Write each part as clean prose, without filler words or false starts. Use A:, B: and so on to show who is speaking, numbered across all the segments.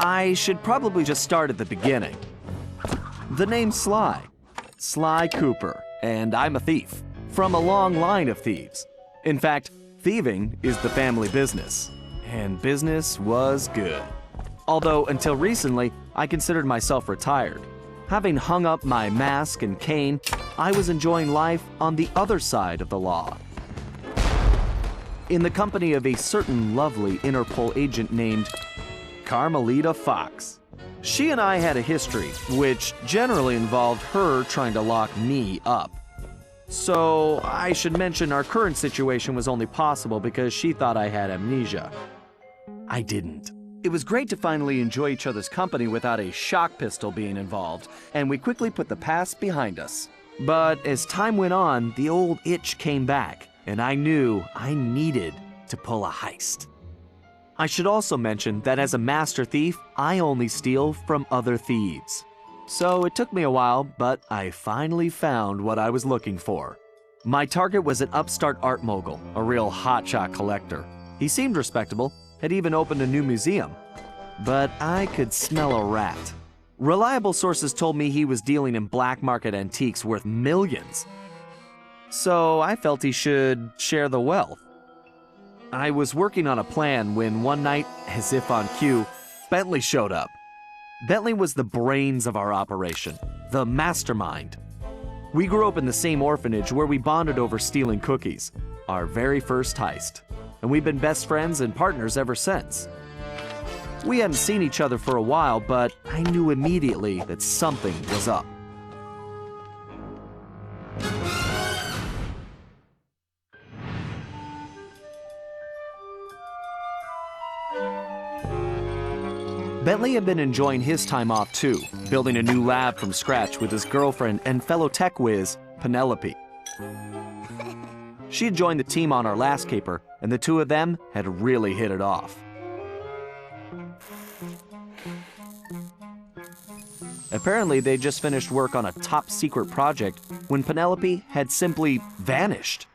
A: I should probably just start at the beginning. The name's Sly. Sly Cooper, and I'm a thief. From a long line of thieves. In fact, thieving is the family business. And business was good. Although, until recently, I considered myself retired. Having hung up my mask and cane, I was enjoying life on the other side of the law. In the company of a certain lovely Interpol agent named Carmelita Fox. She and I had a history, which generally involved her trying to lock me up. So I should mention our current situation was only possible because she thought I had amnesia. I didn't. It was great to finally enjoy each other's company without a shock pistol being involved, and we quickly put the past behind us. But as time went on, the old itch came back, and I knew I needed to pull a heist. I should also mention that as a master thief, I only steal from other thieves. So it took me a while, but I finally found what I was looking for. My target was an upstart art mogul, a real hotshot collector. He seemed respectable, had even opened a new museum. But I could smell a rat. Reliable sources told me he was dealing in black market antiques worth millions. So I felt he should share the wealth. I was working on a plan when one night, as if on cue, Bentley showed up. Bentley was the brains of our operation, the mastermind. We grew up in the same orphanage where we bonded over stealing cookies, our very first heist, and we've been best friends and partners ever since. We hadn't seen each other for a while, but I knew immediately that something was up. Bentley had been enjoying his time off too, building a new lab from scratch with his girlfriend and fellow tech whiz, Penelope. She had joined the team on our last caper, and the two of them had really hit it off. Apparently, they just finished work on a top-secret project when Penelope had simply vanished.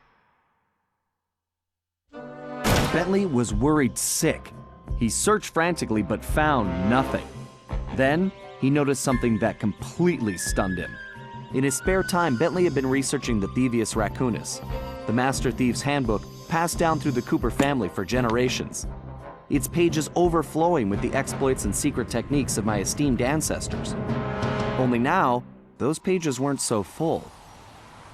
A: Bentley was worried sick. He searched frantically but found nothing. Then, he noticed something that completely stunned him. In his spare time, Bentley had been researching the Thievius Raccoonus, the Master Thief's handbook passed down through the Cooper family for generations. Its pages overflowing with the exploits and secret techniques of my esteemed ancestors. Only now, those pages weren't so full.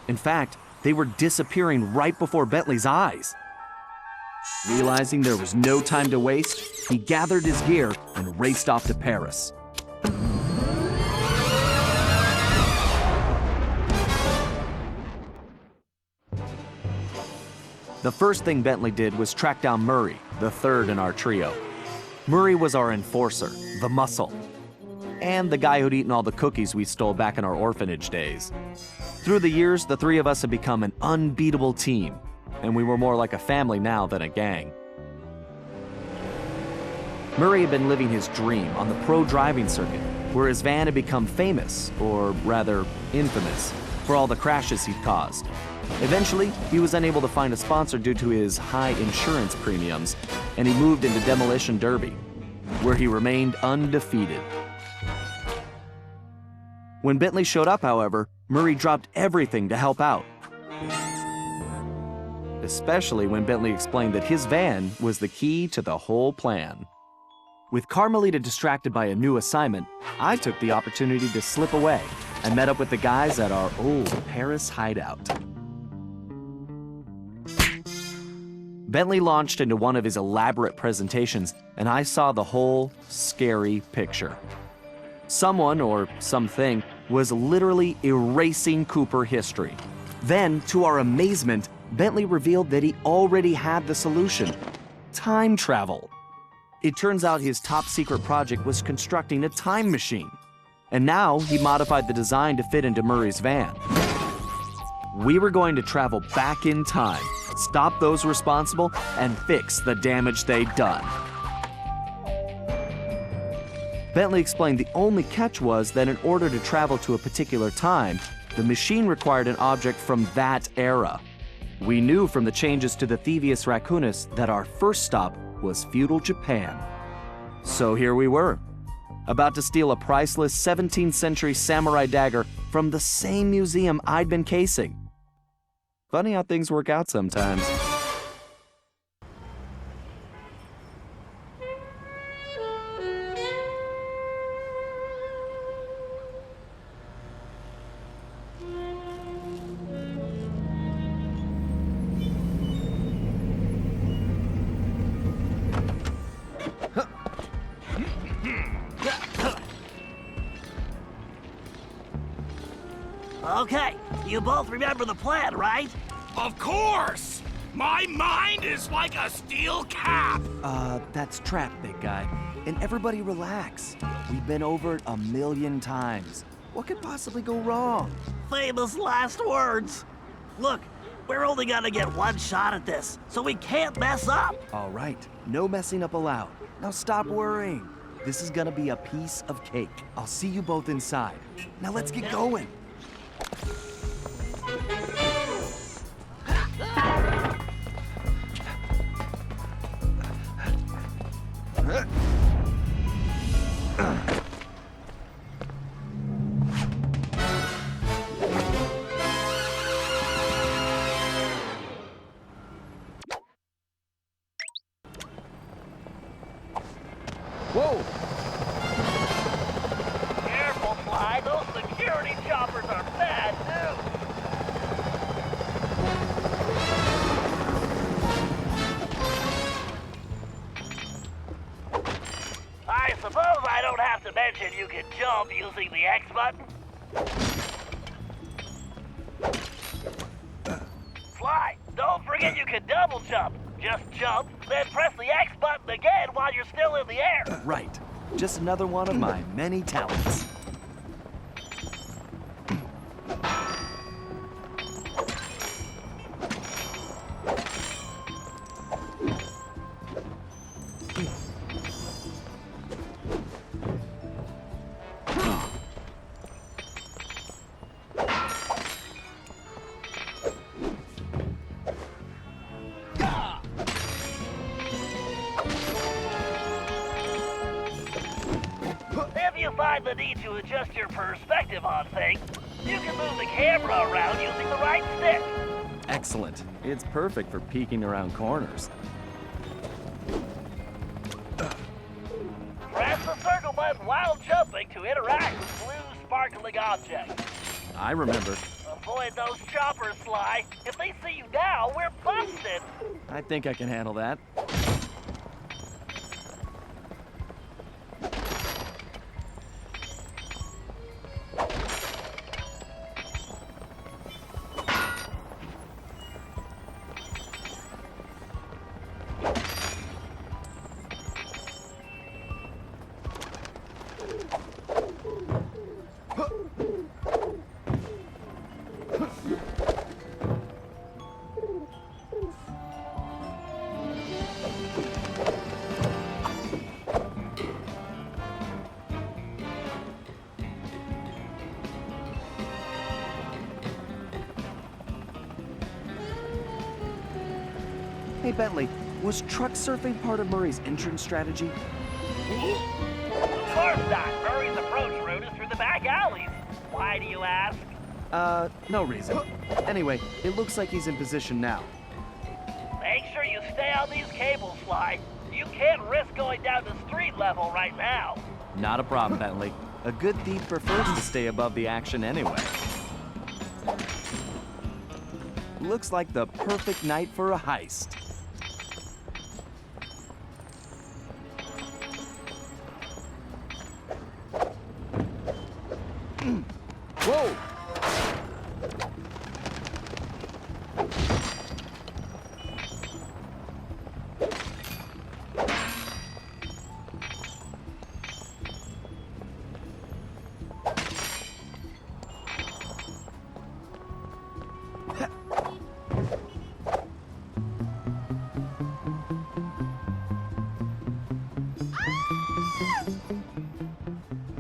A: In fact, they were disappearing right before Bentley's eyes. Realizing there was no time to waste, he gathered his gear and raced off to Paris. The first thing Bentley did was track down Murray, the third in our trio. Murray was our enforcer, the muscle, and the guy who'd eaten all the cookies we stole back in our orphanage days. Through the years, the three of us had become an unbeatable team, and we were more like a family now than a gang. Murray had been living his dream on the pro driving circuit, where his van had become famous, or rather infamous, for all the crashes he'd caused. Eventually, he was unable to find a sponsor due to his high insurance premiums, and he moved into Demolition Derby, where he remained undefeated. When Bentley showed up, however, Murray dropped everything to help out. Especially when Bentley explained that his van was the key to the whole plan. With Carmelita distracted by a new assignment, I took the opportunity to slip away and met up with the guys at our old Paris hideout. Bentley launched into one of his elaborate presentations, and I saw the whole scary picture. Someone, or something, was literally erasing Cooper history. Then, to our amazement, Bentley revealed that he already had the solution: time travel. It turns out his top-secret project was constructing a time machine, and now he modified the design to fit into Murray's van. We were going to travel back in time, stop those responsible, and fix the damage they'd done. Bentley explained the only catch was that in order to travel to a particular time, the machine required an object from that era. We knew from the changes to the Thievius Raccoonus that our first stop was feudal Japan. So here we were, about to steal a priceless 17th century samurai dagger from the same museum I'd been casing. Funny how things work out sometimes.
B: Okay, you both remember the plan, right?
C: Of course! My mind is like a steel cap!
A: That's Trap, big guy. And everybody relax. We've been over it a million times. What could possibly go wrong?
B: Famous last words. Look, we're only gonna get one shot at this, so we can't mess up.
A: All right, no messing up allowed. Now stop worrying. This is gonna be a piece of cake. I'll see you both inside. Now let's get going. Whoa!
B: Careful, Sly. Those security choppers are bad news. I suppose I don't have to mention you can jump using the X button. Sly, don't forget you can double jump. Just jump, then press the X button again while you're still in the air.
A: Right. Just another one of my many talents.
B: If you find the need to adjust your perspective on things, you can move the camera around using the right stick.
A: Excellent. It's perfect for peeking around corners.
B: Press the circle button while jumping to interact with blue sparkling objects.
A: I remember.
B: Avoid those choppers, Sly. If they see you now, we're busted.
A: I think I can handle that. Hey, Bentley, was truck surfing part of Murray's entrance strategy?
B: Of course not. Murray's approach route is through the back alleys. Why do you ask?
A: No reason. Anyway, it looks like he's in position now.
B: Make sure you stay on these cables, Sly. You can't risk going down to street level right now.
A: Not a problem, Bentley. A good thief prefers to stay above the action anyway. Looks like the perfect night for a heist. Whoa!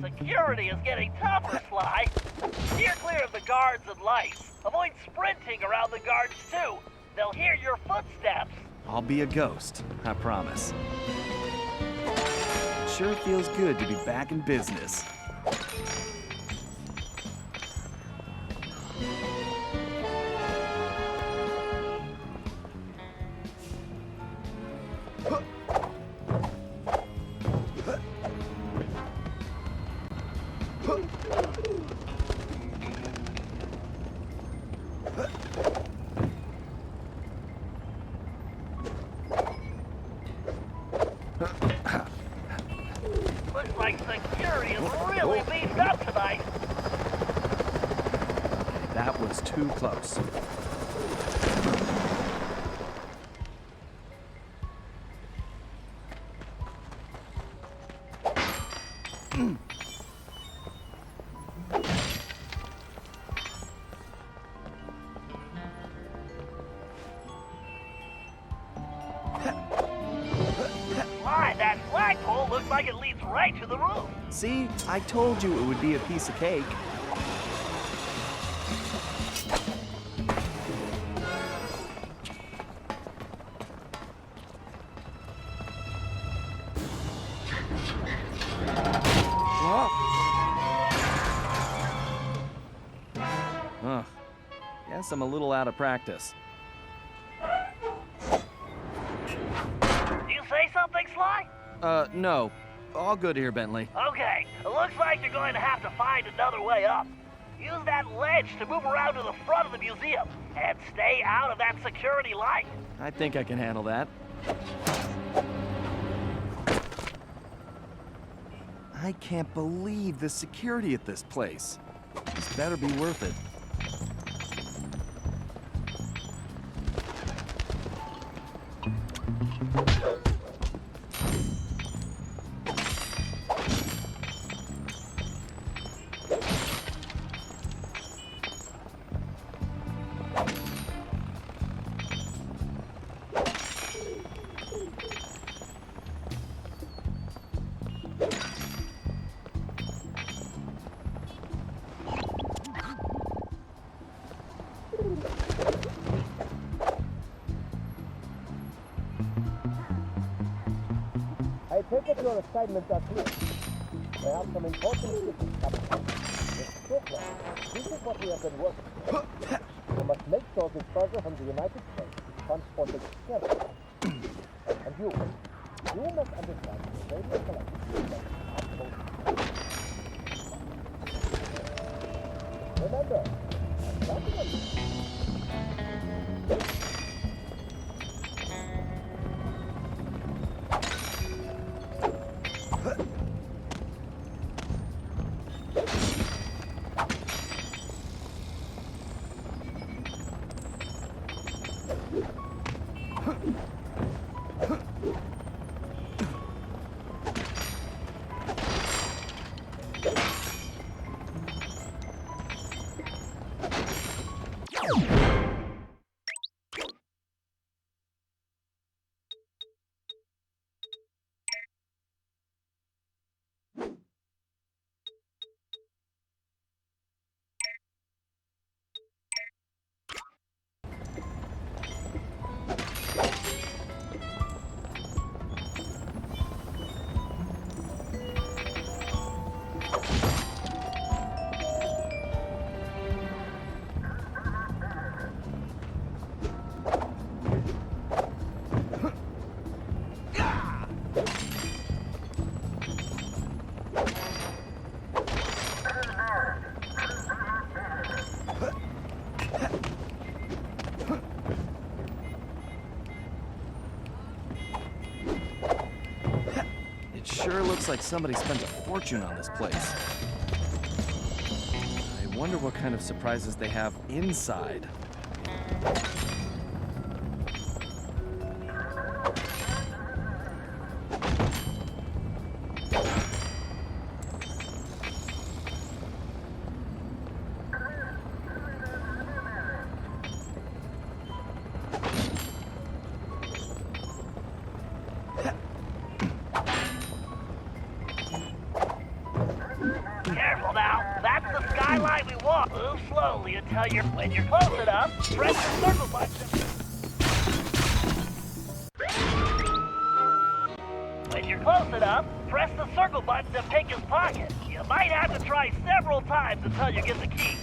B: Security is getting tougher, Sly. Steer clear of the guards and lights. Avoid sprinting around the guards, too. They'll hear your footsteps.
A: I'll be a ghost, I promise. sure feels good to be back in business.
B: Looks like security is really beefed up tonight.
A: That was too close.
B: That flagpole looks like it leads right to the roof.
A: See, I told you it would be a piece of cake. Guess I'm a little out of practice.
B: You say something, Sly?
A: No. All good here, Bentley.
B: Okay, it looks like you're going to have to find another way up. Use that ledge to move around to the front of the museum, and stay out of that security light.
A: I think I can handle that. I can't believe the security at this place. This better be worth it.
D: I take it your assignments are clear. There are some important shipments coming. It's so clear. This is what we have been working on. We must make sure this cargo from the United States is transported carefully. And you must understand the radio collection is utmost. Remember,
A: Sure looks like somebody spent a fortune on this place. I wonder what kind of surprises they have inside.
B: When you're close enough, press the circle button. When you're close enough, press the circle button to pick his pocket. You might have to try several times until you get the key.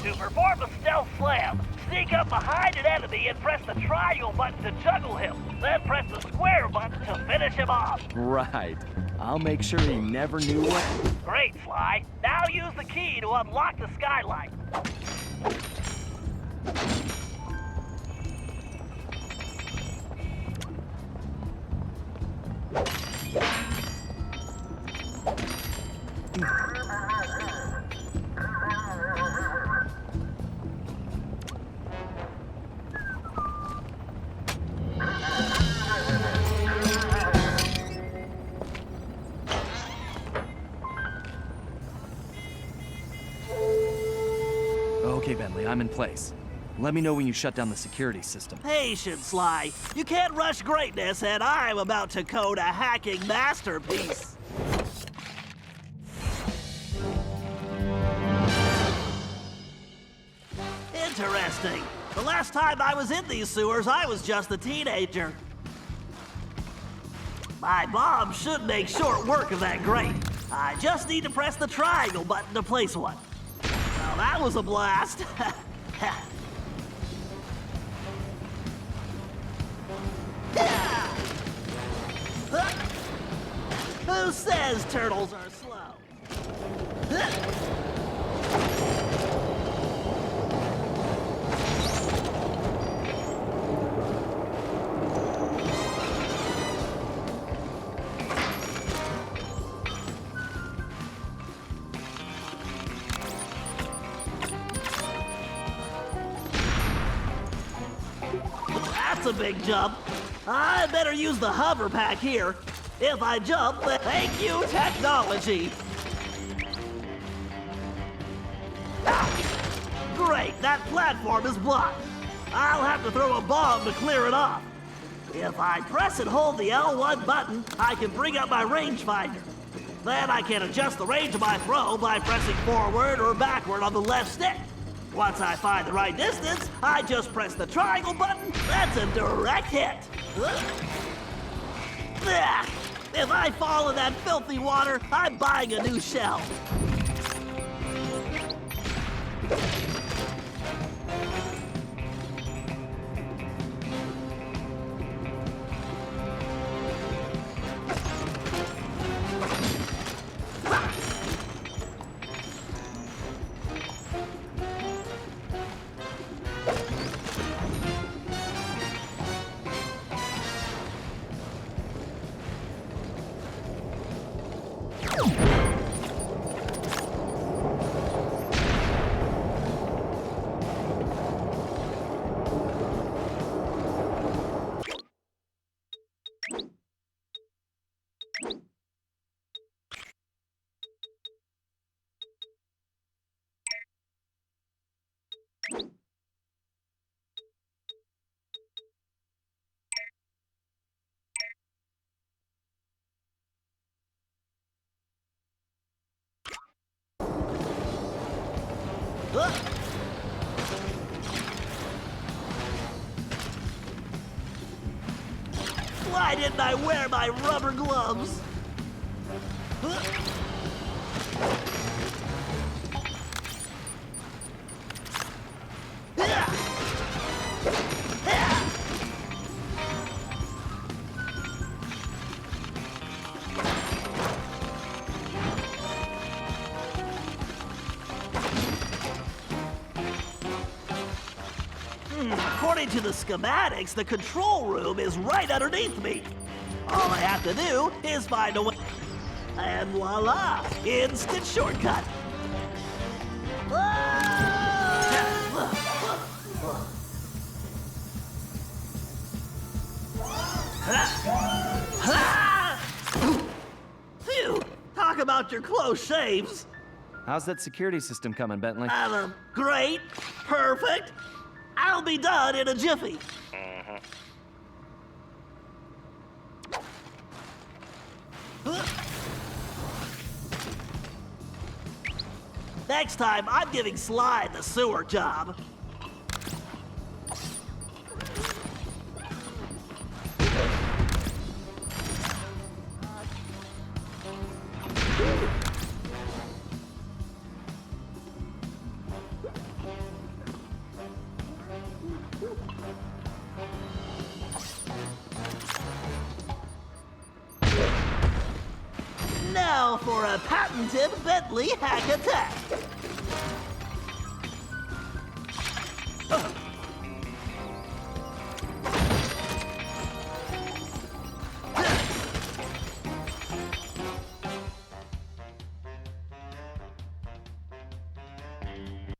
B: To perform a stealth slam, sneak up behind an enemy and press the triangle button to juggle him. Then press the square button to finish him off.
A: Right. I'll make sure he never knew what...
B: Great, Sly. Now use the key to unlock the skylight.
A: Okay, Bentley, I'm in place. Let me know when you shut down the security system.
B: Patience, Sly. You can't rush greatness, and I'm about to code a hacking masterpiece. Interesting. The last time I was in these sewers, I was just a teenager. My mom should make short work of that grate. I just need to press the triangle button to place one. Well, that was a blast. Who says turtles are slow? That's a big jump. I better use the hover pack here. If I jump, thank you, technology. Ah, great, that platform is blocked. I'll have to throw a bomb to clear it off. If I press and hold the L1 button, I can bring up my rangefinder. Then I can adjust the range of my throw by pressing forward or backward on the left stick. Once I find the right distance, I just press the triangle button. That's a direct hit. If I fall in that filthy water, I'm buying a new shell. Why didn't I wear my rubber gloves? According to the schematics, the control room is right underneath me. All I have to do is find a way. And voila! Instant shortcut! Phew! Talk about your close shaves!
A: How's that security system coming, Bentley?
B: Great! Perfect! I'll be done in a jiffy. Next time, I'm giving Sly the sewer job. Now for a patented Bentley hack attack.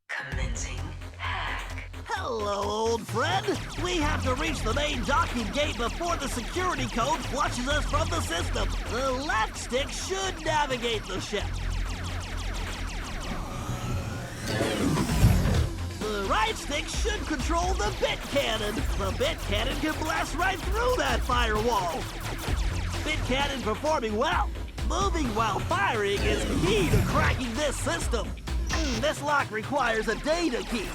E: Commencing hack.
B: Hello, old friend. We have to reach the main docking gate before the security code flushes us from the system. The left stick should navigate the ship. The right stick should control the bit cannon. The bit cannon can blast right through that firewall. Bit cannon performing well. Moving while firing is key to cracking this system. This lock requires a data key.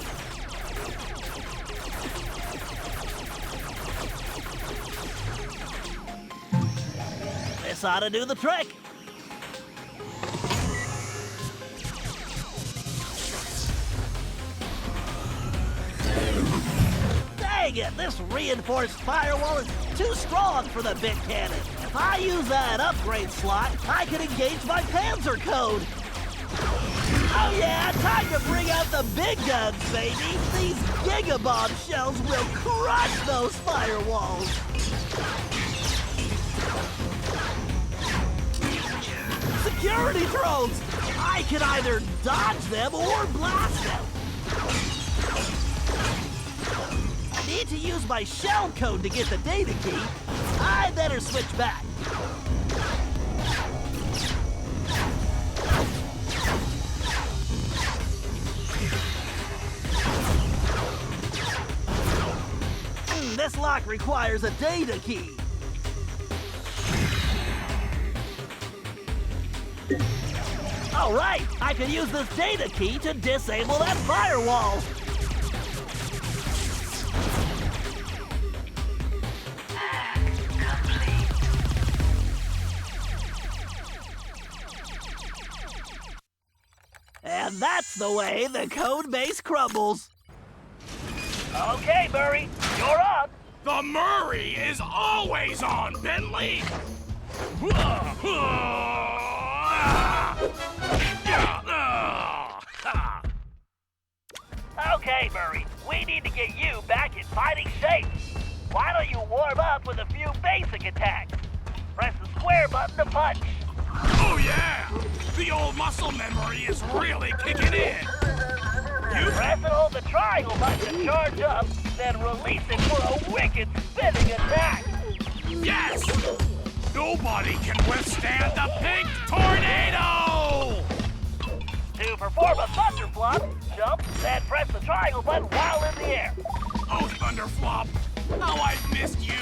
B: This ought to do the trick. Dang it, this reinforced firewall is too strong for the bit cannon. If I use that upgrade slot, I can engage my Panzer code. Oh yeah, time to bring out the big guns, baby. These gigabomb shells will crush those firewalls. Security drones! I can either dodge them or blast them. I need to use my shell code to get the data key. I better switch back. This lock requires a data key. All right, I can use this data key to disable that firewall. And that's the way the code base crumbles. Okay, Murray, you're up.
C: The Murray is always on, Bentley!
B: Okay, Murray, we need to get you back in fighting shape. Why don't you warm up with a few basic attacks? Press the square button to punch.
C: Oh yeah! The old muscle memory is really kicking in! You
B: Press and hold the triangle button to charge up, then release it for a wicked spinning attack.
C: Yes! Nobody can withstand the pink tornado!
B: To perform a thunder flop, jump, then press the triangle button while in the air.
C: Oh, Thunderflop! How I've missed you!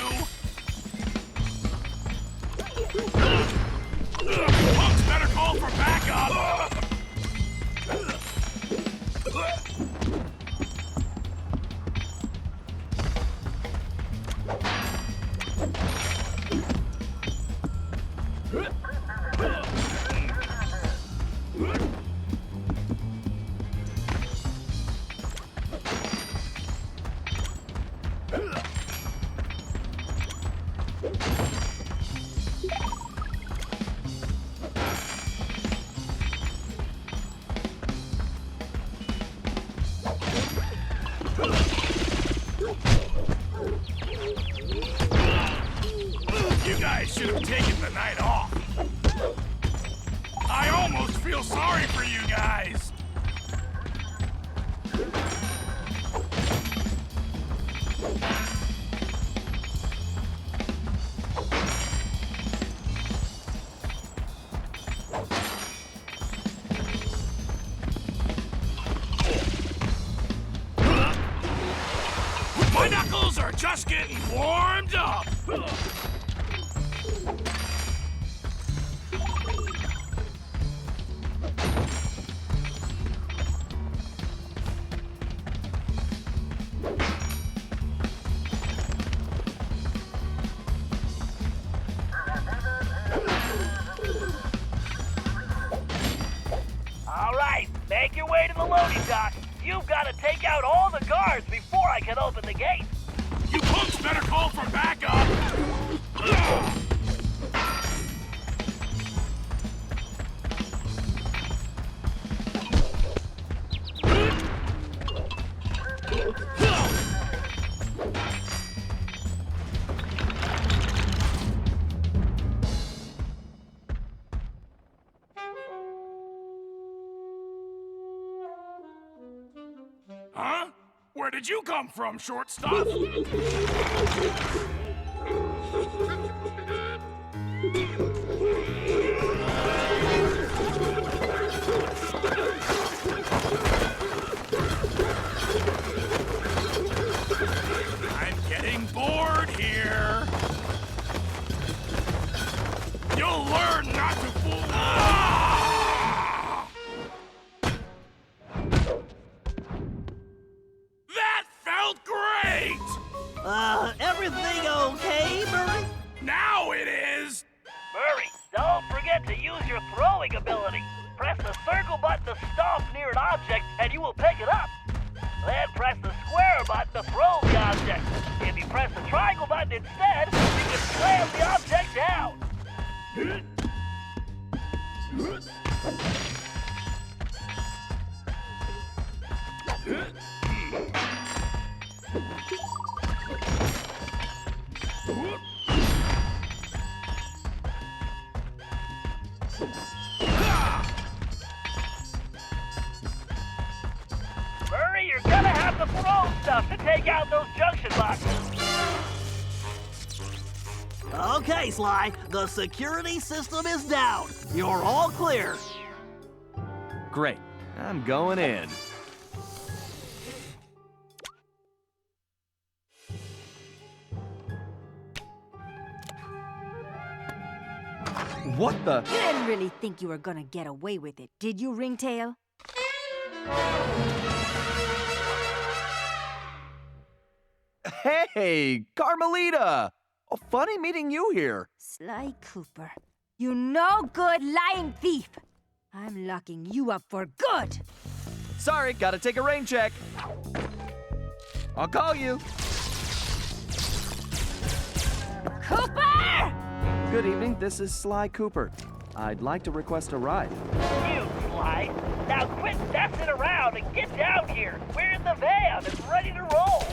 C: Punks better call for backup! You guys should have taken the night off. I almost feel sorry for you guys. My knuckles are just getting warmed up.
B: Make your way to the loading dock. You've got to take out all the guards before I can open the gate.
C: You punks better call for backup! Huh? Where did you come from, shortstop? I'm getting bored here. You'll learn not to fool. Ah! That felt great!
B: Everything okay, Murray?
C: Now it is!
B: Murray, don't forget to use your throwing ability. Press the circle button to stomp near an object, and you will pick it up. Then press the square button to throw the object. If you press the triangle button instead, you can slam the object down. Murray, you're gonna have to throw stuff to take out those junction boxes. Okay, Sly, the security system is down. You're all clear.
A: Great. I'm going in. What the?
F: You didn't really think you were gonna get away with it, did you, Ringtail?
A: Hey, Carmelita! Oh, funny meeting you here.
F: Sly Cooper, you no good lying thief! I'm locking you up for good!
A: Sorry, gotta take a rain check. I'll call you.
F: Cooper!
A: Good evening, this is Sly Cooper. I'd like to request a ride.
B: You, Sly. Now quit messing around and get down here. We're in the van and ready to roll.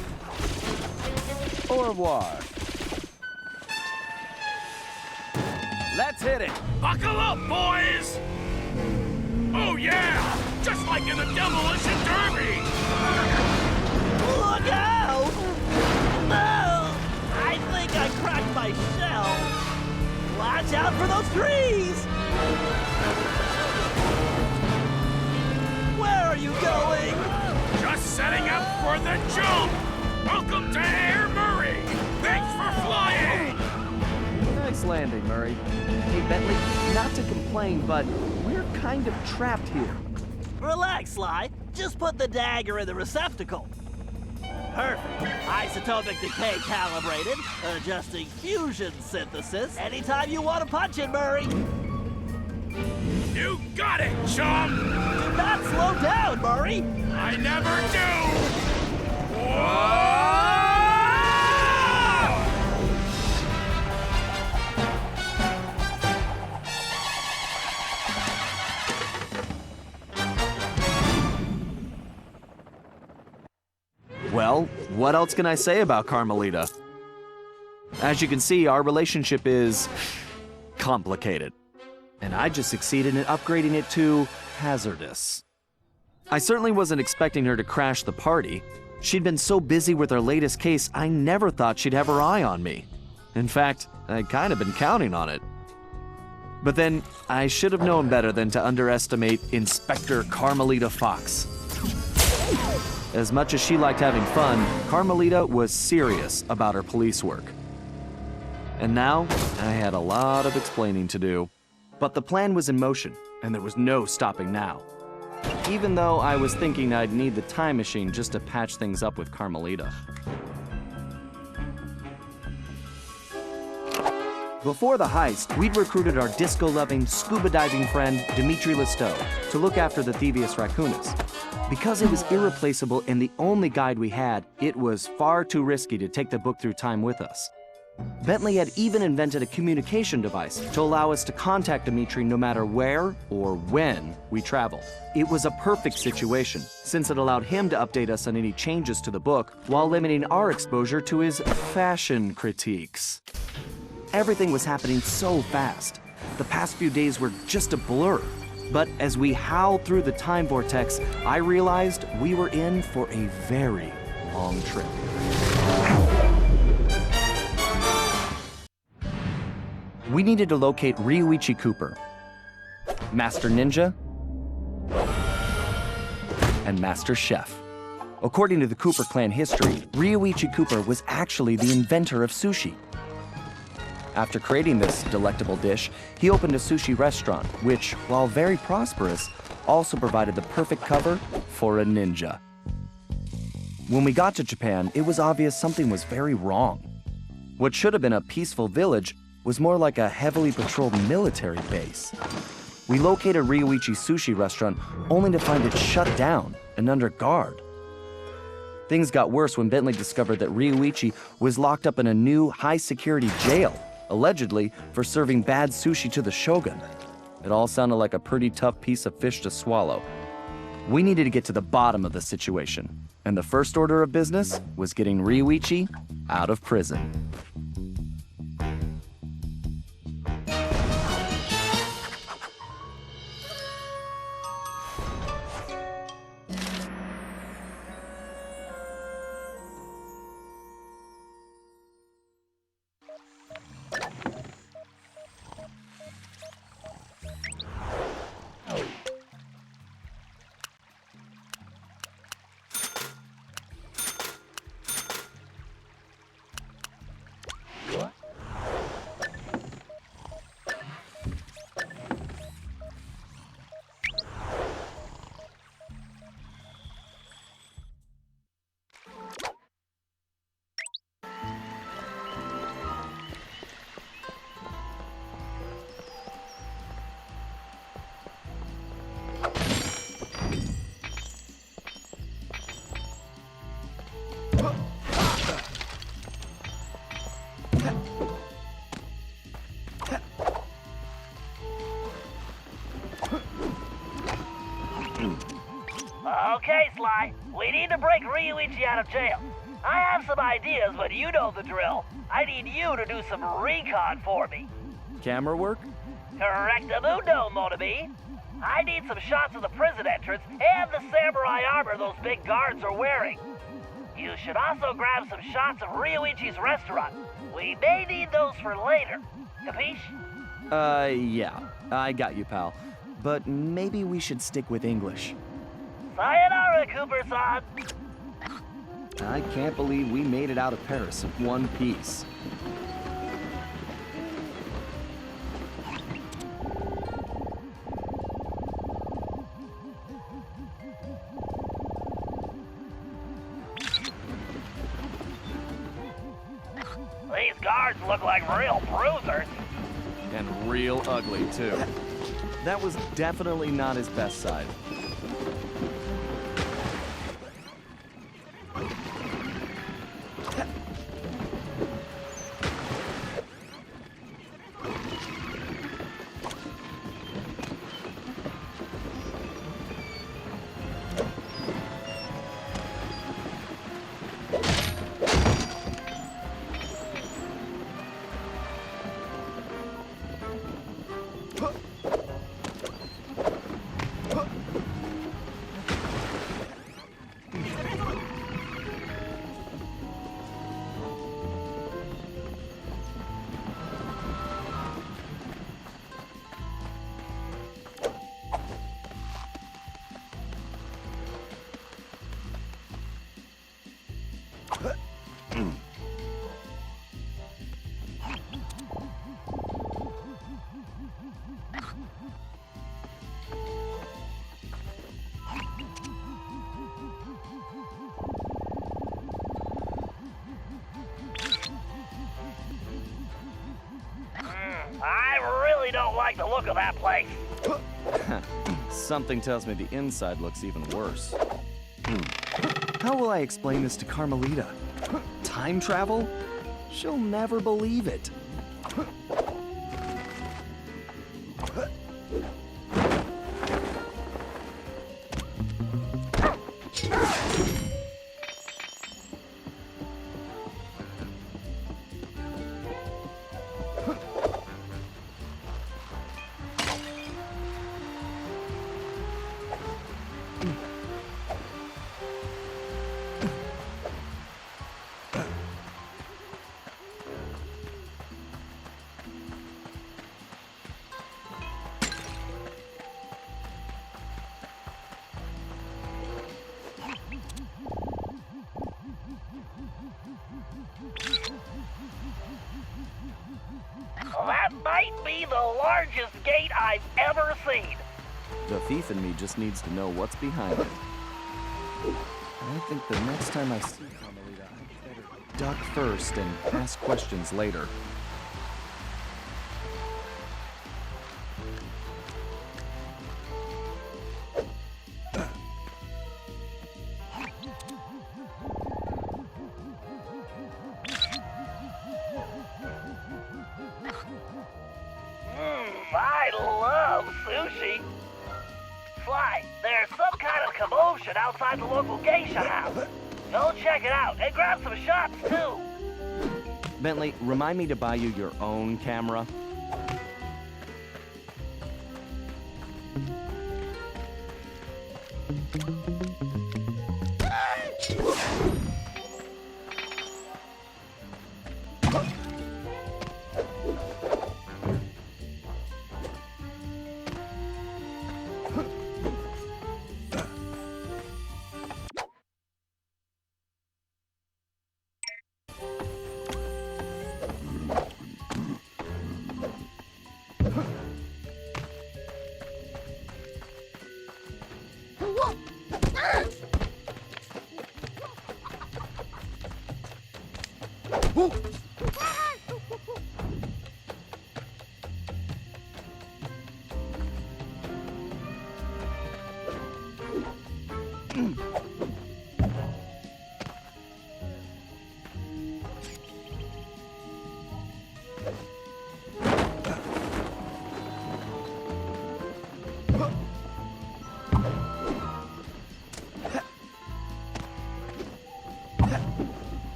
A: Au revoir. Let's hit it.
C: Buckle up, boys! Oh yeah! Just like in the Demolition Derby!
B: Look out! No! I think I cracked my shell. Watch out for those trees! Where are you going?
C: Just setting up for the jump! Welcome to Air Murray! Thanks for flying!
A: Nice landing, Murray. Hey, Bentley, not to complain, but we're kind of trapped here.
B: Relax, Sly. Just put the dagger in the receptacle. Perfect. Isotopic decay calibrated. Adjusting fusion synthesis. Anytime you want to punch it, Murray.
C: You got it, chum!
B: Do not slow down, Murray.
C: I never do! Whoa!
A: Well, what else can I say about Carmelita? As you can see, our relationship is complicated. And I just succeeded in upgrading it to hazardous. I certainly wasn't expecting her to crash the party. She'd been so busy with her latest case, I never thought she'd have her eye on me. In fact, I'd kind of been counting on it. But then, I should have known better than to underestimate Inspector Carmelita Fox. As much as she liked having fun, Carmelita was serious about her police work. And now, I had a lot of explaining to do. But the plan was in motion, and there was no stopping now. Even though I was thinking I'd need the time machine just to patch things up with Carmelita. Before the heist, we'd recruited our disco-loving, scuba-diving friend, Dimitri Lestow, to look after the Thievius Raccoonus. Because it was irreplaceable and the only guide we had, it was far too risky to take the book through time with us. Bentley had even invented a communication device to allow us to contact Dimitri no matter where or when we traveled. It was a perfect situation, since it allowed him to update us on any changes to the book while limiting our exposure to his fashion critiques. Everything was happening so fast. The past few days were just a blur. But as we howled through the time vortex, I realized we were in for a very long trip. We needed to locate Ryuichi Cooper, Master Ninja, and Master Chef. According to the Cooper clan history, Ryuichi Cooper was actually the inventor of sushi. After creating this delectable dish, he opened a sushi restaurant, which, while very prosperous, also provided the perfect cover for a ninja. When we got to Japan, it was obvious something was very wrong. What should have been a peaceful village was more like a heavily patrolled military base. We located Ryuichi's sushi restaurant only to find it shut down and under guard. Things got worse when Bentley discovered that Ryuichi was locked up in a new high-security jail, allegedly for serving bad sushi to the shogun. It all sounded like a pretty tough piece of fish to swallow. We needed to get to the bottom of the situation, and the first order of business was getting Ryuichi out of prison.
B: Okay, Sly, we need to break Ryuichi out of jail. I have some ideas, but you know the drill. I need you to do some recon for me.
A: Camera work?
B: Correctamundo, Motobi. I need some shots of the prison entrance and the samurai armor those big guards are wearing. You should also grab some shots of Ryuichi's restaurant. We may need those for later. Capiche?
A: Yeah. I got you, pal. But maybe we should stick with English.
B: Sayonara, Cooper-san.
A: I can't believe we made it out of Paris in one piece.
B: These guards look like real bruisers.
A: And real ugly, too. That was definitely not his best side.
B: look of that place.
A: Something tells me the inside looks even worse. How will I explain this to Carmelita? Time travel? She'll never believe it.
B: That might be the largest gate I've ever seen.
A: The thief in me just needs to know what's behind it. I think the next time I see Carmelita, I better duck first and ask questions later.
B: I love sushi. Sly, there's some kind of commotion outside the local geisha house. Go check it out and grab some shots too.
A: Bentley, remind me to buy you your own camera.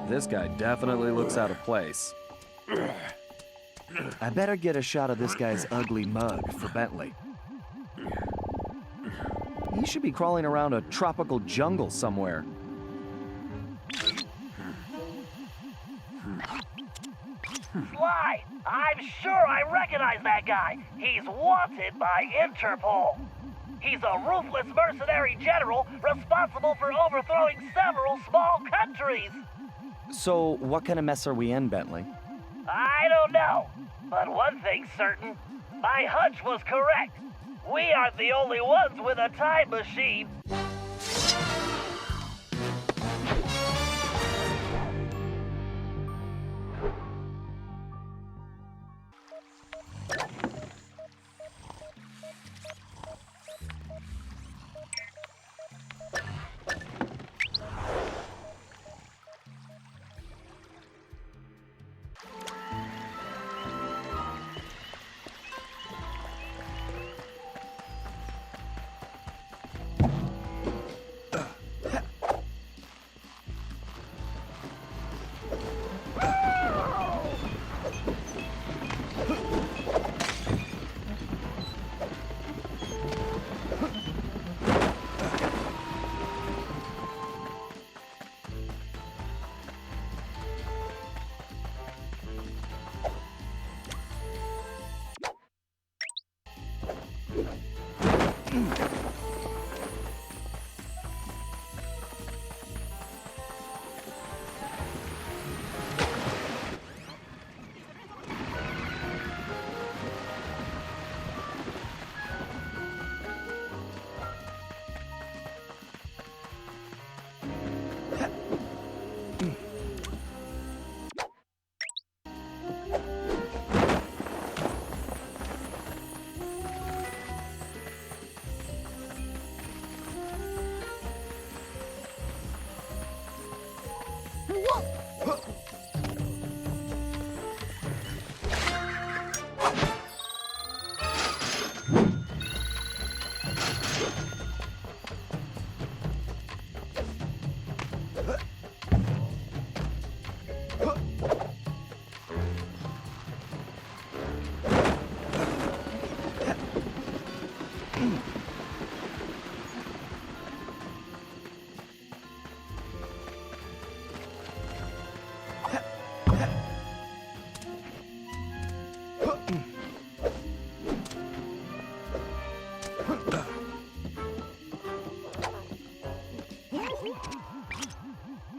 A: This guy definitely looks out of place. I better get a shot of this guy's ugly mug for Bentley. He should be crawling around a tropical jungle somewhere.
B: Sly, I'm sure I recognize that guy. He's wanted by Interpol. He's a ruthless mercenary general responsible for overthrowing several small countries.
A: So, what kind of mess are we in, Bentley?
B: I don't know, but one thing's certain. My hunch was correct. We aren't the only ones with a time machine.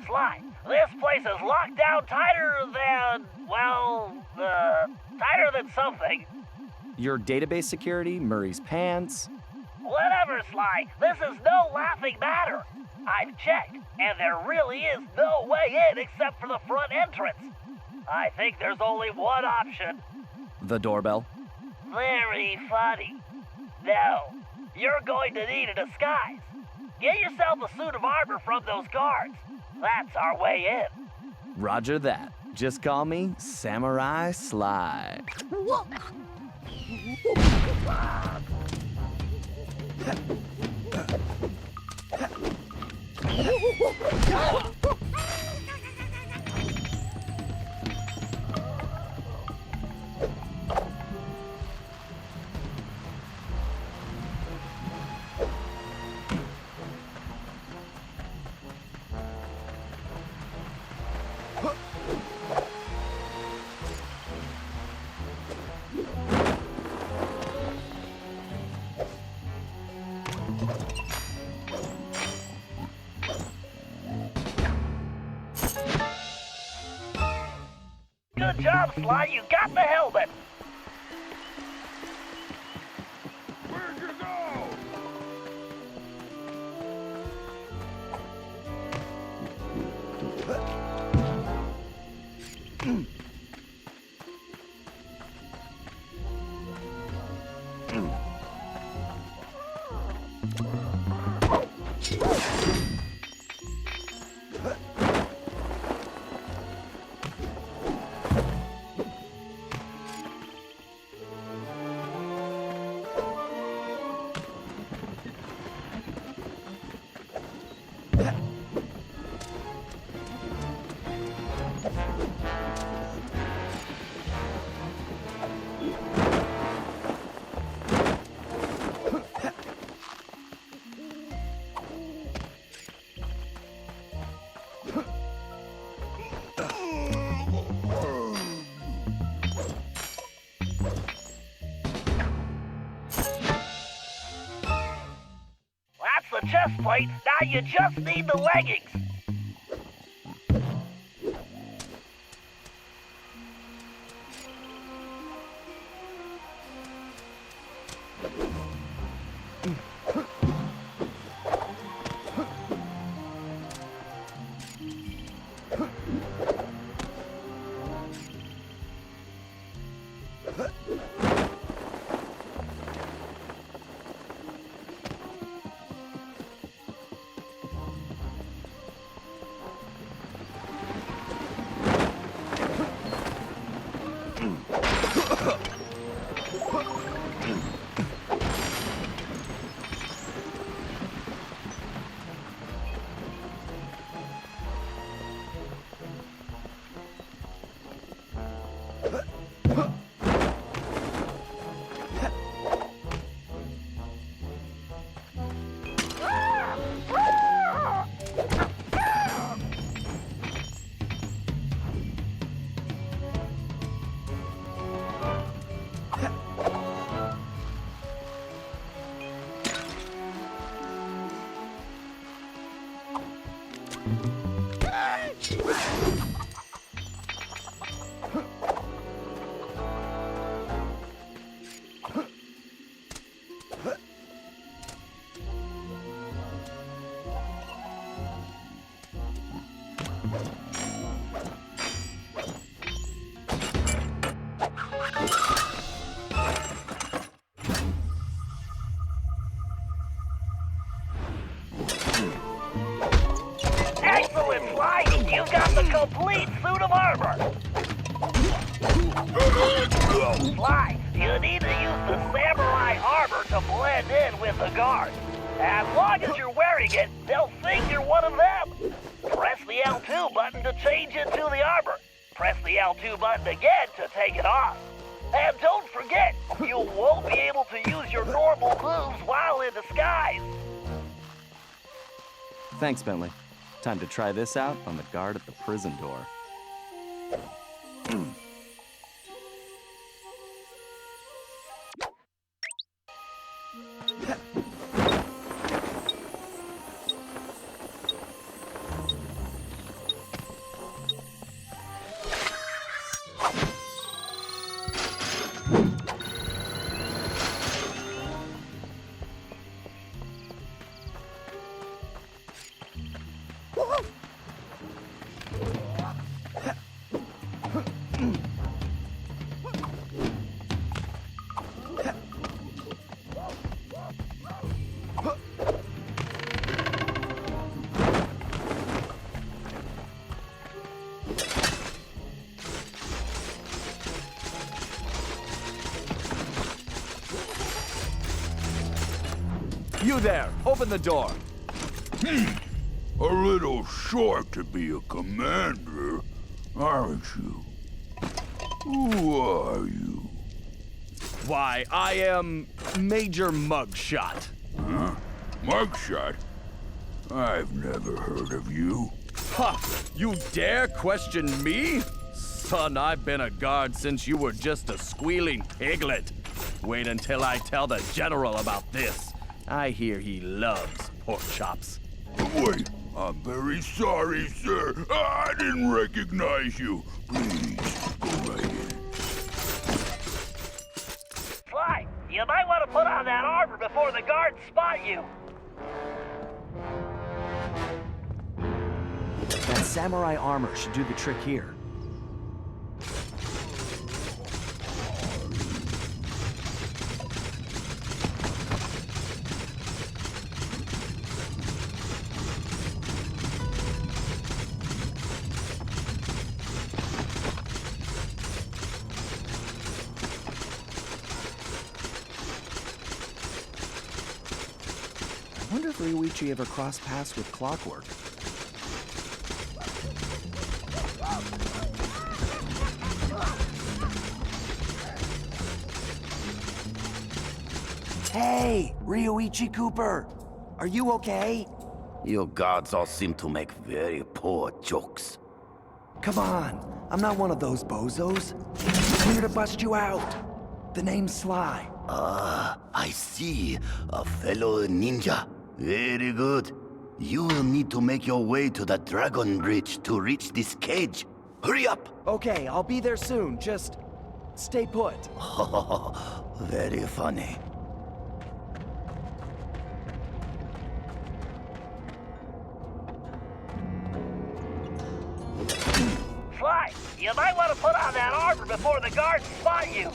B: Sly, this place is locked down tighter than, well, tighter than something.
A: Your database security, Murray's pants.
B: Whatever, Sly, this is no laughing matter. I've checked, and there really is no way in except for the front entrance. I think there's only one option.
A: The doorbell.
B: Very funny. No, you're going to need a disguise. Get yourself a suit of armor from those guards. That's our way in.
A: Roger that. Just call me Samurai Sly.
B: Good job, Sly. You got the helmet.
C: Where'd you go?
B: The chest plate, now you just need the leggings. Sly, you need to use the samurai armor to blend in with the guards. As long as you're wearing it, they'll think you're one of them. Press the L2 button to change into the armor. Press the L2 button again to take it off. And don't forget, you won't be able to use your normal moves while in disguise.
A: Thanks, Bentley. Time to try this out on the guard at the prison door. You there! Open the door!
C: A little short to be a commander, aren't you? Who are you?
A: Why, I am Major Mugshot.
C: Huh? Mugshot? I've never heard of you.
A: Ha! You dare question me? Son, I've been a guard since you were just a squealing piglet. Wait until I tell the General about this. I hear he loves pork chops.
C: Wait, I'm very sorry, sir. I didn't recognize you. Please, go right in.
B: Sly, you might want to put on that armor before the guards spot you.
A: That samurai armor should do the trick here. I wonder if Ryuichi ever crossed paths with Clockwork. Hey, Ryuichi Cooper! Are you okay?
G: You guards all seem to make very poor jokes.
A: Come on, I'm not one of those bozos. I'm here to bust you out. The name's Sly.
G: Ah, I see. A fellow ninja. Very good. You will need to make your way to the Dragon Bridge to reach this cage. Hurry up!
A: Okay, I'll be there soon. Just stay put.
G: Very funny.
B: Sly, you might want to put on that armor before the guards spot you.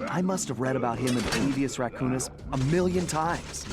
A: I must have read about him in previous Raccoonists 1,000,000 times.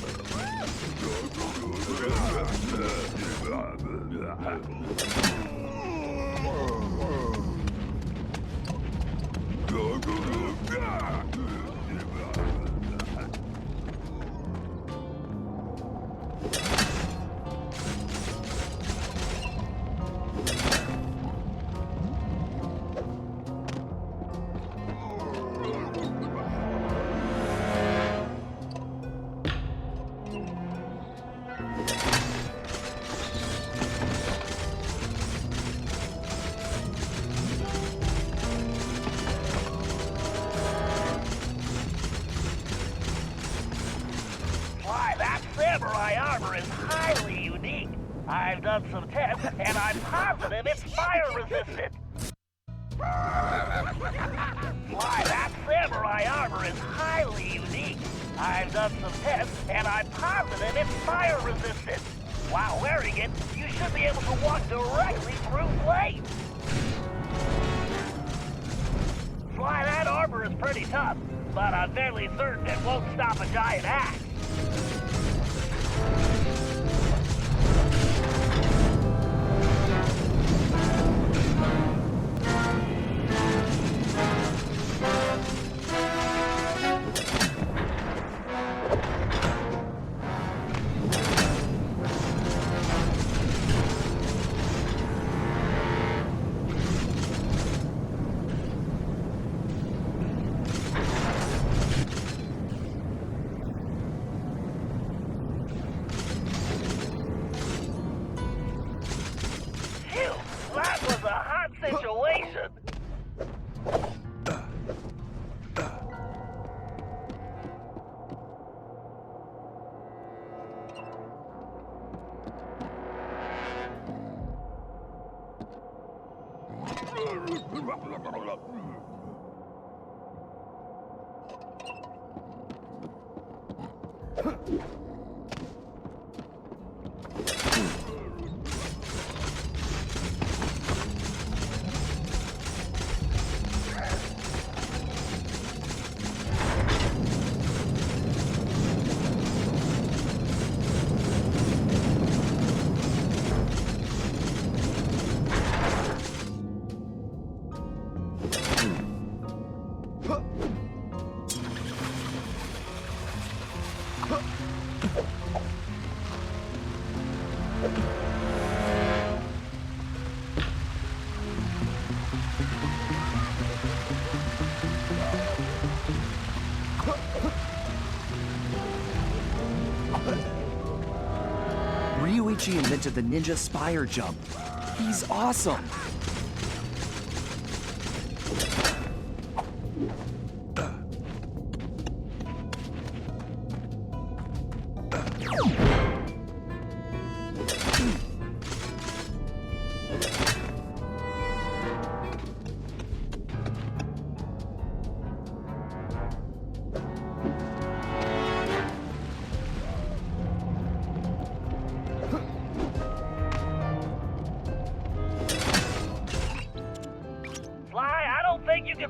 B: Samurai armor is highly unique. I've done some tests, and I'm positive it's fire-resistant. Why, that samurai armor is highly unique. I've done some tests, and I'm positive it's fire resistant. While wearing it, you should be able to walk directly through flames. Sly, that armor is pretty tough, but I'm fairly certain it won't stop a giant axe.
A: Ryuichi invented the ninja spire jump. He's awesome.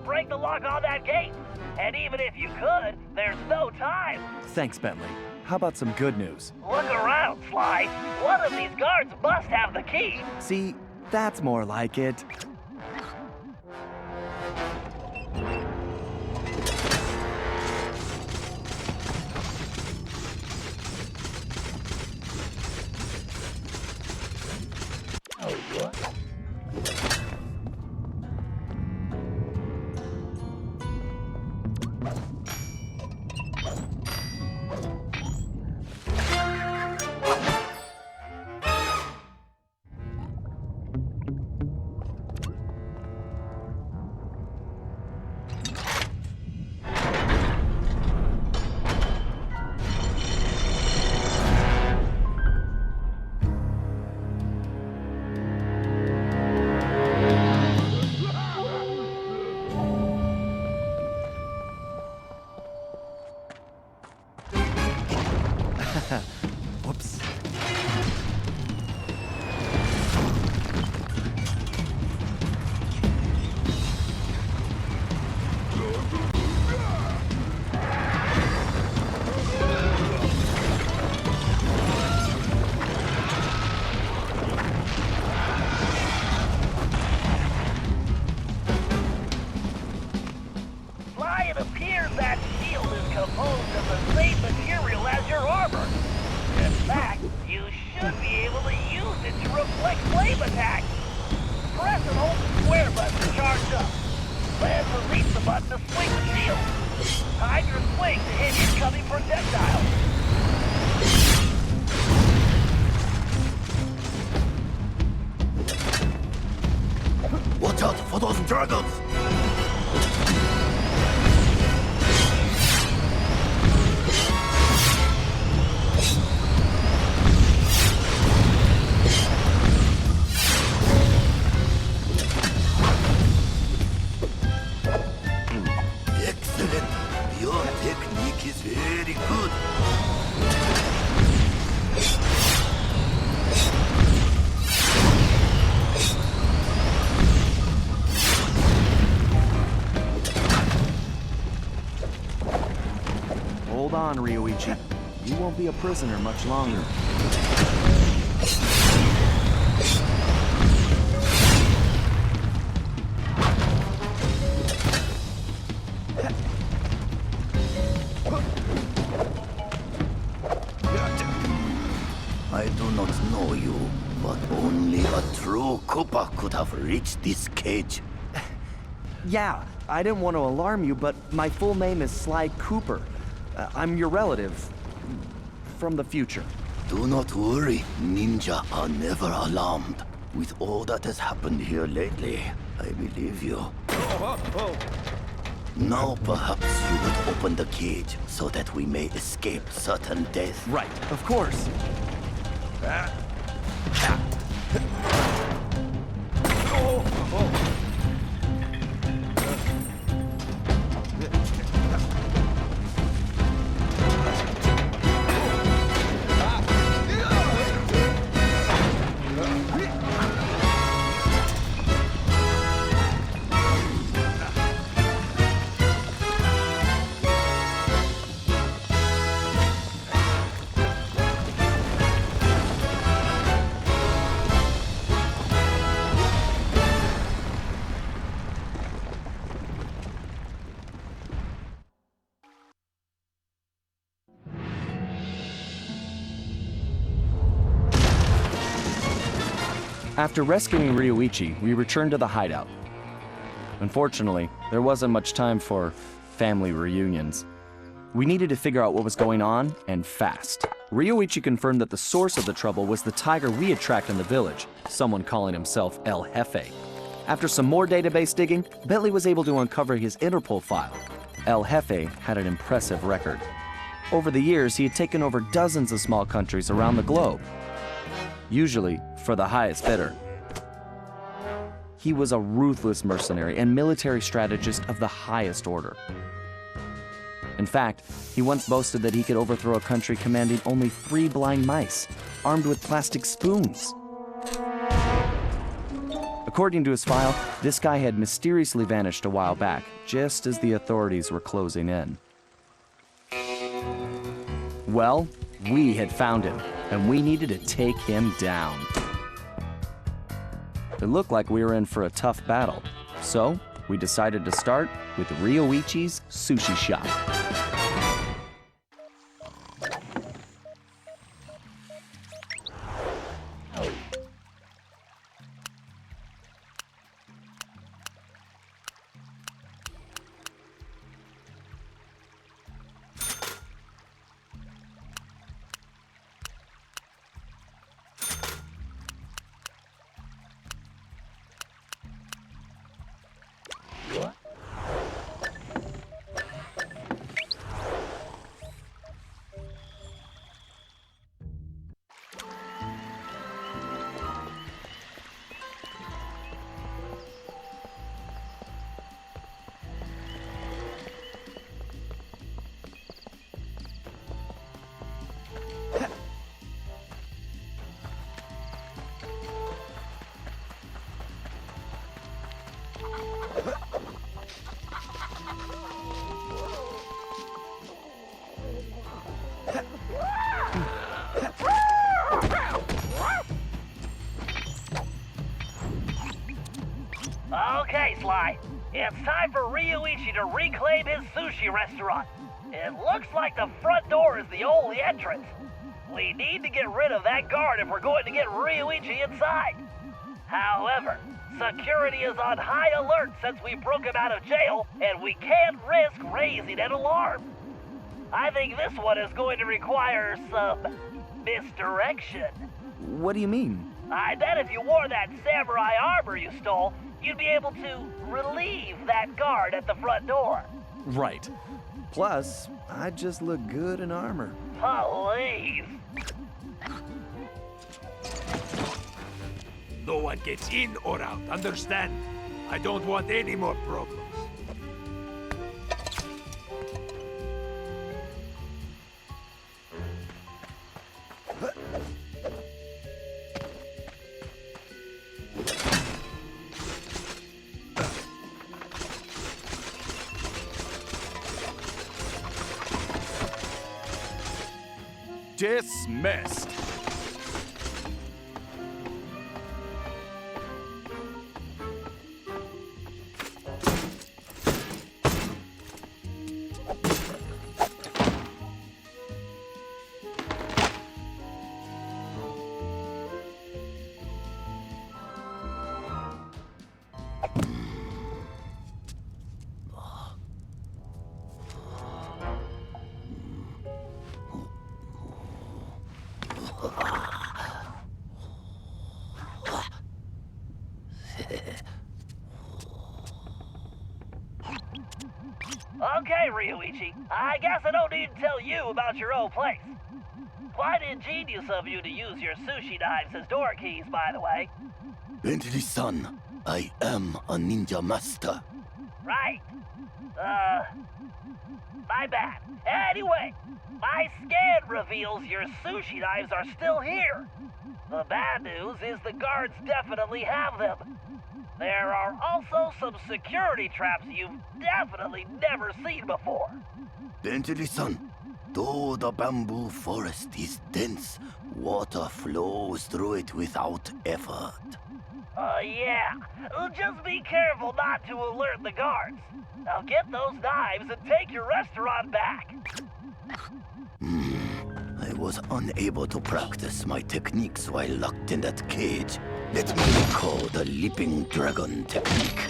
B: Break the lock on that gate. And even if you could, there's no time.
A: Thanks, Bentley. How about some good news?
B: Look around, Sly. One of these guards must have the key.
A: See, that's more like it. Whoops.
B: Sly, it appears that shield is composed of the same material as your armor. In fact, you should be able to use it to reflect flame attacks. Press and hold the square button to charge up. Then release the button to swing the shield. Time your swing to hit incoming projectiles.
G: Watch out for those dragons! Excellent! Your technique is very
A: on, Ryoichi. You won't be a prisoner much longer.
G: I do not know you, but only a true Cooper could have reached this cage.
A: Yeah, I didn't want to alarm you, but my full name is Sly Cooper. I'm your relative. From the future.
G: Do not worry, ninja are never alarmed. With all that has happened here lately, I believe you. Now perhaps you would open the cage so that we may escape certain death.
A: Right, of course. After rescuing Ryoichi, we returned to the hideout. Unfortunately, there wasn't much time for family reunions. We needed to figure out what was going on, and fast. Ryoichi confirmed that the source of the trouble was the tiger we had tracked in the village, someone calling himself El Jefe. After some more database digging, Bentley was able to uncover his Interpol file. El Jefe had an impressive record. Over the years, he had taken over dozens of small countries around the globe, usually for the highest bidder. He was a ruthless mercenary and military strategist of the highest order. In fact, he once boasted that he could overthrow a country commanding only 3 blind mice, armed with plastic spoons. According to his file, this guy had mysteriously vanished a while back, just as the authorities were closing in. Well, we had found him, and we needed to take him down. It looked like we were in for a tough battle, so we decided to start with Ryoichi's sushi shop.
B: Okay, Sly. It's time for Ryoichi to reclaim his sushi restaurant. It looks like the front door is the only entrance. We need to get rid of that guard if we're going to get Ryoichi inside. However, security is on high alert since we broke him out of jail, and we can't risk raising an alarm. I think this one is going to require some misdirection.
A: What do you mean?
B: I bet if you wore that samurai armor you stole, you'd be able to relieve that guard at the front door.
A: Right. Plus, I just look good in armor.
B: Please.
C: No one gets in or out, understand? I don't want any more problems. Dismissed.
B: Okay, Ryuichi. I guess I don't need to tell you about your old place. Quite ingenious of you to use your sushi knives as door keys, by the way.
G: Bentley-san, I am a ninja master.
B: Right. My bad. Anyway, my scan reveals your sushi knives are still here. The bad news is the guards definitely have them. There are also some security traps you've definitely never seen before.
G: Bentley-san, though the bamboo forest is dense, water flows through it without effort.
B: Yeah. Just be careful not to alert the guards. Now get those knives and take your restaurant back.
G: I was unable to practice my techniques while locked in that cage. Let me recall the leaping dragon technique.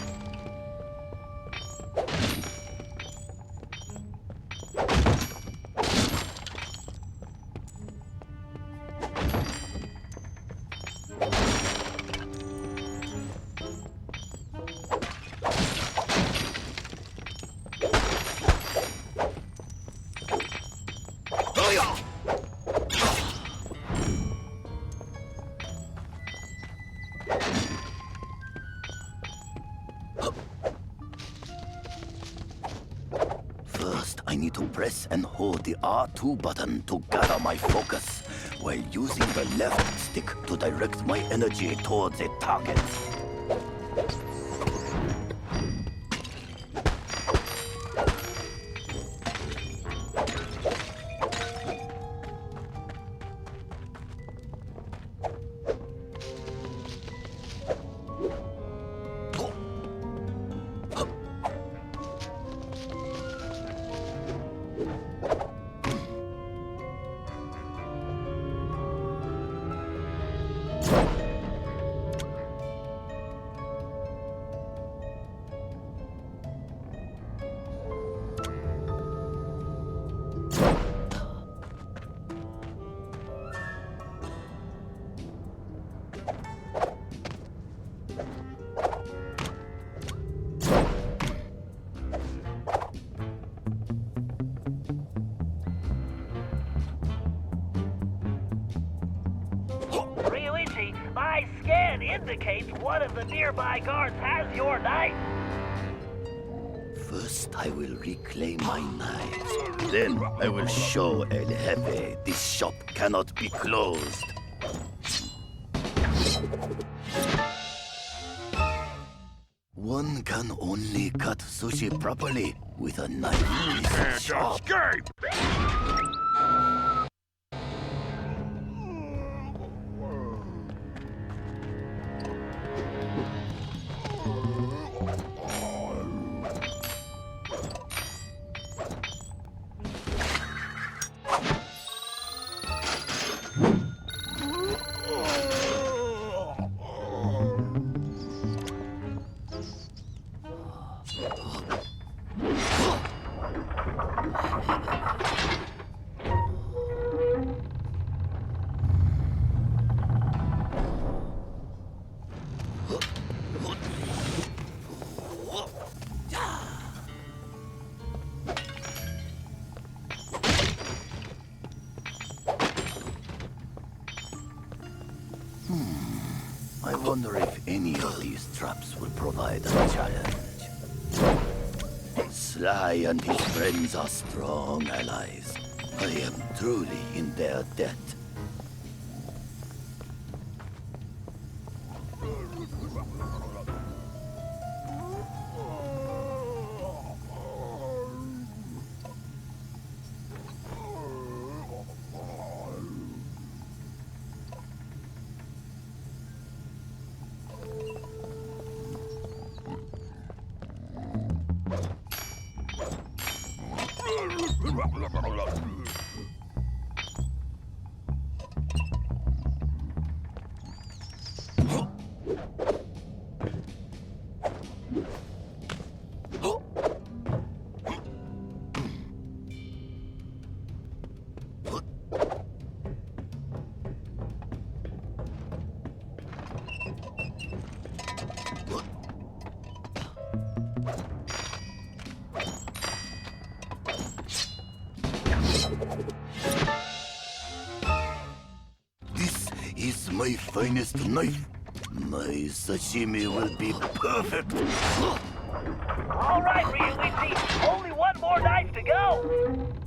G: I need to press and hold the R2 button to gather my focus, while using the left stick to direct my energy towards a target.
B: My scan indicates one of the nearby guards has your knife.
G: First, I will reclaim my knives. Then, I will show El Jefe this shop cannot be closed. One can only cut sushi properly with a knife this sharp.
C: Escape!
G: I wonder if any of these traps will provide a challenge. Sly and his friends are strong allies. I am truly in their debt. is my finest knife. My sashimi will be perfect.
B: All right, Ryu, only one more knife to go.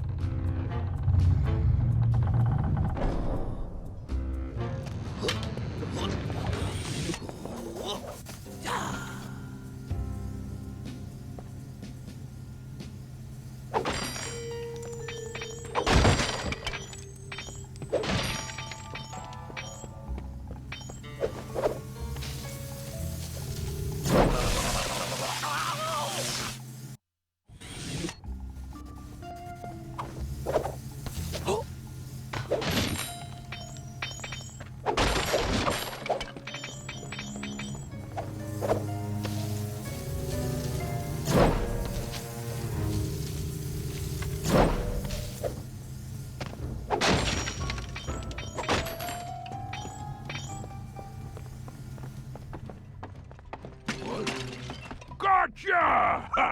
C: Gotcha!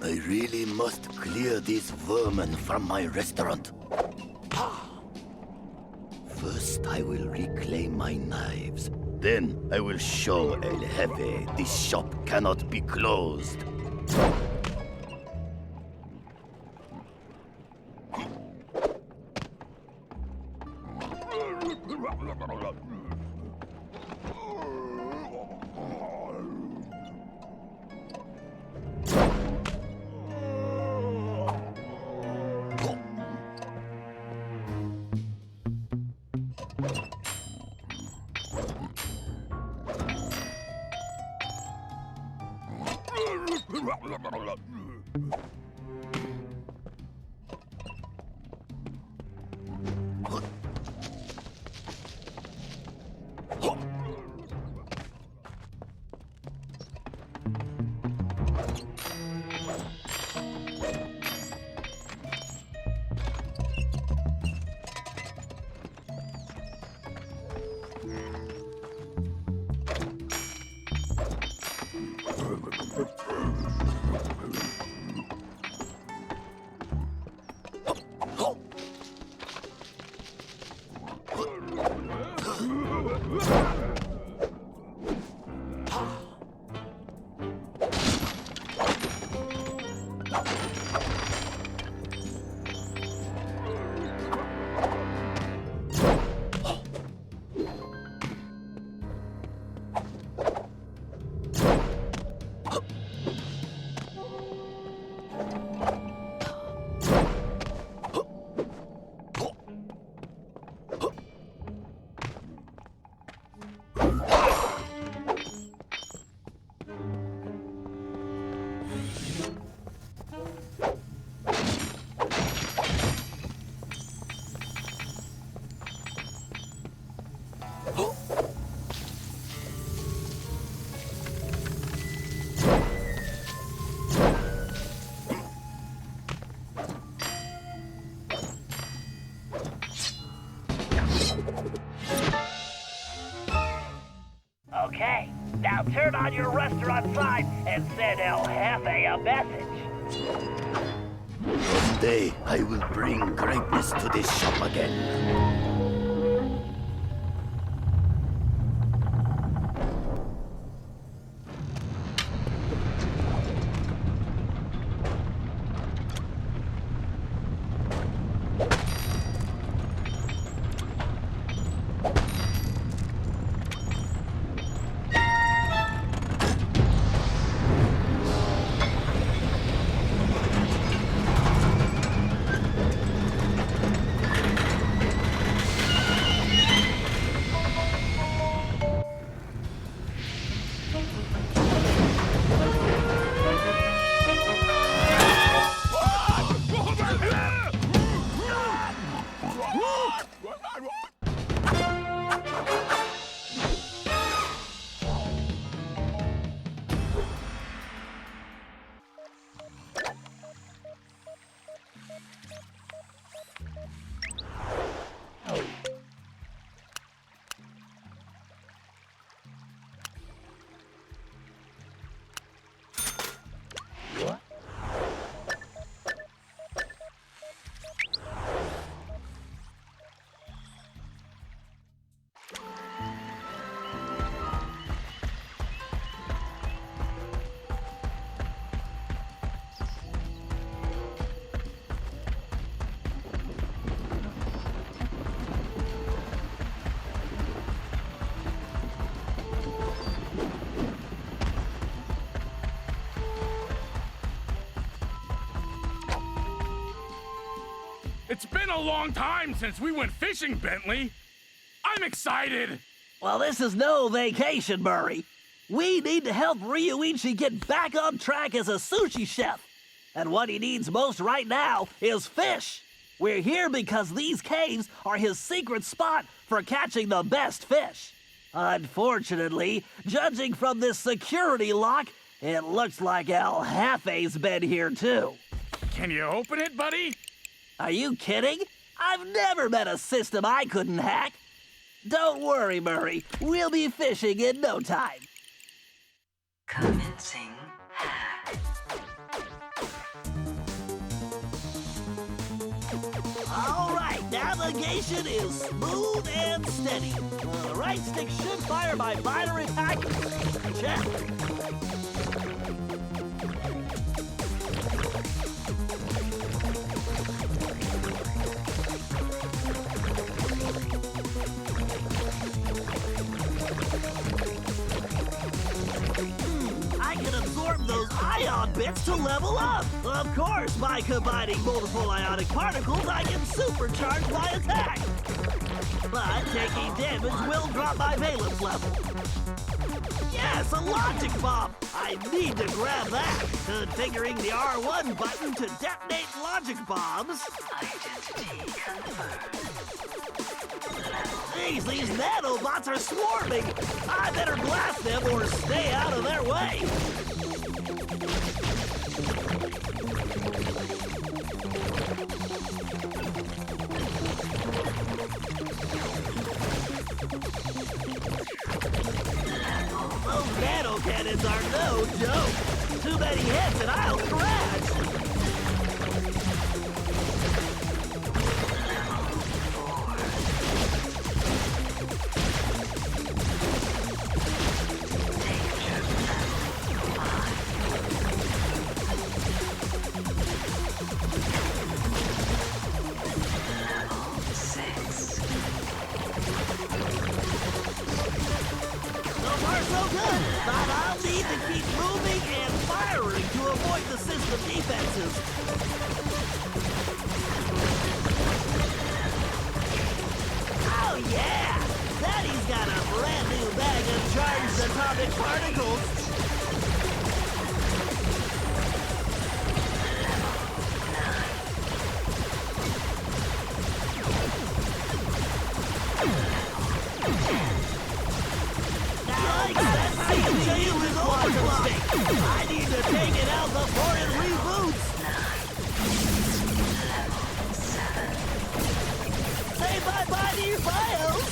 G: I really must clear these vermin from my restaurant. First, I will reclaim my knives. Then, I will show El Jefe this shop cannot be closed.
B: Okay, now turn on your restaurant sign and send El Jefe a message.
G: One day, I will bring greatness to this shop again.
C: It's been a long time since we went fishing, Bentley. I'm excited.
B: Well, this is no vacation, Murray. We need to help Ryuichi get back on track as a sushi chef. And what he needs most right now is fish. We're here because these caves are his secret spot for catching the best fish. Unfortunately, judging from this security lock, it looks like El Jefe's been here too.
C: Can you open it, buddy?
B: Are you kidding? I've never met a system I couldn't hack. Don't worry, Murray. We'll be fishing in no time.
E: Commencing hack.
B: All right, navigation is smooth and steady. The right stick should fire my binary pack. Check. I can absorb those ion bits to level up. Of course, by combining multiple ionic particles, I can supercharge my attack. But taking damage will drop my valence level. Yes, a logic bomb. I need to grab that. Configuring the R1 button to detonate logic bombs.
E: Identity confirmed.
B: Jeez, these nanobots are swarming. I better blast them or stay out of their way. Those nano cannons are no joke. Too many hits and I'll crash. I need to take it out before it reboots. Say bye-bye to your bios.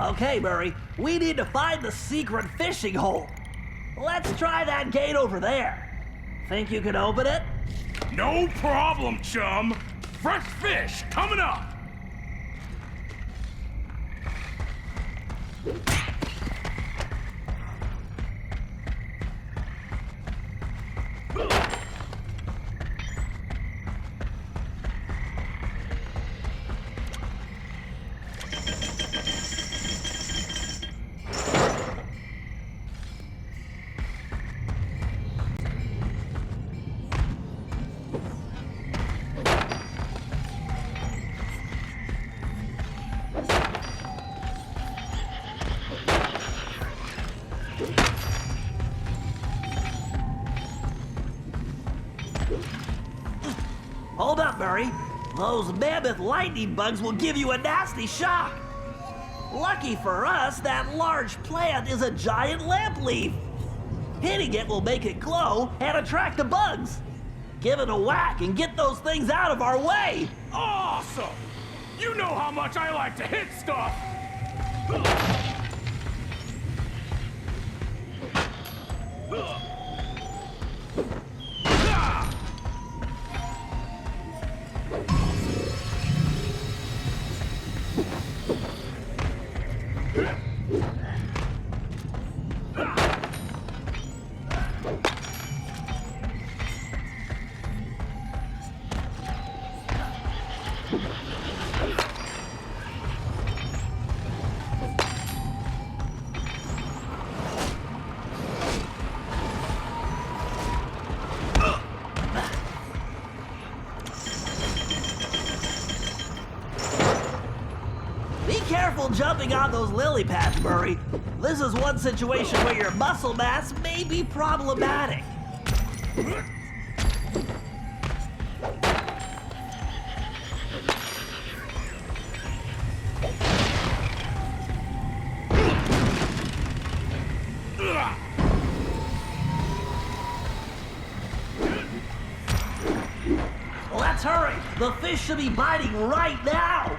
B: Okay, Murray, we need to find the secret fishing hole. Let's try that gate over there. Think you can open it?
C: No problem, chum. Fresh fish coming up.
B: Hold up, Murray. Those mammoth lightning bugs will give you a nasty shock. Lucky for us, that large plant is a giant lamp leaf. Hitting it will make it glow and attract the bugs. Give it a whack and get those things out of our way.
C: Awesome! You know how much I like to hit stuff!
B: Jumping on those lily pads, Murray. This is one situation where your muscle mass may be problematic. Let's hurry. The fish should be biting right now.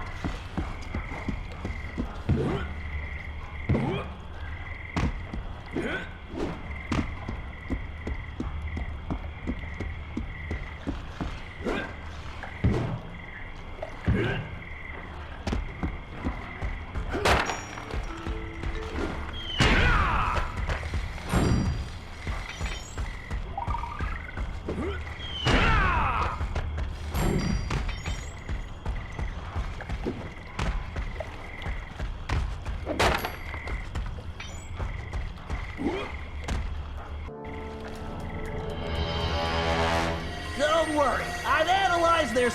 B: Don't worry, I've analyzed their...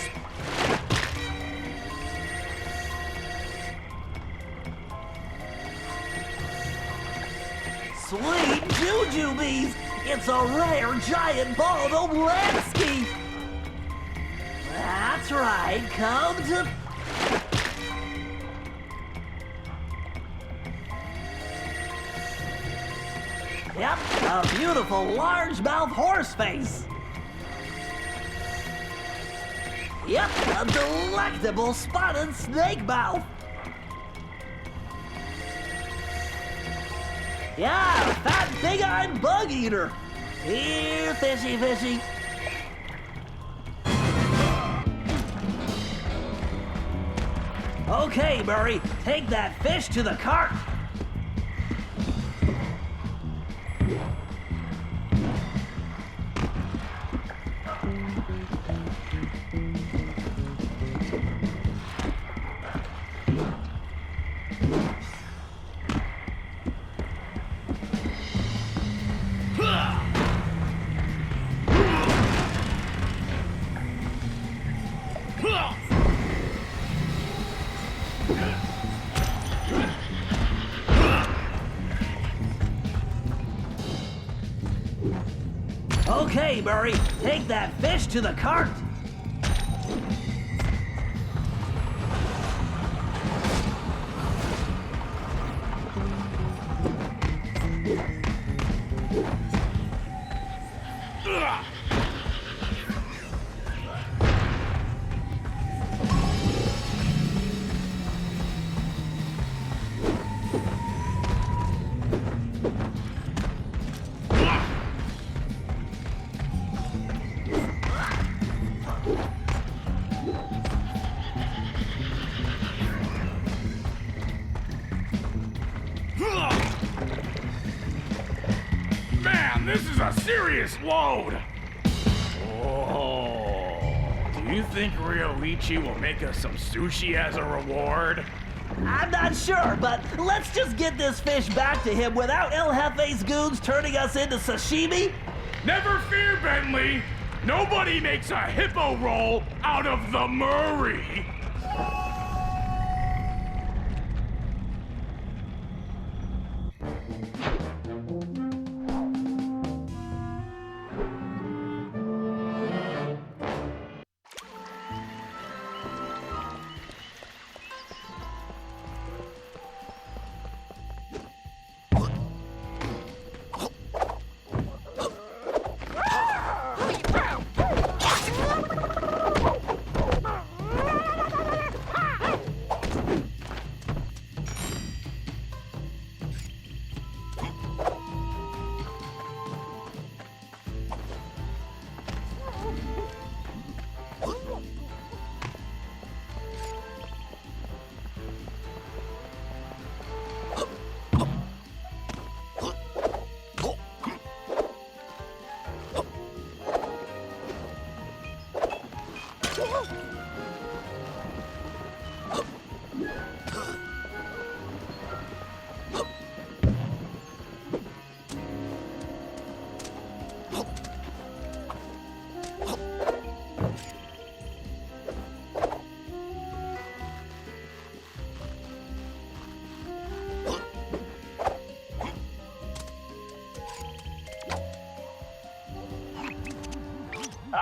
B: Sweet jujubes! It's a rare giant ball of Lansky! That's right, come to... Yep, a beautiful largemouth horse face. Yep, a delectable spotted snake mouth. Yeah, fat big-eyed bug eater. Here, fishy, fishy. Okay, Murray, take that fish to the cart. Okay, Murray, take that fish to the cart.
C: Man, this is a serious load! Oh, do you think Ryoichi will make us some sushi as a reward?
B: I'm not sure, but let's just get this fish back to him without El Jefe's goons turning us into sashimi.
C: Never fear, Bentley! Nobody makes a hippo roll out of the Murray!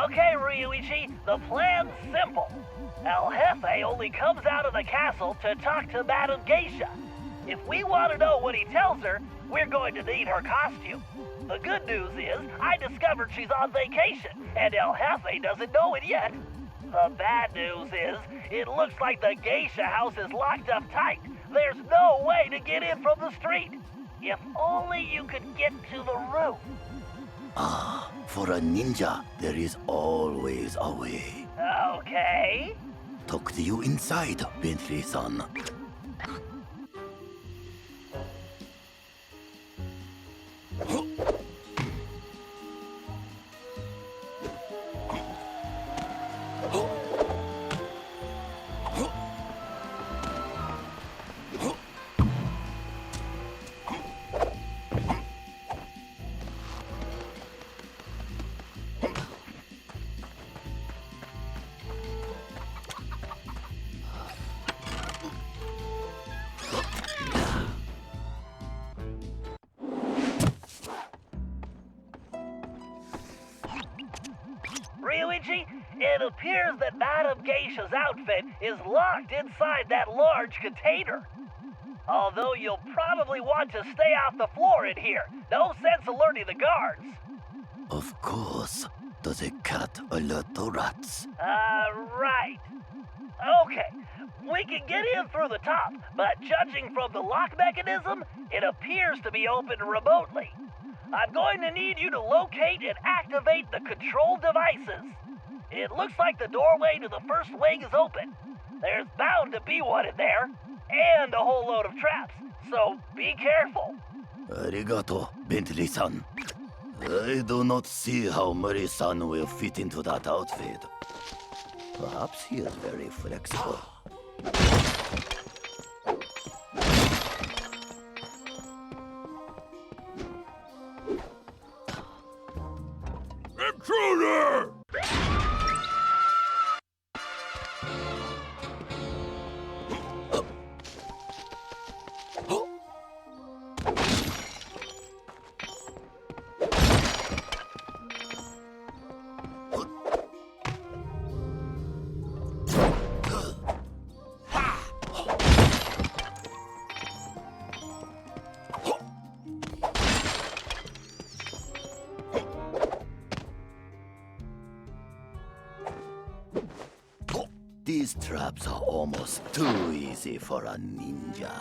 B: Okay, Ryuichi, the plan's simple. El Jefe only comes out of the castle to talk to Madame Geisha. If we want to know what he tells her, we're going to need her costume. The good news is, I discovered she's on vacation, and El Jefe doesn't know it yet. The bad news is, it looks like the Geisha house is locked up tight. There's no way to get in from the street. If only you could get to the roof.
G: Ah, for a ninja, there is always a way.
B: Okay.
G: Talk to you inside, Bentley-san.
B: Ryuichi, it appears that Madame Geisha's outfit is locked inside that large container. Although you'll probably want to stay off the floor in here. No sense alerting the guards.
G: Of course. Does a cat alert the rats?
B: Right. Okay, we can get in through the top, but judging from the lock mechanism, it appears to be opened remotely. I'm going to need you to locate and activate the control devices. It looks like the doorway to the first wing is open. There's bound to be one in there, and a whole load of traps, so be careful.
G: Arigato, Bentley-san. I do not see how Mori-san will fit into that outfit. Perhaps he is very flexible.
C: Intruder!
G: These traps are almost too easy for a ninja.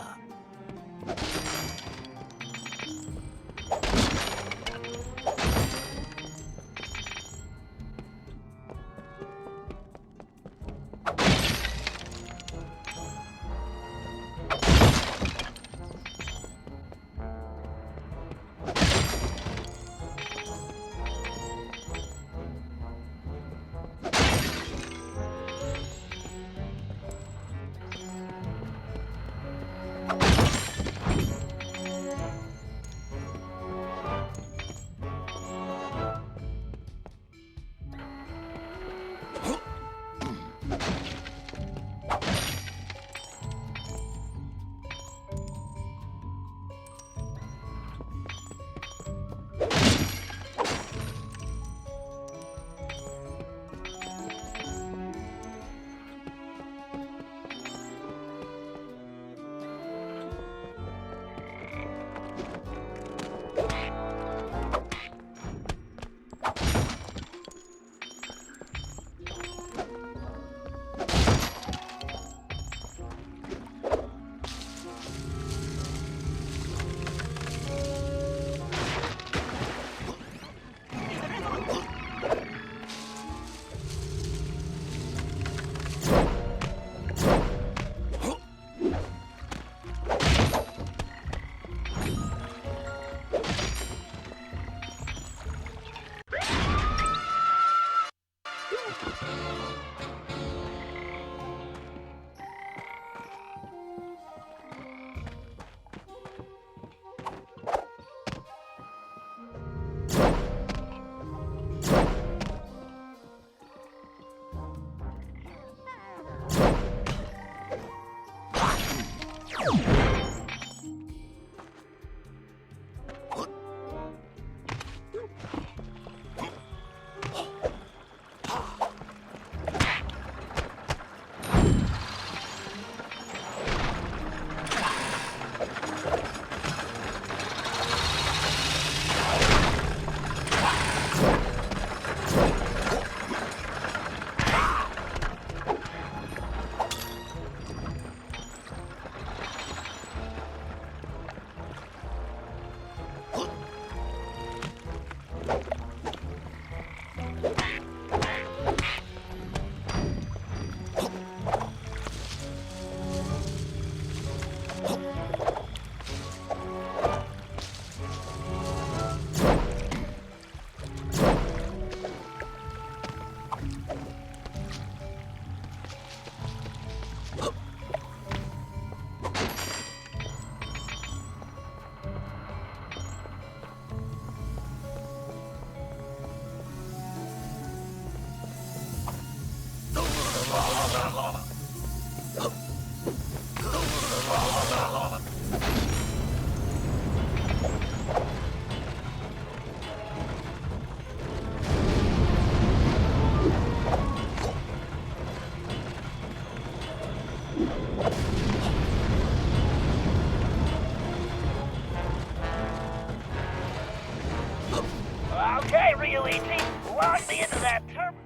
B: Okay, Ryuichi, lock me into that turbo.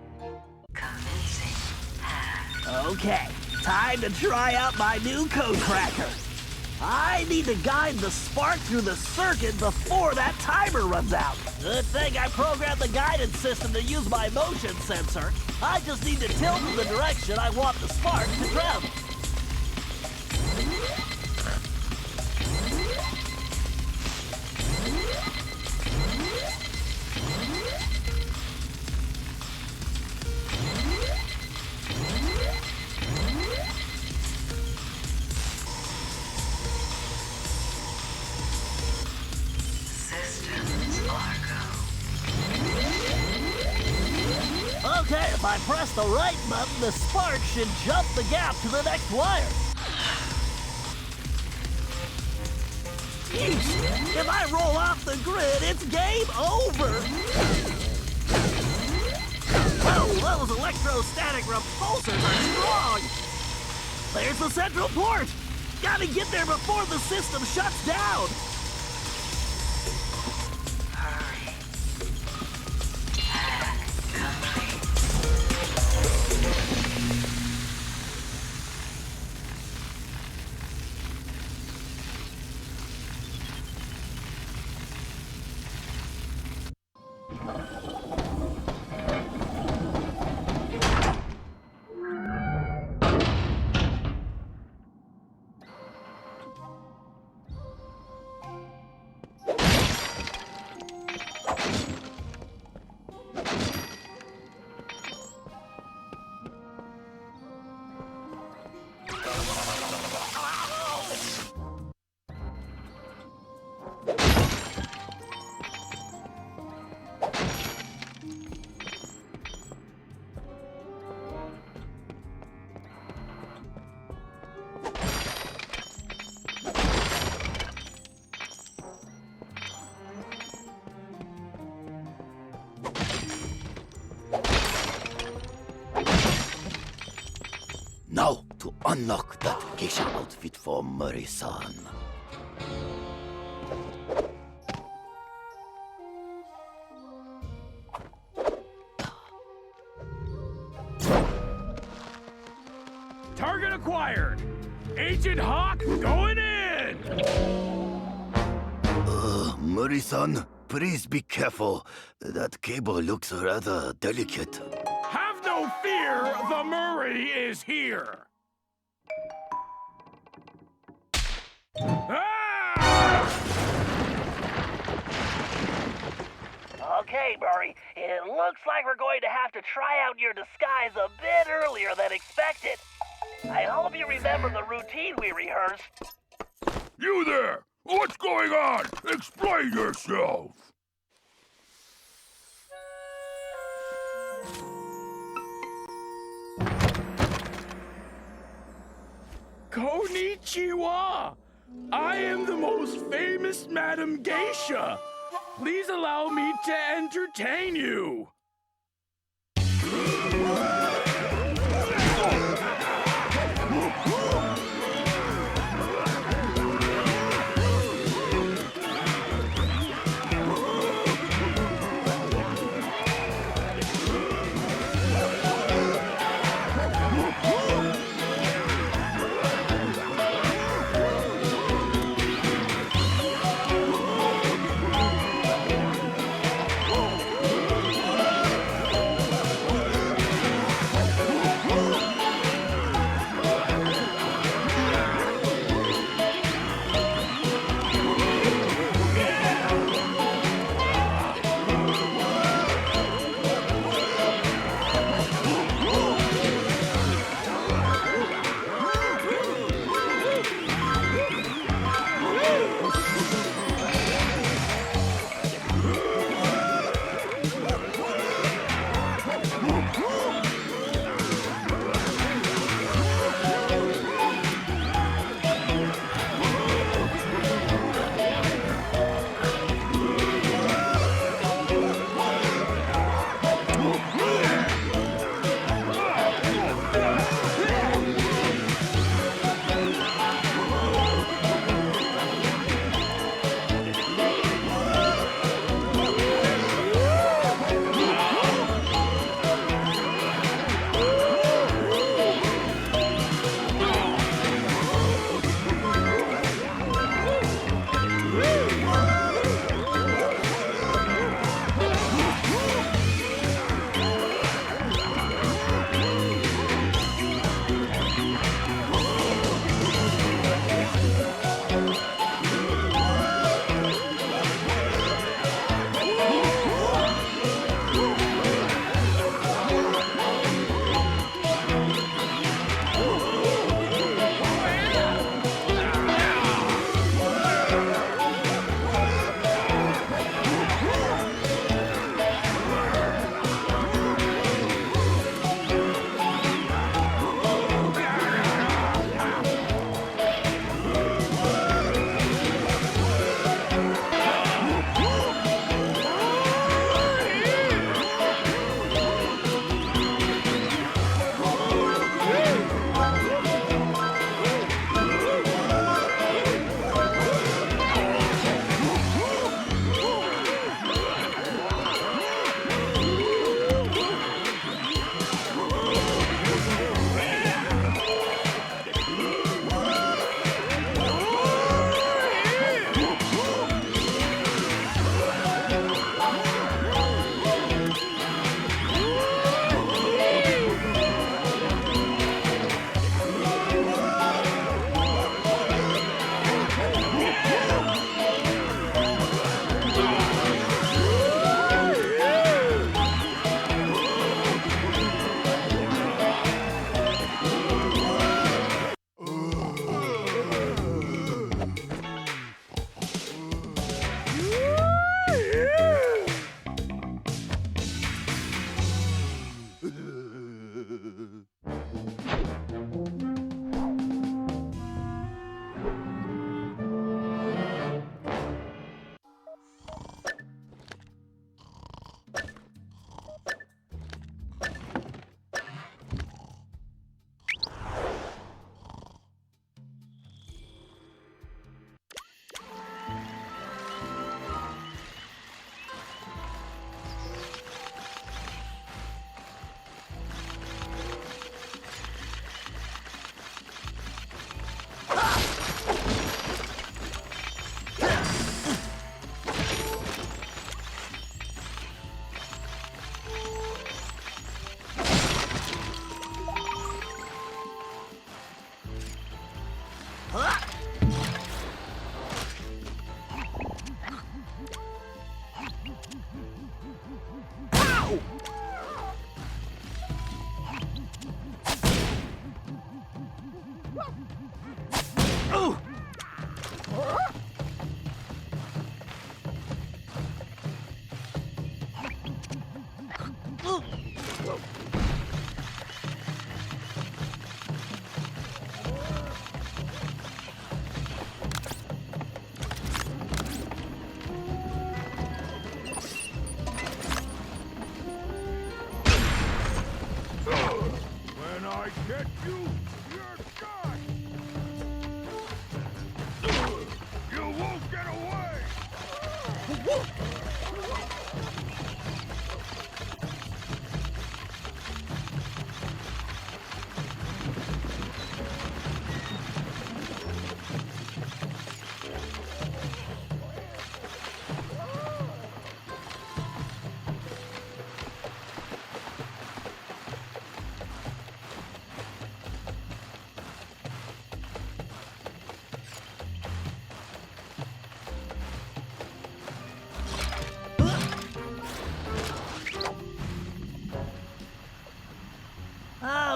E: Commencing hack.
B: Okay, time to try out my new code cracker. I need to guide the spark through the circuit before that timer runs out. Good thing I programmed the guidance system to use my motion sensor. I just need to tilt in the direction I want the spark to travel.
E: Systems are go.
B: Okay, if I press the right button, the spark should jump the gap to the next wire. Yeesh! If I roll off the grid, it's game over! Whoa, those electrostatic repulsors are strong! There's the central port! Gotta get there before the system shuts down!
E: Hurry. Hack complete.
G: Now, to unlock that geisha outfit for Murray-san.
C: Target acquired! Agent Hawk going in!
G: Murray-san, please be careful. That cable looks rather delicate.
C: Have no fear, the Murray is here! Ah!
B: Okay, Murray, it looks like we're going to have to try out your disguise a bit earlier than expected. I hope you remember the routine we rehearsed.
C: You there! What's going on? Explain yourself! Konnichiwa! I am the most famous Madam Geisha. Please allow me to entertain you.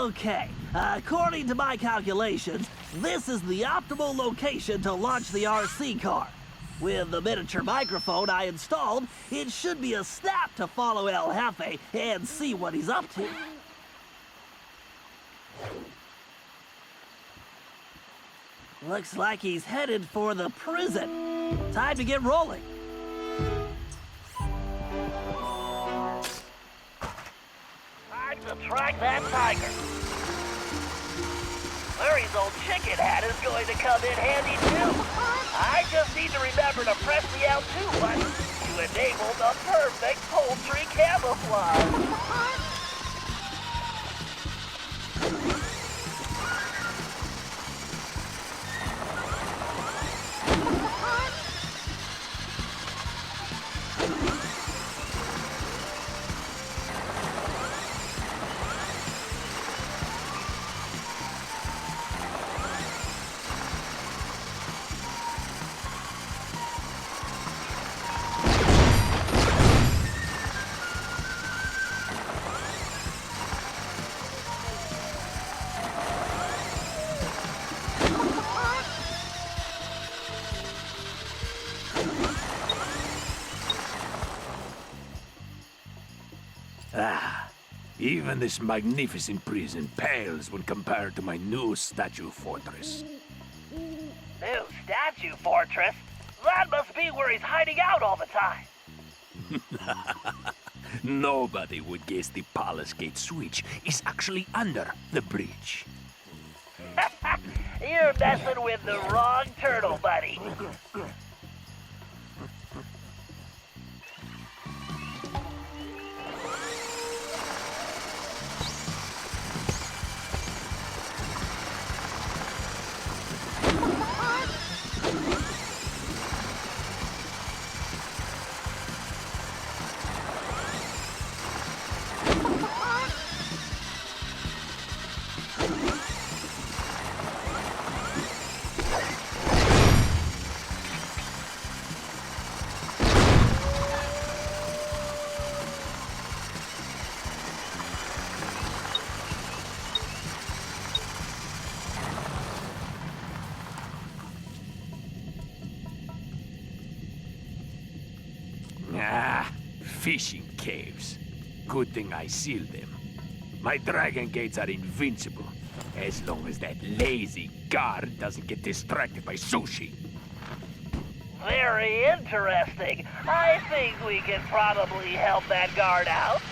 B: Okay, according to my calculations, this is the optimal location to launch the RC car. With the miniature microphone I installed, it should be a snap to follow El Jefe and see what he's up to. Looks like he's headed for the prison. Time to get rolling. Time to track that tiger. Murray's old chicken hat is going to come in handy too. I just need to remember to press the L2 button to enable the perfect poultry camouflage.
C: Even this magnificent prison pales when compared to my new statue fortress.
B: New statue fortress? That must be where he's hiding out all the time.
C: Nobody would guess the Palace Gate switch is actually under the bridge.
B: You're messing with the wrong turtle, buddy.
C: Fishing caves. Good thing I sealed them. My dragon gates are invincible, as long as that lazy guard doesn't get distracted by Sushi.
B: Very interesting. I think we can probably help that guard out.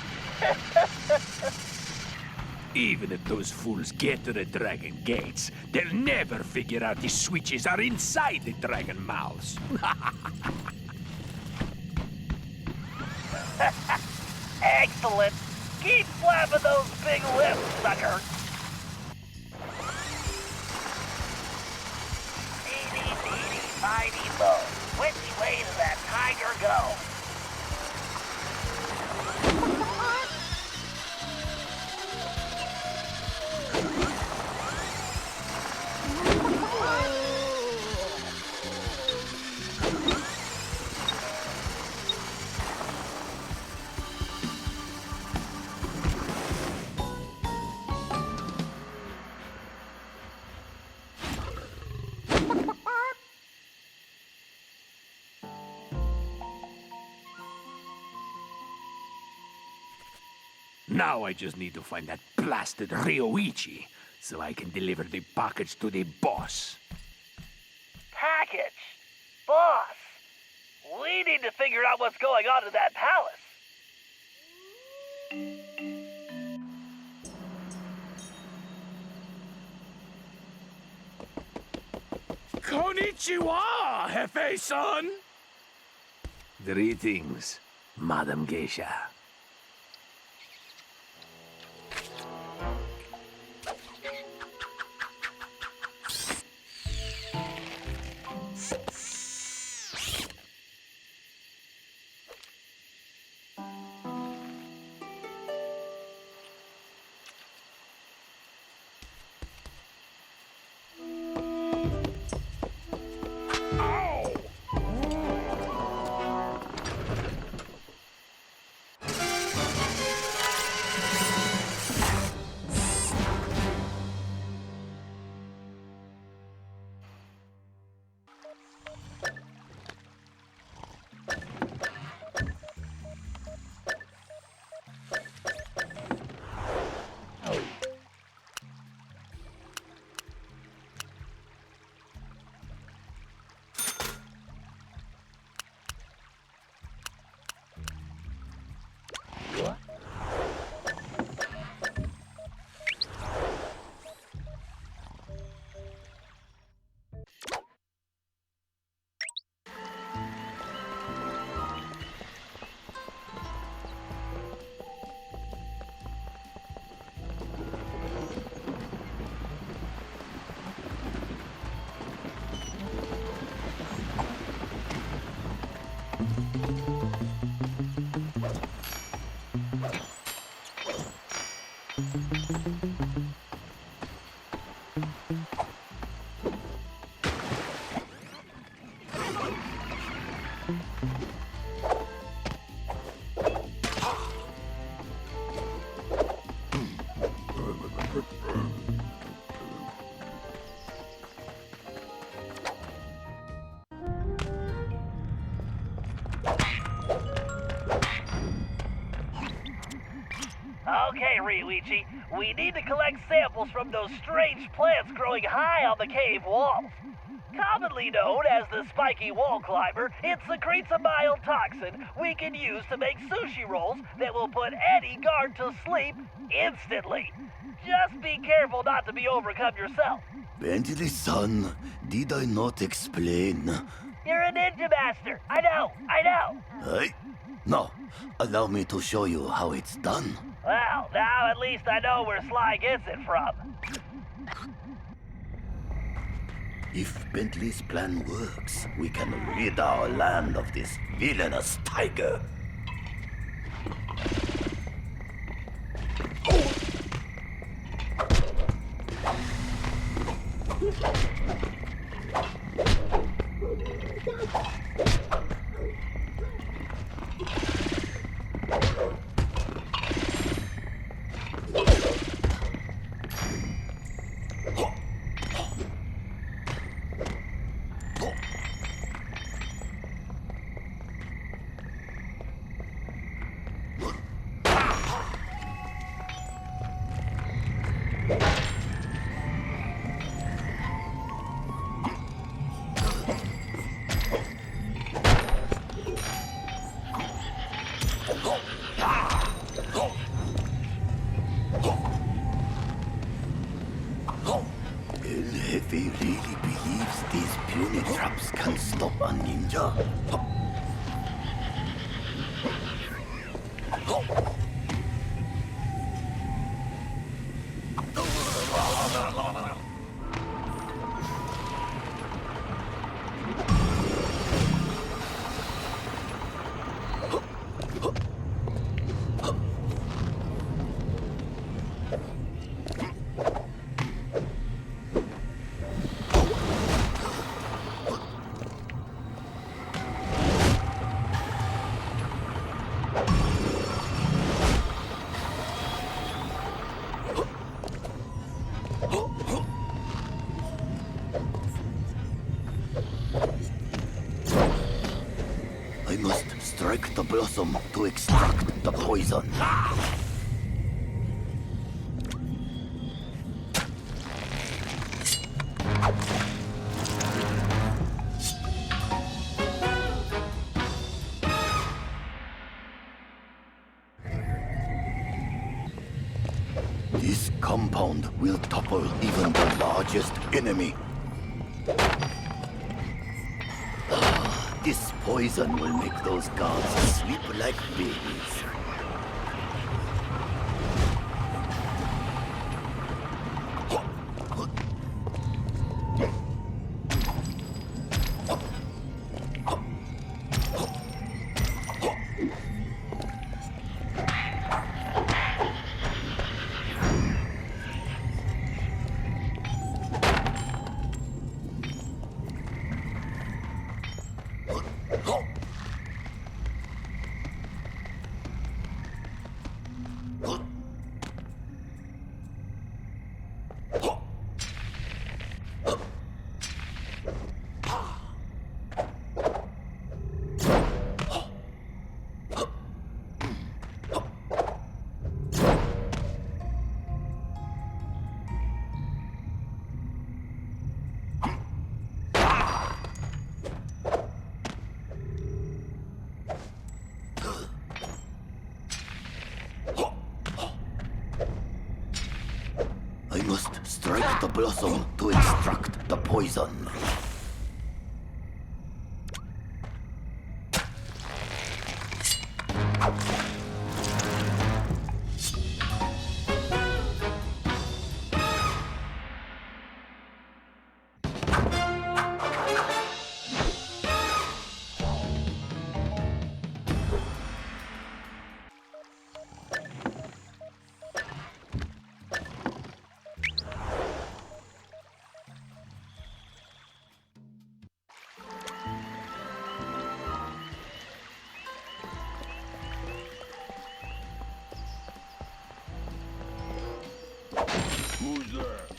C: Even if those fools get to the dragon gates, they'll never figure out the switches are inside the dragon mouths.
B: Excellent. Keep flapping those big lips, sucker. Eeny, meeny, miny, mo. Which way does that tiger go?
C: Now I just need to find that blasted Ryoichi, so I can deliver the package to the boss.
B: Package? Boss? We need to figure out what's going on in that palace.
C: Konnichiwa, Hefe-san! Greetings, Madam Geisha.
B: Okay, Ryuichi, we need to collect samples from those strange plants growing high on the cave walls. Commonly known as the spiky wall climber, it secretes a mild toxin we can use to make sushi rolls that will put any guard to sleep instantly. Just be careful not to be overcome yourself.
G: Bentley-san, did I not explain?
B: You're a ninja master. I know.
G: Hey? No, allow me to show you how it's done.
B: Well, now at least I know where Sly gets it from.
G: If Bentley's plan works, we can rid our land of this villainous tiger. If he really believes these puny traps can stop a ninja. I must strike the blossom to extract the poison. This compound will topple even the largest enemy. This poison will make those guards sleep like babies. I must strike the blossom to extract the poison.
C: Who's there?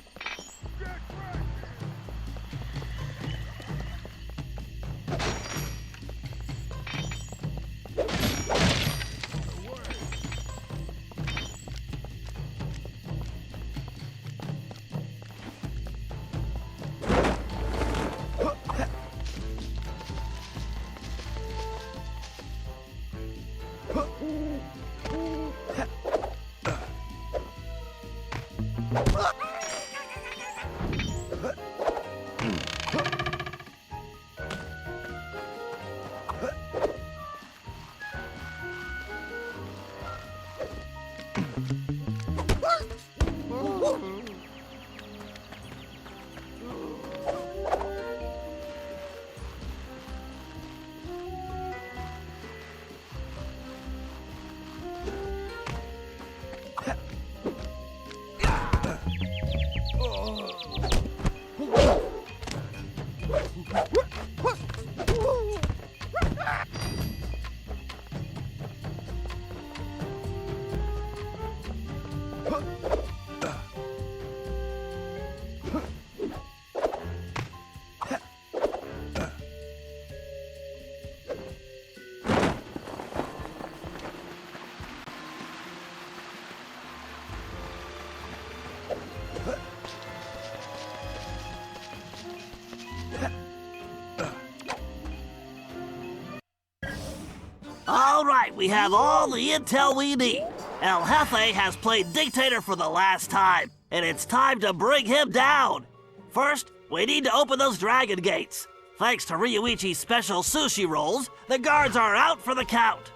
B: All right, we have all the intel we need. El Jefe has played dictator for the last time, and it's time to bring him down. First, we need to open those dragon gates. Thanks to Ryuichi's special sushi rolls, the guards are out for the count.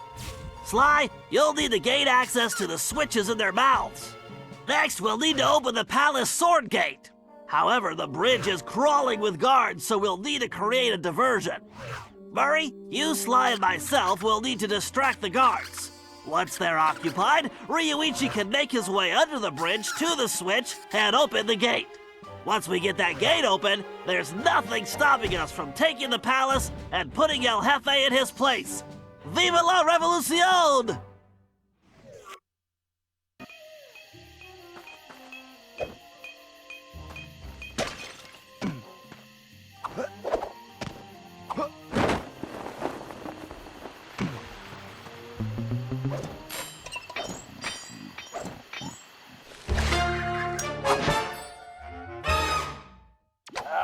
B: Sly, you'll need to gain access to the switches in their mouths. Next, we'll need to open the palace sword gate. However, the bridge is crawling with guards, so we'll need to create a diversion. Murray, you, Sly, and myself will need to distract the guards. Once they're occupied, Ryuichi can make his way under the bridge to the switch and open the gate. Once we get that gate open, there's nothing stopping us from taking the palace and putting El Jefe in his place. Viva la revolucion!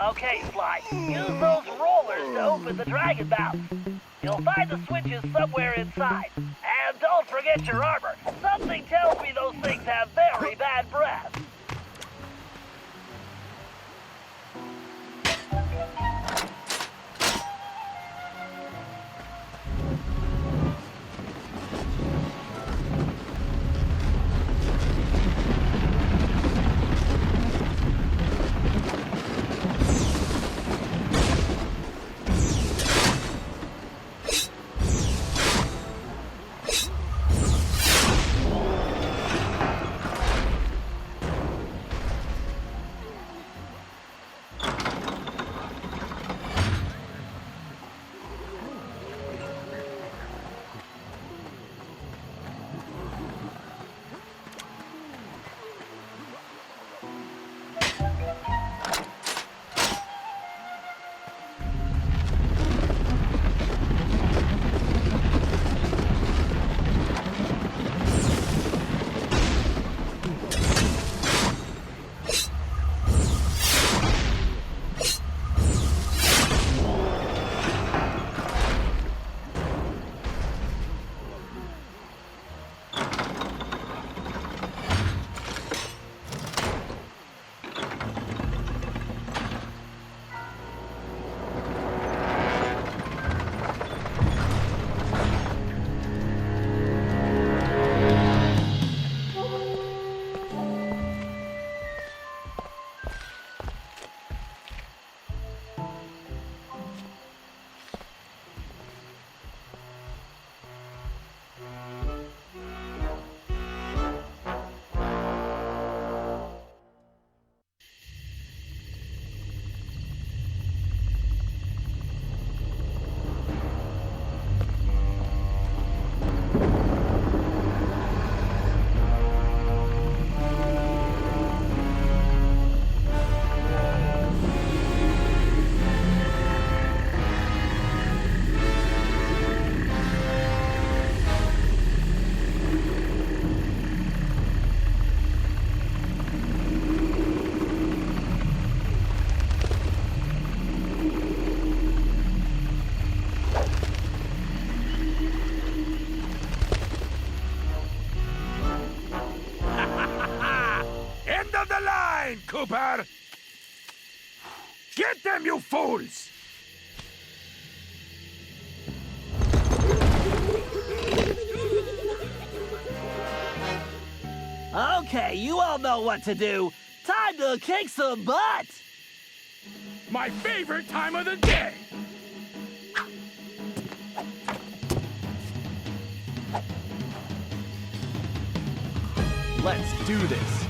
B: Okay, Sly, use those rollers to open the dragon mouth. You'll find the switches somewhere inside. And don't forget your armor. Something tells me those things have very bad breath.
C: Cooper! Get them, you fools!
B: Okay, you all know what to do. Time to kick some butt!
C: My favorite time of the day!
A: Let's do this.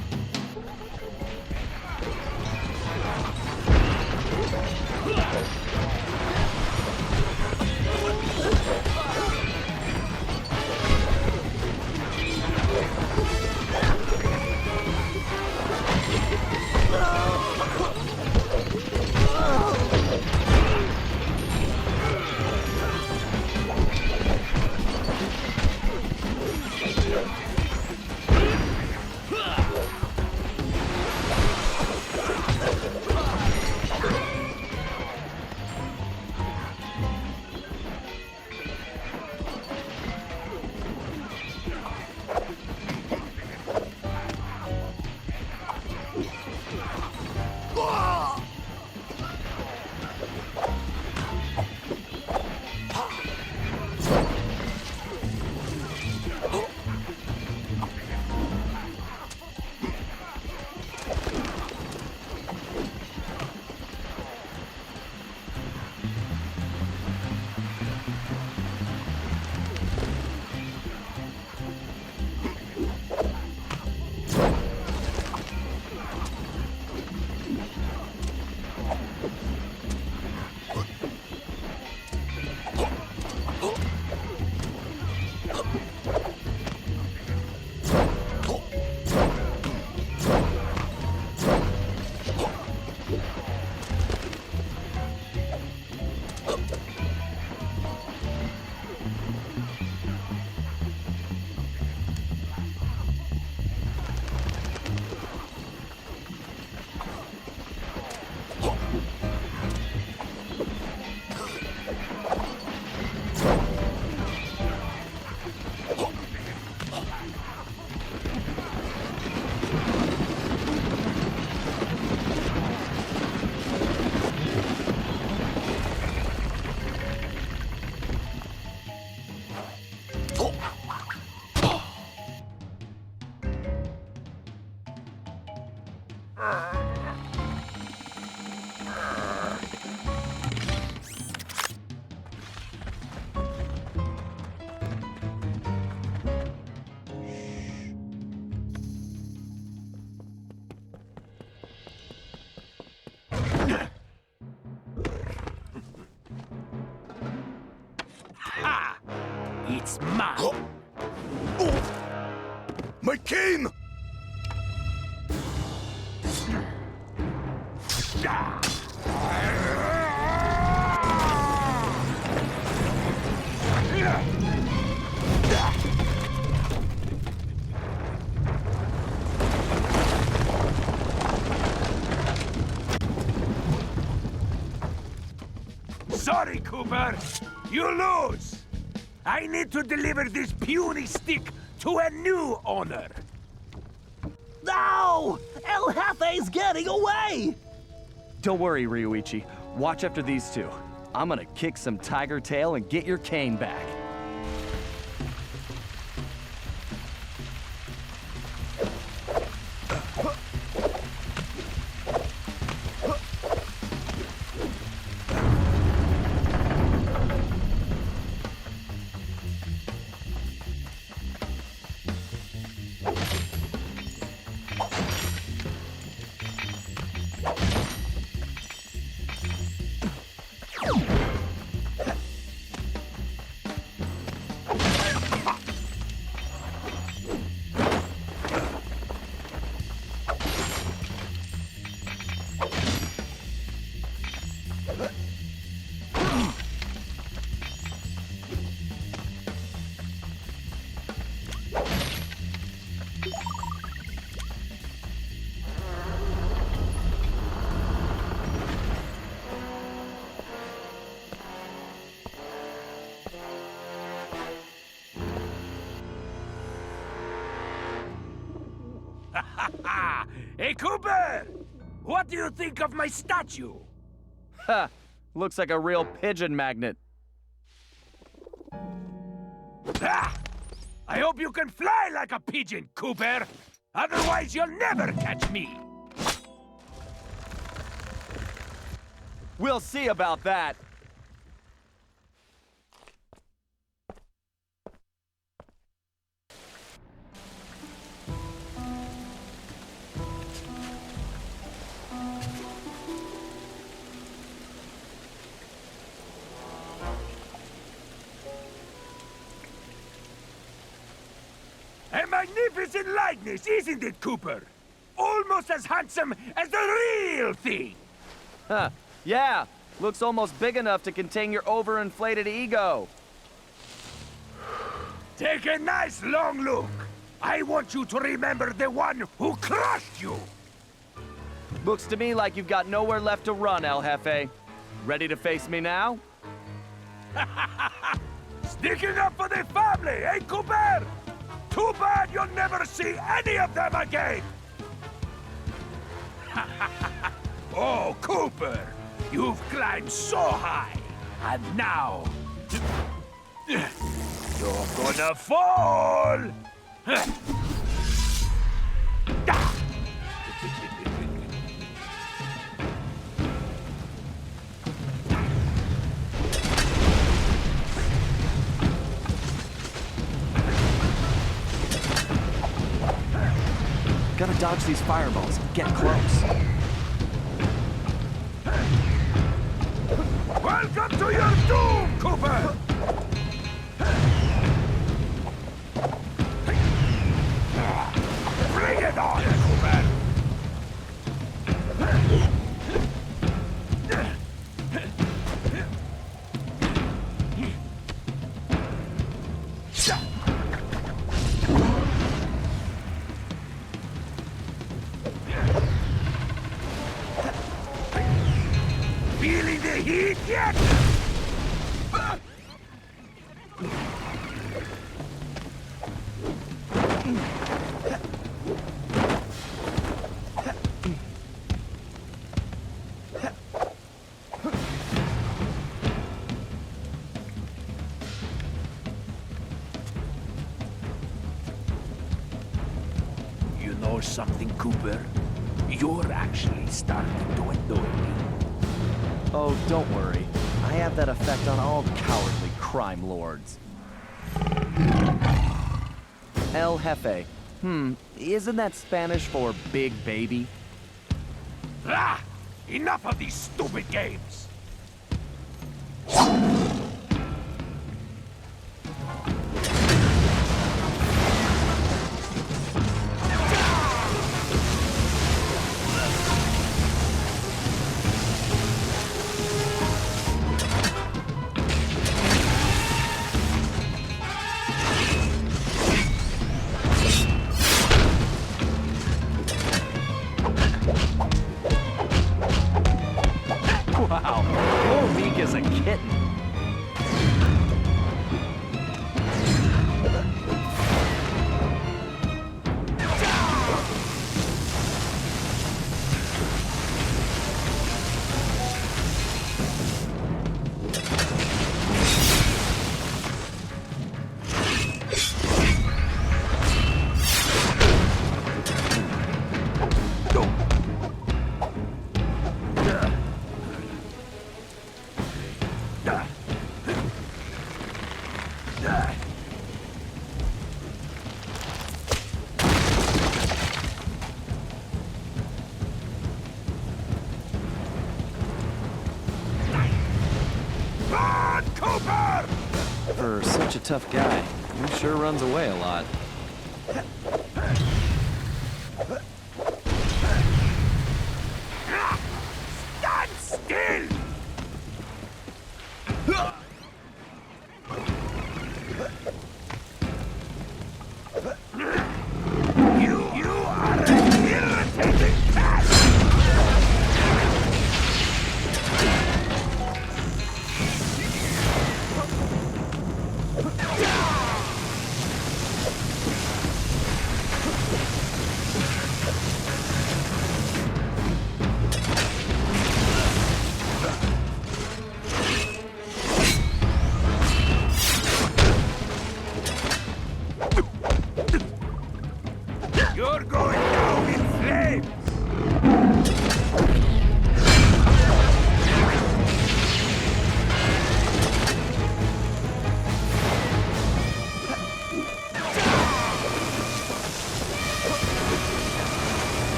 C: It's mine!
G: My cane!
C: Sorry, Cooper. You lose. I need to deliver this puny stick to a new owner.
B: No! El Jefe's getting away!
A: Don't worry, Ryuichi. Watch after these two. I'm gonna kick some tiger tail and get your cane back.
C: Hey, Cooper! What do you think of my statue?
A: Ha! Looks like a real pigeon magnet.
C: Ah! I hope you can fly like a pigeon, Cooper! Otherwise, you'll never catch me!
A: We'll see about that.
C: A magnificent likeness, isn't it, Cooper? Almost as handsome as the real thing!
A: Huh. Yeah. Looks almost big enough to contain your overinflated ego.
C: Take a nice long look. I want you to remember the one who crushed you!
A: Looks to me like you've got nowhere left to run, El Jefe. Ready to face me now?
C: Sticking up for the family, eh, Cooper? Too bad you'll never see any of them again! Oh, Cooper! You've climbed so high, and now... you're gonna fall!
A: Gotta dodge these fireballs. Get close.
C: Welcome to your doom, Cooper! Bring it on, Cooper! Feeling the heat yet? You know something, Cooper? You're actually starting to annoy me.
A: Oh, don't worry. I have that effect on all cowardly crime lords. El Jefe. Isn't that Spanish for big baby?
C: Ah! Enough of these stupid games!
A: Wow, you're weak as a kitten. For such a tough guy, he sure runs away a lot.
C: Stand still! You are an irritating cat!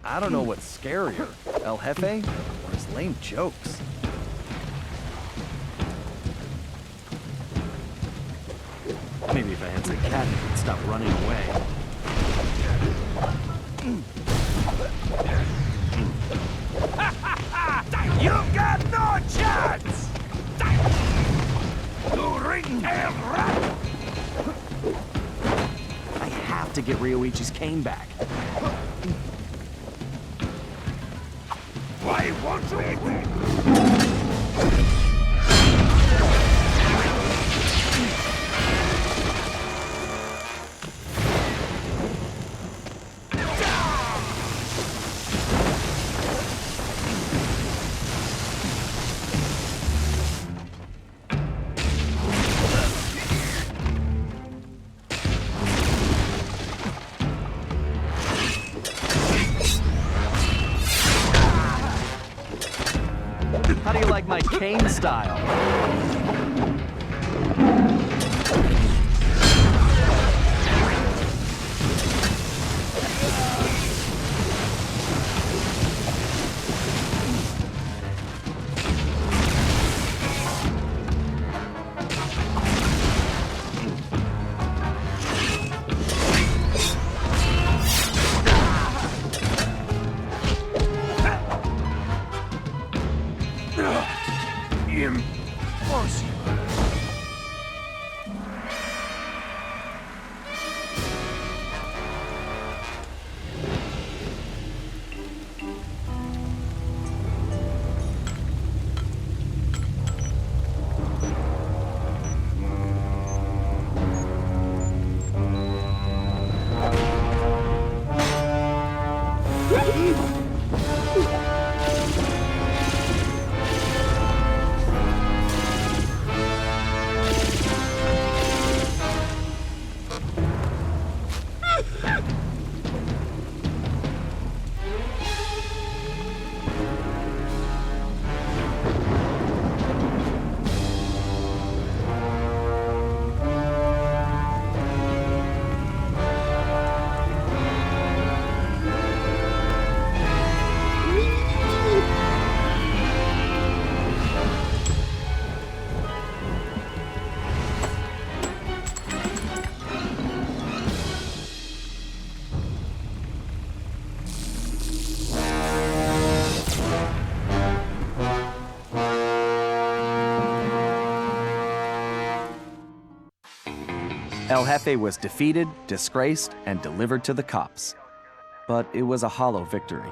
A: I don't know what's scarier, El Jefe or his lame jokes. Maybe if I had some cat, it would stop running away.
C: You got no chance! You ring-tailed rat!
A: I have to get Ryoichi's cane back.
C: Why won't you eat it?
A: How do you like my cane style? El Jefe was defeated, disgraced, and delivered to the cops. But it was a hollow victory.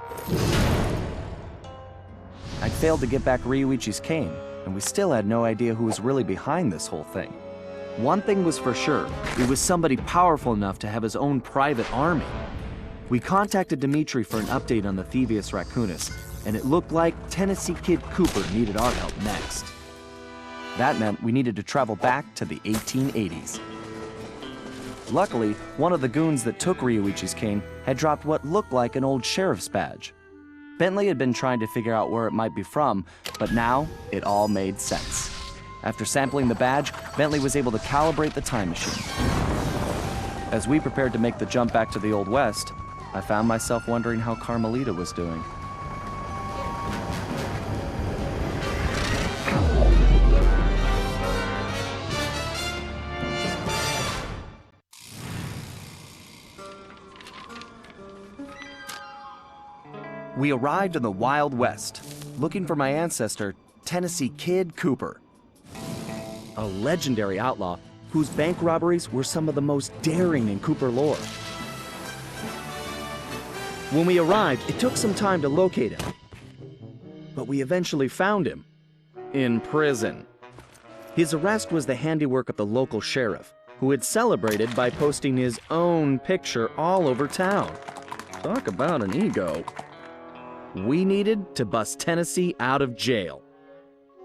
A: I'd failed to get back Ryoichi's cane, and we still had no idea who was really behind this whole thing. One thing was for sure, it was somebody powerful enough to have his own private army. We contacted Dimitri for an update on the Thieves Raccoonus, and it looked like Tennessee Kid Cooper needed our help next. That meant we needed to travel back to the 1880s. Luckily, one of the goons that took Ryoichi's cane had dropped what looked like an old sheriff's badge. Bentley had been trying to figure out where it might be from, but now it all made sense. After sampling the badge, Bentley was able to calibrate the time machine. As we prepared to make the jump back to the Old West, I found myself wondering how Carmelita was doing. We arrived in the Wild West, looking for my ancestor, Tennessee Kid Cooper. A legendary outlaw whose bank robberies were some of the most daring in Cooper lore. When we arrived, it took some time to locate him. But we eventually found him. In prison. His arrest was the handiwork of the local sheriff, who had celebrated by posting his own picture all over town. Talk about an ego. We needed to bust Tennessee out of jail.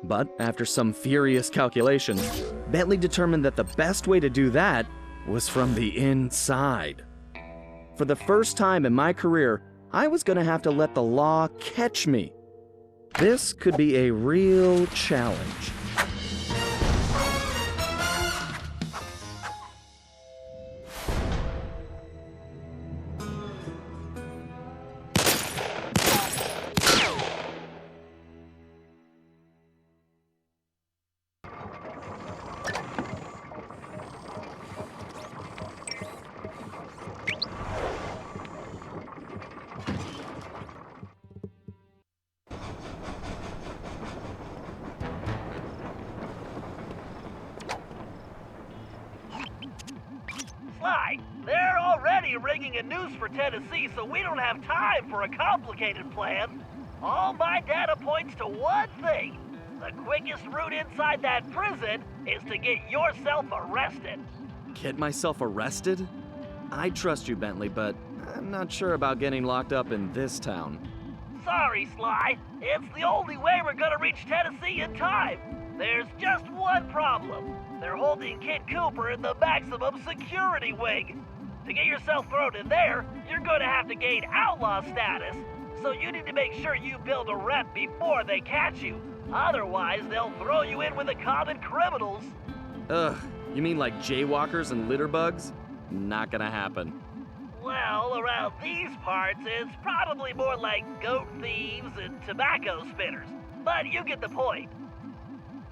A: But after some furious calculation, Bentley determined that the best way to do that was from the inside. For the first time in my career, I was going to have to let the law catch me. This could be a real challenge.
B: course for Tennessee, so we don't have time for a complicated plan. All my data points to one thing. The quickest route inside that prison is to get yourself arrested.
A: Get myself arrested? I trust you, Bentley, but I'm not sure about getting locked up in this town.
B: Sorry, Sly. It's the only way we're gonna reach Tennessee in time. There's just one problem. They're holding Kid Cooper in the maximum security wing. To get yourself thrown in there, you're gonna have to gain outlaw status. So you need to make sure you build a rep before they catch you. Otherwise, they'll throw you in with the common criminals.
A: Ugh, you mean like jaywalkers and litter bugs? Not gonna happen.
B: Well, around these parts, it's probably more like goat thieves and tobacco spinners. But you get the point.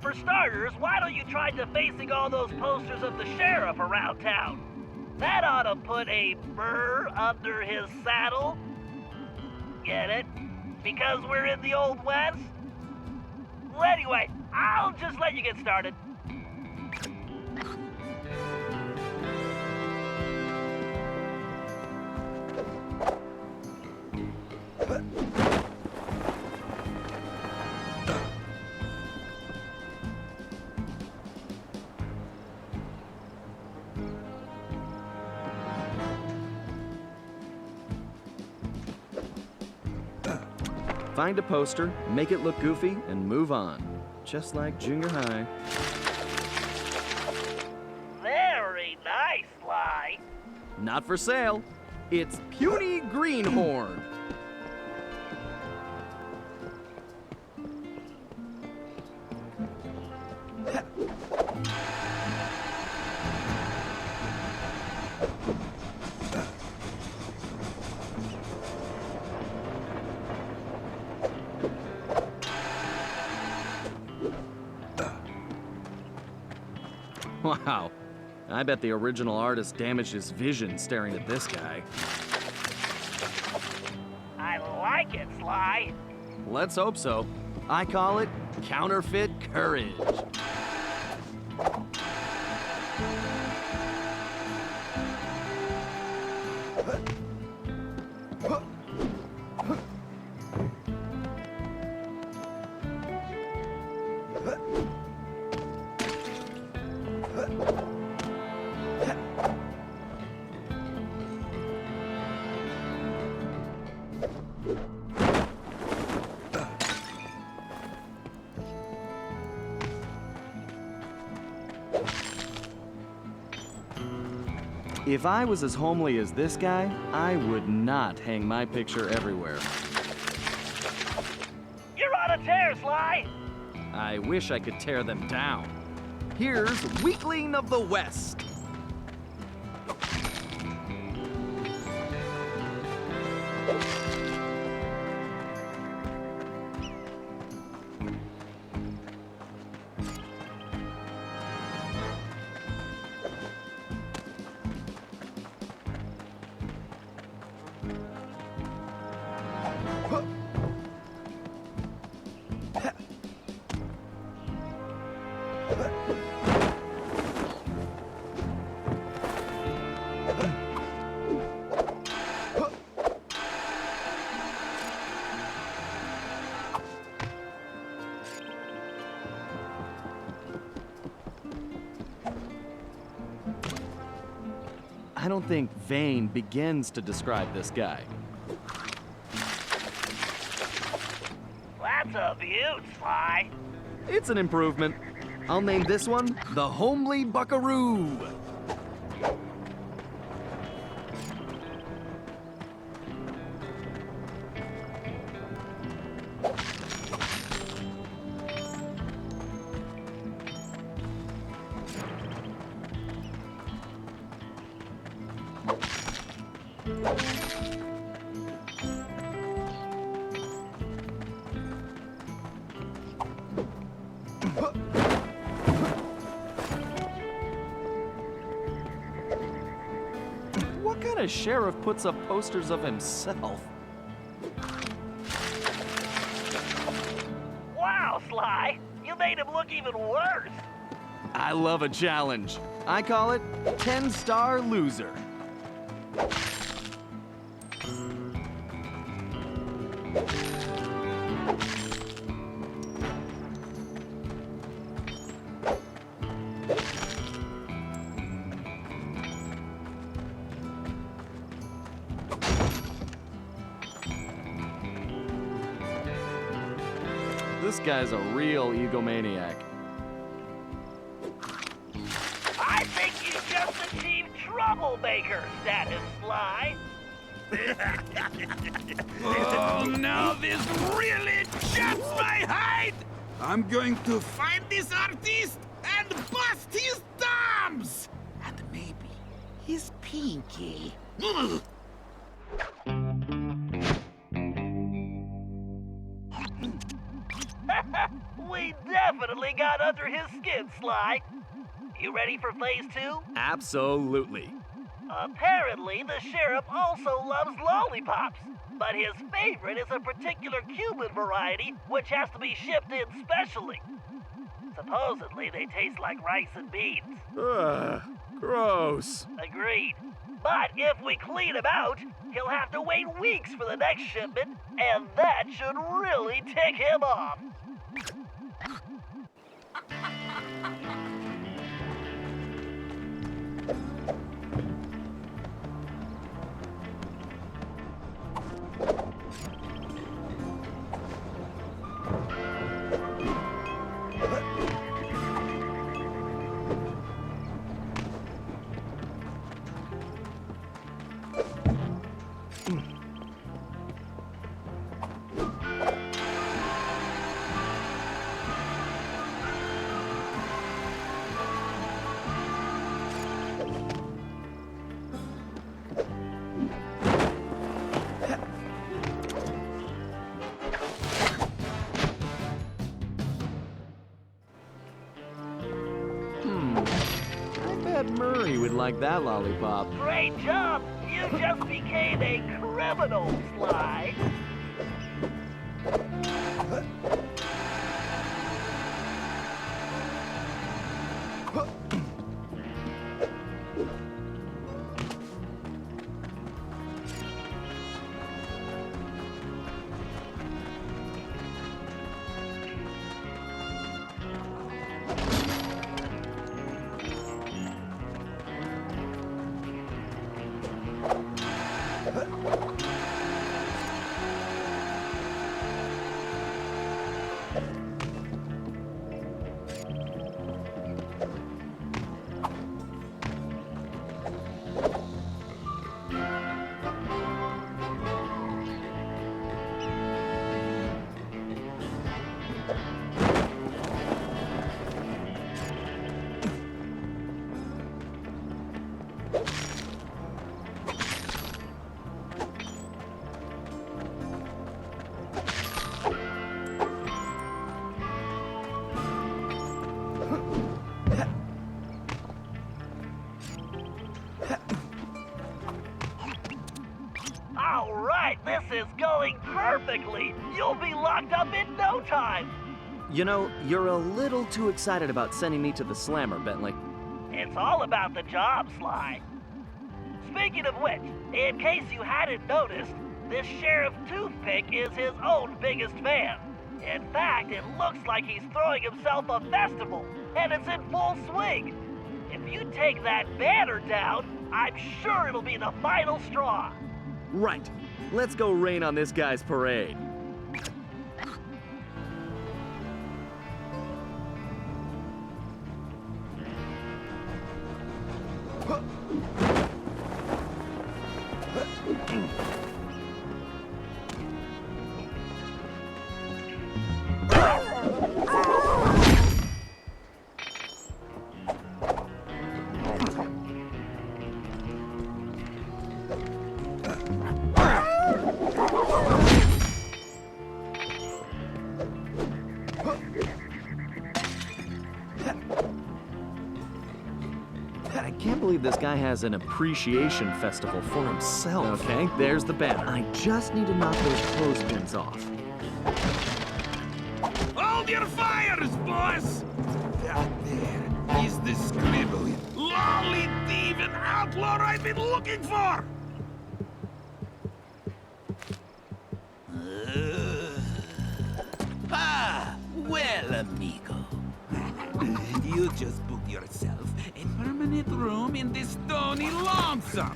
B: For starters, why don't you try defacing all those posters of the sheriff around town? That ought to put a burr under his saddle. Get it? Because we're in the Old West? Well, anyway, I'll just let you get started.
A: Find a poster, make it look goofy, and move on. Just like junior high.
B: Very nice, Sly.
A: Not for sale. It's Puny Greenhorn. Wow, I bet the original artist damaged his vision staring at this guy.
B: I like it, Sly.
A: Let's hope so. I call it counterfeit courage. If I was as homely as this guy, I would not hang my picture everywhere.
B: You're on a tear, Sly.
A: I wish I could tear them down. Here's Weakling of the West. I don't think vain begins to describe this guy.
B: That's a beaut, Sly.
A: It's an improvement. I'll name this one the Homely Buckaroo. What kind of sheriff puts up posters of himself?
B: Wow, Sly. You made him look even worse.
A: I love a challenge. I call it 10-star loser. This guy's a real egomaniac.
B: I think you just achieved troublemaker status, Sly.
H: Oh no, this really chaps my hide! I'm going to find this artist and bust his thumbs! And maybe his pinky. Ugh.
B: We definitely got under his skin, Sly. You ready for phase 2?
A: Absolutely.
B: Apparently, the sheriff also loves lollipops, but his favorite is a particular Cuban variety which has to be shipped in specially. Supposedly, they taste like rice and beans.
A: Ugh, gross.
B: Agreed. But if we clean him out, he'll have to wait weeks for the next shipment, and that should really tick him off.
A: Murray would like that lollipop.
B: Great job! You just became a criminal, Sly. All right, this is going perfectly. You'll be locked up in no time.
A: You know, you're a little too excited about sending me to the slammer, Bentley.
B: It's all about the job, Sly. Speaking of which, in case you hadn't noticed, this Sheriff Toothpick is his own biggest fan. In fact, it looks like he's throwing himself a festival, and it's in full swing. If you take that banner down, I'm sure it'll be the final straw.
A: Right. Let's go rain on this guy's parade. I can't believe this guy has an appreciation festival for himself. Okay, there's the banner. I just need to knock those clothespins off.
H: Hold your fires, boss! That there is the scribbly, lolly thieving outlaw I've been looking for! You just booked yourself a permanent room in this stony lonesome.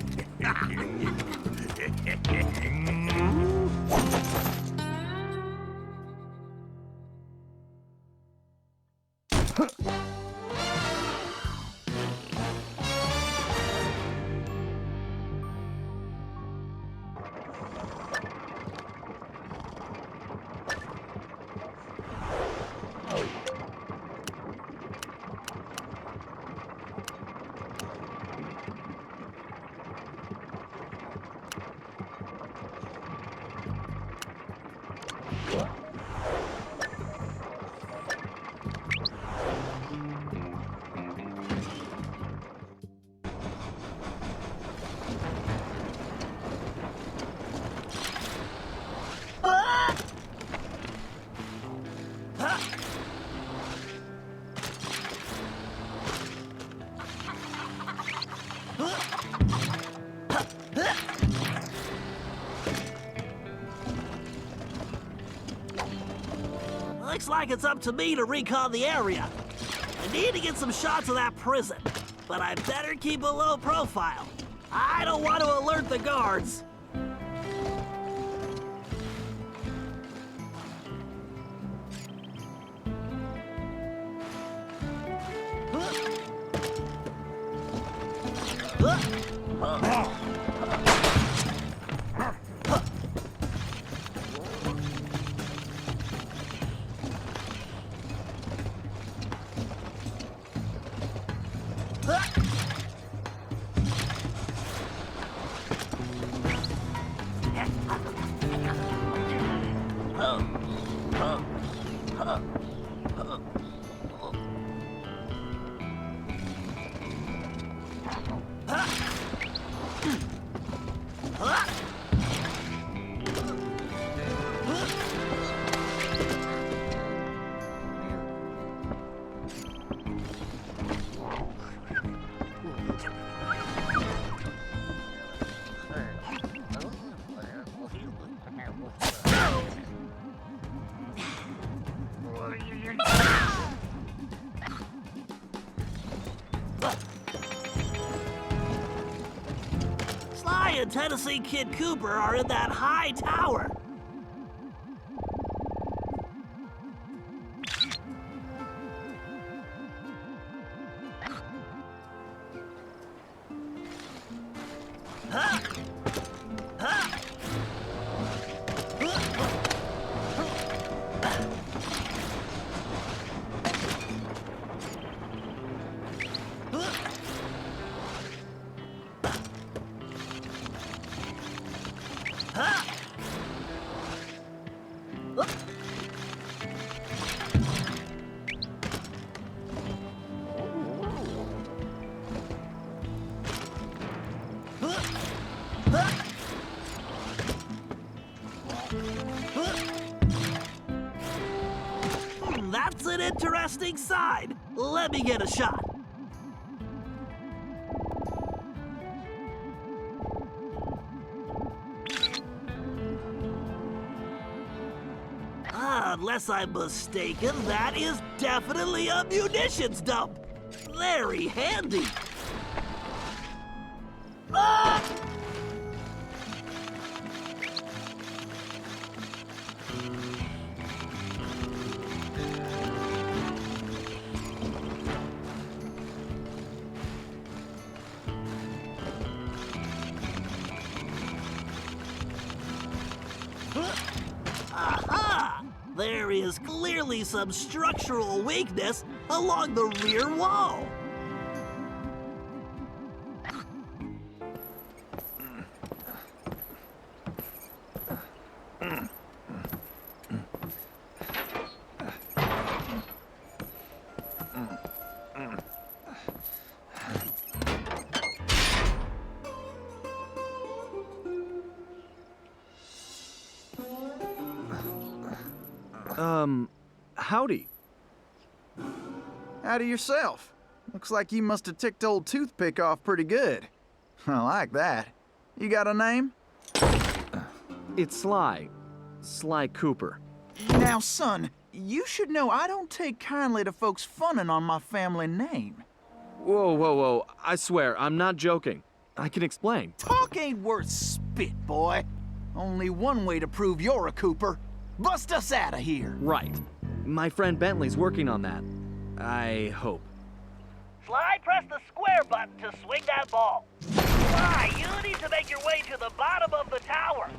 B: Looks like it's up to me to recon the area. I need to get some shots of that prison, but I better keep a low profile. I don't want to alert the guards. Sly and Tennessee Kid Cooper are in that high tower. That's an interesting side. Let me get a shot. Unless I'm mistaken, that is definitely a munitions dump. Very handy. Ah! Aha! There is clearly some structural weakness along the rear wall.
A: Howdy.
I: Howdy yourself. Looks like you must have ticked old Toothpick off pretty good. I like that. You got a name?
A: It's Sly. Sly Cooper.
I: Now, son, you should know I don't take kindly to folks funning on my family name.
A: Whoa, whoa, whoa. I swear, I'm not joking. I can explain.
I: Talk ain't worth spit, boy. Only one way to prove you're a Cooper. Bust us out of here.
A: Right. My friend Bentley's working on that. I hope.
B: Sly, press the square button to swing that ball. Sly, you need to make your way to the bottom of the tower.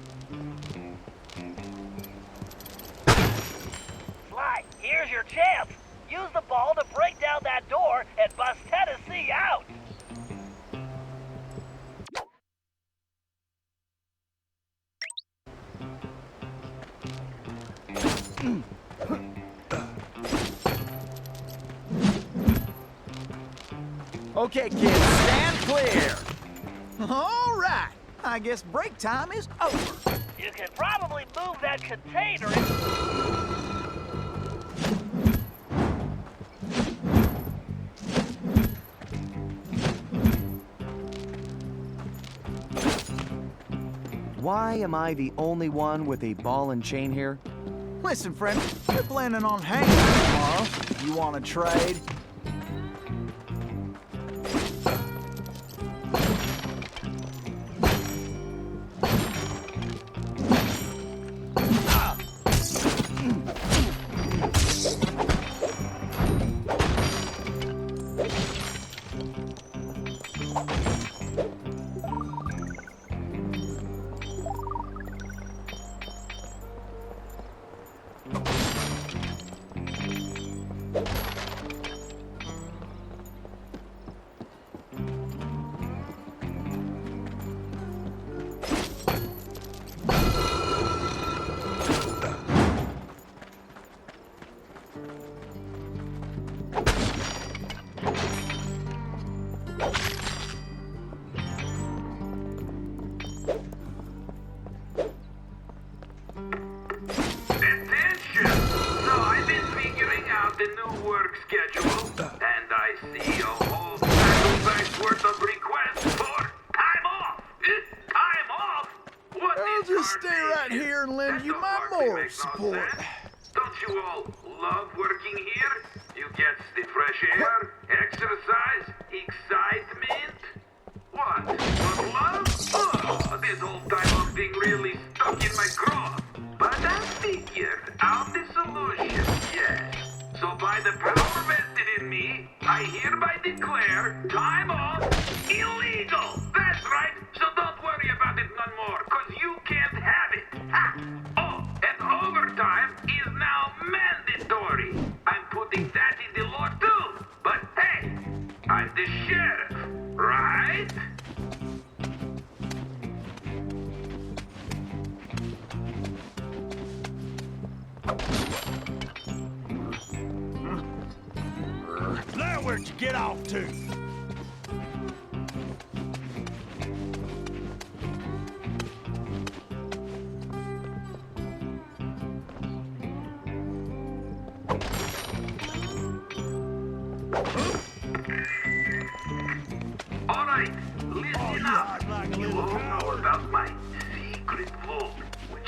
B: Sly, here's your chance. Use the ball to break down that door and bust Tennessee out.
A: Okay, kids, stand clear.
I: All right. I guess break time is over.
B: You can probably move that container
A: Why am I the only one with a ball and chain here?
I: Listen, friend, we're planning on hanging tomorrow. You want to trade?
H: Support. Don't you all love working here? You get the fresh air, exercise, excitement. What? What love? Oh, this whole time thing really stuck in my craw. But I figured out the solution, yes. So by the power vested in me, I hereby declare time off illegal. That's right. So don't worry about it none more, cause you can't have it. Ha! Overtime is now mandatory. I'm putting that in the law too. But hey, I'm the sheriff, right?
C: Now where'd you get off to?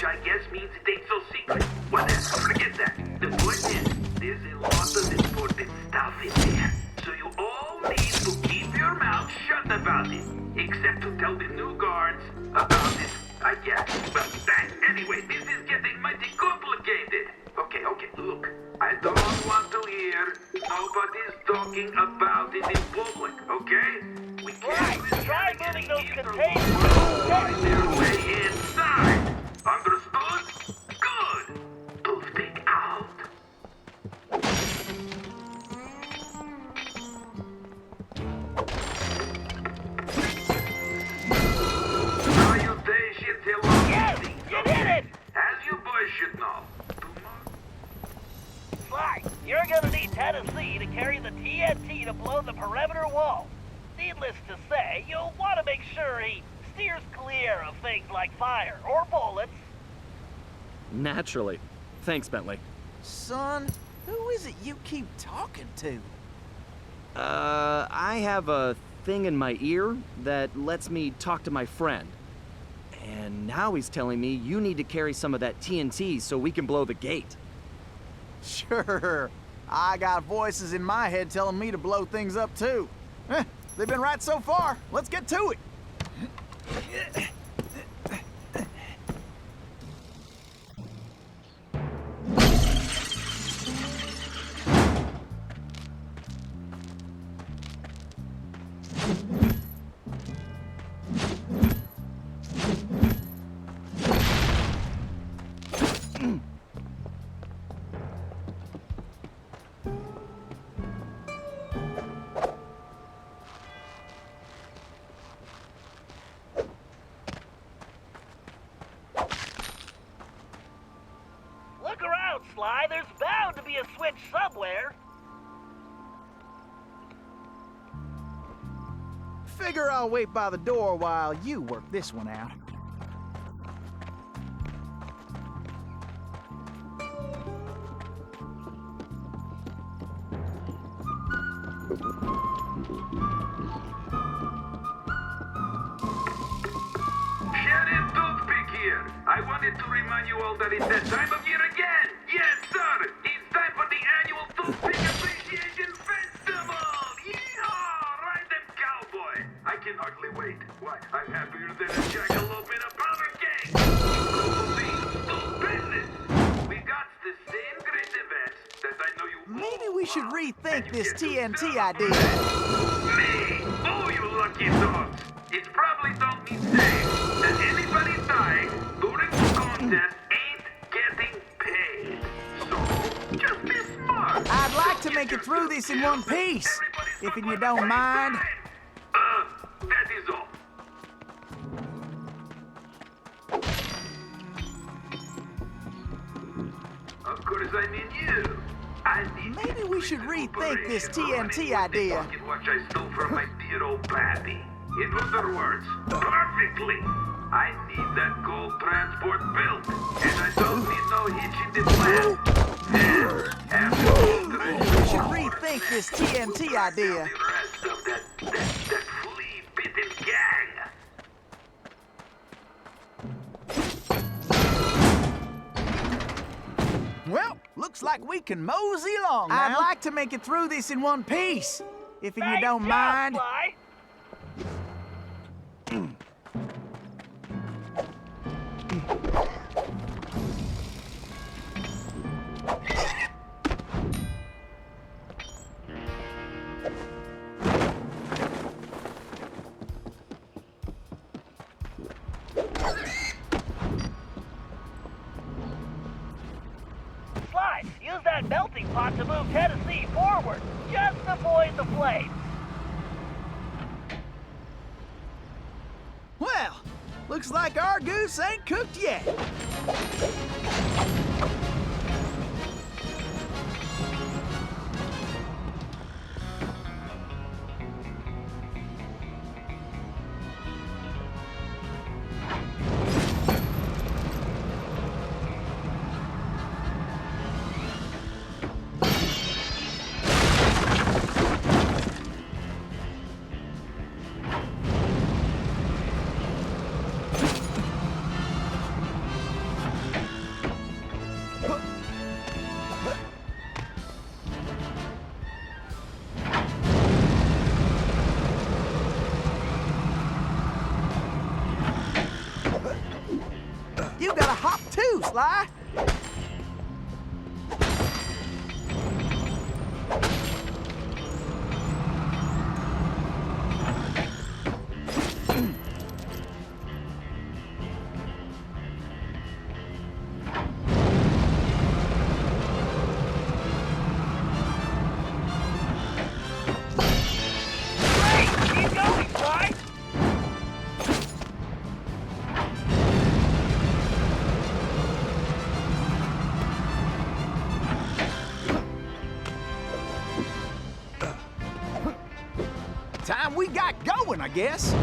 H: I guess means it ain't so secret. Whatever, forget that. The point is, there's a lot of important stuff in there. So you all need to keep your mouth shut about it. Except to tell the new guards about it, I guess. Well, anyway, this is getting mighty complicated. Okay, look. I don't want to hear nobody's talking about it in public, okay? We can't
B: try moving those containers.
H: Find their way inside. Understood? Good. Toothpick out. Salutations, hello.
B: Yes, you did it.
H: As you boys should know.
B: Sly, you're gonna need Tennessee to carry the TNT to blow the perimeter wall. Needless to say, you'll want to make sure he steers clear of things like fire or bullets.
A: Naturally. Thanks, Bentley.
I: Son, who is it you keep talking to?
A: I have a thing in my ear that lets me talk to my friend. And now he's telling me you need to carry some of that TNT so we can blow the gate.
I: Sure. I got voices in my head telling me to blow things up too. They've been right so far. Let's get to it.
B: Look around, Sly. There's bound to be a switch somewhere.
I: Figure I'll wait by the door while you work this one out.
H: Sheriff Toothpick here. I wanted to remind you all that it's that time of year again. Yes, sir. It's time for the annual Toothpick Appreciation Festival. Yeehaw! Ride them, cowboy. I can hardly wait. Why, I'm happier than a jackalope in a powder keg. Stupendous. We got the same great events that I know you
I: Maybe we should rethink this TNT idea.
H: Me? Oh, you lucky dogs. It probably don't mean saying that anybody dying during the contest ain't getting paid. So, just be smart.
I: I'd like to make it through this in one piece, if you don't mind.
H: That is all. Of course, I mean you. I need
I: Maybe we should rethink this
H: cooperation
I: TNT
H: running with the
I: idea.
H: pocket watch I stole from my dear old pappy. In other words, perfectly. I need that gold transport built, and I don't need no hitch in the plan. And after
I: We should rethink this TNT idea.
H: the rest of that flea-bitten gang.
I: Well, looks like we can mosey along now. I'd like to make it through this in one piece, if you don't mind.
B: Sly. Sly, use that melting pot to move Tennessee forward. Just avoid the flames.
I: Well, looks like our goose ain't cooked yet. You gotta hop too, Sly.
B: Keep going, Sly.
I: Time we got going, I guess.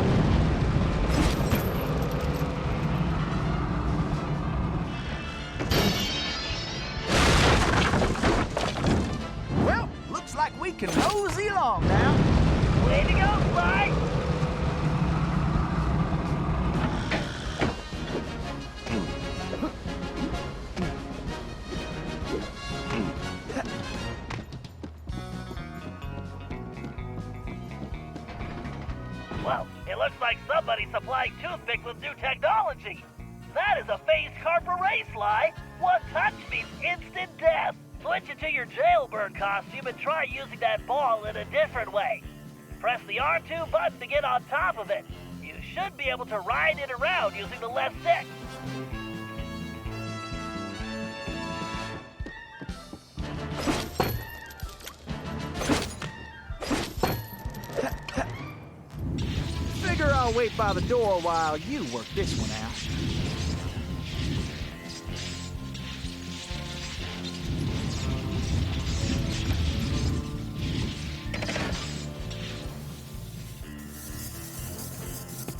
I: Well, looks like we can mosey along now.
B: Way to go, Sly. flying toothpick with new technology. That is a phased carp array, Sly. One touch means instant death. Switch into your Jailbreak costume and try using that ball in a different way. Press the R2 button to get on top of it. You should be able to ride it around using the left stick.
I: Figure I'll wait by the door while you work this one out.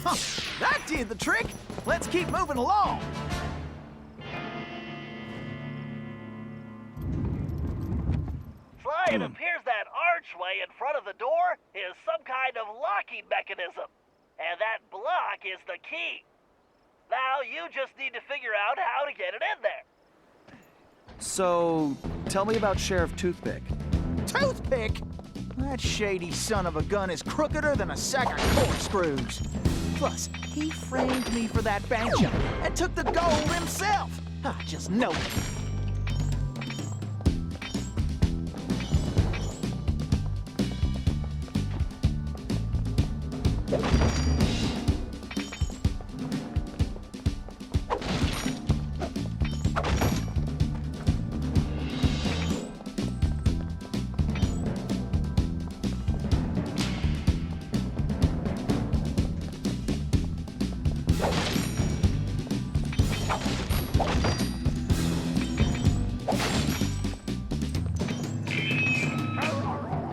I: Huh, that did the trick. Let's keep moving along.
B: Sly, it appears that archway in front of the door is some kind of locking mechanism. And that block is the key. Now you just need to figure out how to get it in there.
A: So, tell me about Sheriff Toothpick.
I: Toothpick? That shady son of a gun is crookeder than a sack of corkscrews. Plus, he framed me for that banjo and took the gold himself. I just know it.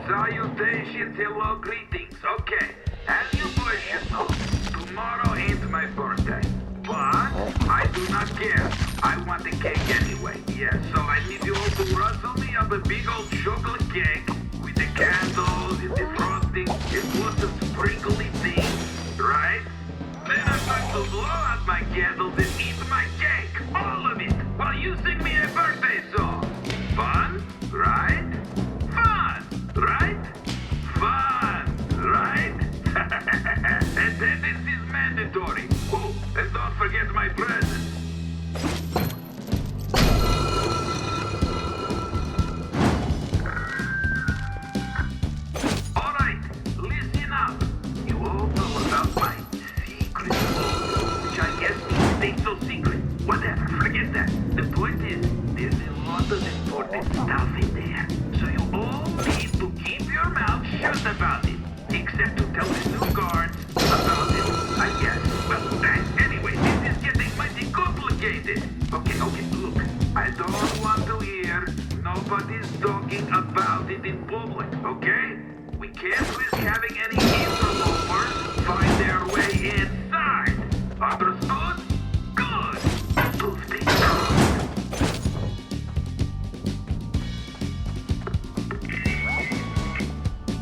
H: Salutations, hello, greetings. Okay, as you boys should know, tomorrow ain't my birthday. But I do not care. I want the cake anyway. Yeah, so I need you all to rustle me up a big old chocolate cake with the candles and the frosting and lots of sprinkly things, right? Then I'm going to blow out my candles and eat my cake, all of it, while you sing me a birthday song. Fun, right? Fun, right? Fun, right? Attendance is mandatory. Oh, and don't forget my presents. All right, listen up. You all know about my secret code, which I guess means ain't so secret. Whatever, forget that. The point is, there's a lot of important stuff in there. So you all need to keep your mouth shut about it. Except to tell the new guards about it, I guess. Well, anyway, this is getting mighty complicated. Okay, look. I don't want to hear nobody's talking about it in public, okay? We can't risk having any interlopers find their way inside. Understood? Good. Toothpick.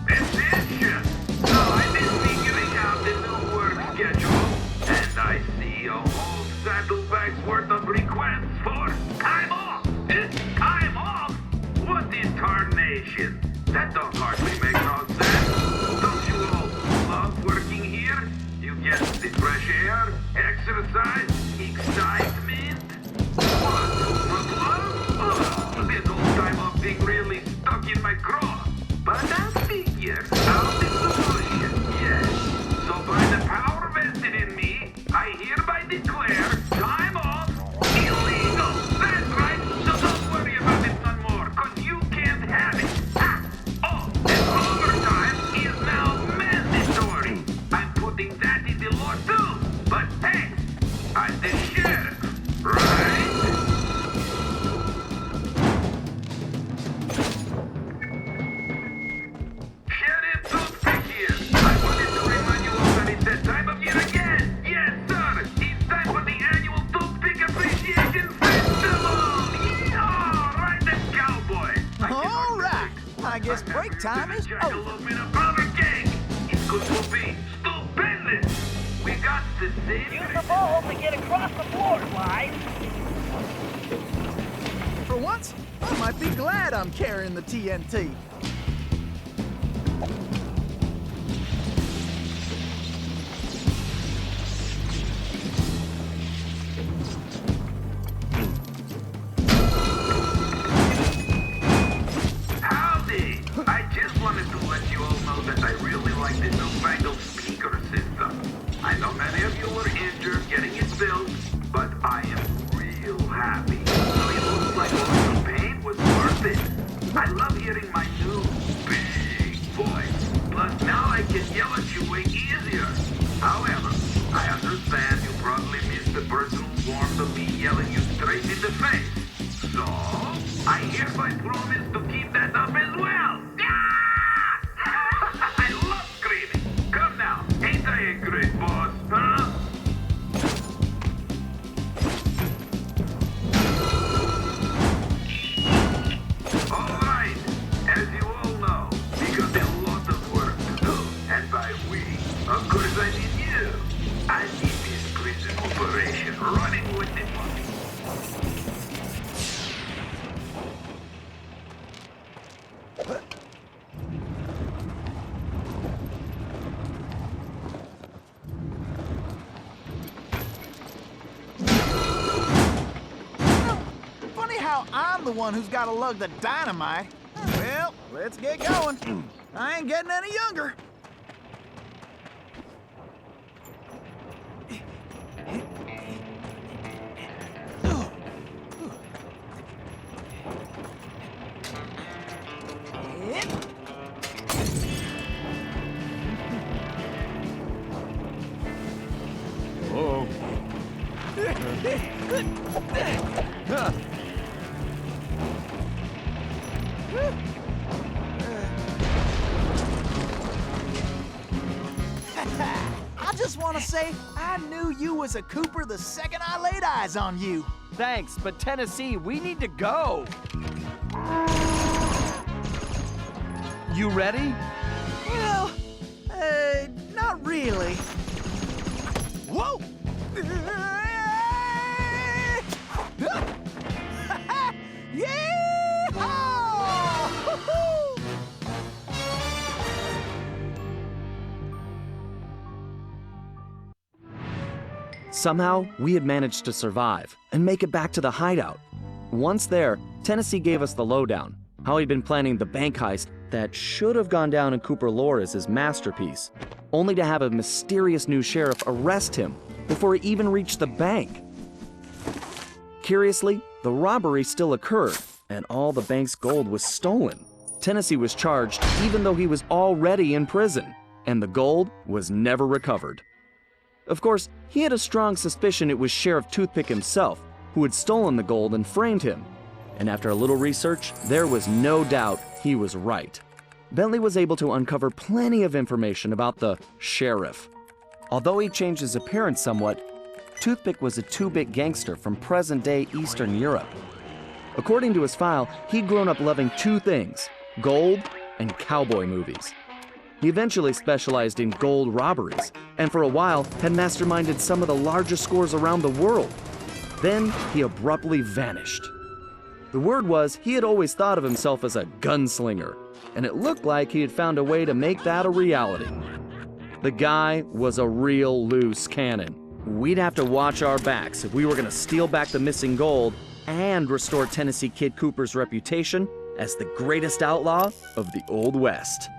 H: Attention! Now I've been figuring out the new work schedule, and I see a whole saddlebags worth of requests for time off. Time off? What in tarnation? That don't hardly make no sense. Don't you all love working here? You get the fresh air, exercise, excitement. What? Not love? This whole time off thing really stuck in my craw. But I figure out the solution, yes. So by the power vested in me, I hereby declare time off illegal. That's right, so don't worry about it no more, cause you can't have it. Ha! Oh, and overtime is now mandatory. I'm putting that in the law too. But hey, I'm the sheriff, right? Sheriff Toothpick here. I wanted to remind you all that it's that time of year again. Yes, sir. It's time for the annual Toothpick Appreciation Festival. Yeehaw! Right then, cowboy.
I: All right. I guess break time is over.
H: Jackalope in a powder cake. It's going to be stupendous. We got to save
B: Use the ball to get across the floor, Sly.
I: For once, I might be glad I'm carrying the TNT.
C: I love hearing my new big voice. Plus, now I can yell at you way easier. However, I understand you probably miss the personal warmth of me yelling you straight in the face. So, I hereby promise to keep that up as well. I love screaming. Come now, ain't I a great boss, huh? All right, as you all know, we got a lot of work to do, and by we, of course I mean you. I need this prison operation running with the money.
I: Funny how I'm the one who's gotta lug the dynamite. Well, let's get going. I ain't getting any younger.
A: Oh.
I: I just want to say I knew you was a Cooper the second I laid eyes on you.
A: Thanks, but Tennessee, we need to go. You ready?
I: Well, not really. Whoa!
A: Somehow, we had managed to survive and make it back to the hideout. Once there, Tennessee gave us the lowdown, how he'd been planning the bank heist that should have gone down in Cooper lore as his masterpiece, only to have a mysterious new sheriff arrest him before he even reached the bank. Curiously, the robbery still occurred, and all the bank's gold was stolen. Tennessee was charged even though he was already in prison, and the gold was never recovered. Of course, he had a strong suspicion it was Sheriff Toothpick himself who had stolen the gold and framed him. And after a little research, there was no doubt he was right. Bentley was able to uncover plenty of information about the sheriff. Although he changed his appearance somewhat, Toothpick was a 2-bit gangster from present-day Eastern Europe. According to his file, he'd grown up loving two things: gold and cowboy movies. He eventually specialized in gold robberies, and for a while had masterminded some of the largest scores around the world. Then he abruptly vanished. The word was he had always thought of himself as a gunslinger, and it looked like he had found a way to make that a reality. The guy was a real loose cannon. We'd have to watch our backs if we were going to steal back the missing gold and restore Tennessee Kid Cooper's reputation as the greatest outlaw of the Old West.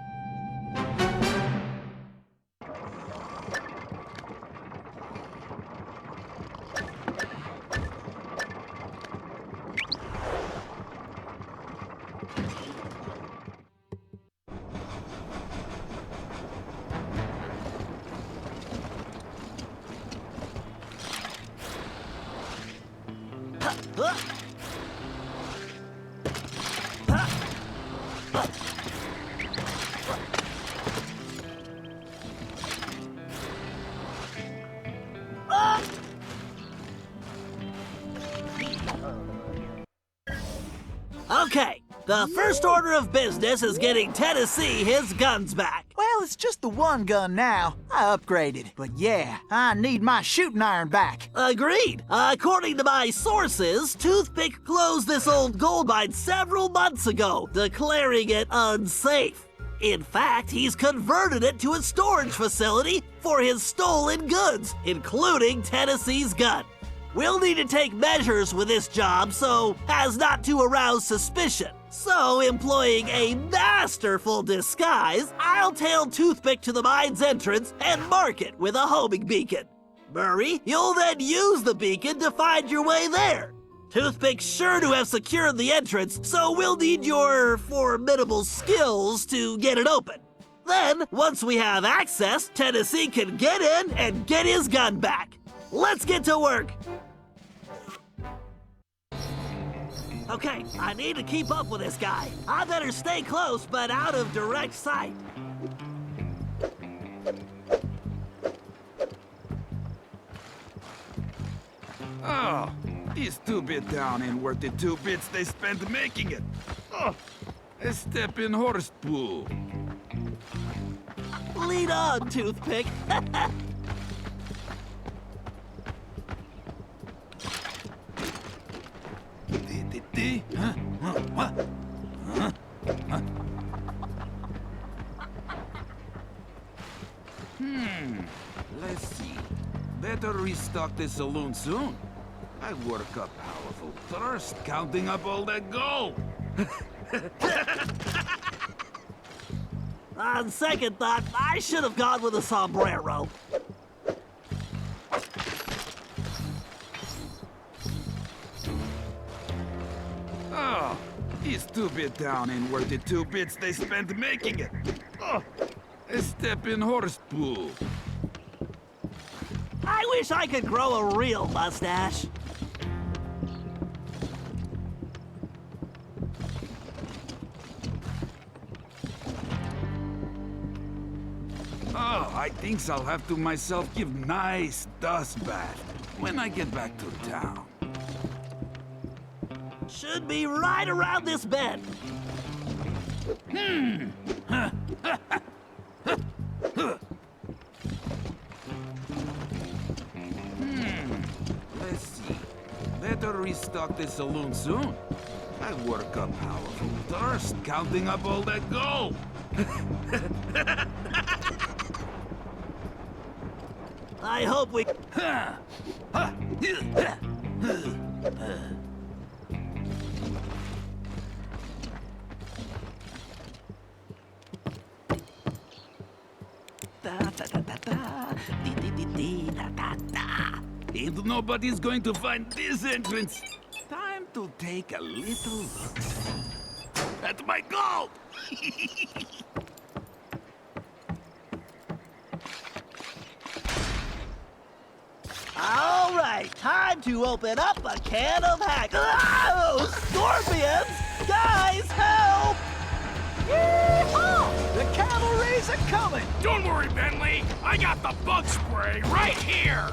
B: Okay, the first order of business is getting Tennessee his guns back.
I: Well, it's just the one gun now. I upgraded. But yeah, I need my shooting iron back.
B: Agreed. According to my sources, Toothpick closed this old gold mine several months ago, declaring it unsafe. In fact, he's converted it to a storage facility for his stolen goods, including Tennessee's gun. We'll need to take measures with this job so as not to arouse suspicion. So, employing a masterful disguise, I'll tail Toothpick to the mine's entrance and mark it with a homing beacon. Murray, you'll then use the beacon to find your way there. Toothpick's sure to have secured the entrance, so we'll need your formidable skills to get it open. Then, once we have access, Tennessee can get in and get his gun back. Let's get to work. Okay, I need to keep up with this guy. I better stay close, but out of direct sight.
H: Oh, this 2-bit down ain't worth the 2 bits they spent making it. Oh, a step in horse poo.
B: Lead on, Toothpick.
H: Huh? What? Huh? Huh? Let's see. Better restock the saloon soon. I work up powerful thirst counting up all that gold.
B: On second thought, I should have gone with a sombrero.
H: Oh, this 2-bit down ain't worth the 2 bits they spent making it. Oh, a step in horse poo.
B: I wish I could grow a real mustache.
H: Oh, I think I'll have to myself give nice dust bath when I get back to town.
B: Should be right around this bend.
H: Let's see. Better restock the saloon soon. I work up powerful thirst counting up all that gold.
B: I hope we...
H: And nobody's going to find this entrance. Time to take a little look at my gold.
B: All right, time to open up a can of hack. Oh, scorpions! Guys, help!
I: Yeehaw! The cavalry's a-coming!
J: Don't worry, Bentley. I got the bug spray right here.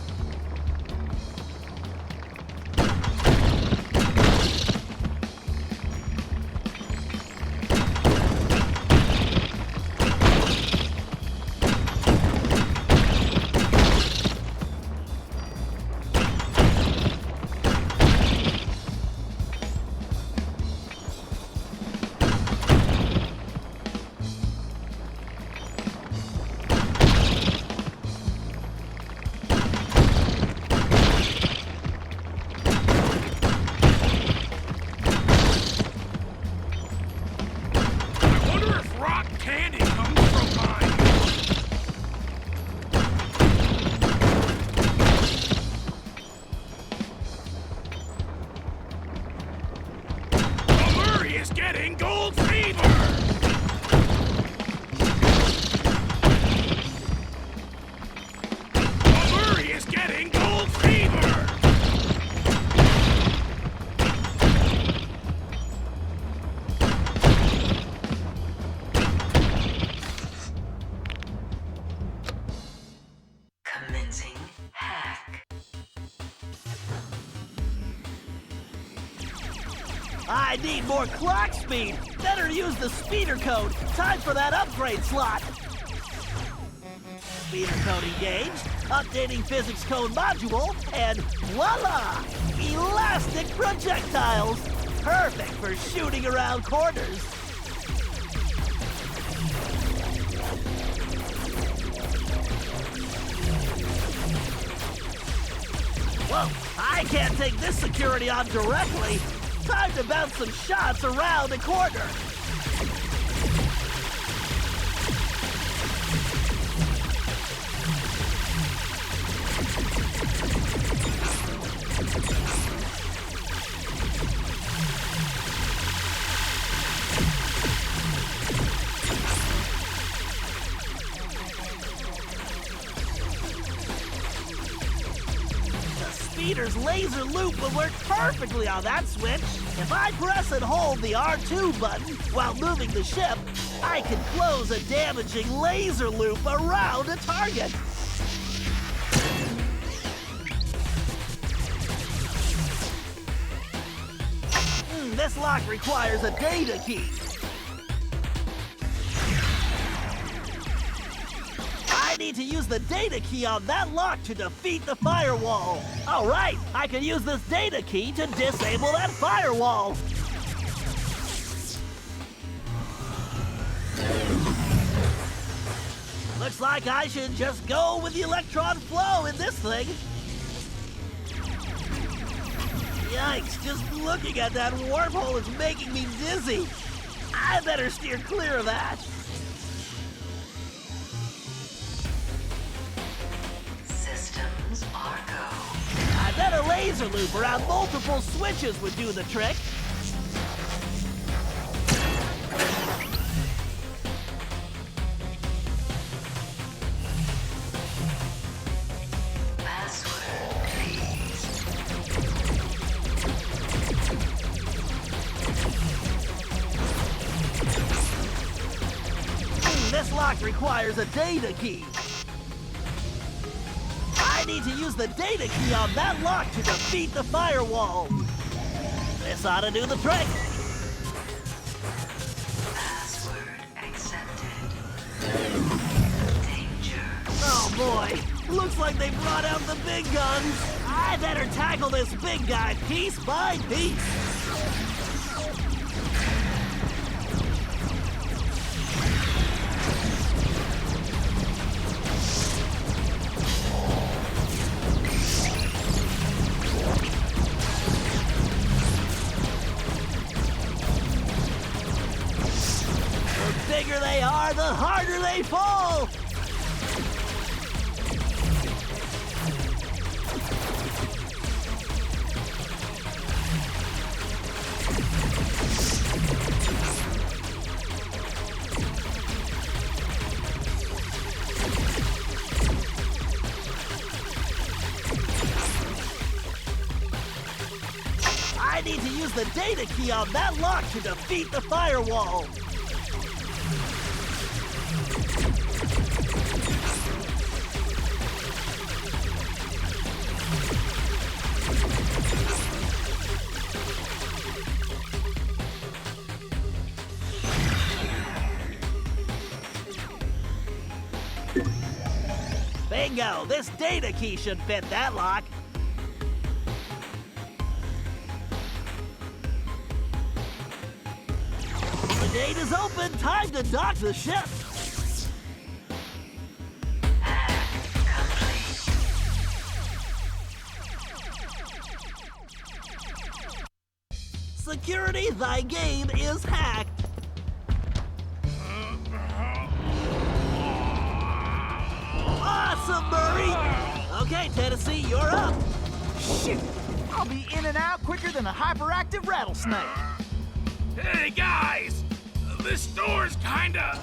B: I need more clock speed. Better use the speeder code. Time for that upgrade slot. Speeder code engaged. Updating physics code module. And voila! Elastic projectiles. Perfect for shooting around corners. Whoa, I can't take this security on directly. Time to bounce some shots around the corner. Finder's laser loop would work perfectly on that switch. If I press and hold the R2 button while moving the ship, I can close a damaging laser loop around a target. This lock requires a data key. I need to use the data key on that lock to defeat the firewall. All right, I can use this data key to disable that firewall. Looks like I should just go with the electron flow in this thing. Yikes, just looking at that wormhole is making me dizzy. I better steer clear of that.
E: Systems are go.
B: I bet a laser loop around multiple switches would do the trick. This lock requires a data key. I need to use the data key on that lock to defeat the firewall. This ought to do the trick.
E: Password accepted. Danger.
B: Oh boy, looks like they brought out the big guns. I better tackle this big guy piece by piece. The bigger they are, the harder they fall! I need to use the data key on that lock to defeat the firewall. Bingo! This data key should fit that lock. The gate is open. Time to dock the ship. Security, thy game is hacked. Awesome, Murray! Okay, Tennessee, you're up.
I: Shoot! I'll be in and out quicker than a hyperactive rattlesnake.
J: Hey, guys! This store's kinda,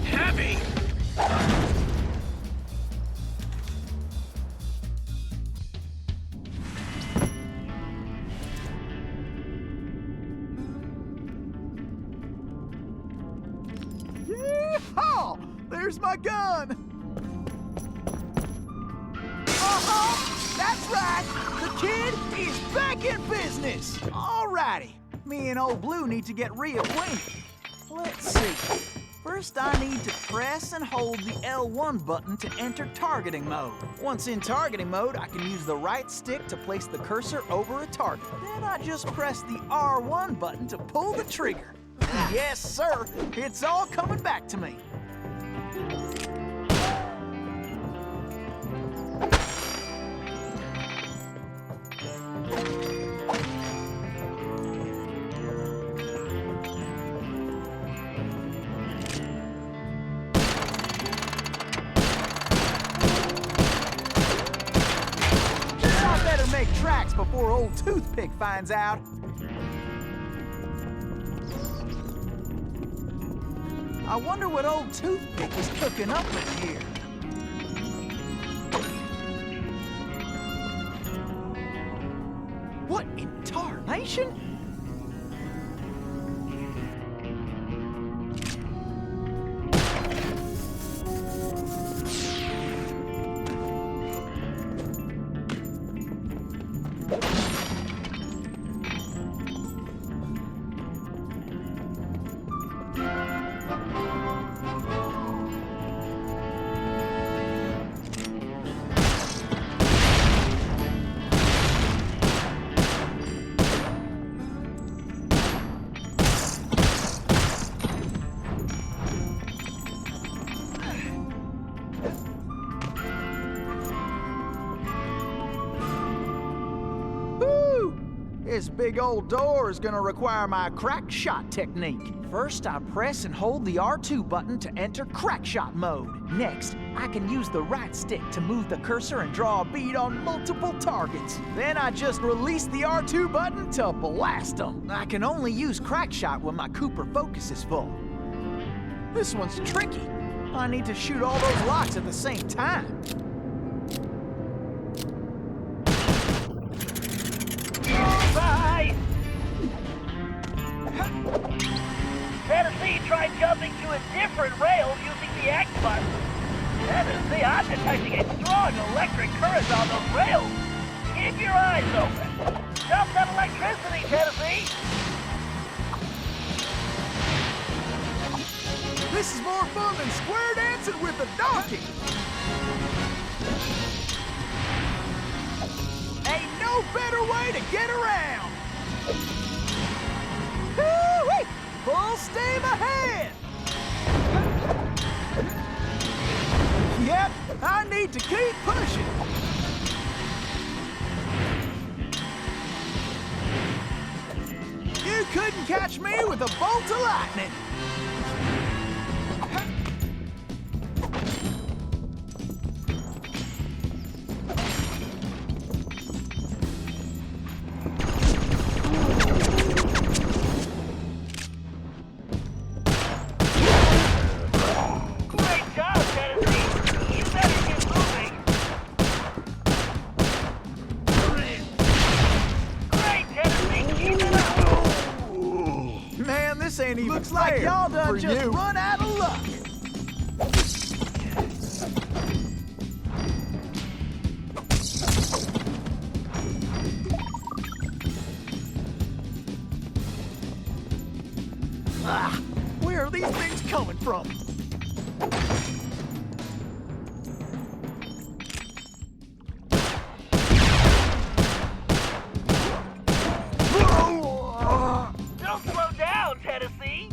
J: heavy.
I: Yeehaw! There's my gun! That's right! The kid is back in business! Alrighty, me and Old Blue need to get reacquainted. Let's see. First, I need to press and hold the L1 button to enter targeting mode. Once in targeting mode, I can use the right stick to place the cursor over a target. Then I just press the R1 button to pull the trigger. Yes, sir, it's all coming back to me. Make tracks before old Toothpick finds out. I wonder what old Toothpick is cooking up in here. information? This big old door is gonna require my crack shot technique. First, I press and hold the R2 button to enter crack shot mode. Next, I can use the right stick to move the cursor and draw a bead on multiple targets. Then I just release the R2 button to blast them. I can only use crack shot when my Cooper focus is full. This one's tricky. I need to shoot all those locks at the same time.
B: Bye! Tennessee tried jumping to a different rail using the X button. Tennessee, I'm detecting a strong electric current on those rails. Keep your eyes open. Jump that electricity, Tennessee!
I: This is more fun than square dancing with a donkey! Ain't no better way to get around! Woo-wee! Full steam ahead! Yep, I need to keep pushing. You couldn't catch me with a bolt of lightning! Looks like y'all done just run out of luck. Where are these things coming from?
B: Don't slow down, Tennessee!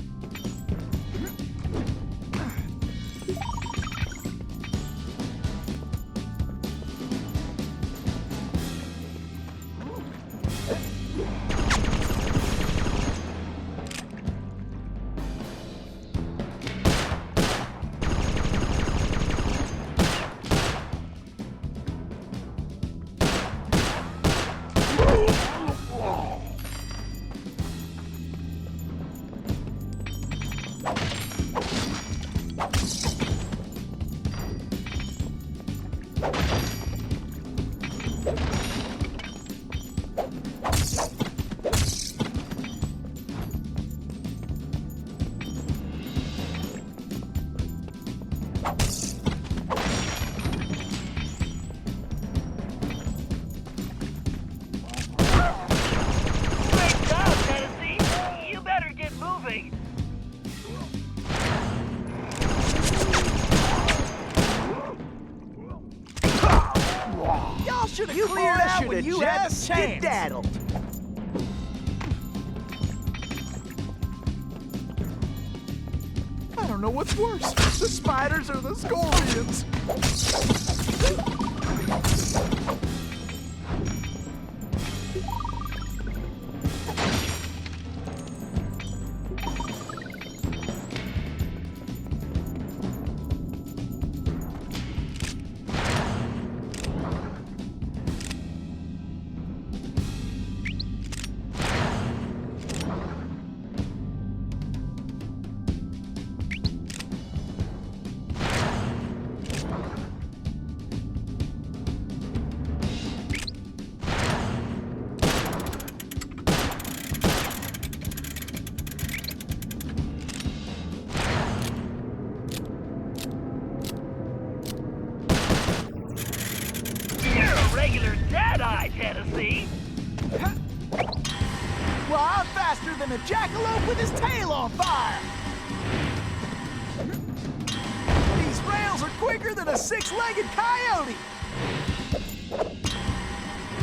I: Should have cleared out when you had the chance. Skedaddled. I don't know what's worse, the spiders or the scorpions. Well, I'm faster than a jackalope with his tail on fire! These rails are quicker than a six-legged coyote!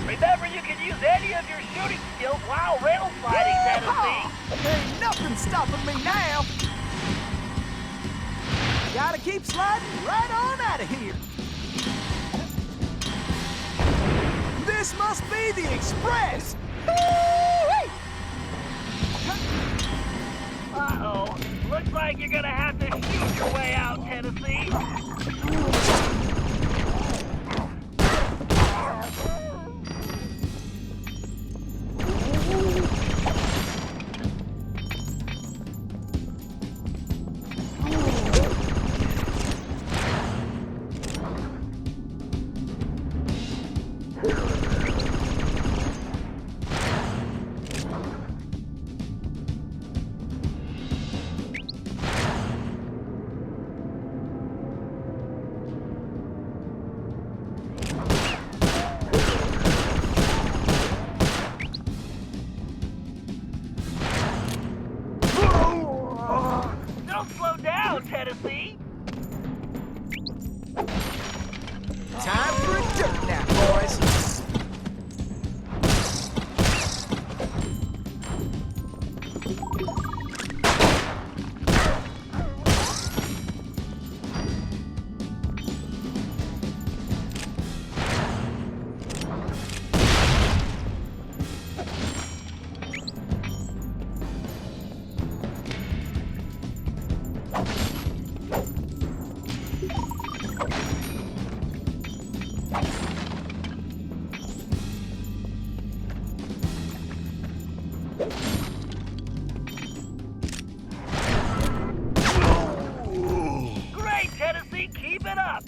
B: Remember, you can use any of your shooting skills while rail sliding, Tennessee.
I: Ain't nothing stopping me now! Gotta keep sliding right on out of here! This must be the express! Woo-wee!
B: Uh-oh. Looks like you're gonna have to shoot your way out, Tennessee. Tennessee.
I: Time for a dirt nap, boys.
B: Great, Tennessee, keep it up.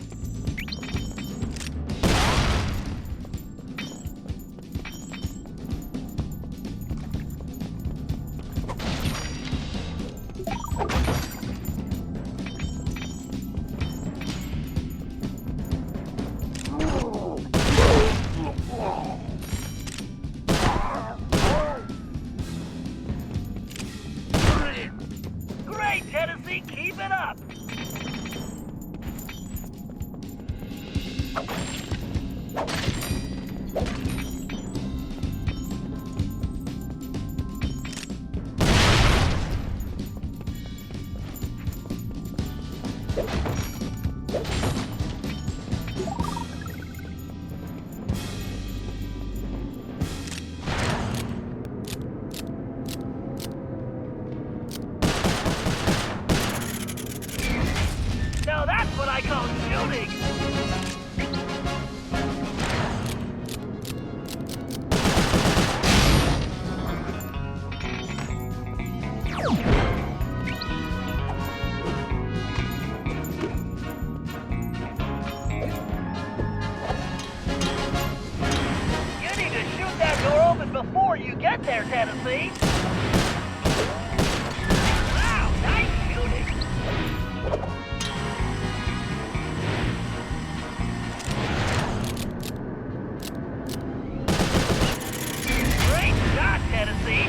B: Great, Tennessee, keep it up. Now that's what I call shooting. You need to shoot that door open before you get there, Tennessee. Wow, nice shooting. Great shot, Tennessee.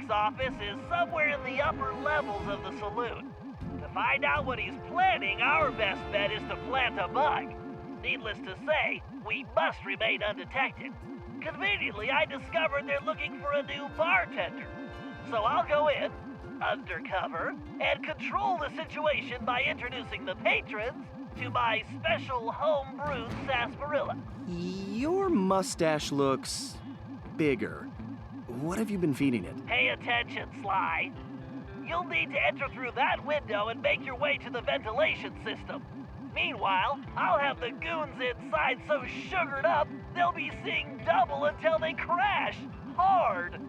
B: toothpick's office is somewhere in the upper levels of the saloon. To find out what he's planning, our best bet is to plant a bug. Needless to say, we must remain undetected. Conveniently, I discovered they're looking for a new bartender. So I'll go in, undercover, and control the situation by introducing the patrons to my special home-brewed sarsaparilla.
A: Your mustache looks bigger. What have you been feeding it?
B: Pay attention, Sly. You'll need to enter through that window and make your way to the ventilation system. Meanwhile, I'll have the goons inside so sugared up, they'll be seeing double until they crash hard.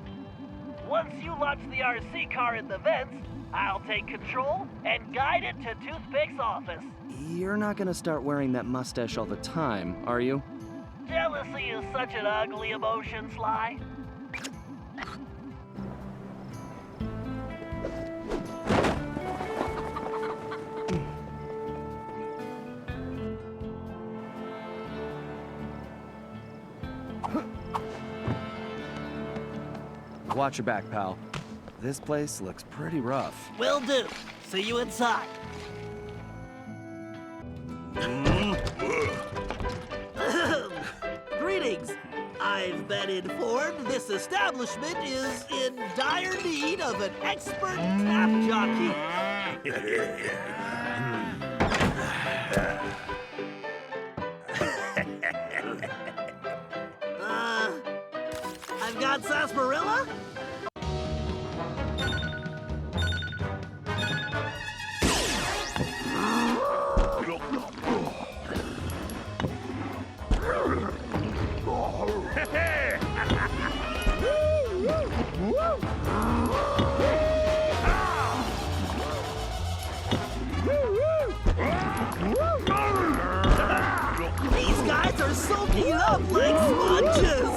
B: Once you launch the RC car in the vents, I'll take control and guide it to Toothpick's office.
A: You're not gonna start wearing that mustache all the time, are you?
B: Jealousy is such an ugly emotion, Sly.
A: Watch your back, pal. This place looks pretty rough.
B: Will do. See you inside. Greetings. I've been informed this establishment is in dire need of an expert tap jockey. I've got sarsaparilla? These guys are soaking up like sponges!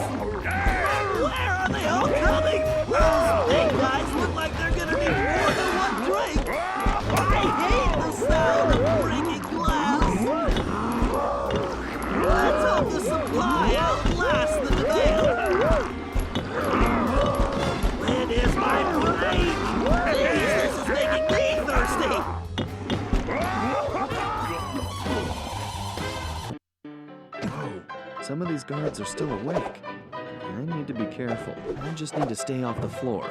B: Where are they all coming? Those big guys look like they're gonna need more than one drink! I hate the sound of breaking glass! Let's hope the supply outlasts the demand! When is my break? Please, this is making me thirsty!
A: Some of these guards are still awake. I need to be careful. I just need to stay off the floor.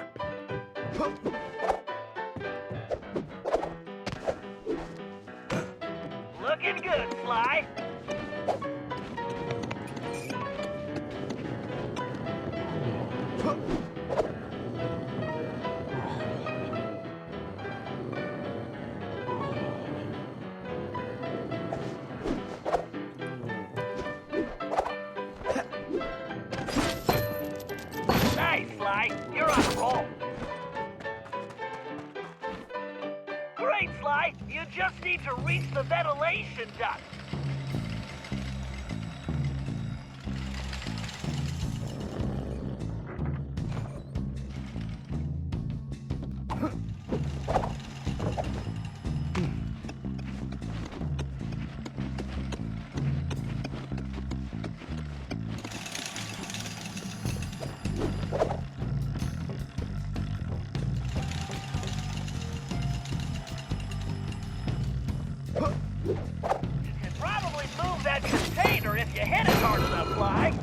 B: Looking good, Sly. Nice, Sly. You're on a roll. Great, Sly. You just need to reach the ventilation duct. You can probably move that container if you hit it hard enough, Sly.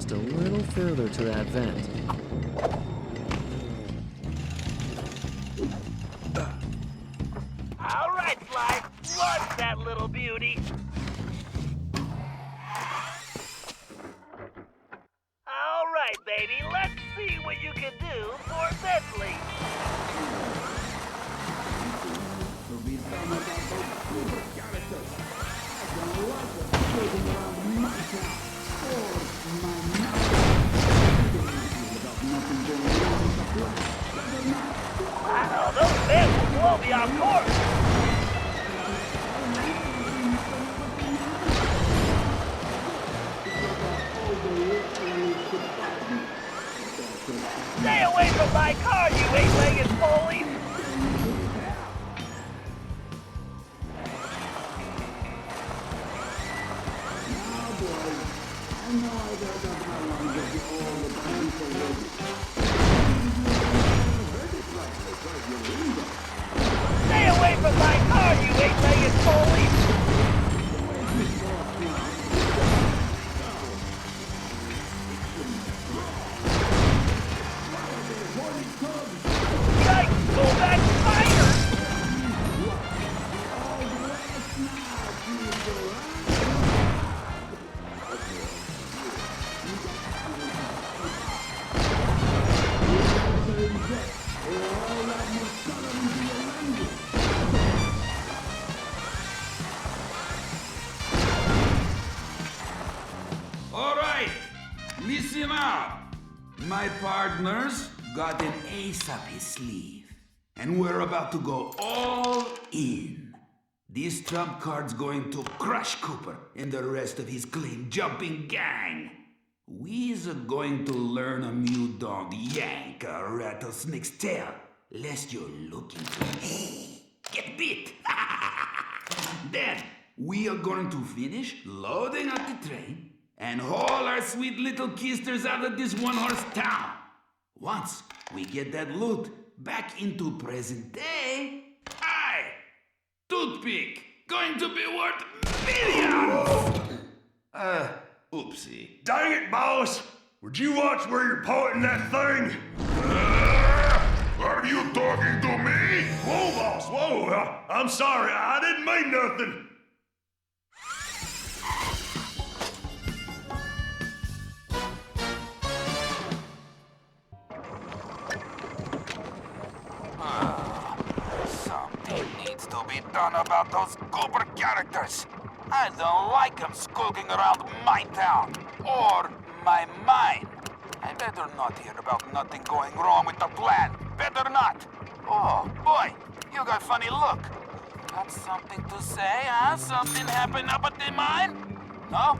A: Just a little further to that vent.
B: All right, Sly. Launch that little beauty. All right, baby. Let's see what you can do for Bentley. Wow, those men will blow me off course. Stay away from my car, you eight-legged bully! Stay away from my car, you eight-legged bully! Yikes! Go back, spider!
H: All right, listen up. My partner's got an ace up his sleeve, and we're about to go all in. This trump card's going to crush Cooper and the rest of his claim-jumping gang. We's going to learn a mute dog yank a rattlesnake's tail, lest you're looking to get bit. Then, we are going to finish loading up the train and haul our sweet little kisters out of this one-horse town. Once we get that loot back into present day, toothpick going to be worth millions! Oopsie.
J: Dang it, boss! Would you watch where you're pointing that thing? Are you talking to me? Whoa, boss, whoa! I'm sorry, I didn't mean nothing.
H: Something needs to be done about those Cooper characters. I don't like them skulking around my town or my mine. I better not hear about nothing going wrong with the plan. Better not. Oh, boy, you got funny look. Got something to say, huh? Something happened up at the mine? No?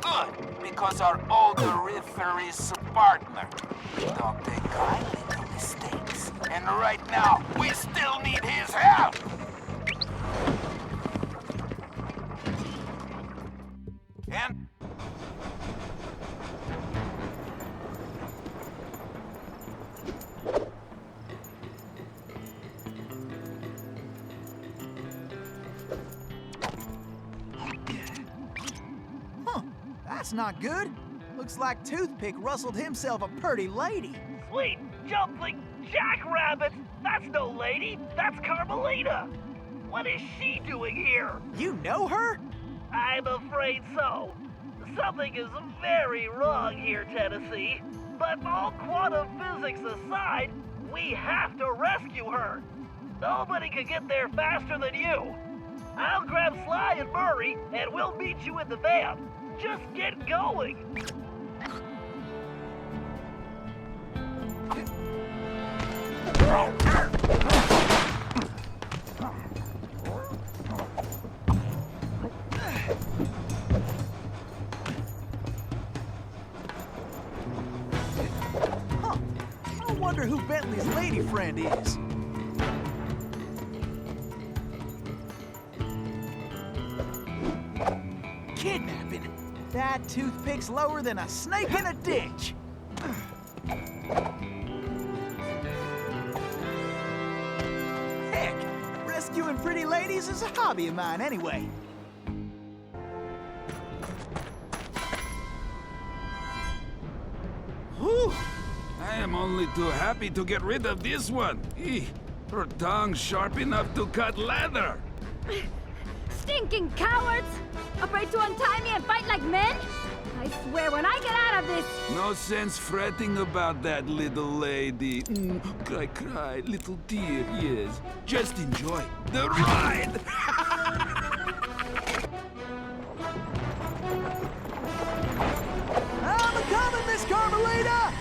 H: Good, because our odoriferous partner don't take kindly to mistakes. And right now, we still need his help! And...
I: That's not good. Looks like Toothpick rustled himself a pretty lady.
B: Sweet jumping jackrabbit! That's no lady, that's Carmelita! What is she doing here?
I: You know her?
B: I'm afraid so. Something is very wrong here, Tennessee. But all quantum physics aside, we have to rescue her. Nobody can get there faster than you. I'll grab Sly and Murray, and we'll meet you in the van. Just get going.
I: Huh. I wonder who Bentley's lady friend is. Kidnapping. That toothpick's lower than a snake in a ditch. Heck, rescuing pretty ladies is a hobby of mine anyway.
H: I'm only too happy to get rid of this one. Eeh, her tongue's sharp enough to cut leather.
F: Stinking cowards! Afraid to untie me and fight like men? I swear when I get out of this...
H: No sense fretting about that, little lady. Cry, cry, little dear, yes. Just enjoy the ride!
I: I'm a-coming, Miss Carmelita!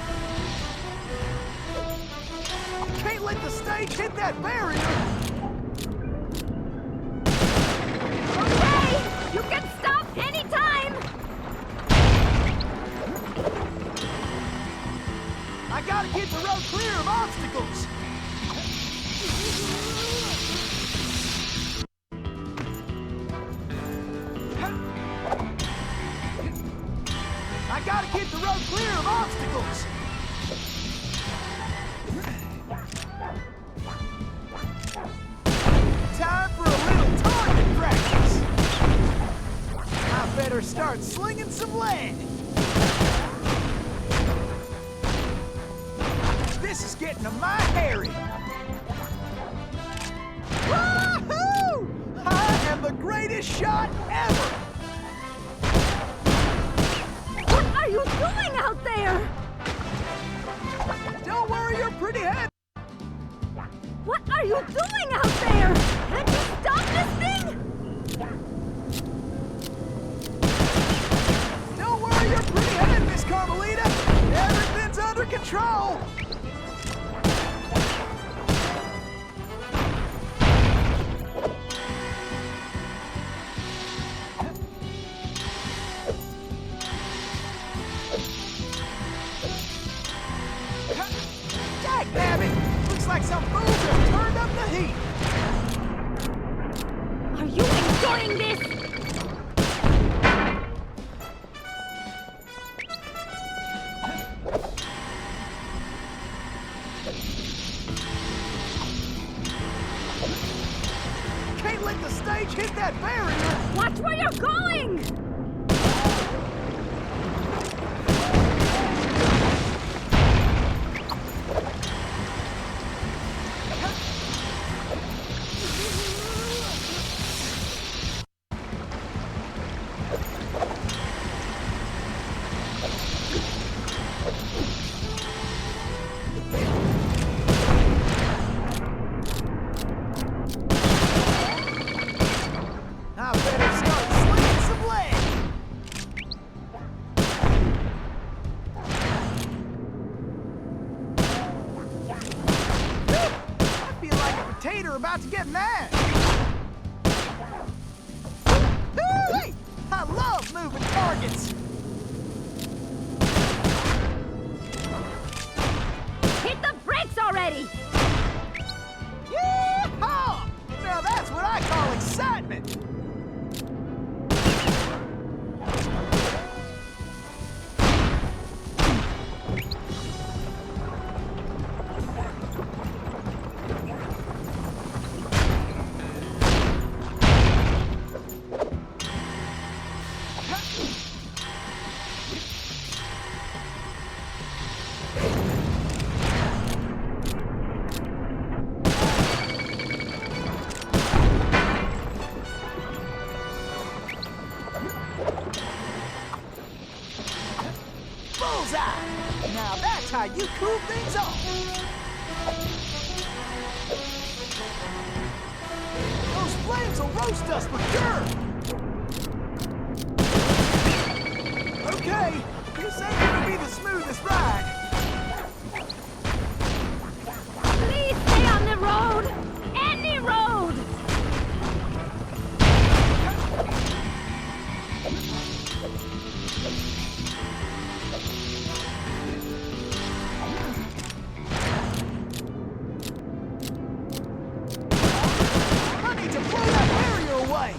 I: Can't let the stage hit that barrier!
F: Okay! You can stop anytime!
I: I gotta keep the road clear of obstacles! I gotta keep the road clear of obstacles! Time for a little target practice! I better start slinging some lead! This is getting to my Harry! Woohoo! I am the greatest shot ever!
F: What are you doing out there?
I: Don't worry your pretty head!
F: What are you doing out there? Can't you stop this thing?
I: Don't worry your pretty head, Miss Carmelita! Everything's under control! Dagnabbit! Looks like some fools have turned up the heat!
F: Are you enjoying this?
I: Can't let the stage hit that barrier!
F: Watch where you're going!
I: I better start slinging some lead! I feel like a potato about to get mad! Hey! I love moving targets!
F: Hit the brakes already!
I: Yeehaw! Now that's what I call excitement! Bullseye! Now that's how you cool things off! Those flames will roast us for sure! Okay, this ain't gonna be the smoothest ride.
F: Please stay on the road! Any road!
I: I need to blow that barrier away!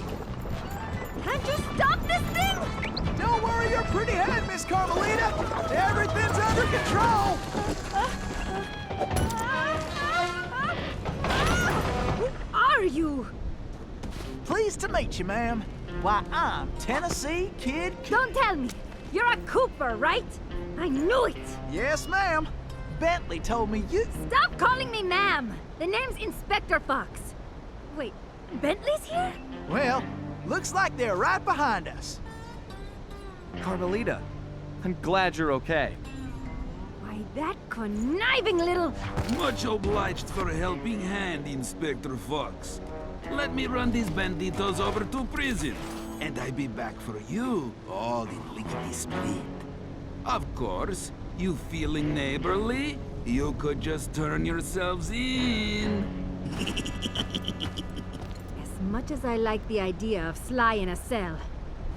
F: Can't you stop this thing?
I: Don't worry your pretty head, Miss Carmelita! Everything's under control!
F: Who are you?
I: Pleased to meet you, ma'am. Why, I'm Tennessee Kid
F: Don't tell me. You're a Cooper, right? I knew it.
I: Yes, ma'am. Bentley told me you...
F: Stop calling me ma'am! The name's Inspector Fox. Wait, Bentley's here?
I: Well, looks like they're right behind us.
A: Carmelita, I'm glad you're okay.
F: Why, that conniving little...
H: Much obliged for a helping hand, Inspector Fox. Let me run these banditos over to prison, and I be back for you, all in lickety-split. Of course, you feeling neighborly? You could just turn yourselves in.
F: As much as I like the idea of Sly in a cell,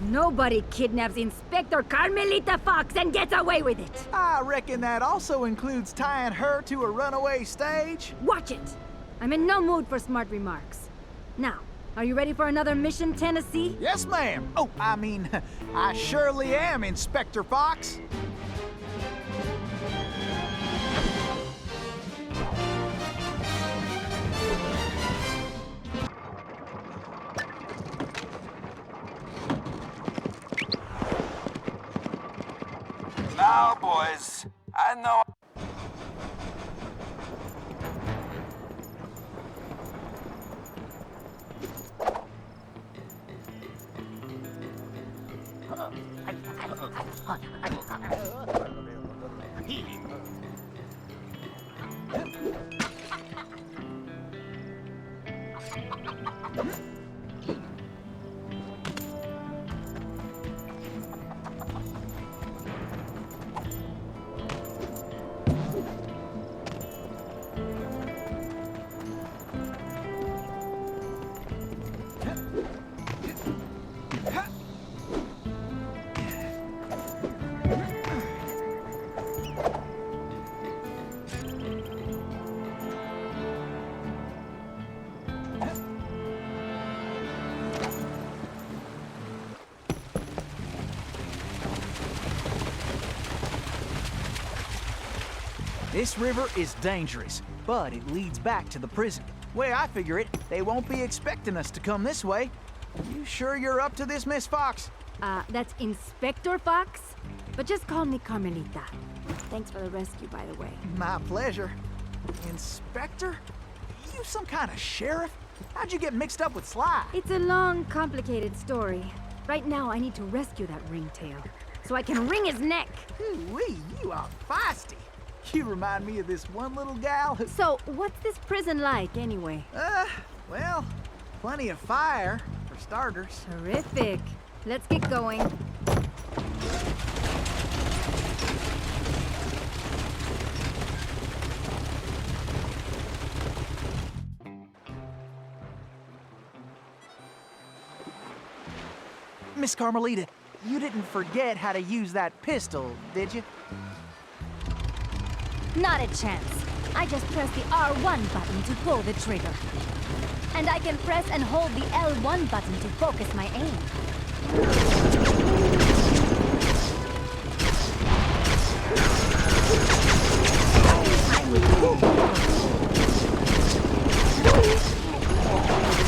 F: nobody kidnaps Inspector Carmelita Fox and gets away with it!
I: I reckon that also includes tying her to a runaway stage.
F: Watch it! I'm in no mood for smart remarks. Now, are you ready for another mission, Tennessee?
I: Yes, ma'am. Oh, I mean, I surely am, Inspector Fox.
H: Now, boys, I know...
I: This river is dangerous, but it leads back to the prison. Way I figure it, they won't be expecting us to come this way. You sure you're up to this, Miss Fox?
F: That's Inspector Fox? But just call me Carmelita. Thanks for the rescue, by the way.
I: My pleasure. Inspector? You some kind of sheriff? How'd you get mixed up with Sly?
F: It's a long, complicated story. Right now, I need to rescue that ringtail, so I can wring his neck.
I: Ooh-wee, you are feisty. You remind me of this one little gal who...
F: So, what's this prison like, anyway?
I: Well, plenty of fire, for starters.
F: Terrific. Let's get going.
I: Miss Carmelita, you didn't forget how to use that pistol, did you?
F: Not a chance. I just press the R1 button to pull the trigger. And I can press and hold the L1 button to focus my aim.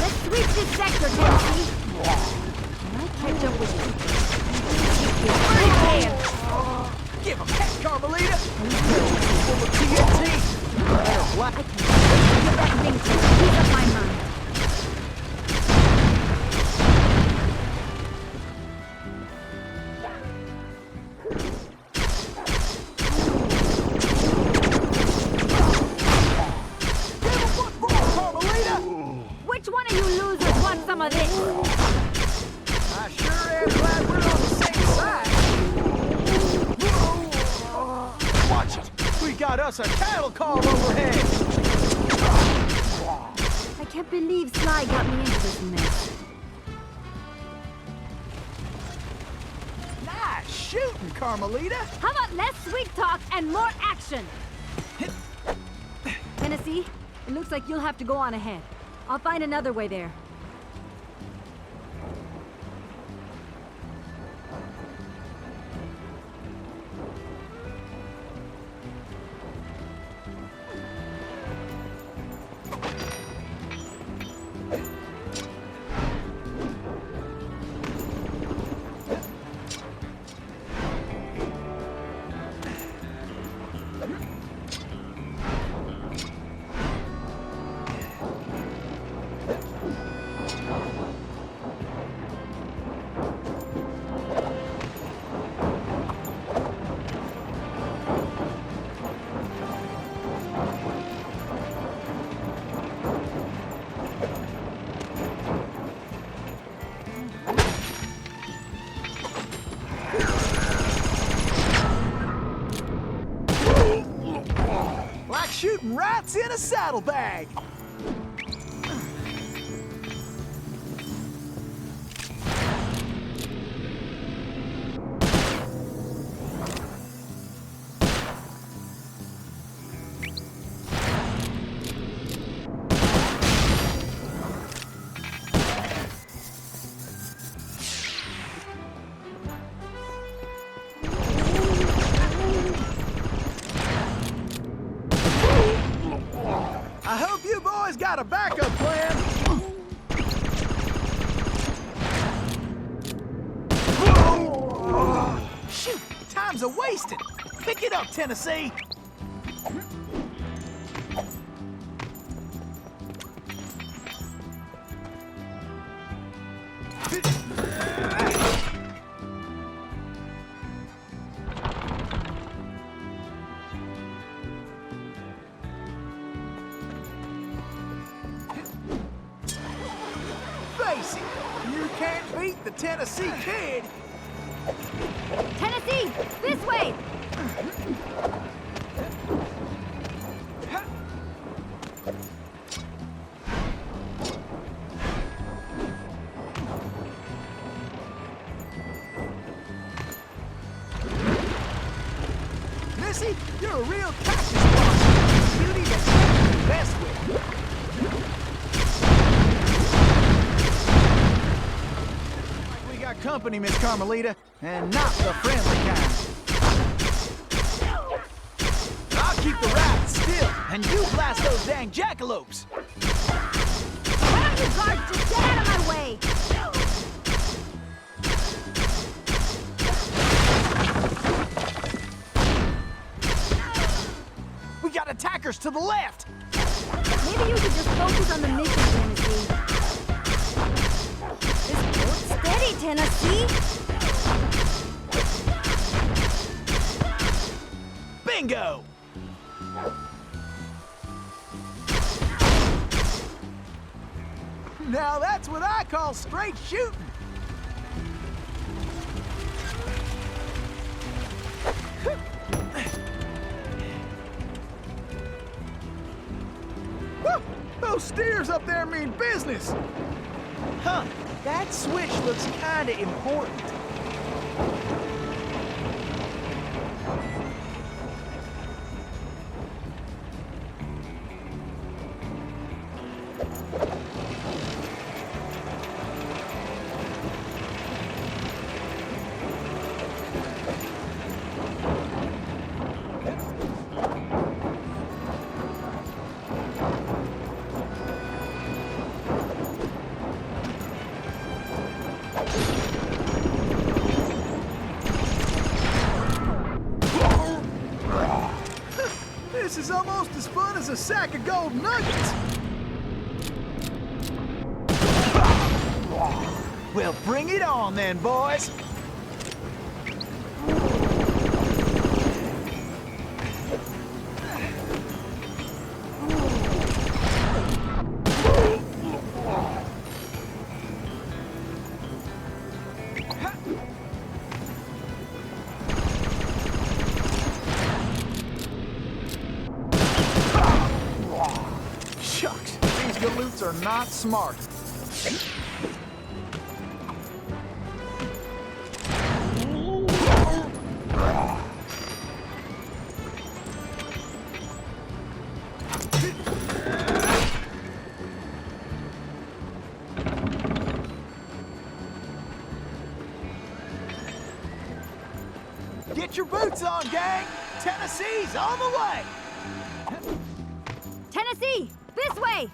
F: Let's sweep this sector, Tennessee. Can I catch up with you?
I: Give him heck, Carmelita! Full of TNT!
F: I can get that thing to keep up my mind. Which one of you losers wants some of this?
I: I sure am glad we're on the same side. Watch it! We got us a cattle call overhead!
F: I can't believe Sly got me into this mess.
I: Nice shooting, Carmelita!
F: How about less sweet talk and more action? Tennessee, it looks like you'll have to go on ahead. I'll find another way there.
I: Cats in a saddlebag! I hope you boys got a backup plan. Shoot, time's a-wasting. Pick it up, Tennessee. Face it, you can't beat the Tennessee Kid.
F: Tennessee, this way!
I: Missy, you're a real cactus blossom. Beauty that you can best with. We got company, Miss Carmelita, and not the friendly kind. I'll keep the rats still, and you blast those dang jackalopes.
F: Why don't you guards just get out of my way?
I: We got attackers to the left.
F: Maybe you should just focus on the mission, Tennessee. Just hold steady, Tennessee.
I: Bingo! Now that's what I call straight shooting. Woo! Those steers up there mean business. Huh, that switch looks kinda important. This is almost as fun as a sack of gold nuggets. Well, bring it on then, boys. Shucks, these galoots are not smart. Get your boots on, gang! Tennessee's on the way!
F: Tennessee, this way!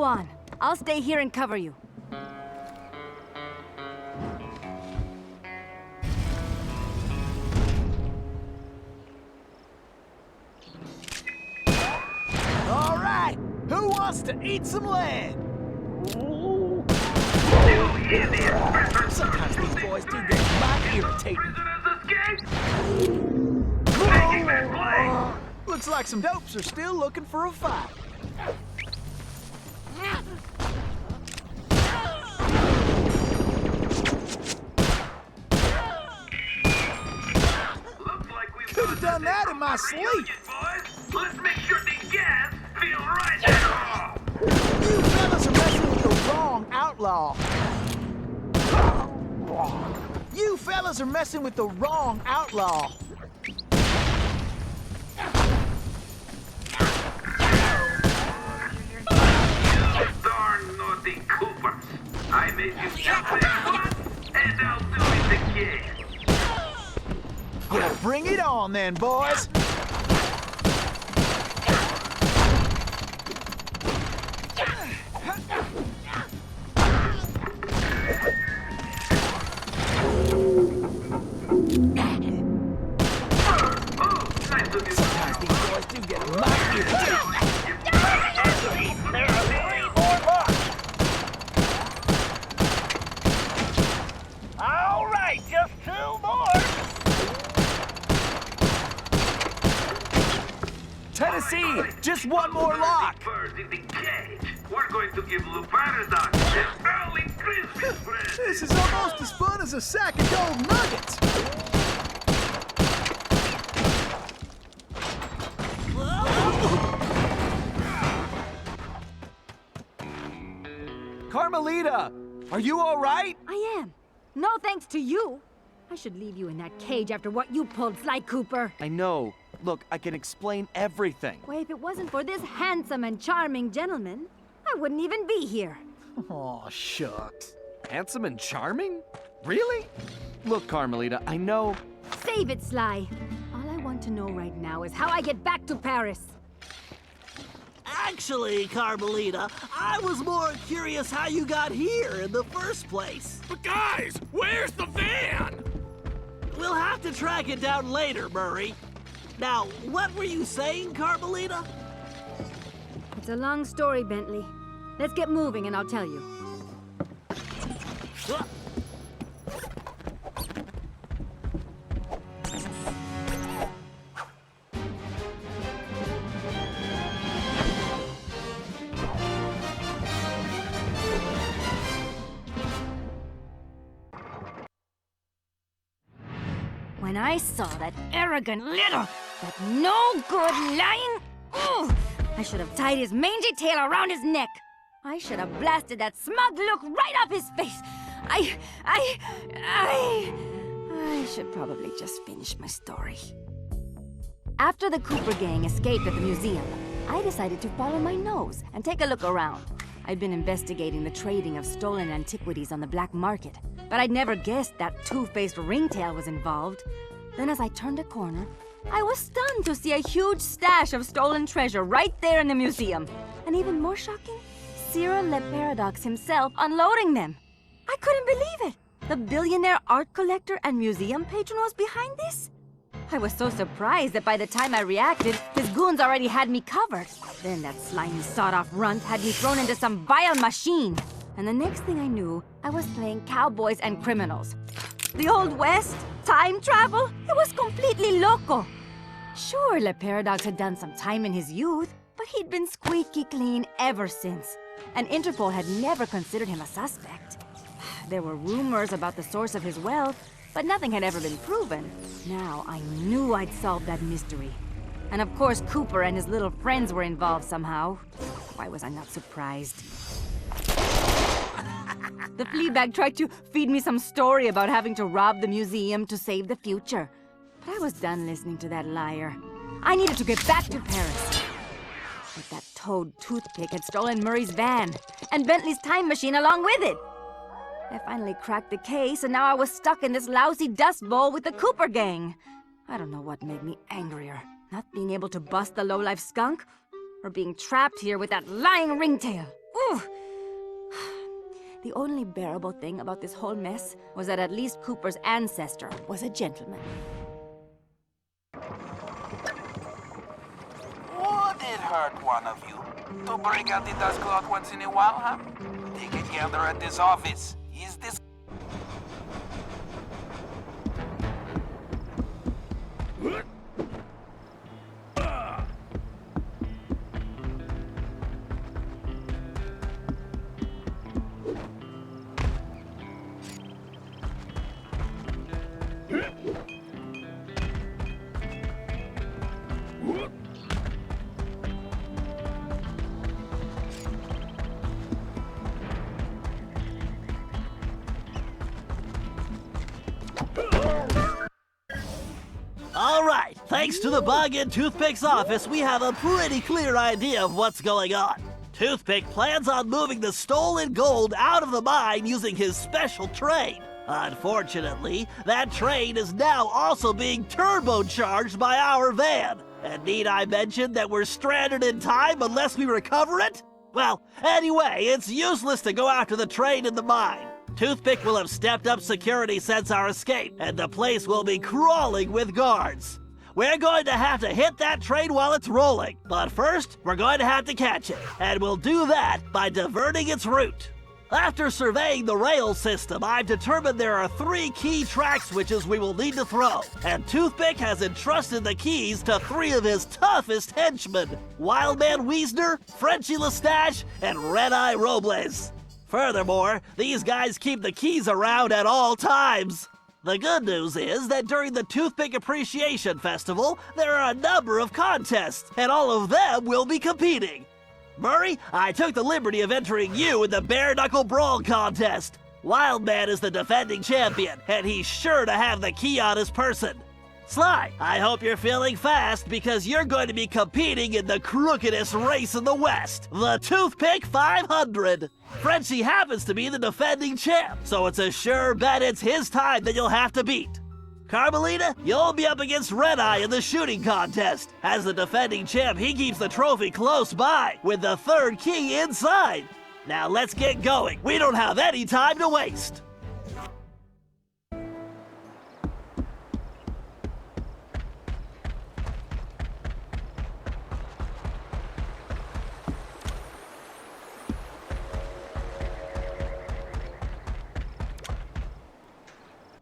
F: go on. I'll stay here and cover you.
I: All right, who wants to eat some lead? Sometimes these boys do get mighty irritating. Looks like some dopes are still looking for a fight. Could have done that in my sleep.
C: Let's make sure the gas feel right now.
I: You fellas are messing with the wrong outlaw. You fellas are messing with the wrong outlaw.
C: You darn naughty Coopers. I made you jump back once, and I'll do it again.
I: Well, bring it on then, boys. Sometimes these boys do get mighty irritating.
B: All right, just 2 more.
A: Tennessee, just one more lock.
C: Birds in the cage. We're going to give Lou Paradox an early Christmas present.
I: This is almost as fun as a sack of gold nuggets.
A: Carmelita, are you all right?
F: I am. No thanks to you. I should leave you in that cage after what you pulled, Sly Cooper.
A: I know. Look, I can explain everything.
F: Why, if it wasn't for this handsome and charming gentleman, I wouldn't even be here.
I: Aw, shucks.
A: Handsome and charming? Really? Look, Carmelita, I know...
F: Save it, Sly. All I want to know right now is how I get back to Paris.
B: Actually, Carmelita, I was more curious how you got here in the first place.
H: But guys, where's the van?
B: We'll have to track it down later, Murray. Now, what were you saying, Carmelita?
F: It's a long story, Bentley. Let's get moving and I'll tell you. When I saw that arrogant little, that no-good lying... Ugh, I should have tied his mangy tail around his neck. I should have blasted that smug look right off his face. I should probably just finish my story. After the Cooper gang escaped at the museum, I decided to follow my nose and take a look around. I'd been investigating the trading of stolen antiquities on the black market, but I'd never guessed that two-faced ringtail was involved. Then as I turned a corner, I was stunned to see a huge stash of stolen treasure right there in the museum. And even more shocking, Cyril Le Paradox himself unloading them. I couldn't believe it. The billionaire art collector and museum patron was behind this? I was so surprised that by the time I reacted, his goons already had me covered. Then that slimy sawed-off runt had me thrown into some vile machine. And the next thing I knew, I was playing cowboys and criminals. The Old West? Time travel? It was completely loco. Sure, Le Paradox had done some time in his youth, but he'd been squeaky clean ever since. And Interpol had never considered him a suspect. There were rumors about the source of his wealth, but nothing had ever been proven. Now I knew I'd solved that mystery. And of course Cooper and his little friends were involved somehow. Why was I not surprised? The Fleabag tried to feed me some story about having to rob the museum to save the future. But I was done listening to that liar. I needed to get back to Paris. But that toad toothpick had stolen Murray's van, and Bentley's time machine along with it. I finally cracked the case, and now I was stuck in this lousy dust bowl with the Cooper gang. I don't know what made me angrier. Not being able to bust the lowlife skunk, or being trapped here with that lying ringtail. Ooh. The only bearable thing about this whole mess was that at least Cooper's ancestor was a gentleman.
H: Would it hurt one of you to break out the dust cloth once in a while, huh? Take a gander at this office. Is this...
B: All right, thanks to the bug in Toothpick's office, we have a pretty clear idea of what's going on. Toothpick plans on moving the stolen gold out of the mine using his special train. Unfortunately, that train is now also being turbocharged by our van. And need I mention that we're stranded in time unless we recover it? Well, anyway, it's useless to go after the train in the mine. Toothpick will have stepped up security since our escape, and the place will be crawling with guards. We're going to have to hit that train while it's rolling, but first, we're going to have to catch it, and we'll do that by diverting its route. After surveying the rail system, I've determined there are 3 key track switches we will need to throw, and Toothpick has entrusted the keys to 3 of his toughest henchmen, Wildman Wiesner, Frenchie Lestage, and Red-Eye Robles. Furthermore, these guys keep the keys around at all times. The good news is that during the Toothpick Appreciation Festival, there are a number of contests, and all of them will be competing. Murray, I took the liberty of entering you in the Bare Knuckle Brawl contest. Wildman is the defending champion, and he's sure to have the key on his person. Sly, I hope you're feeling fast because you're going to be competing in the crookedest race in the West, the Toothpick 500. Frenchie happens to be the defending champ, so it's a sure bet it's his time that you'll have to beat. Carmelita, you'll be up against Red-Eye in the shooting contest. As the defending champ, he keeps the trophy close by, with the 3rd key inside. Now let's get going. We don't have any time to waste.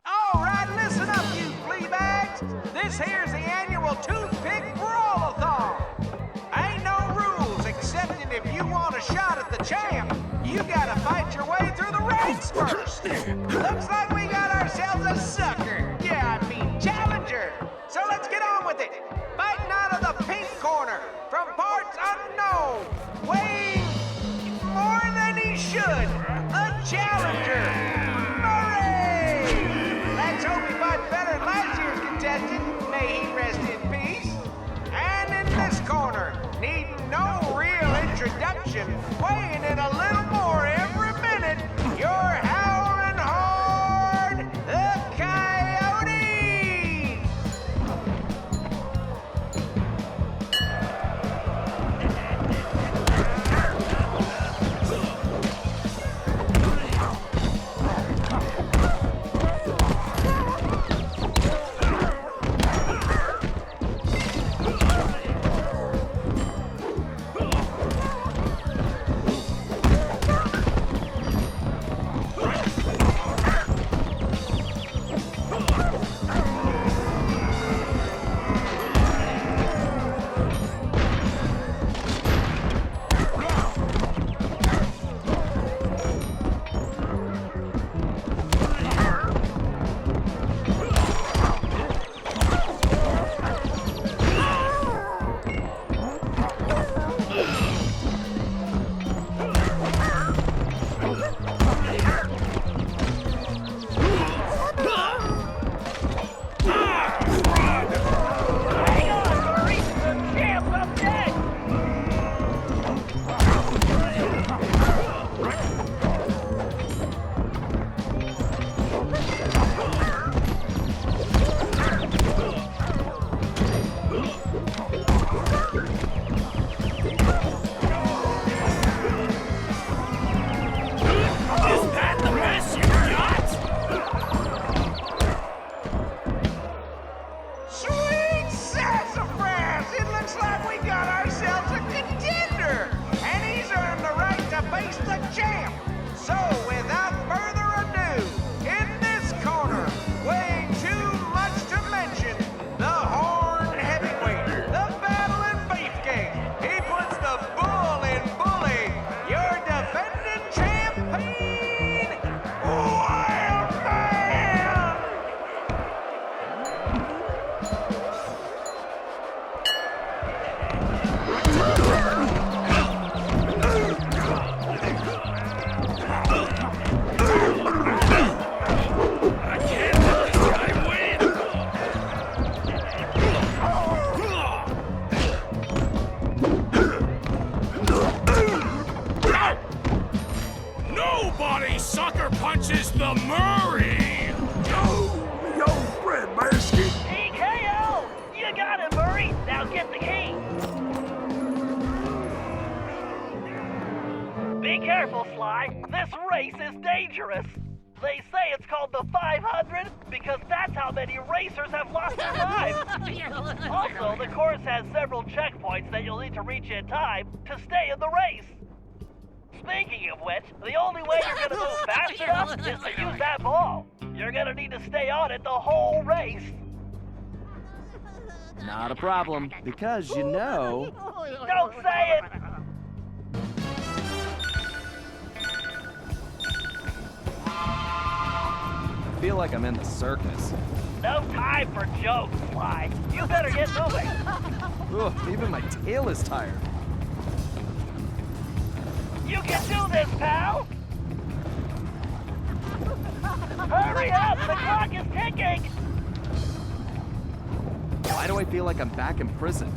K: All right, listen up, you flea bags. This here's the annual Toothpick Brawl-a-thon. Ain't no rules, excepting if you want a shot at the champ, you gotta fight your way through the ranks first. Looks like we got ourselves a sucker. Yeah, I mean challenger. So let's get on with it. Fighting out of the pink corner, from parts unknown, weighing more than he should, the challenger. Let's hope he fights better than last year's contestant. May he rest in peace. And in this corner, needing no real introduction, weighing in a little more every minute, you're howling hard, the Coyotes!
H: sucker punches the Murray!
J: Yo, Fred Mansky!
B: TKO! You got it, Murray! Now get the key! Be careful, Sly. This race is dangerous. They say it's called the 500 because that's how many racers have lost their lives. Also, the course has several checkpoints that you'll need to reach in time to stay in the race. Speaking of which, the only way you're gonna move fast enough is to use that ball. You're gonna need to stay on it the whole race.
A: Not a problem, because you know...
B: Don't say it!
A: I feel like I'm in the circus.
B: No time for jokes, Sly. You better get moving.
A: Ugh, even my tail is tired.
B: You can do this, pal! Hurry up! The clock is ticking!
A: Why do I feel like I'm back in prison?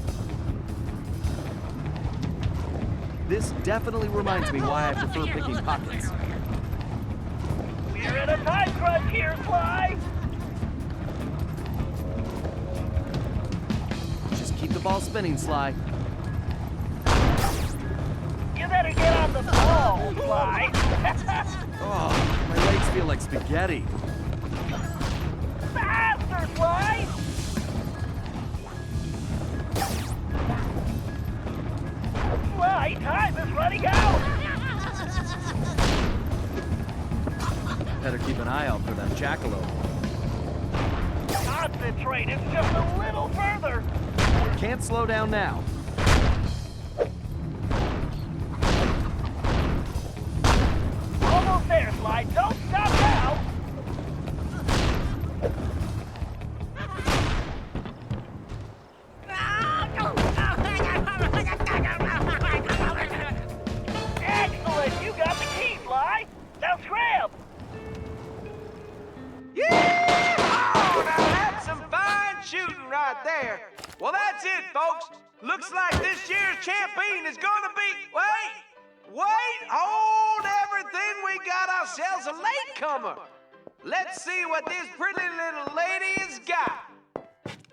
A: This definitely reminds me why I prefer picking pockets.
B: We're in a time crunch here, Sly!
A: Just keep the ball spinning, Sly.
B: You better get on the ball, Sly!
A: Oh, my legs feel like spaghetti.
B: Faster, Sly! Sly, time is running out!
A: Better keep an eye out for that jackalope.
B: Concentrate, it's just a little further!
A: Can't slow down now.
B: Almost there, Sly. Don't stop now! Excellent! You got the key, Sly! Now scram!
K: Yeah! Oh, now that's some fine shooting right there. Well, that's it, folks. Looks like this year's champion is gonna be... Wait! Hold everything. We got ourselves a latecomer. Let's see what this pretty little lady has got.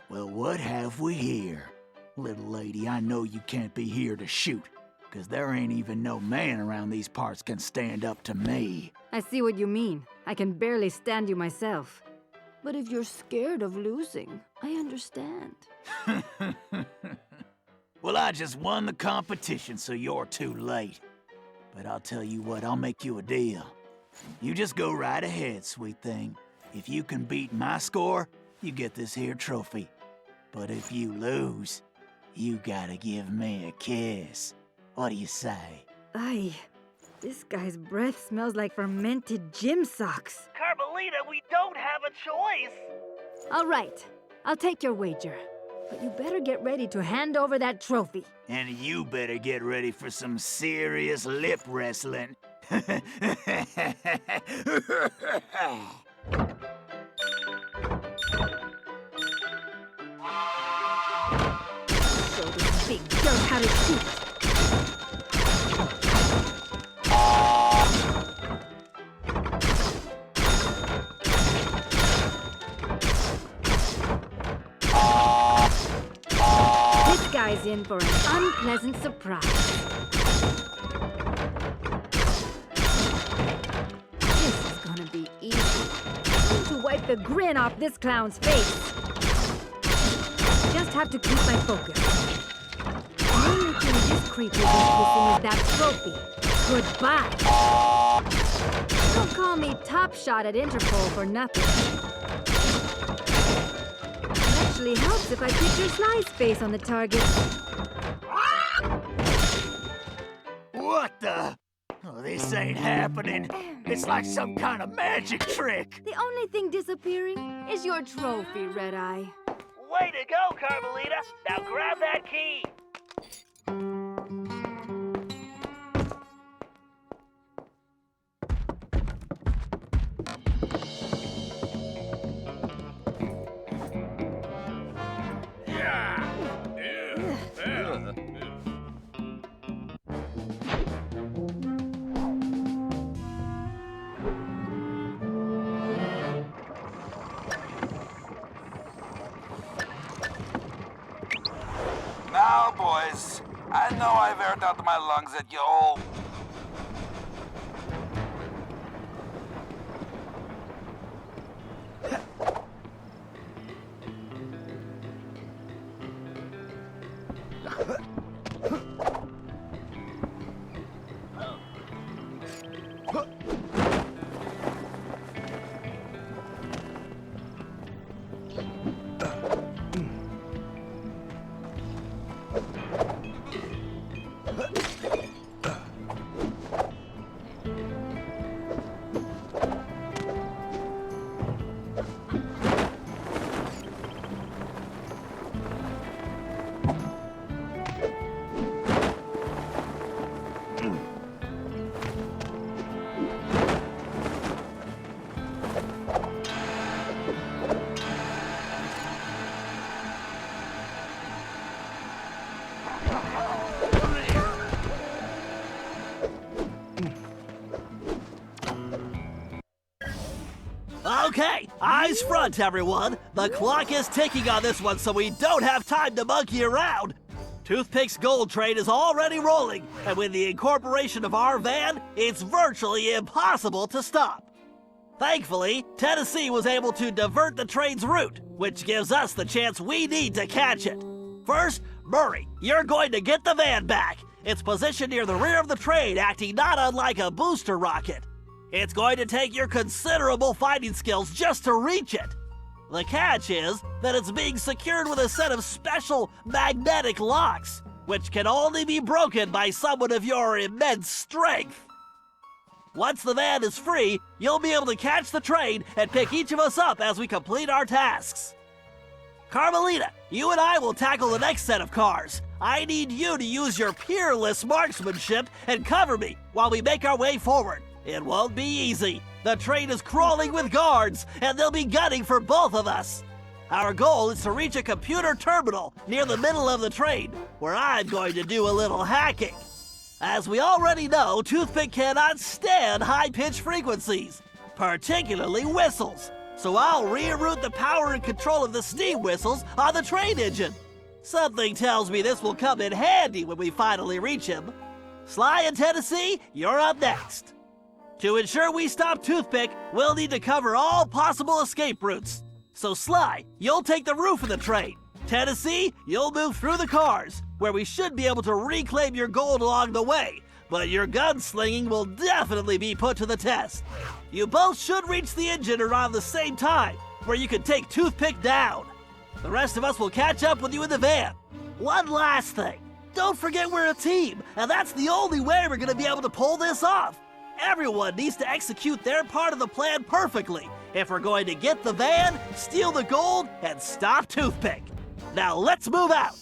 I: Well, what have we here? Little lady, I know you can't be here to shoot, because there ain't even no man around these parts can stand up to me.
F: I see what you mean. I can barely stand you myself. But if you're scared of losing, I understand.
I: Well, I just won the competition, so you're too late. But I'll tell you what, I'll make you a deal. You just go right ahead, sweet thing. If you can beat my score, you get this here trophy. But if you lose, you gotta give me a kiss. What do you say?
F: Aye, this guy's breath smells like fermented gym socks.
B: Carmelita, we don't have a choice!
F: All right, I'll take your wager. But you better get ready to hand over that trophy.
I: And you better get ready for some serious lip wrestling.
F: So this big dirt how to shoot. This guy's in for an unpleasant surprise. This is gonna be easy. I'm going to wipe the grin off this clown's face. Just have to keep my focus. The only thing this creeper is missing is that trophy. Goodbye. Don't call me Top Shot at Interpol for nothing. It actually helps if I picture Sly's face on the target.
I: What the? Oh, this ain't happening. It's like some kind of magic trick.
F: The only thing disappearing is your trophy, Red Eye.
B: Way to go, Carmelita! Now grab that key!
H: I know I've aired out my lungs at you all.
B: Okay, eyes front, everyone. The clock is ticking on this one, so we don't have time to monkey around. Toothpick's gold train is already rolling, and with the incorporation of our van, it's virtually impossible to stop. Thankfully, Tennessee was able to divert the train's route, which gives us the chance we need to catch it. First, Murray, you're going to get the van back. It's positioned near the rear of the train, acting not unlike a booster rocket. It's going to take your considerable fighting skills just to reach it. The catch is that it's being secured with a set of special magnetic locks, which can only be broken by someone of your immense strength. Once the van is free, you'll be able to catch the train and pick each of us up as we complete our tasks. Carmelita, you and I will tackle the next set of cars. I need you to use your peerless marksmanship and cover me while we make our way forward. It won't be easy. The train is crawling with guards, and they'll be gunning for both of us. Our goal is to reach a computer terminal near the middle of the train, where I'm going to do a little hacking. As we already know, Toothpick cannot stand high-pitched frequencies, particularly whistles. So I'll reroute the power and control of the steam whistles on the train engine. Something tells me this will come in handy when we finally reach him. Sly and Tennessee, you're up next. To ensure we stop Toothpick, we'll need to cover all possible escape routes. So Sly, you'll take the roof of the train. Tennessee, you'll move through the cars, where we should be able to reclaim your gold along the way, but your gunslinging will definitely be put to the test. You both should reach the engine around the same time, where you can take Toothpick down. The rest of us will catch up with you in the van. One last thing. Don't forget we're a team, and that's the only way we're gonna be able to pull this off. Everyone needs to execute their part of the plan perfectly if we're going to get the van, steal the gold, and stop Toothpick. Now let's move out.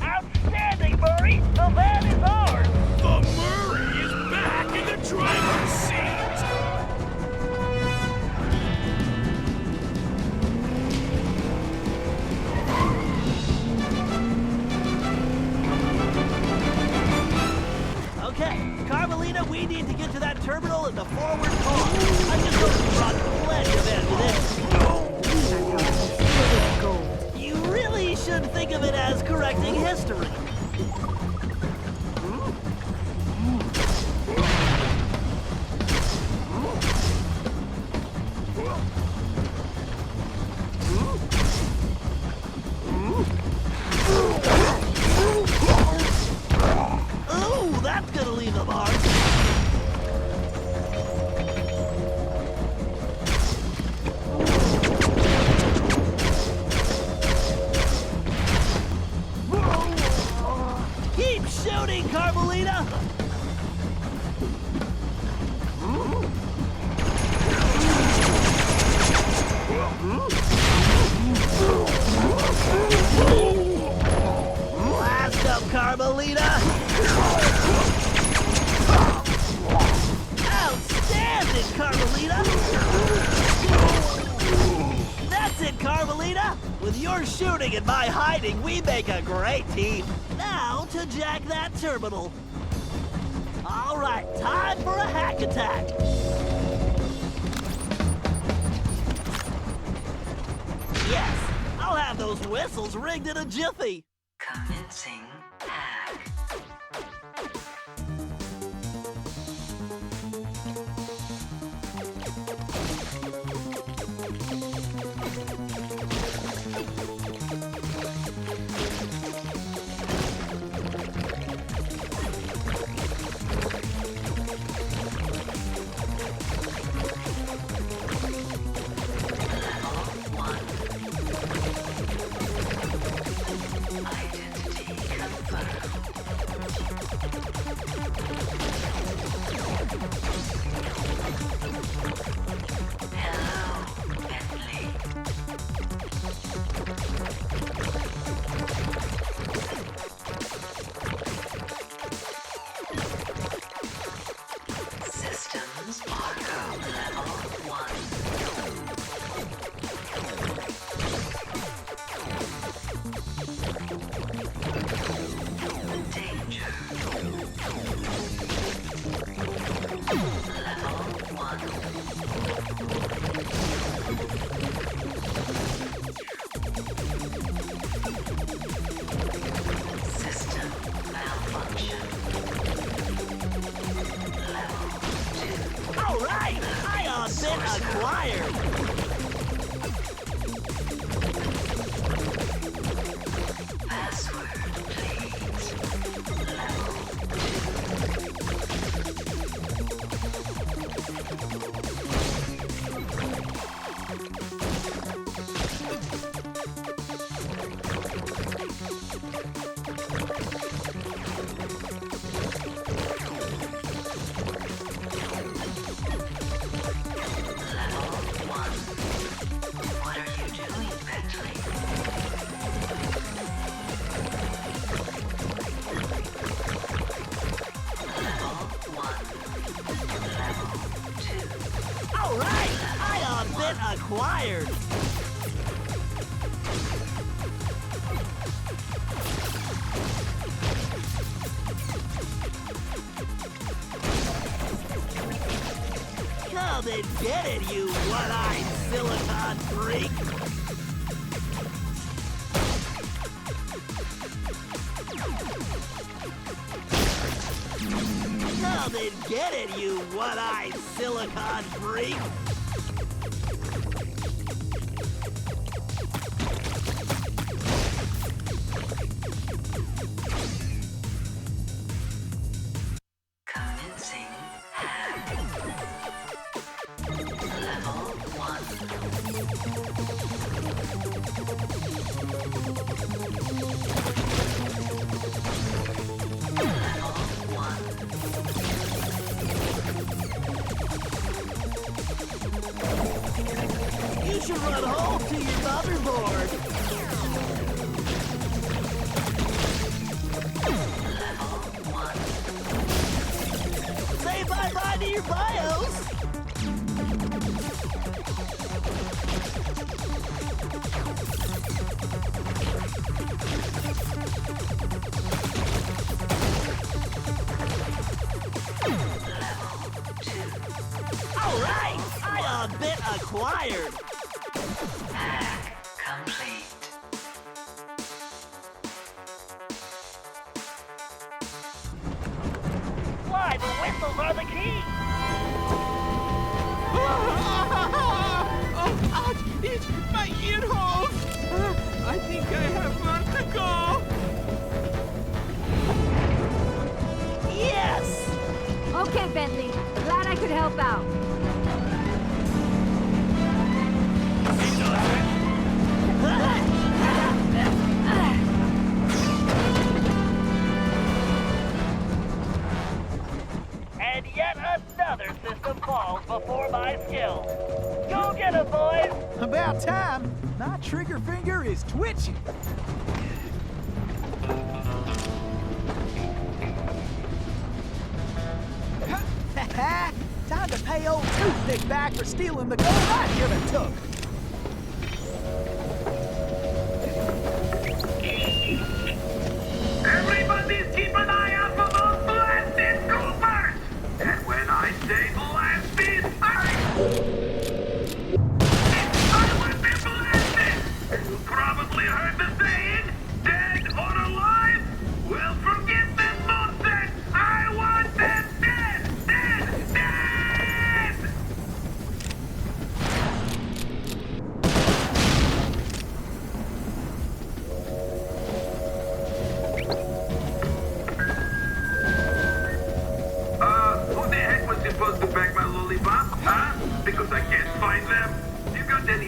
B: Outstanding, Murray! The van is ours!
J: The Murray is back in the driver's seat!
B: Okay, Carmelita, we need to get to that terminal in the forward car. your shooting and my hiding, we make a great team. Now to jack that terminal. All right, time for a hack attack. Yes, I'll have those whistles rigged in a jiffy.
E: Commencing hack.
B: Acquired. Come and get it, you one-eyed silicon freak. Come and get it, you one-eyed silicon freak. You should run home to your motherboard. Say bye-bye to your BIOS. All right, I bit acquired.
E: Hack complete.
B: Why, the whistles are the key.
H: Oh, ouch! It's my ear holes! I think I have far to go!
B: Yes!
F: Okay, Bentley. Glad I could help out.
B: And yet another system falls before my skill. Go get 'em, boys!
I: About time. My trigger finger is twitching. Time to pay old Toothpick back for stealing the gold I should have took.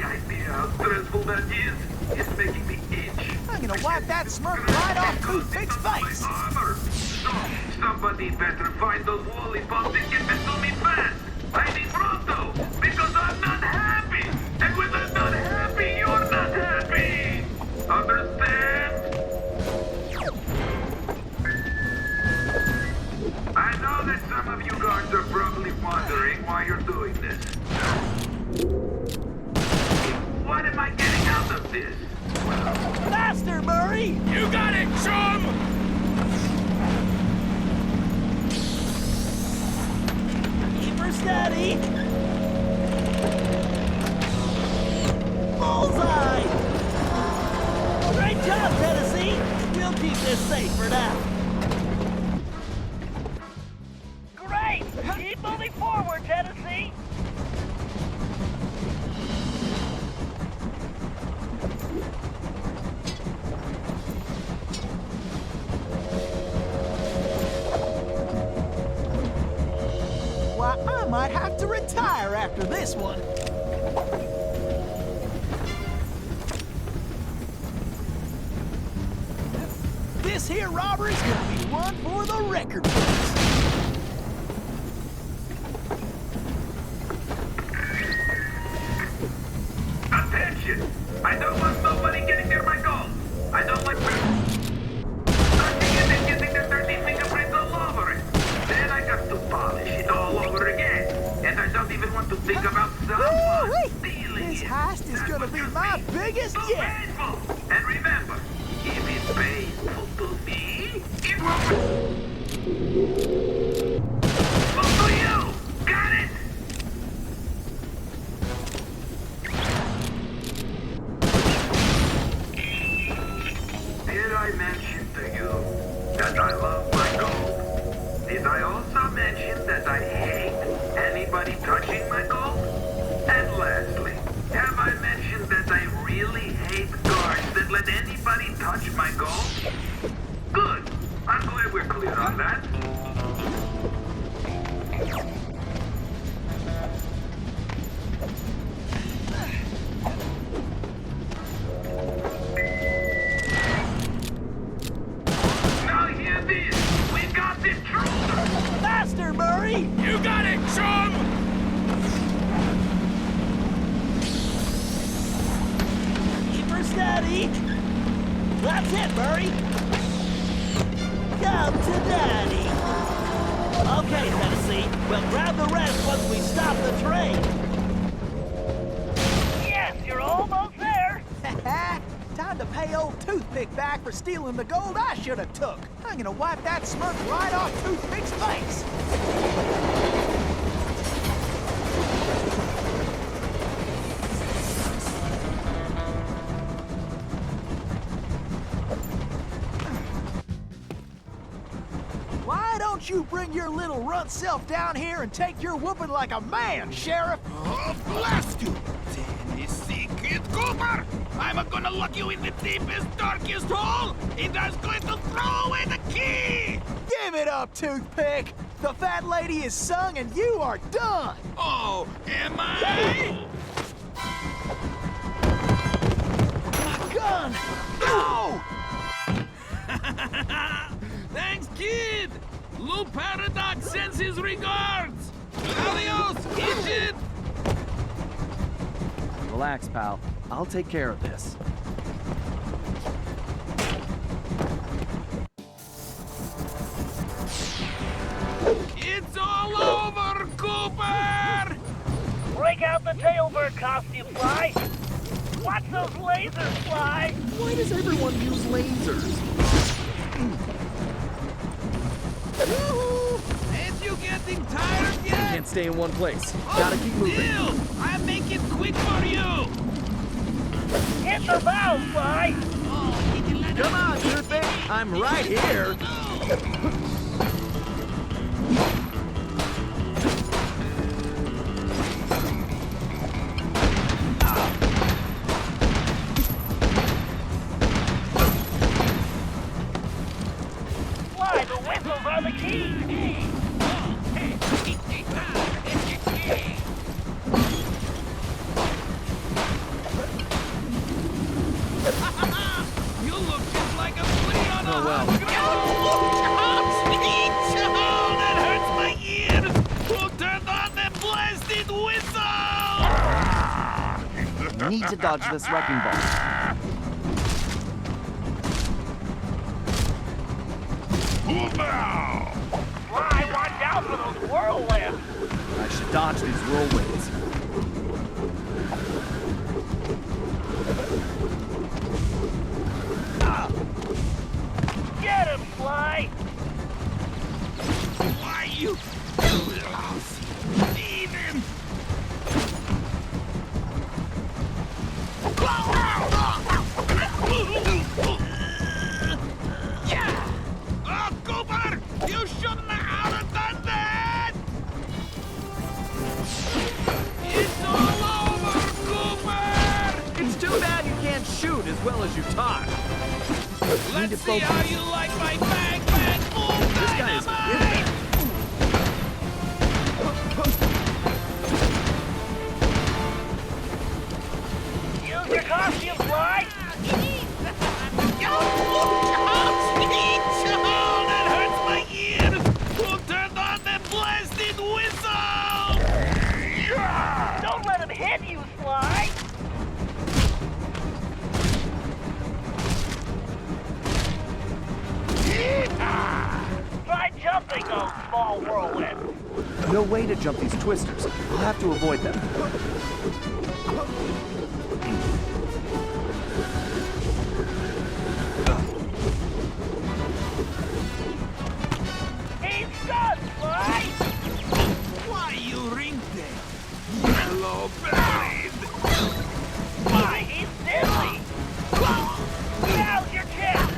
C: idea how stressful that is? It's making me itch.
I: I'm gonna wipe that smirk right off Toothpick's face.
C: Armor. So, somebody better find those lollipops and get them to me fast. I need pronto, because I'm not happy. And when I'm not happy, you're not happy. Understand? I know that some of you guards are probably wondering why you're doing this. What am I getting out of this?
B: Faster, Murray!
H: You got it, chum!
B: Keep her steady! Bullseye! Great job, Tennessee! We'll keep this safe for now. Great! Keep moving forward, Tennessee!
I: Why, I might have to retire after this one. This here robbery's gonna be one for the record books.
C: Attention! I don't want nobody getting near my gold. I don't like touching it and getting their dirty fingerprints all over it. Then I got to polish it all over again. And I don't even want to think about someone stealing
I: This
C: it.
I: heist is gonna be my biggest yet.
C: Painful. And remember, if it's painful to me, it will to you. Got it? Did I mention to you that I love my gold? Did I also mention that I hate anybody touching my gold? And lastly, have I mentioned that I really hate guards that let anybody touch my gold? Good. I'm glad we're clear on that. Now hear this. We got the intruder.
B: Faster, Murray!
H: You got it, chum!
B: Keep her steady! That's it, Murray! Come to Daddy! Okay, Tennessee, we'll grab the rest once we stop the train! Yes, you're almost there!
I: Time to pay old Toothpick back for stealing the gold I should have took. I'm gonna wipe that smirk right off Toothpick's face. Why don't you bring your little runt self down here and take your whooping like a man, Sheriff?
H: Oh, blast you! Tennessee Kid Cooper! I'm gonna lock you in the deepest, darkest hole, and I'm going to throw away the key!
I: Give it up, Toothpick! The fat lady is sung and you are done!
H: Oh, am I?
I: My gun! No!
H: Thanks, kid! Lou Paradox sends his regards! Adios, idiot!
A: Relax, pal. I'll take care of this.
H: It's all over, Cooper!
B: Break out the Jailbreak costume, Sly! Watch those lasers, Sly!
A: Why does everyone use lasers?
H: Ain't you getting tired yet?
A: Can't stay in one place. Gotta keep moving.
H: Still, I'll make it quick for you!
B: Hit the valve, Sly!
A: Come on, Toothpick. I'm right here.
B: Sly, the whistles are the key!
A: Need to dodge this wrecking ball.
B: Sly, watch out for those whirlwinds!
A: I should dodge these whirlwinds.
B: Get him, Sly!
H: Why you lousy heathen! Oh, Cooper! You shouldn't have done that! It's all over, Cooper!
A: It's too bad you can't shoot as well as you talk.
H: Let's see how you like my bang bang boom
A: This guy is
H: dynamite!
B: Use your costume, Sly!
H: Oh, that hurts my ears! Who turned on the blasted whistle?
B: Don't let him hit you, Sly! Try jumping those small whirlwinds.
A: No way to jump these twisters. I'll have to avoid them.
B: He's done, Sly!
H: Why you ring there? Yellow bellied!
B: Why, he's dizzy! Now's your chance!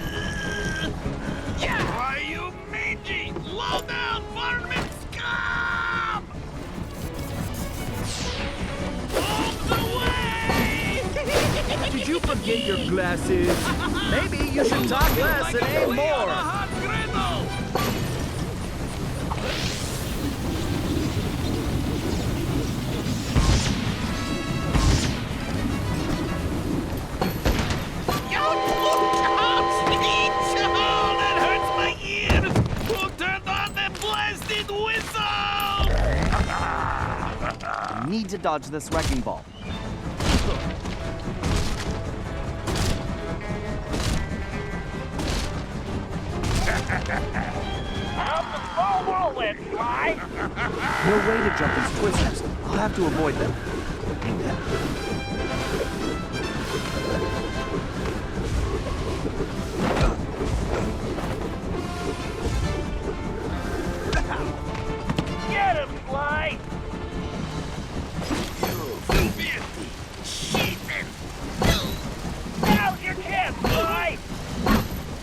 H: Why you mangy? Low down varmint scum! Out the way!
A: Did you forget your glasses? Maybe you should talk less and aim more.
H: That hurts my ears! Who turned on the blasted whistle?
A: I need to dodge this wrecking ball.
B: How's the small whirlwind, Sly?
A: No way to jump these twisters. I'll have to avoid them.
B: Get him, Sly! Now's your chance, Sly!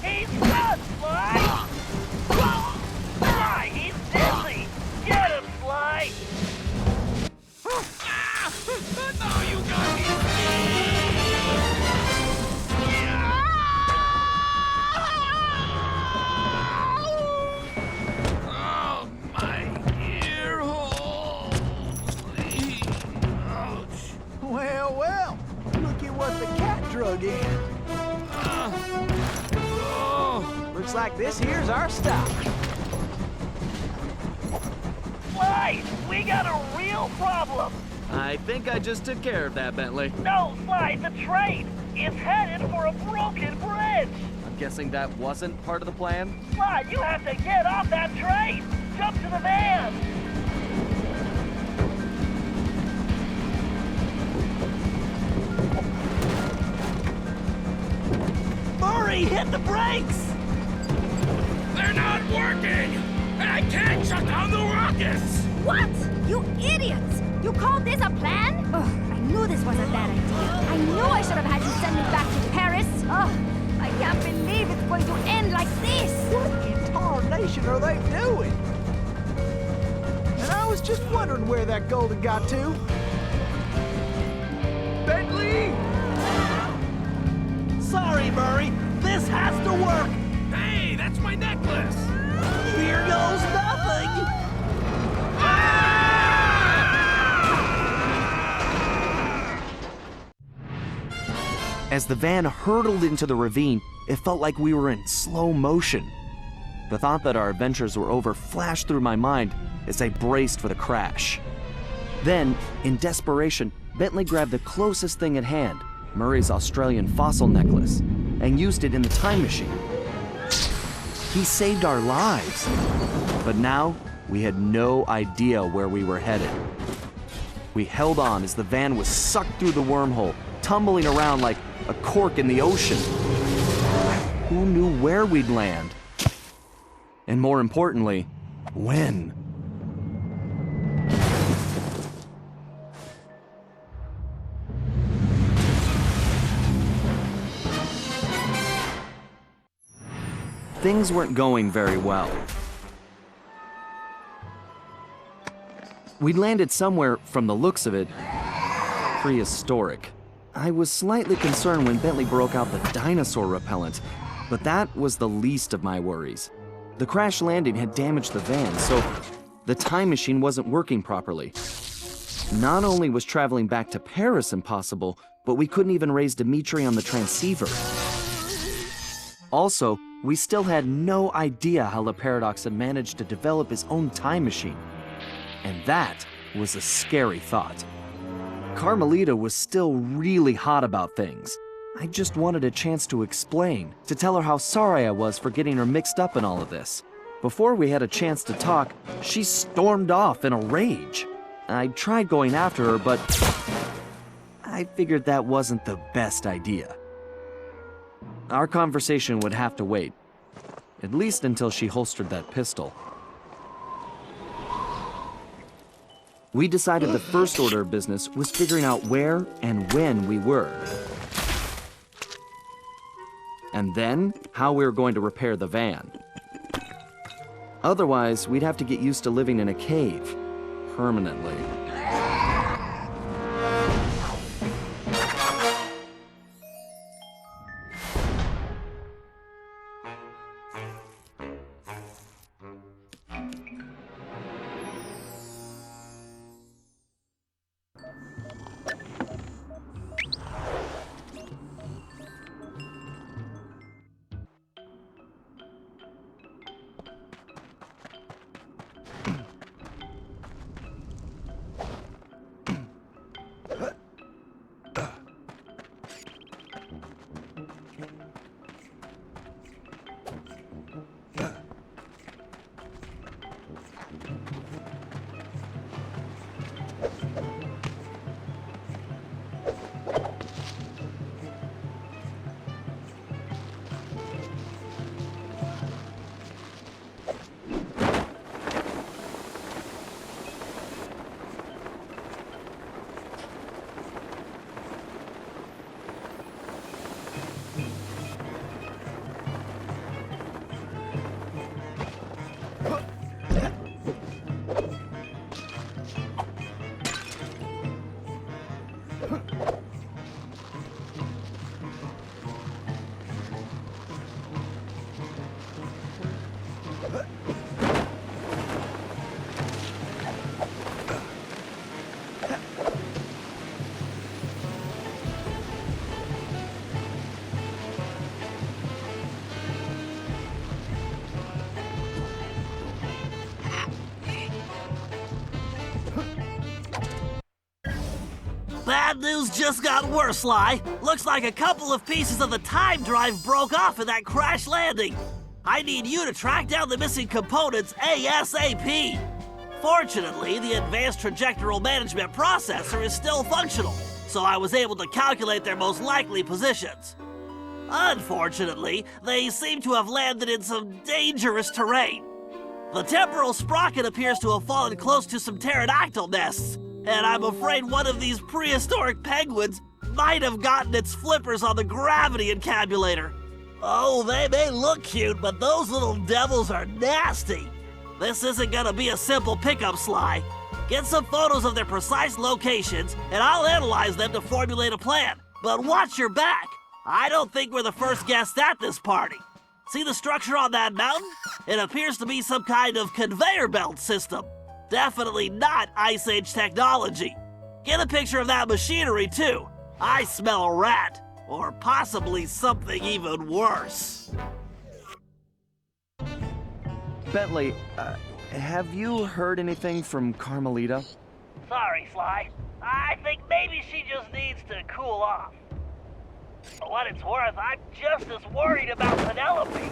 B: He's done, Sly! Sly, he's dizzy! Get him, Sly!
H: Now you got me! Oh, my ear hole! Ouch!
I: Well, well, look at what the cat drug in. Looks like this here's our stop.
B: Sly, we got a real problem!
A: I think I just took care of that, Bentley.
B: No, Sly, the train! It's headed for a broken bridge!
A: I'm guessing that wasn't part of the plan?
B: Sly, you have to get off that train! Jump to the van! Murray, hit the brakes!
H: They're not working! And I can't shut down the rockets!
F: What? You idiots! You called this a plan? Ugh, I knew this was a bad idea. I knew I should have had you send me back to Paris. Ugh, I can't believe it's going to end like this.
I: What in tarnation are they doing? And I was just wondering where that golden got to. Bentley!
B: Sorry, Murray. This has to work.
H: Hey, that's my necklace!
B: Here goes nothing.
A: As the van hurtled into the ravine, it felt like we were in slow motion. The thought that our adventures were over flashed through my mind as I braced for the crash. Then, in desperation, Bentley grabbed the closest thing at hand, Murray's Australian fossil necklace, and used it in the time machine. He saved our lives. But now, we had no idea where we were headed. We held on as the van was sucked through the wormhole, tumbling around like a cork in the ocean. Who knew where we'd land? And more importantly, when? Things weren't going very well. We'd landed somewhere, from the looks of it, prehistoric. I was slightly concerned when Bentley broke out the dinosaur repellent, but that was the least of my worries. The crash landing had damaged the van, so the time machine wasn't working properly. Not only was traveling back to Paris impossible, but we couldn't even raise Dimitri on the transceiver. Also, we still had no idea how the Paradox had managed to develop his own time machine. And that was a scary thought. Carmelita was still really hot about things. I just wanted a chance to explain, to tell her how sorry I was for getting her mixed up in all of this. Before we had a chance to talk, she stormed off in a rage. I tried going after her, but I figured that wasn't the best idea. Our conversation would have to wait, at least until she holstered that pistol. We decided the first order of business was figuring out where and when we were. And then, how we were going to repair the van. Otherwise, we'd have to get used to living in a cave, permanently.
B: Bad news just got worse, Sly. Looks like a couple of pieces of the time drive broke off in that crash landing. I need you to track down the missing components ASAP. Fortunately, the advanced trajectoral management processor is still functional, so I was able to calculate their most likely positions. Unfortunately, they seem to have landed in some dangerous terrain. The temporal sprocket appears to have fallen close to some pterodactyl nests, and I'm afraid one of these prehistoric penguins might have gotten its flippers on the gravity encabulator. Oh, they may look cute, but those little devils are nasty. This isn't gonna be a simple pickup, Sly. Get some photos of their precise locations, and I'll analyze them to formulate a plan. But watch your back. I don't think we're the first guests at this party. See the structure on that mountain? It appears to be some kind of conveyor belt system. Definitely not Ice Age technology. Get a picture of that machinery, too. I smell a rat. Or possibly something even worse.
A: Bentley, have you heard anything from Carmelita?
B: Sorry, Sly. I think maybe she just needs to cool off. For what it's worth, I'm just as worried about Penelope.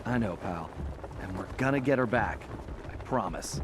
A: I know, pal. And we're gonna get her back. I promise.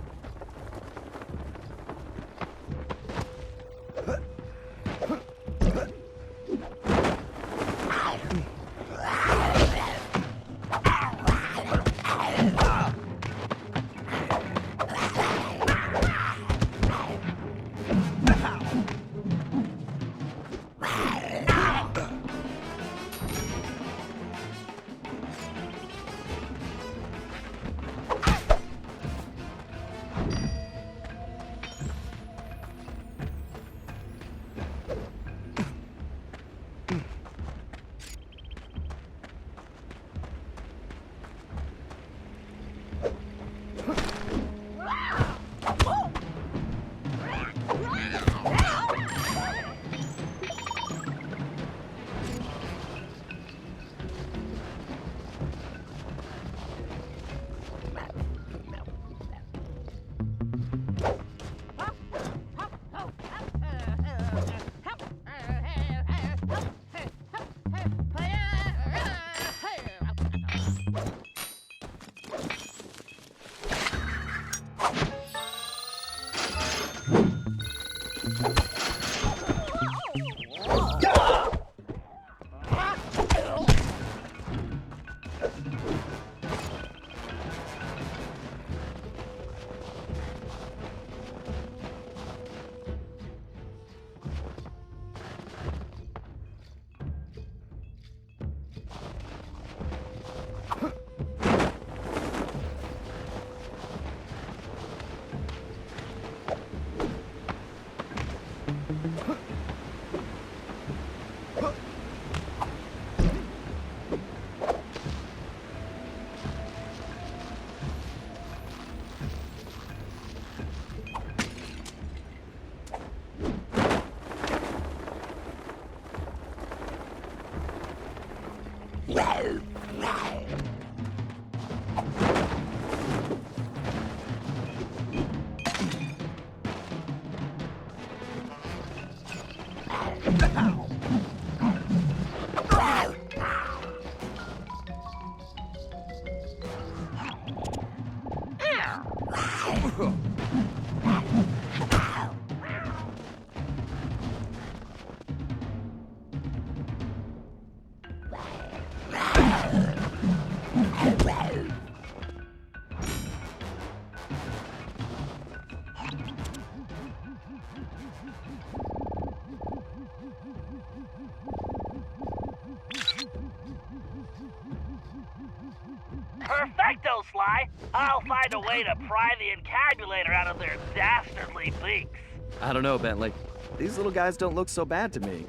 B: Perfecto, Sly! I'll find a way to pry the encabulator out of their dastardly beaks.
A: I don't know, Bentley. These little guys don't look so bad to me.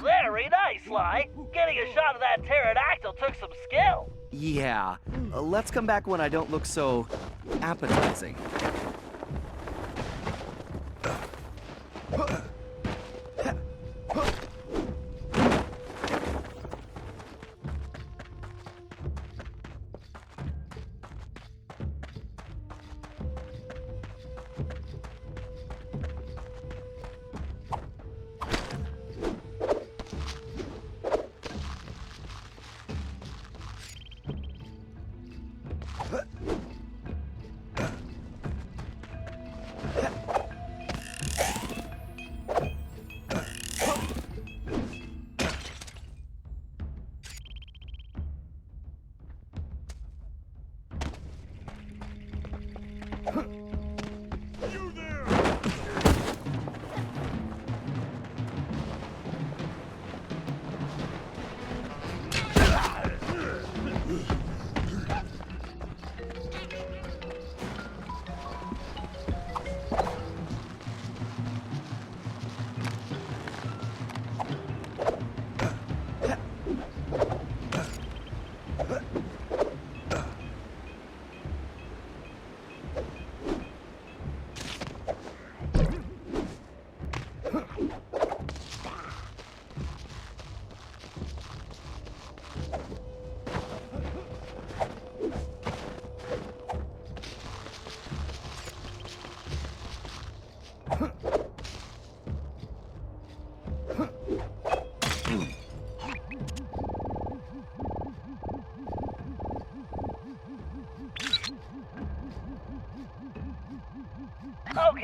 B: Very nice, Sly. Getting a shot of that pterodactyl took some skill.
A: Yeah. Let's come back when I don't look so appetizing.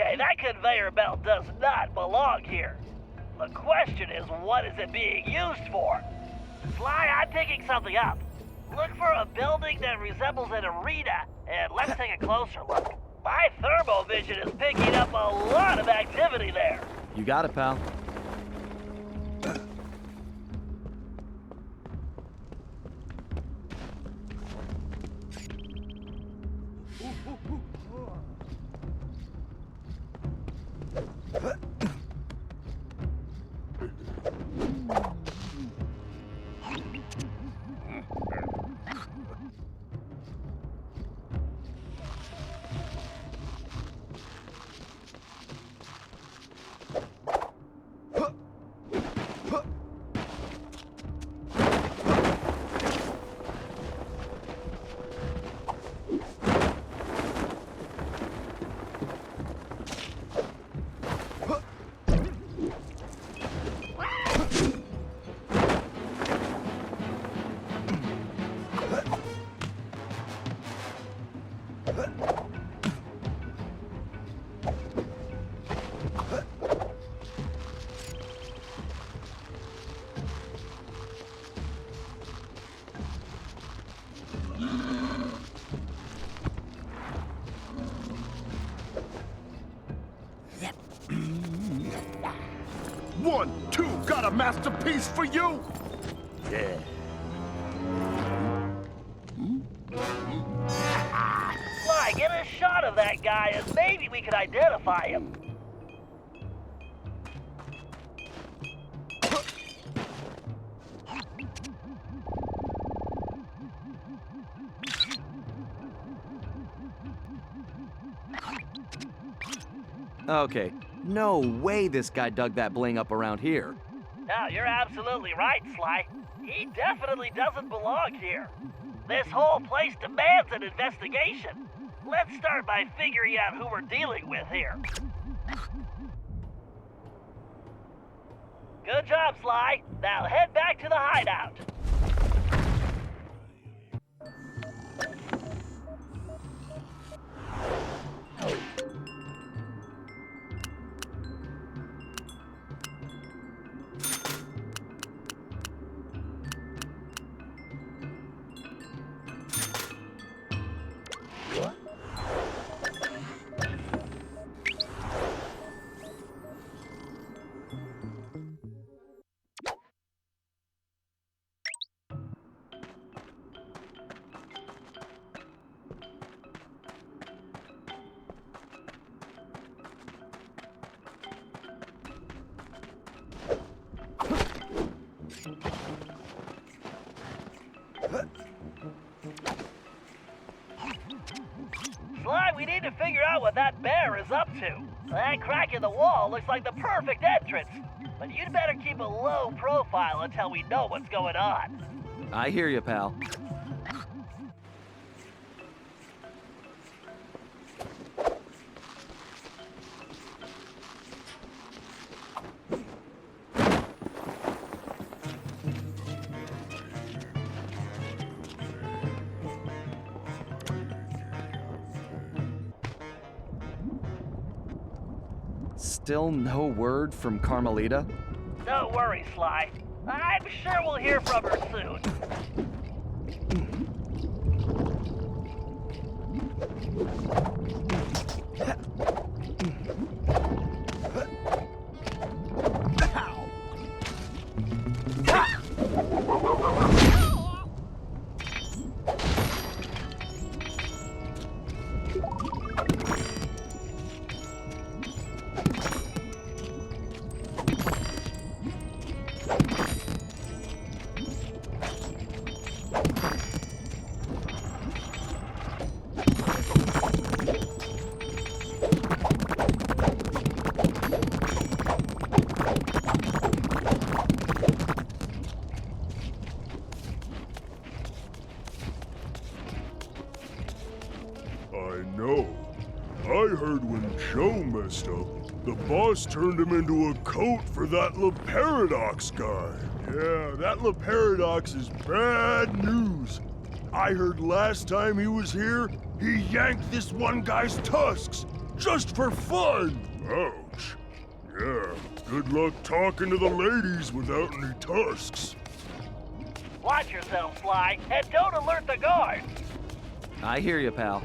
B: Okay, that conveyor belt does not belong here. The question is, what is it being used for? Sly, I'm picking something up. Look for a building that resembles an arena, and let's take a closer look. My thermovision is picking up a lot of activity there.
A: You got it, pal.
J: One, two, got a masterpiece for you!
G: Yeah.
B: Sly, get a shot of that guy and maybe we can identify him.
A: Okay, no way this guy dug that bling up around here.
B: No, you're absolutely right, Sly. He definitely doesn't belong here. This whole place demands an investigation. Let's start by figuring out who we're dealing with here. Good job, Sly. Now head back to the hideout. Sly, we need to figure out what that bear is up to. That crack in the wall looks like the perfect entrance. But you'd better keep a low profile until we know what's going on.
A: I hear you, pal. Still no word from Carmelita?
B: Don't worry, Sly. I'm sure we'll hear from her soon.
J: The boss turned him into a coat for that La Paradox guy. Yeah, that La Paradox is bad news. I heard last time he was here, he yanked this one guy's tusks. just for fun. Ouch. Yeah, good luck talking to the ladies without any tusks.
B: Watch yourself, Sly, and don't alert the guards.
A: I hear you, pal.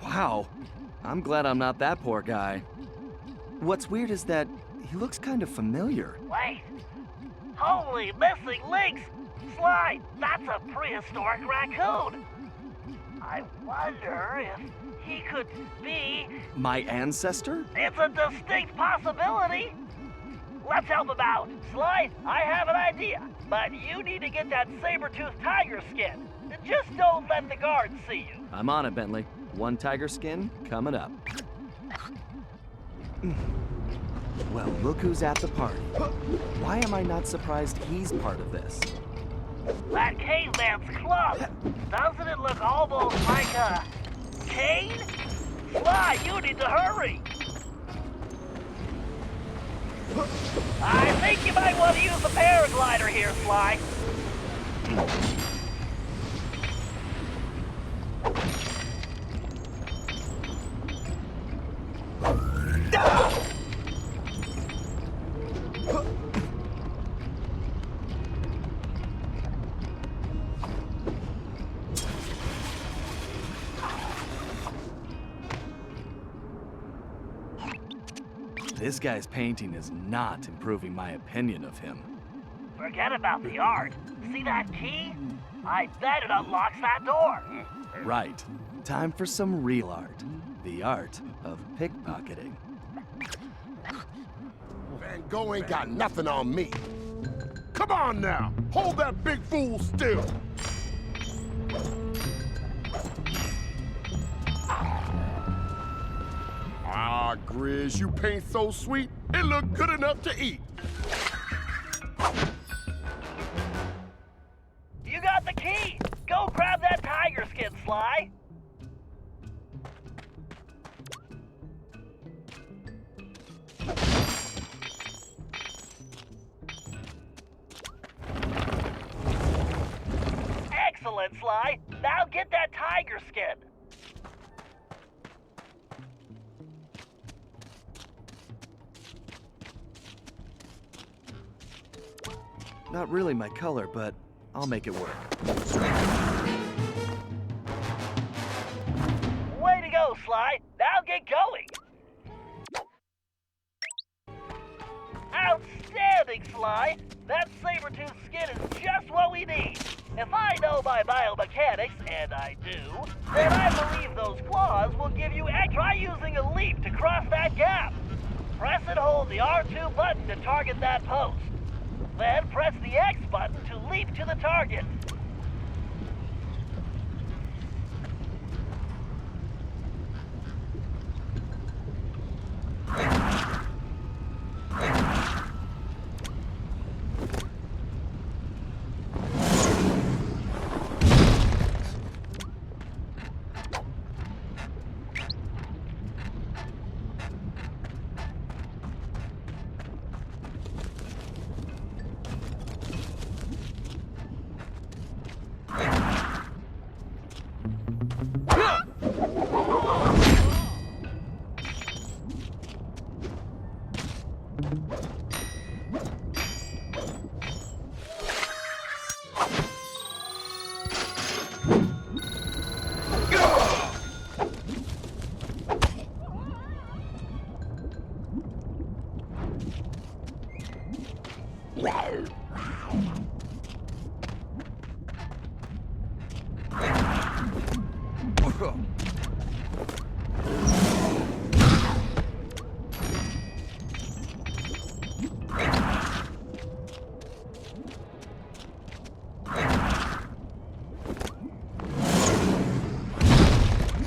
A: Wow, I'm glad I'm not that poor guy. What's weird is that he looks kind of familiar.
B: Wait. Holy missing links! Sly, that's a prehistoric raccoon. I wonder if he could be...
A: My ancestor?
B: It's a distinct possibility. Let's help him out. Sly, I have an idea, but you need to get that saber-toothed tiger skin. Just don't let the guards see you.
A: I'm on it, Bentley. One tiger skin coming up. Well, look who's at the party. Why am I not surprised he's part of this?
B: That caveman's club. Doesn't it look almost like a cane? Sly, you need to hurry. I think you might want to use the paraglider here, Sly.
A: This guy's painting is not improving my opinion of him.
B: Forget about the art. See that key? I bet it unlocks that door.
A: Right. Time for some real art. The art of pickpocketing.
L: Van Gogh ain't got nothing on me. Come on now, hold that big fool still. Ah, Grizz, you paint so sweet, it look good enough to eat.
B: You got the key. Go grab that tiger skin, Sly. Excellent, Sly. Now get that tiger skin.
A: Not really my color, but I'll make it work.
B: Way to go, Sly. Now get going. Outstanding, Sly. That saber-tooth skin is just what we need. If I know my biomechanics, and I do, then I believe those claws will give you extra. Try using a leap to cross that gap. Press and hold the R2 button to target that post. Then press the X button to leap to the target.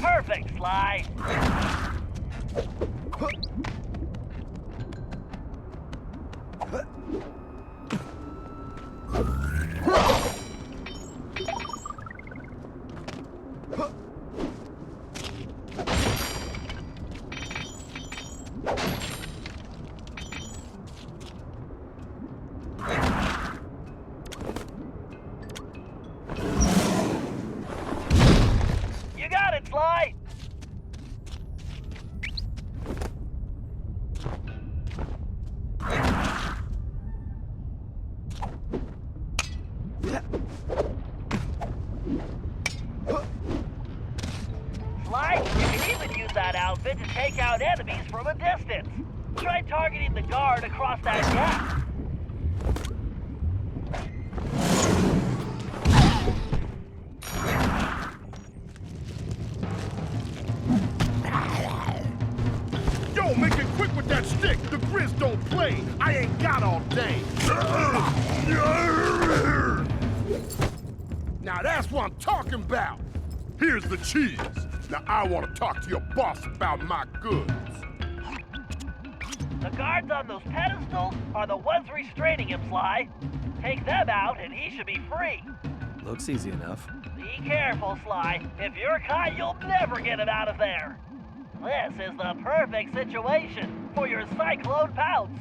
B: Perfect, Sly. You got it, Sly. Sly, you can even use that outfit to take out enemies from a distance. Try targeting the guard across that gap.
L: Yo, make it quick with that stick. The Grizz don't play. I ain't got all day. Now that's what I'm talking about. Here's the cheese. Now I want to talk to your boss about my goods.
B: The guards on those pedestals are the ones restraining him, Sly. Take them out and he should be free.
A: Looks easy enough.
B: Be careful, Sly. If you're caught, you'll never get him out of there. This is the perfect situation for your cyclone pounce.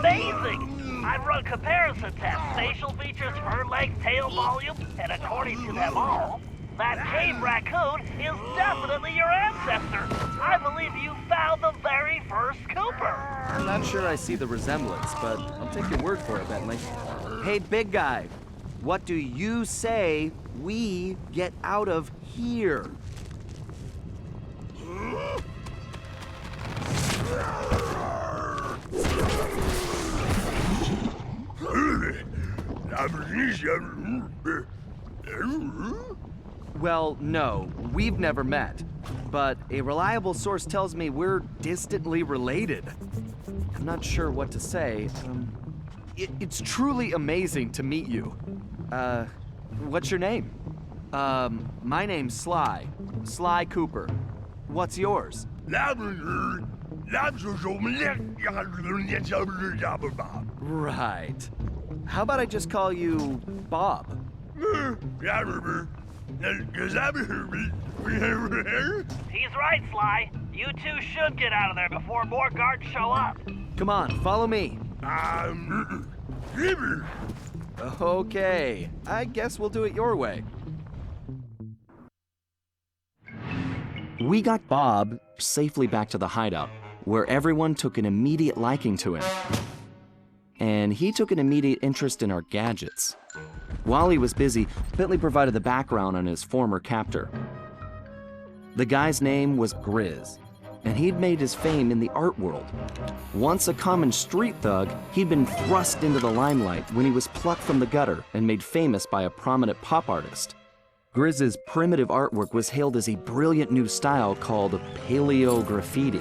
B: Amazing! I've run comparison tests, facial features, fur length, tail volume, and according to them all, that cave raccoon is definitely your ancestor. I believe you found the very first Cooper.
A: I'm not sure I see the resemblance, but I'll take your word for it, Bentley. Hey, big guy, what do you say we get out of here? Well, no, we've never met, but a reliable source tells me we're distantly related. I'm not sure what to say. It's truly amazing to meet you. What's your name? My name's Sly. Sly Cooper. What's yours? Right. How about I just call you Bob?
B: He's right, Sly. You two should get out of there before more guards show up.
A: Come on, follow me. Okay, I guess we'll do it your way. We got Bob safely back to the hideout, where everyone took an immediate liking to him. And he took an immediate interest in our gadgets. While he was busy, Bentley provided the background on his former captor. The guy's name was Grizz, and he'd made his fame in the art world. Once a common street thug, he'd been thrust into the limelight when he was plucked from the gutter and made famous by a prominent pop artist. Grizz's primitive artwork was hailed as a brilliant new style called paleo graffiti,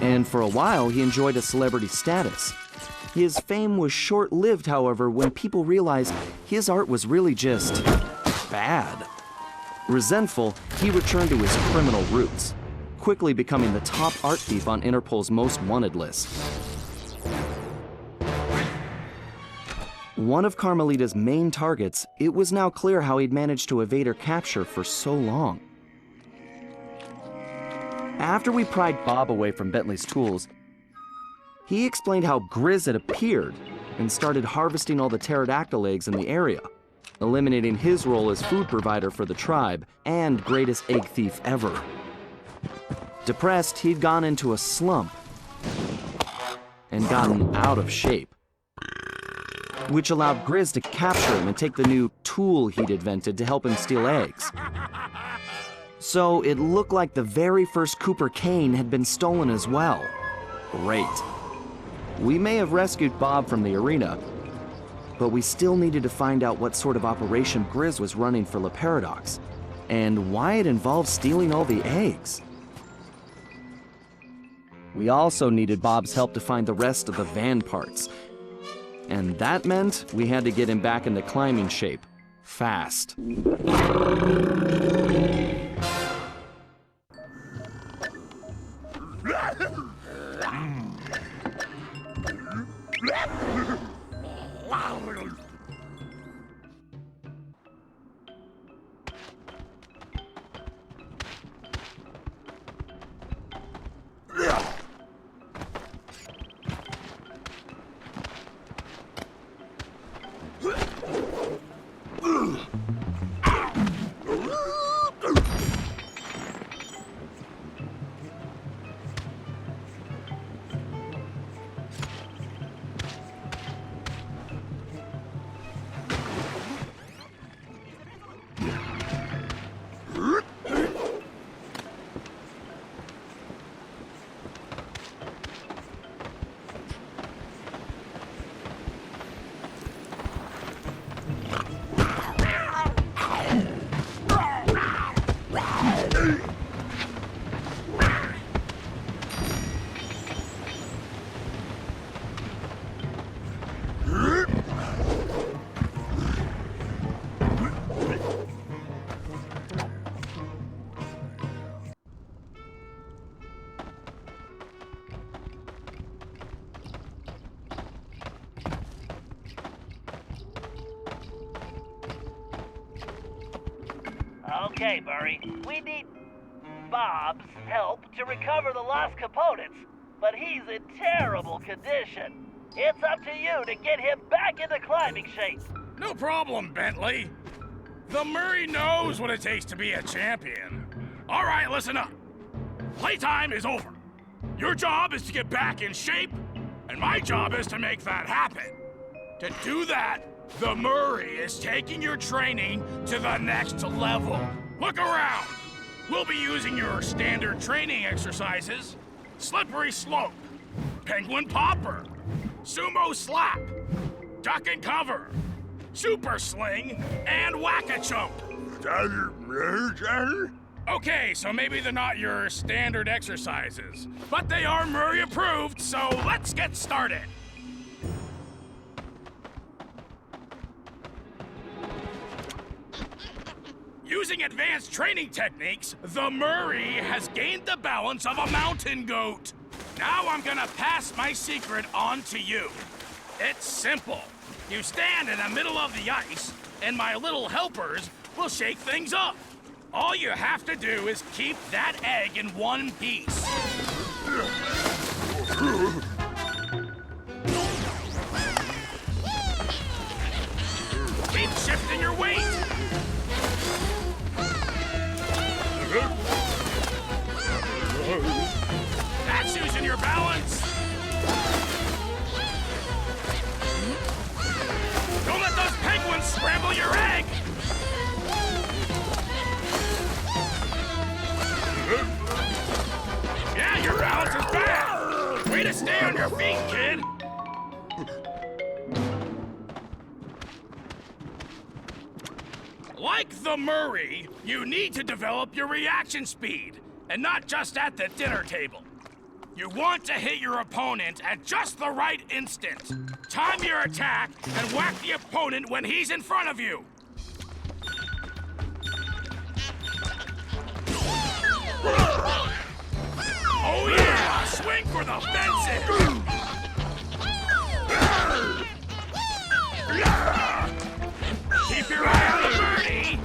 A: and for a while he enjoyed a celebrity status. His fame was short-lived, however, when people realized his art was really just bad. Resentful, he returned to his criminal roots, quickly becoming the top art thief on Interpol's most wanted list. One of Carmelita's main targets, it was now clear how he'd managed to evade her capture for so long. After we pried Bob away from Bentley's tools, he explained how Grizz had appeared and started harvesting all the pterodactyl eggs in the area, eliminating his role as food provider for the tribe and greatest egg thief ever. Depressed, he'd gone into a slump and gotten out of shape, which allowed Grizz to capture him and take the new tool he'd invented to help him steal eggs. So it looked like the very first Cooper cane had been stolen as well. Great. We may have rescued Bob from the arena, but we still needed to find out what sort of operation Grizz was running for La Paradox, and why it involved stealing all the eggs. We also needed Bob's help to find the rest of the van parts, and that meant we had to get him back into climbing shape, fast.
B: Okay, Murray, we need Bob's help to recover the lost components, but he's in terrible condition. It's up to you to get him back into climbing shape.
H: No problem, Bentley. The Murray knows what it takes to be a champion. All right, listen up. Playtime is over. Your job is to get back in shape, and my job is to make that happen. To do that, the Murray is taking your training to the next level. Look around. We'll be using your standard training exercises: slippery slope, penguin popper, sumo slap, duck and cover, super sling, and whack-a-chump. Okay, so maybe they're not your standard exercises, but they are Murray approved, so let's get started. Using advanced training techniques, the Murray has gained the balance of a mountain goat. Now I'm gonna pass my secret on to you. It's simple. You stand in the middle of the ice, and my little helpers will shake things up. All you have to do is keep that egg in one piece. Keep shifting your weight. That's using your balance. Don't let those penguins scramble your egg. Yeah, your balance is back. Way to stay on your feet, kid. Like the Murray, you need to develop your reaction speed, and not just at the dinner table. You want to hit your opponent at just the right instant. Time your attack and whack the opponent when he's in front of you. Oh yeah! Swing for the fences! Keep your eye on the birdie!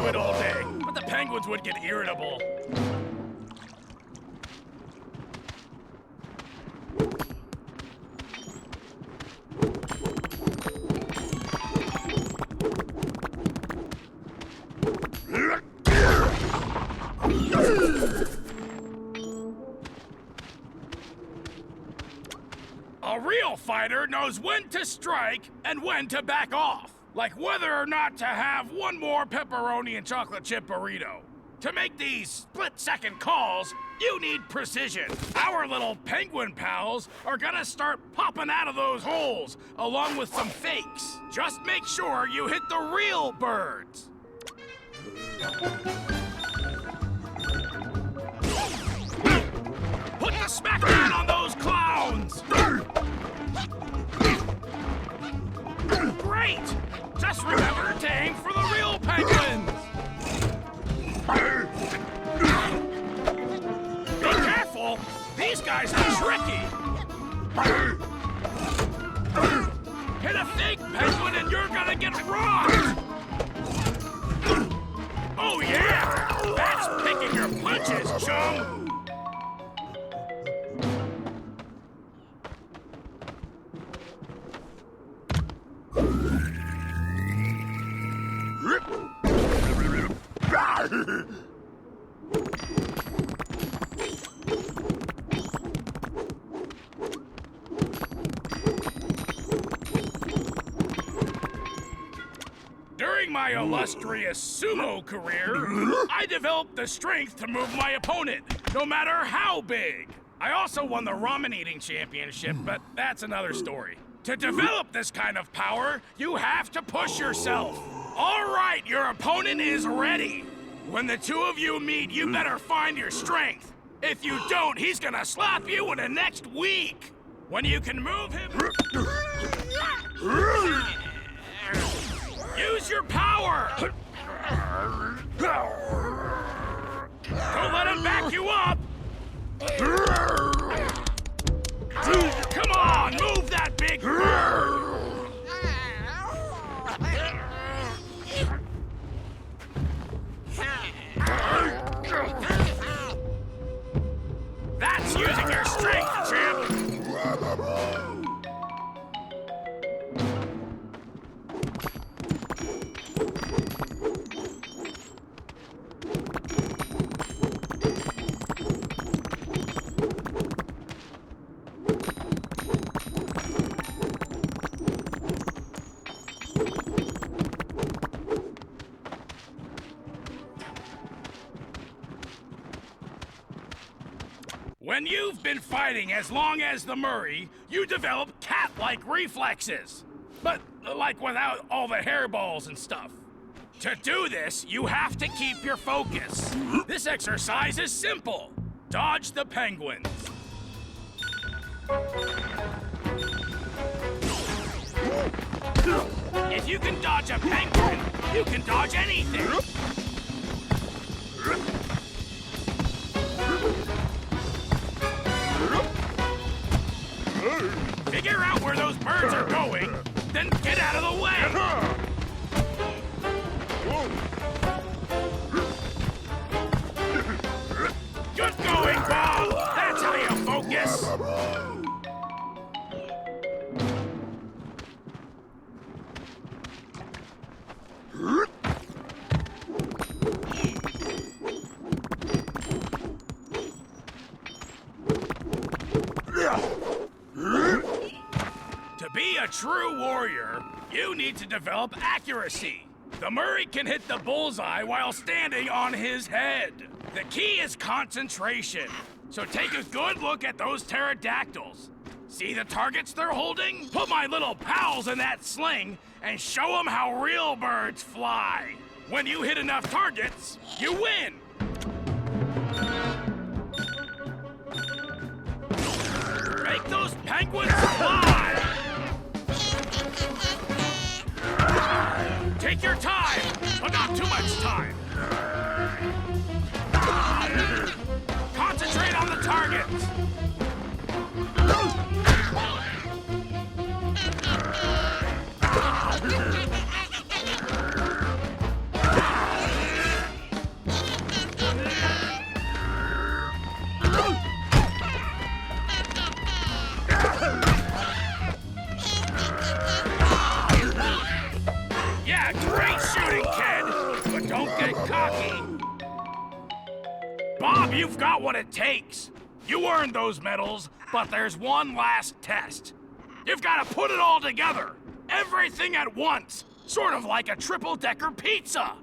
M: do it all day, but the penguins would get irritable. A real fighter knows when to strike and when to back off. Like whether or not to have one more pepperoni and chocolate chip burrito. To make these split-second calls, you need precision. Our little penguin pals are gonna start popping out of those holes, along with some fakes. Just make sure you hit the real birds. Put the smackdown on those clowns! Great! Just remember to aim for the real penguins! Be careful! These guys are tricky! Hit a fake penguin and you're gonna get rocked! Oh yeah! That's picking your punches, chum! During my illustrious sumo career, I developed the strength to move my opponent, no matter how big. I also won the ramen eating championship, but that's another story. To develop this kind of power, you have to push yourself. All right, your opponent is ready. When the two of you meet, you better find your strength. If you don't, he's gonna slap you in the next week. When you can move him... Use your power! Don't let him back you up! Come on, move that big bird! That's using your strength, champ! When you've been fighting as long as the Murray, you develop cat-like reflexes. But, like, without all the hairballs and stuff. To do this, you have to keep your focus. This exercise is simple. Dodge the penguins. If you can dodge a penguin, you can dodge anything. Figure out where those birds are going, then get out of the way! Good going, Bob! That's how you focus! To be a true warrior, you need to develop accuracy. The Murray can hit the bullseye while standing on his head. The key is concentration. So take a good look at those pterodactyls. See the targets they're holding? Put my little pals in that sling and show them how real birds fly. When you hit enough targets, you win. Make those penguins fly! Take your time, but not too much time. Concentrate on the targets. Bob, you've got what it takes. You earned those medals, but there's one last test. You've got to put it all together. Everything at once. Sort of like a triple-decker pizza.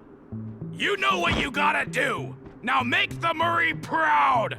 M: You know what you gotta do. Now make the Murray proud.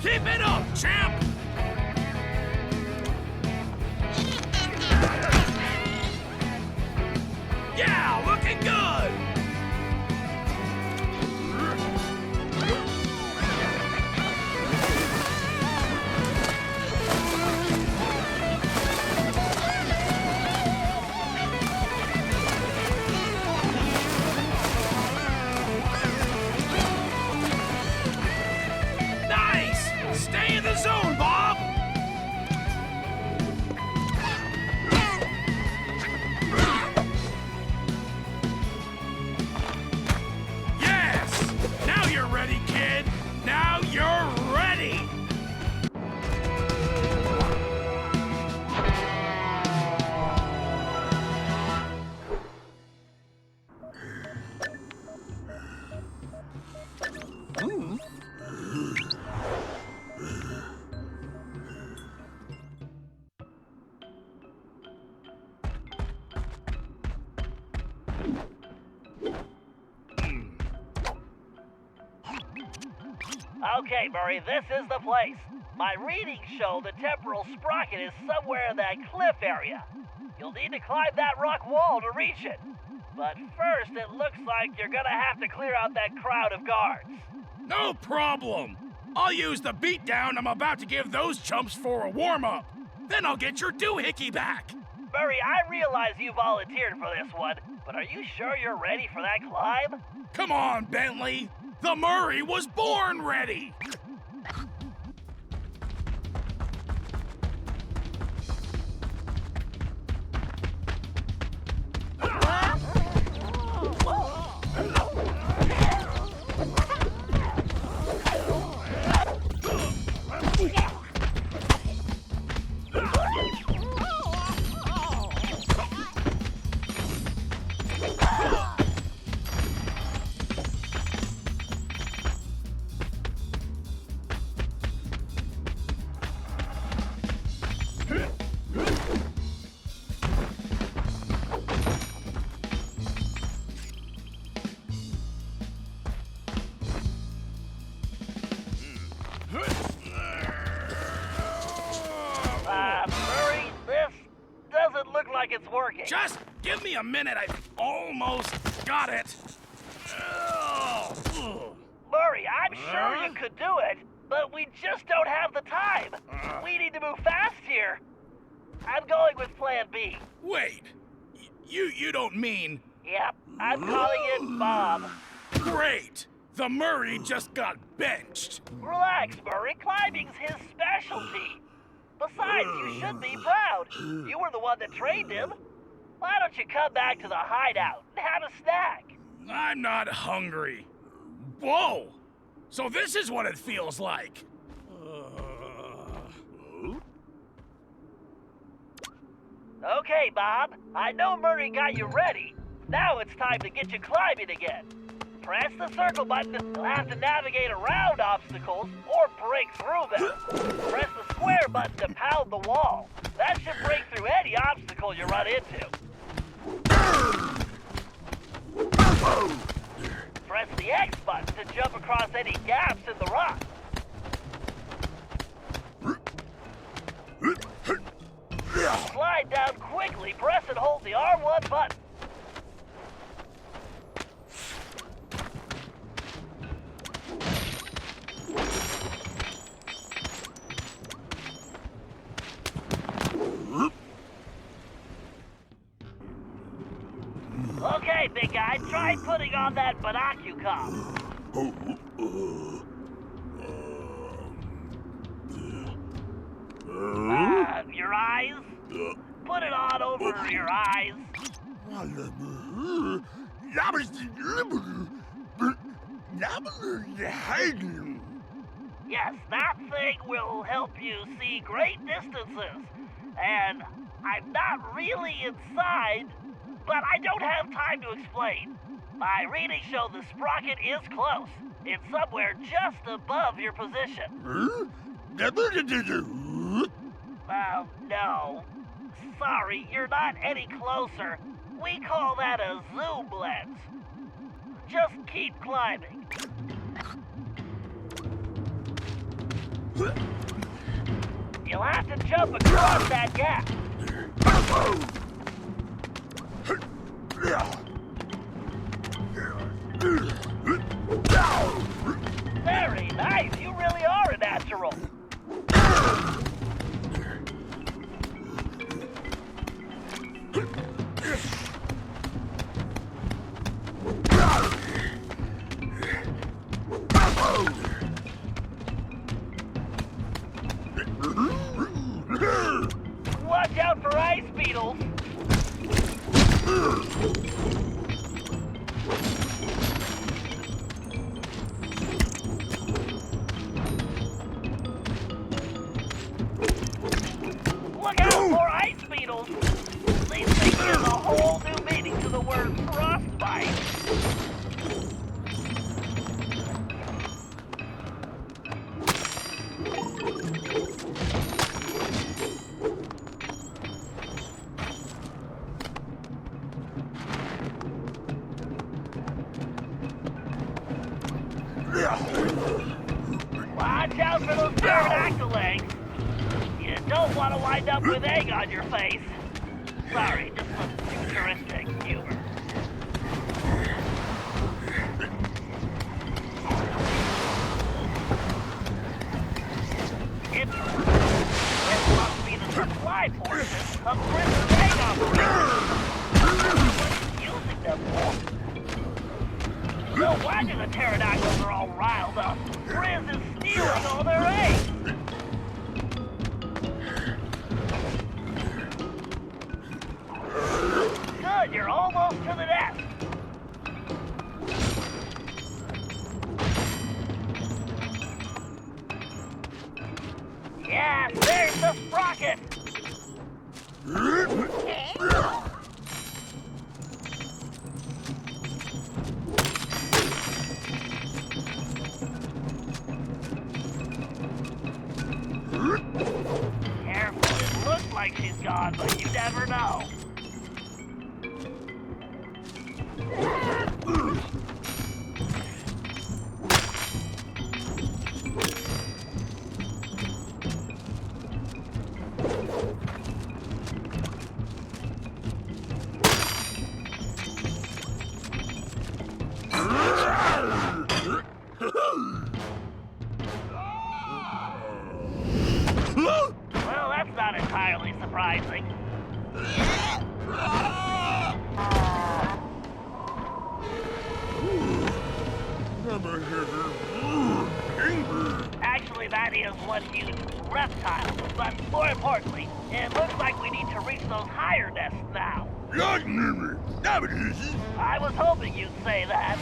M: Keep it up, champ! Yeah, looking good! Stay in the zone, Bob! Yes! Now you're ready, kid! Now you're ready!
B: Okay, Murray, this is the place. My readings show the temporal sprocket is somewhere in that cliff area. You'll need to climb that rock wall to reach it. But first, it looks like you're gonna have to clear out that crowd of guards.
M: No problem! I'll use the beatdown I'm about to give those chumps for a warm-up. Then I'll get your doohickey back.
B: Murray, I realize you volunteered for this one, but are you sure you're ready for that climb?
M: Come on, Bentley! The Murray was born ready!
B: working.
M: Just give me a minute. I almost got it. Oh.
B: Murray, I'm sure you could do it, but we just don't have the time. We need to move fast here. I'm going with Plan B.
M: Wait. You don't mean...
B: Yep, I'm calling it Bob.
M: Great! The Murray just got benched.
B: Relax, Murray. Climbing's his specialty. Besides, you should be proud. You were the one that trained him. Why don't you come back to the hideout and have a snack?
M: I'm not hungry. Whoa! So this is what it feels like.
B: Okay, Bob. I know Murray got you ready. Now it's time to get you climbing again. Press the circle button. You'll have to navigate around obstacles or break through them. Press the square button to pound the wall. That should break through any obstacle you run into. Press the X button to jump across any gaps in the rock. Slide down quickly. Press and hold the R1 button. Okay, big guy, try putting on that binocular. Your eyes? Put it on over your eyes. Yes, that thing will help you see great distances. And I'm not really inside, but I don't have time to explain. My readings show the sprocket is close. It's somewhere just above your position. No. Sorry, you're not any closer. We call that a zoom lens. Just keep climbing. You'll have to jump across that gap. Very nice. You really are a natural. Watch out for ice beetles. Look out for ice beetles. These things give a whole new meaning to the word frostbite. Watch out for those pterodactyl eggs. You don't want to wind up with egg on your face. Sorry, just some futuristic humor. Interesting. This must be the supply portion of Chris's egg operation. What are you using them for? No wonder the pterodactyls are all riled up. Riz is stealing all their eggs. Good, you're almost to the nest. Yes, there's the sprocket. Careful, it looks like she's gone, but you never know. entirely surprising. Actually, that is one huge reptile. But more importantly, it looks like we need to reach those higher nests now. I was hoping you'd say that.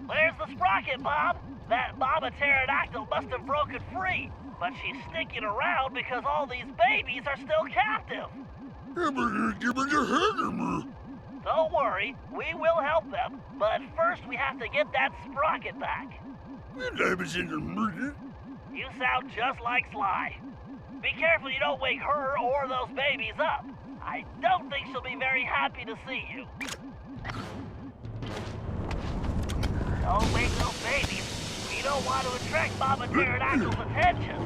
B: There's the sprocket, Bob. That mama pterodactyl must have broken free, but she's sticking around because all these babies are still captive. Don't worry, we will help them, but first we have to get that sprocket back. You sound just like Sly. Be careful you don't wake her or those babies up. I don't think she'll be very happy to see you. Don't wake those babies. We don't want to attract Mama Pterodactyl's attention.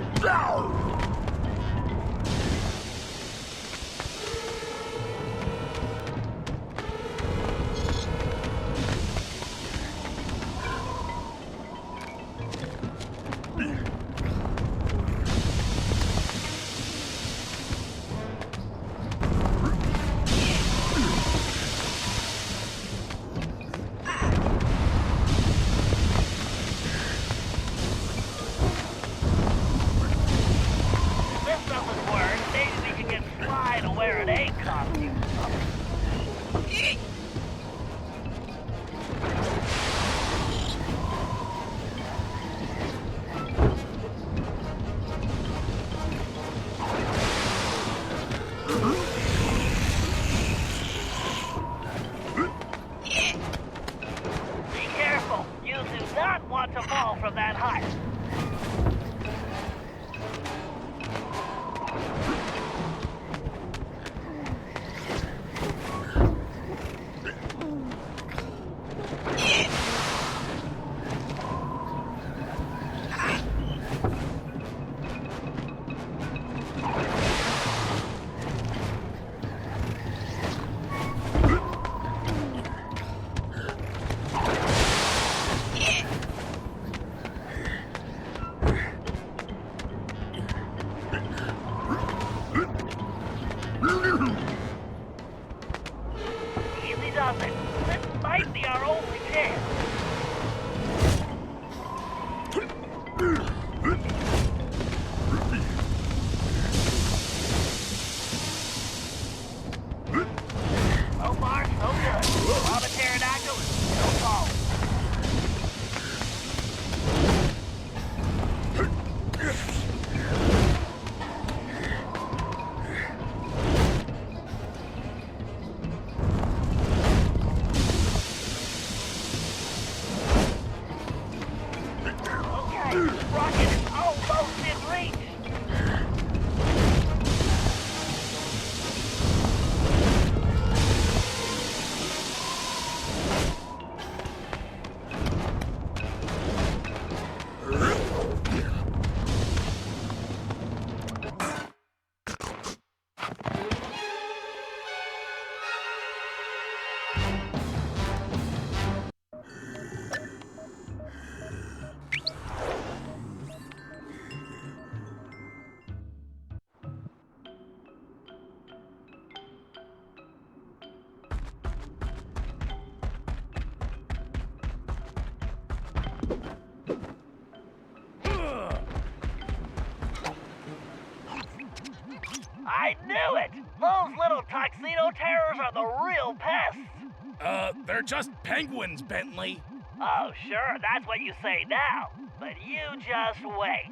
B: I knew it! Those little tuxedo terrors are the real pests!
M: They're just penguins, Bentley.
B: Oh, sure, that's what you say now. But you just wait.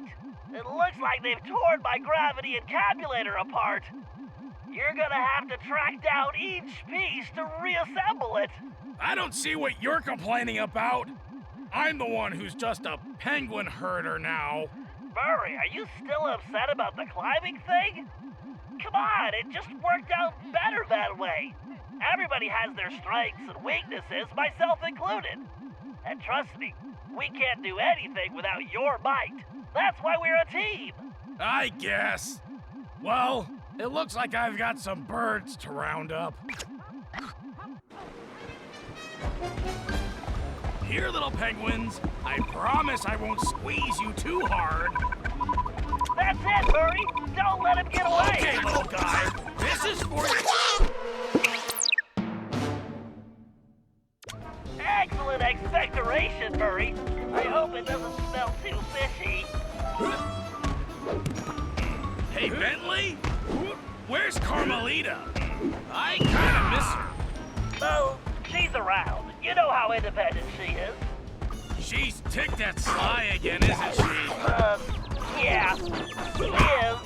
B: It looks like they've torn my gravity encapsulator apart. You're gonna have to track down each piece to reassemble it.
M: I don't see what you're complaining about. I'm the one who's just a penguin herder now.
B: Murray, are you still upset about the climbing thing? Come on, it just worked out better that way. Everybody has their strengths and weaknesses, myself included. And trust me, we can't do anything without your might. That's why we're a team.
M: I guess. Well, it looks like I've got some birds to round up. Here, little penguins. I promise I won't squeeze you too hard.
B: That's it, Murray.
M: Hey, Bentley? Where's Carmelita? I kinda miss her.
B: Oh, she's around. You know how independent she is.
M: She's ticked at Sly again, isn't she?
B: Yeah, she is.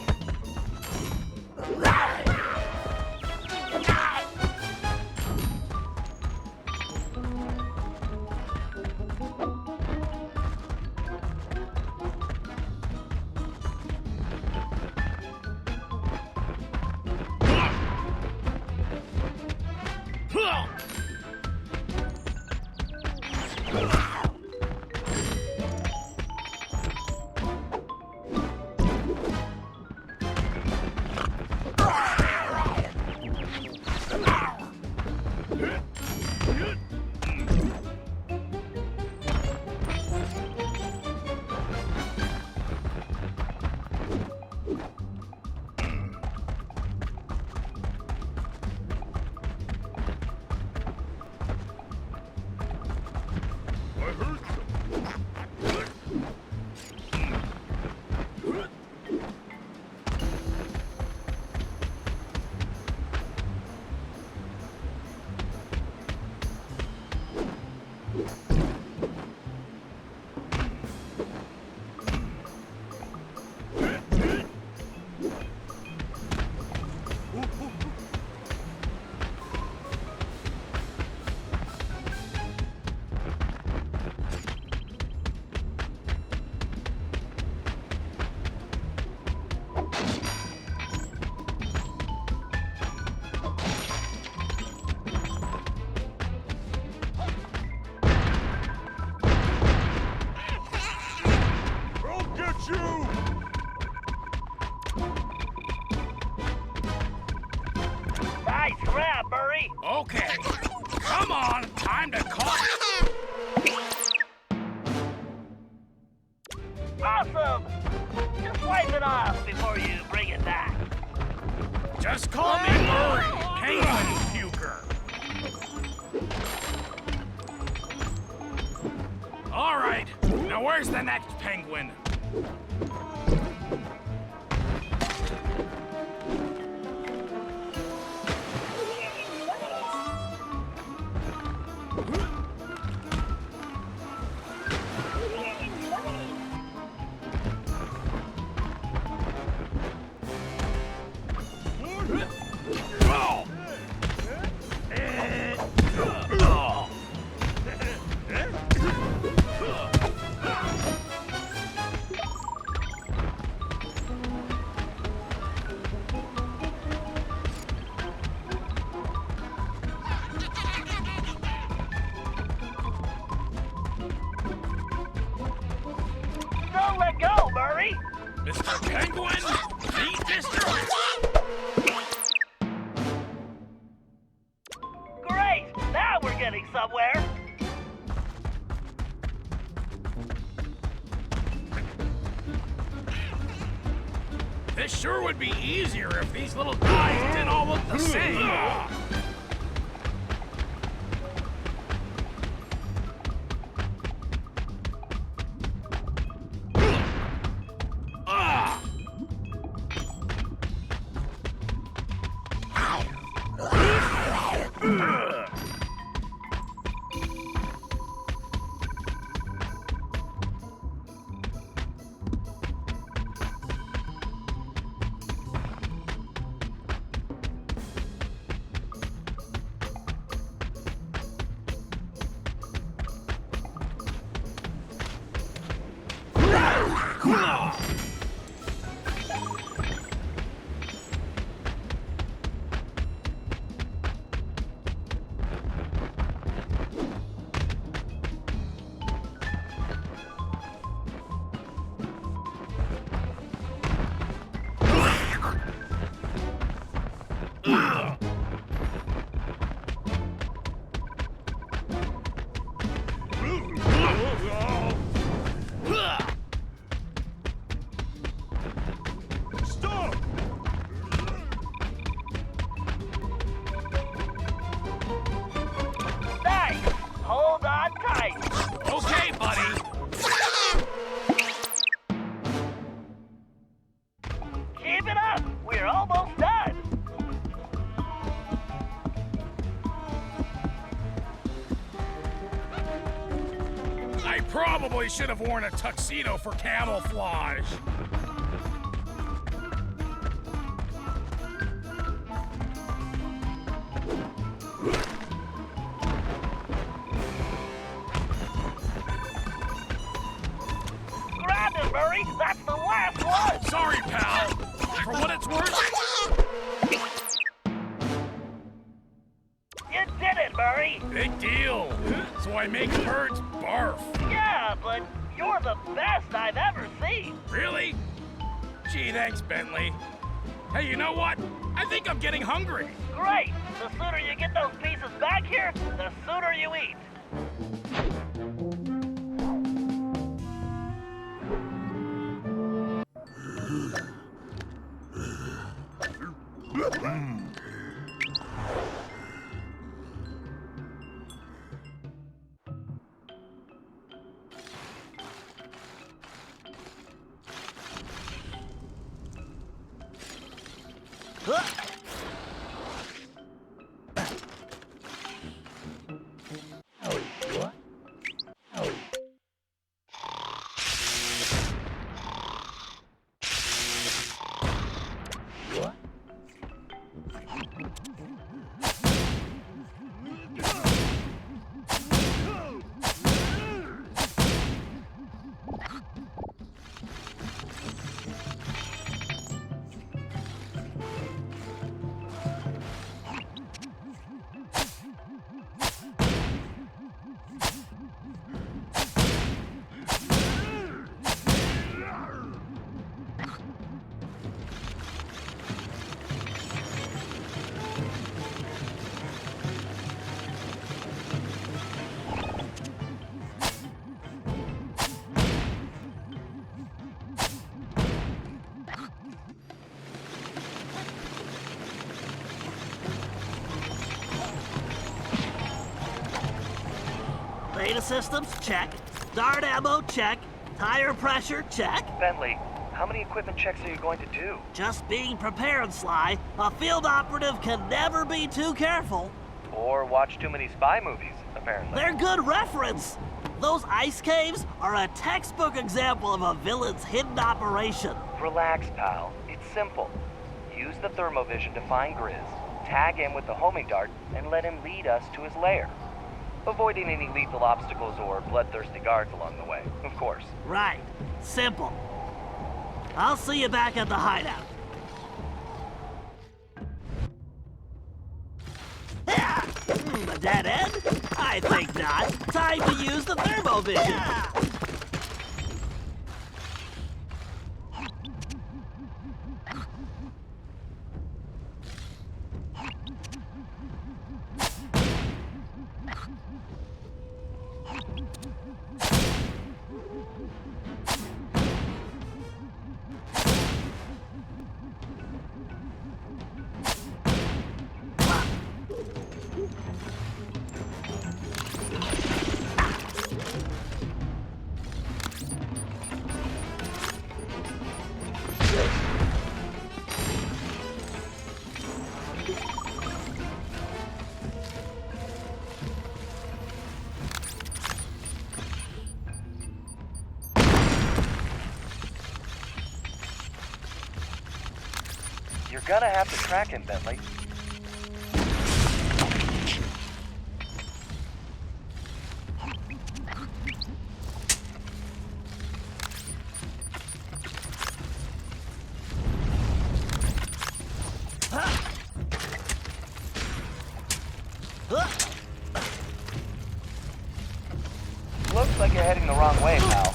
M: Okay, come on, time to call.
B: Awesome! Just wipe it off before you bring it back.
M: Just call me Murray, Penguin Puker. All right, now where's the next penguin?
B: Don't let go, Murray!
M: Mr. Penguin, meet Mr.
B: Great! Now we're getting somewhere!
M: This sure would be easier if these little guys didn't all look the same.
B: Keep it up! We're almost done!
M: I probably should have worn a tuxedo for camouflage.
B: Grab it, Murray! That's the last one!
M: Sorry, pal. For what it's worth,
B: You did it, Murray!
M: big deal. So I make birds barf.
B: Yeah, but you're the best I've ever seen!
M: Really? Gee, thanks, Bentley. Hey, you know what? I think I'm getting hungry.
B: Great! The sooner you get those pieces back here, the sooner you eat! Beta systems, check. Dart ammo, check. Tire pressure, check.
N: Bentley, how many equipment checks are you going to do?
B: Just being prepared, Sly. A field operative can never be too careful.
N: Or watch too many spy movies, apparently.
B: They're good reference. Those ice caves are a textbook example of a villain's hidden operation.
N: Relax, pal. It's simple. Use the thermovision to find Grizz, tag him with the homing dart, and let him lead us to his lair. Avoiding any lethal obstacles or bloodthirsty guards along the way, of course.
B: Right. Simple. I'll see you back at the hideout. A dead end? I think not. Time to use the thermovision.
N: You're gonna have to track him, Bentley. Looks like you're heading the wrong way, pal.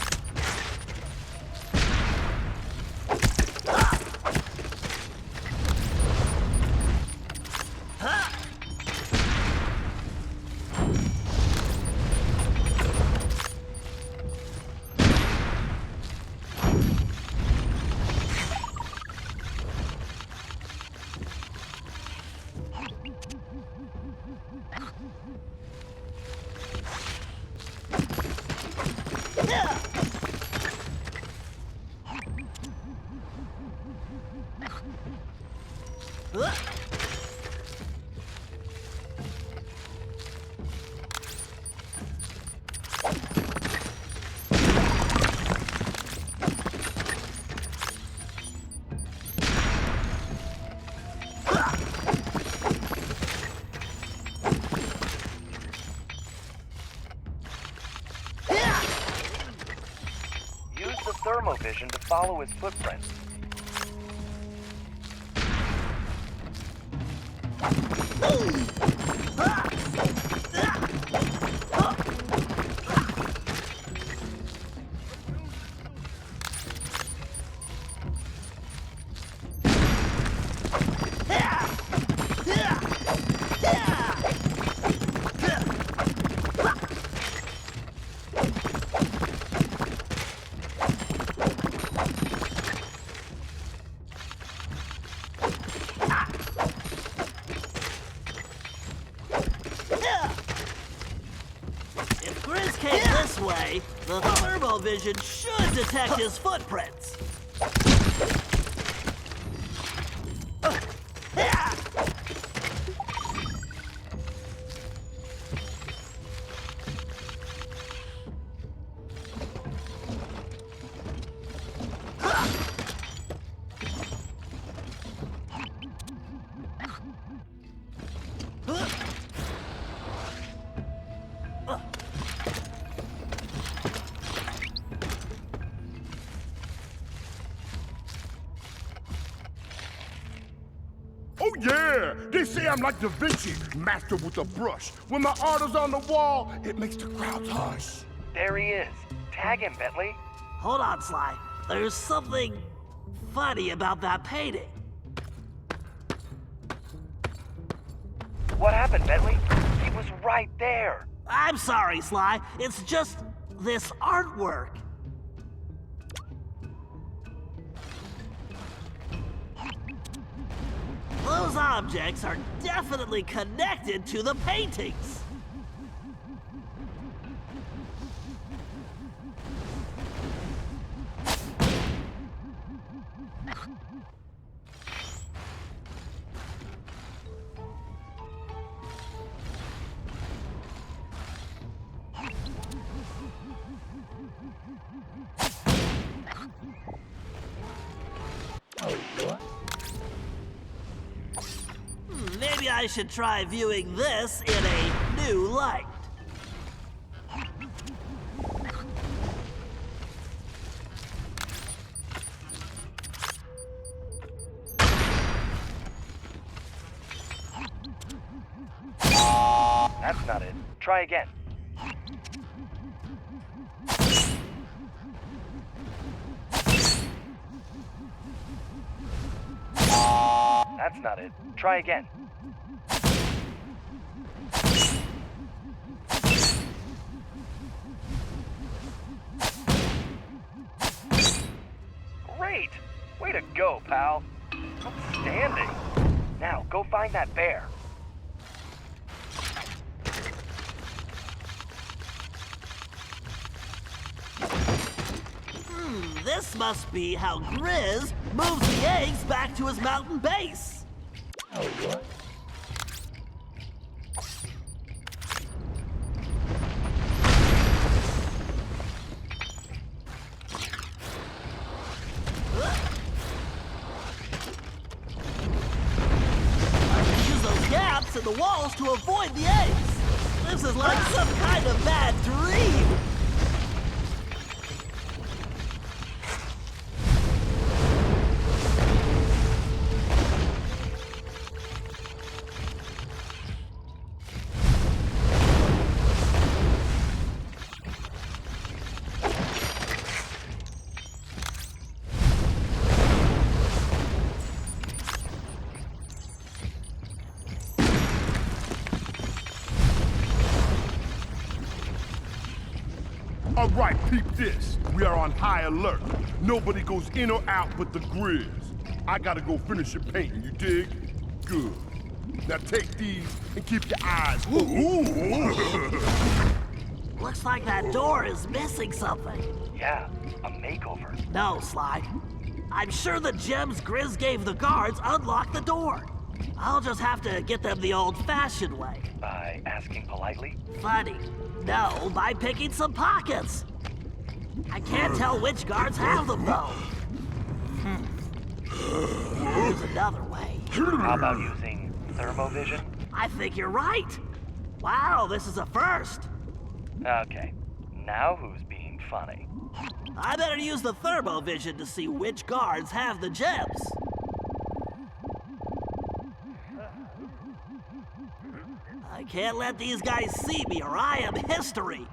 N: Use the thermovision to follow his footprints.
B: The thermovision should detect his footprints.
L: Oh yeah! They say I'm like Da Vinci, master with a brush. When my art is on the wall, it makes the crowds hush.
N: There he is. Tag him, Bentley.
B: Hold on, Sly. There's something funny about that painting.
N: What happened, Bentley? He was right there.
B: I'm sorry, Sly. It's just this artwork. Those objects are definitely connected to the paintings. Maybe I should try viewing this in a new light.
N: That's not it. Try again. That's not it. Try again. Great! Way to go, pal. Outstanding. Now, go find that bear.
B: This must be how Grizz moves the eggs back to his mountain base. Use those gaps in the walls to avoid the eggs. This is like some kind of bad dream.
L: All right, peep this. We are on high alert. Nobody goes in or out but the Grizz. I gotta go finish your painting, you dig? Good. Now take these and keep your eyes open.
B: Looks like that door is missing something.
N: Yeah, a makeover.
B: No, Sly. I'm sure the gems Grizz gave the guards unlocked the door. I'll just have to get them the old-fashioned way.
N: By asking politely?
B: Funny. No, by picking some pockets. I can't tell which guards have them, though. There's another way.
N: How about using thermovision?
B: I think you're right. Wow, this is a first.
N: Okay, now who's being funny?
B: I better use the thermovision to see which guards have the gems. I can't let these guys see me or I am history.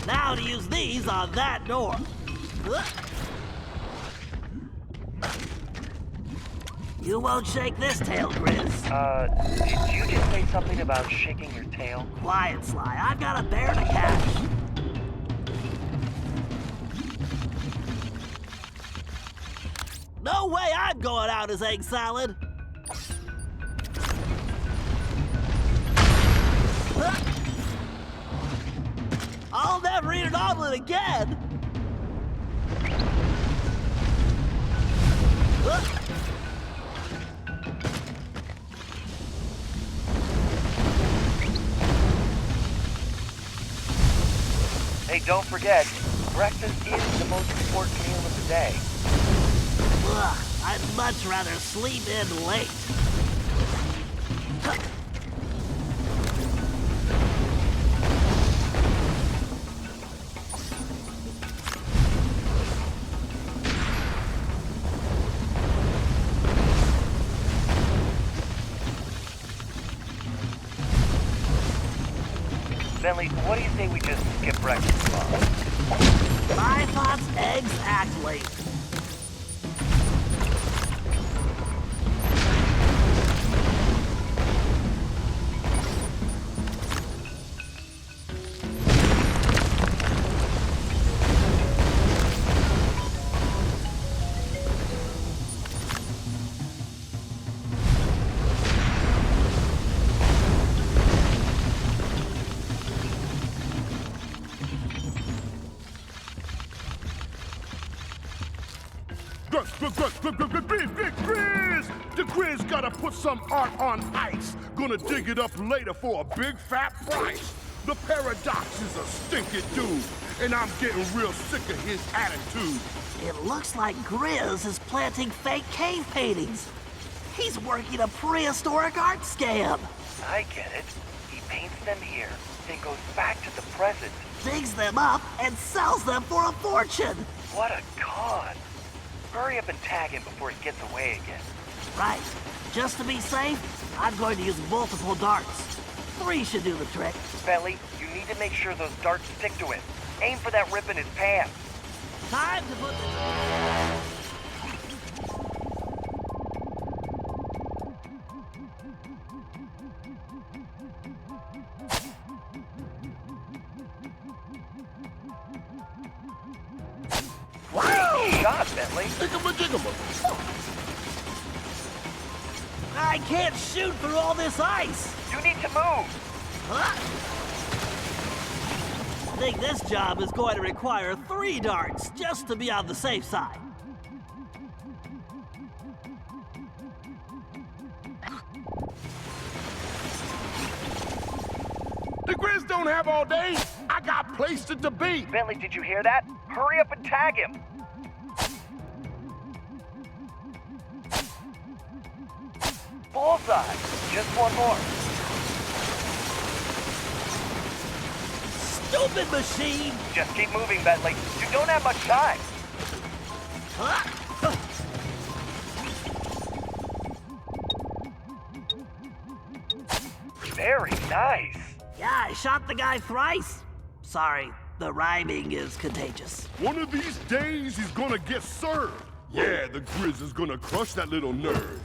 B: Now to use these on that door. You won't shake this tail, Grizz.
N: Did you just say something about shaking your tail?
B: Quiet, Sly. I've got a bear to catch. No way I'm going out as egg salad. I'll never eat an omelet again!
N: Hey, don't forget, breakfast is the most important meal of the day.
B: Ugh, I'd much rather sleep in late.
N: Bentley, what do you say we just skip breakfast, Bob?
B: My thoughts, eggs act late.
L: The Grizz gotta put some art on ice. Gonna dig it up later for a big fat price. The Paradox is a stinking dude, and I'm getting real sick of his attitude.
B: It looks like Grizz is planting fake cave paintings. He's working a prehistoric art scam.
N: I get it. He paints them here, then goes back to the present.
B: Digs them up and sells them for a fortune.
N: What a con. Hurry up and tag him before he gets away again.
B: Right. Just to be safe, I'm going to use multiple darts. 3 should do the trick.
N: Bentley, you need to make sure those darts stick to him. Aim for that rip in his pants.
B: Time to put
N: shot, Bentley.
B: I can't shoot through all this ice.
N: You need to move.
B: Huh? I think this job is going to require 3 darts just to be on the safe side.
L: The Grizz don't have all day. I got places to be.
N: Bentley, did you hear that? Hurry up and tag him. Bullseye. Just one more.
B: Stupid machine!
N: Just keep moving, Bentley. You don't have much time. Very nice.
B: Yeah, I shot the guy thrice. Sorry, the rhyming is contagious.
L: One of these days, he's gonna get served. Yeah, the Grizz is gonna crush that little nerd.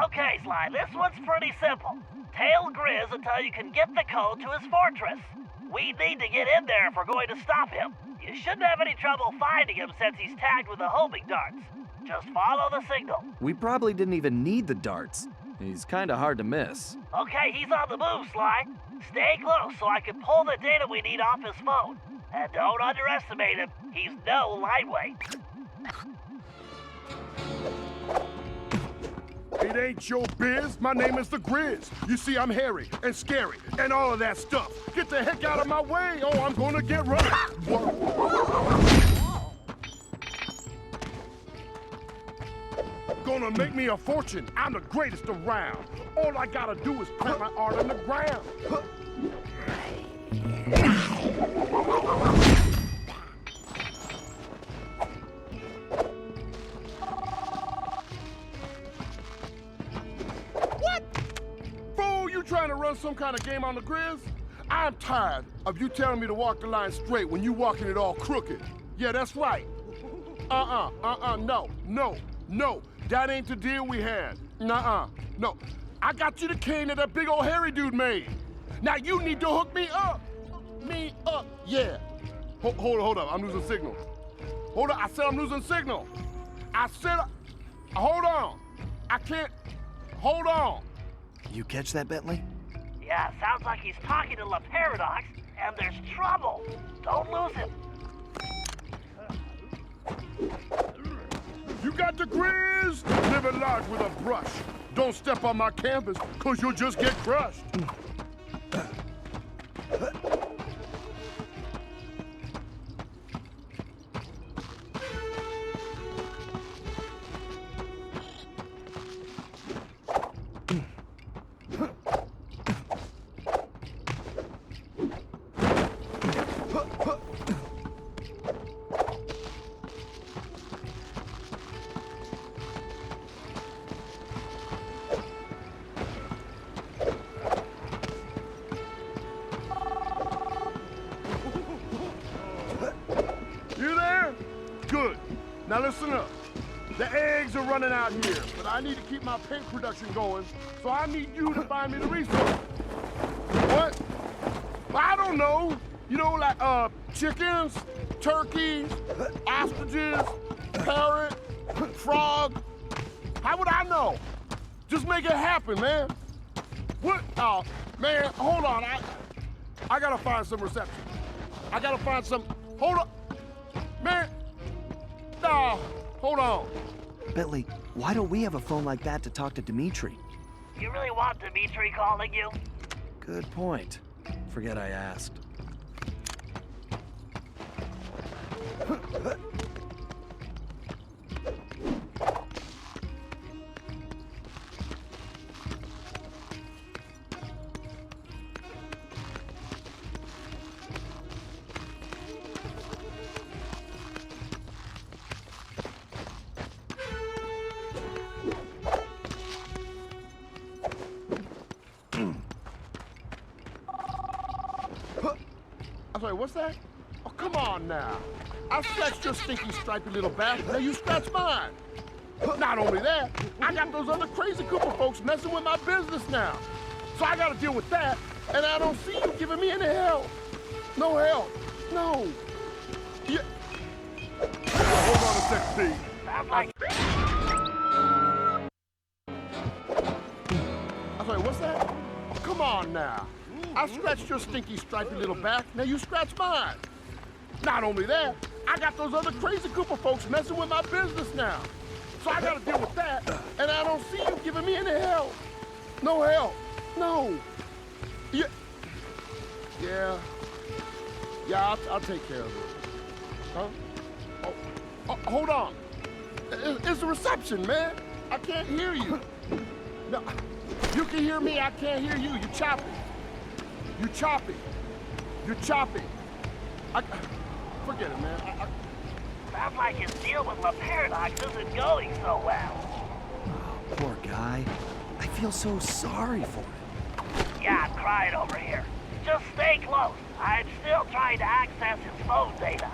B: Okay, Sly, this one's pretty simple. Tail Grizz until you can get the code to his fortress. We need to get in there if we're going to stop him. You shouldn't have any trouble finding him since he's tagged with the homing darts. Just follow the signal.
A: We probably didn't even need the darts. He's kinda hard to miss.
B: Okay, he's on the move, Sly. Stay close so I can pull the data we need off his phone. And don't underestimate him. He's no lightweight.
L: It ain't your biz. My name is the Grizz. You see, I'm hairy and scary and all of that stuff. Get the heck out of my way. Oh, I'm gonna get run. Gonna make me a fortune. I'm the greatest around. All I gotta do is plant my art in the ground. What? Fool, you trying to run some kind of game on the Grizz? I'm tired of you telling me to walk the line straight when you walking it all crooked. Yeah, that's right. No. That ain't the deal we had. No. I got you the cane that big old hairy dude made. Now you need to hook me up. Yeah. Hold up, I'm losing signal. Hold up, I said I'm losing signal. Hold on. I can't, hold on.
A: You catch that, Bentley?
B: Yeah, sounds like he's talking to La Paradox, and there's trouble. Don't lose him.
L: You got the Grizz? Living large with a brush. Don't step on my canvas, cause you'll just get crushed. Good. Now listen up. The eggs are running out here, but I need to keep my paint production going, so I need you to find me the resource. What? I don't know. You know, like, chickens, turkeys, ostriches, parrot, frog. How would I know? Just make it happen, man. What? Oh, man, hold on. I gotta find some reception. I gotta find some, hold up. Man. No, hold on.
A: Bentley, why don't we have a phone like that to talk to Dimitri?
B: You really want Dimitri calling you?
A: Good point. Forget I asked.
L: I'm sorry, what's that? Oh, come on now. I scratched your stinky, stripy little back. Now you scratch mine. Not only that, I got those other crazy Cooper folks messing with my business now. So I gotta deal with that, and I don't see you giving me any help. No help. No. Yeah. Hold on a sec, Pete. I'm sorry, what's that? Oh, come on now. I scratched your stinky, stripy little back. Now you scratch mine. Not only that, I got those other crazy Cooper folks messing with my business now. So I gotta deal with that, and I don't see you giving me any help. No help. No. Yeah. Yeah, I'll take care of it. Huh? Oh, hold on. It's the reception, man. I can't hear you. No, you can hear me, I can't hear you. You're choppy. You're choppy. You're choppy. Forget it, man.
B: Sounds like his deal with La Paradox isn't going so well.
A: Oh, poor guy. I feel so sorry for him.
B: Yeah, I'm crying over here. Just stay close. I'm still trying to access his phone data.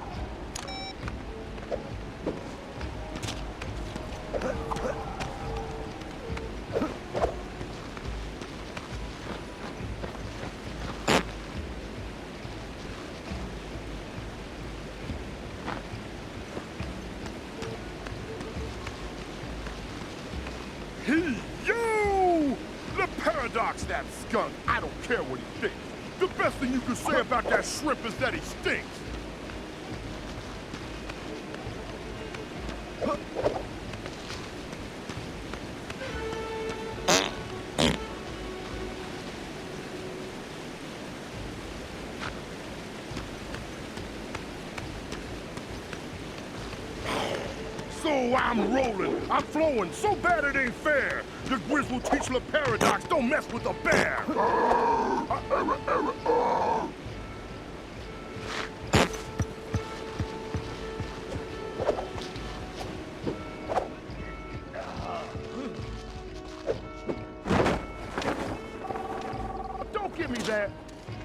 L: Hey, yo! The Paradox, that skunk. I don't care what he thinks. The best thing you can say about that shrimp is that he stinks. So I'm rolling, I'm flowing, so bad it ain't fair. The Grizz will teach the Paradox, don't mess with the bear. Don't give me that.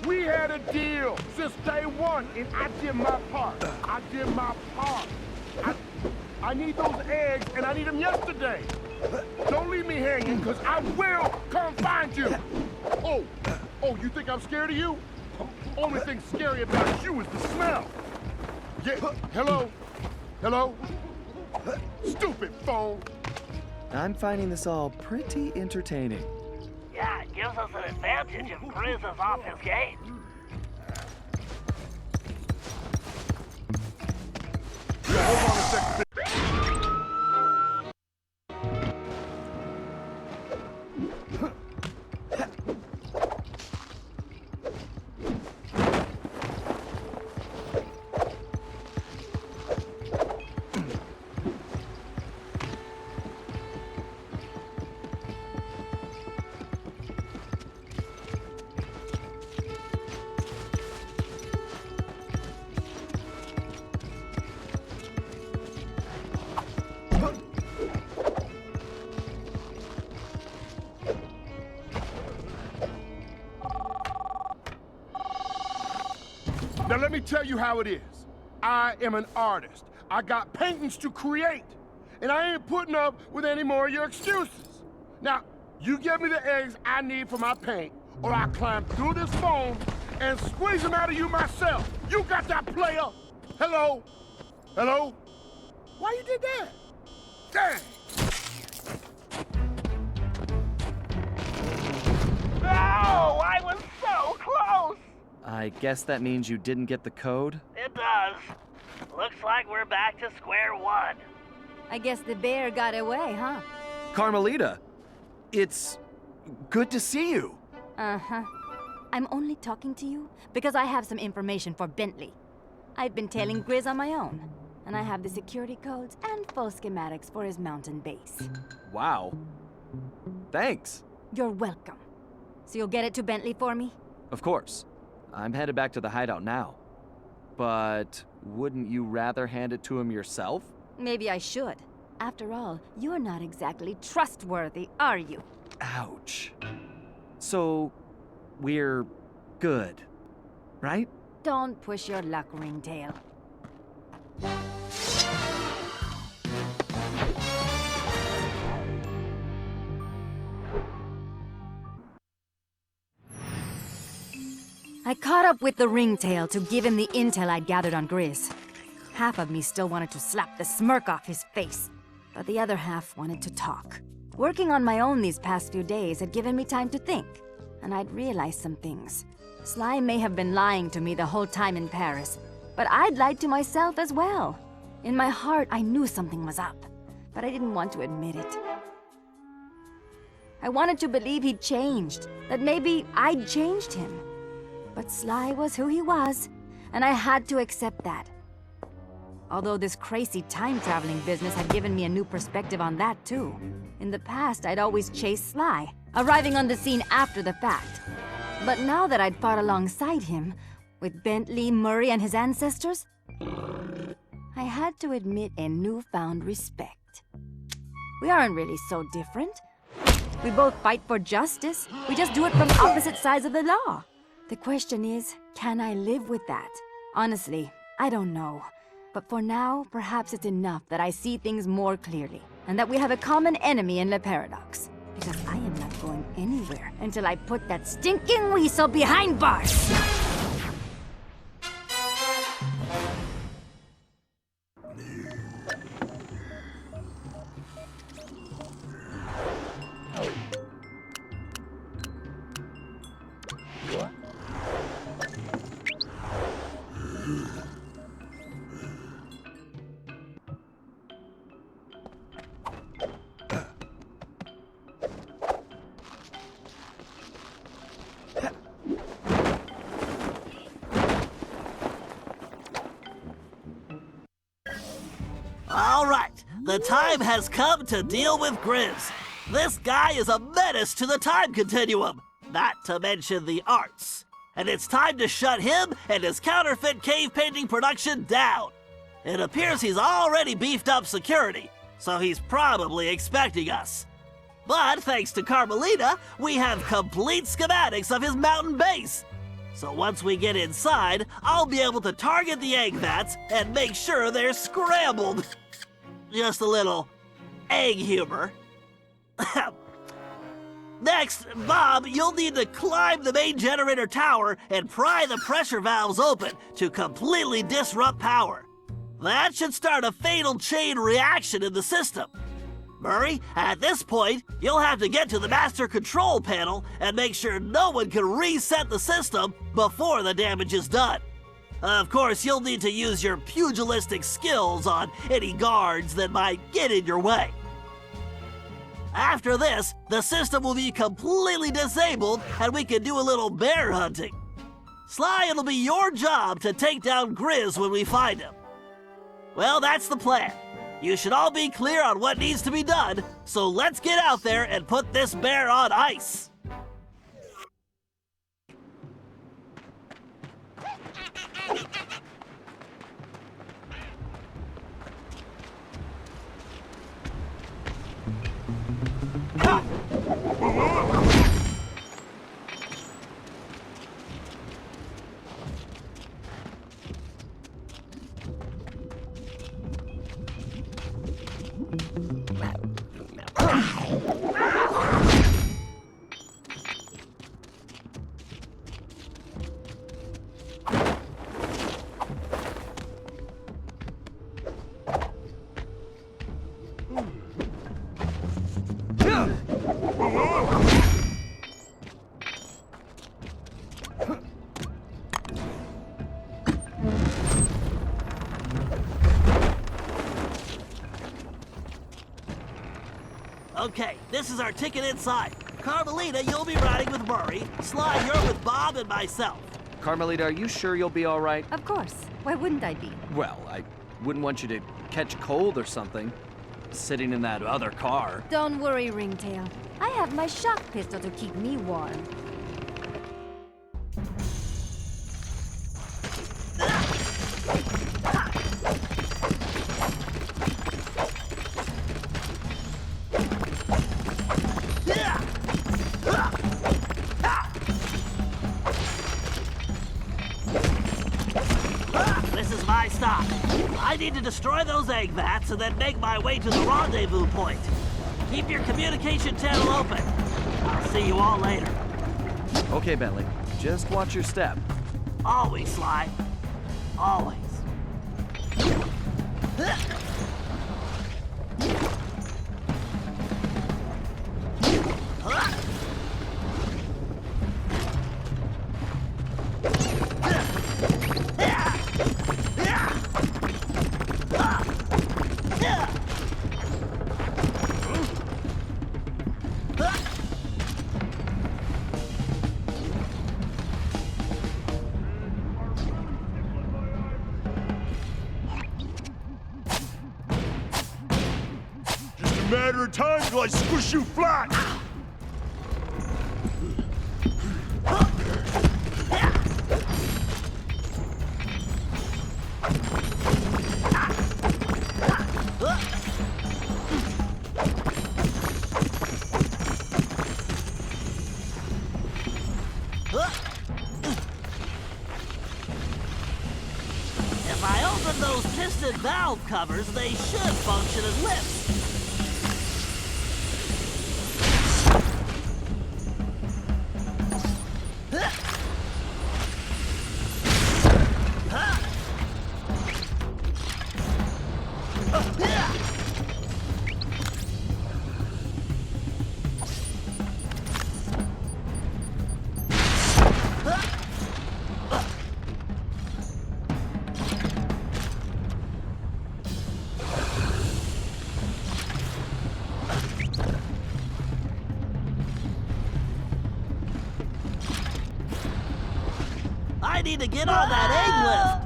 L: We had a deal since day one, and I did my part. I did my part. I need those eggs, and I need them yesterday. Don't leave me hanging, because I will come find you. Oh, you think I'm scared of you? Only thing scary about you is the smell. Yeah, hello? Hello? Stupid phone.
A: I'm finding this all pretty entertaining.
B: Yeah, it gives us an advantage if Grizz is off his game.
L: Yeah, hold on a second. Now let me tell you how it is. I am an artist. I got paintings to create. And I ain't putting up with any more of your excuses. Now, you give me the eggs I need for my paint, or I climb through this foam and squeeze them out of you myself. You got that, player? Hello? Hello? Why you did that? Dang!
B: No, I was so close!
A: I guess that means you didn't get the code?
B: It does. Looks like we're back to square one.
F: I guess the bear got away, huh?
A: Carmelita, it's good to see you.
F: Uh-huh. I'm only talking to you because I have some information for Bentley. I've been tailing Grizz on my own, and I have the security codes and full schematics for his mountain base.
A: Wow. Thanks.
F: You're welcome. So you'll get it to Bentley for me?
A: Of course. I'm headed back to the hideout now. But wouldn't you rather hand it to him yourself?
F: Maybe I should. After all, you're not exactly trustworthy, are you?
A: Ouch. So, we're good, right?
F: Don't push your luck, Ringtail. I caught up with the Ringtail to give him the intel I'd gathered on Grizz. Half of me still wanted to slap the smirk off his face, but the other half wanted to talk. Working on my own these past few days had given me time to think, and I'd realized some things. Sly may have been lying to me the whole time in Paris, but I'd lied to myself as well. In my heart, I knew something was up, but I didn't want to admit it. I wanted to believe he'd changed, that maybe I'd changed him. But Sly was who he was, and I had to accept that. Although this crazy time-traveling business had given me a new perspective on that too. In the past, I'd always chased Sly, arriving on the scene after the fact. But now that I'd fought alongside him, with Bentley, Murray, and his ancestors, I had to admit a newfound respect. We aren't really so different. We both fight for justice. We just do it from opposite sides of the law. The question is, can I live with that? Honestly, I don't know. But for now, perhaps it's enough that I see things more clearly, and that we have a common enemy in Le Paradox. Because I am not going anywhere until I put that stinking weasel behind bars!
B: All right, the time has come to deal with Grizz. This guy is a menace to the time continuum, not to mention the arts. And it's time to shut him and his counterfeit cave painting production down. It appears he's already beefed up security, so he's probably expecting us. But thanks to Carmelita, we have complete schematics of his mountain base. So once we get inside, I'll be able to target the egg vats and make sure they're scrambled. Just a little egg humor. Next, Bob, you'll need to climb the main generator tower and pry the pressure valves open to completely disrupt power. That should start a fatal chain reaction in the system. Murray, at this point, you'll have to get to the master control panel and make sure no one can reset the system before the damage is done. Of course, you'll need to use your pugilistic skills on any guards that might get in your way. After this, the system will be completely disabled and we can do a little bear hunting. Sly, it'll be your job to take down Grizz when we find him. Well, that's the plan. You should all be clear on what needs to be done, so let's get out there and put this bear on ice. Okay, this is our ticket inside. Carmelita, you'll be riding with Murray. Sly, you're with Bob and myself.
A: Carmelita, are you sure you'll be all right?
F: Of course. Why wouldn't I be?
A: Well, I wouldn't want you to catch cold or something, sitting in that other car.
F: Don't worry, Ringtail. I have my shock pistol to keep me warm.
B: I need to destroy those egg vats and then make my way to the rendezvous point. Keep your communication channel open. I'll see you all later.
A: Okay, Bentley. Just watch your step.
B: Always, Sly. Always.
J: Matter of time till I squish you flat!
B: If I open those piston valve covers, they should function as lifts. I need to get on that egg lift.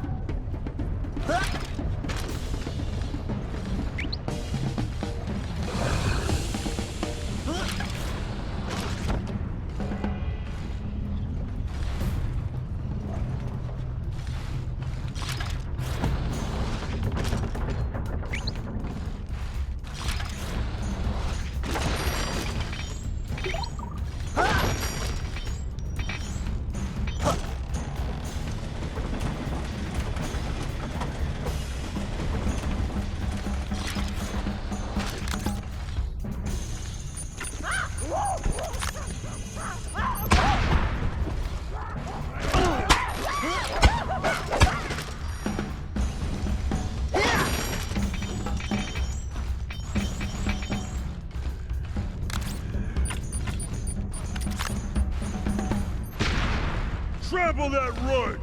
J: Trample that runt!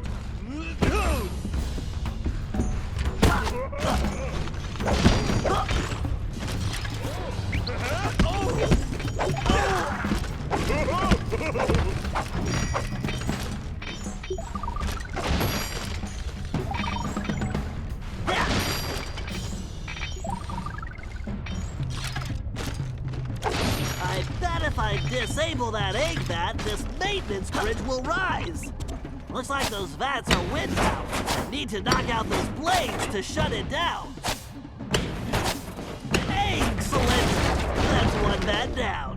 B: I bet if I disable that egg vat, this maintenance bridge will rise. Looks like those vats are wind powered. Need to knock out those blades to shut it down. Excellent! That's one vat down.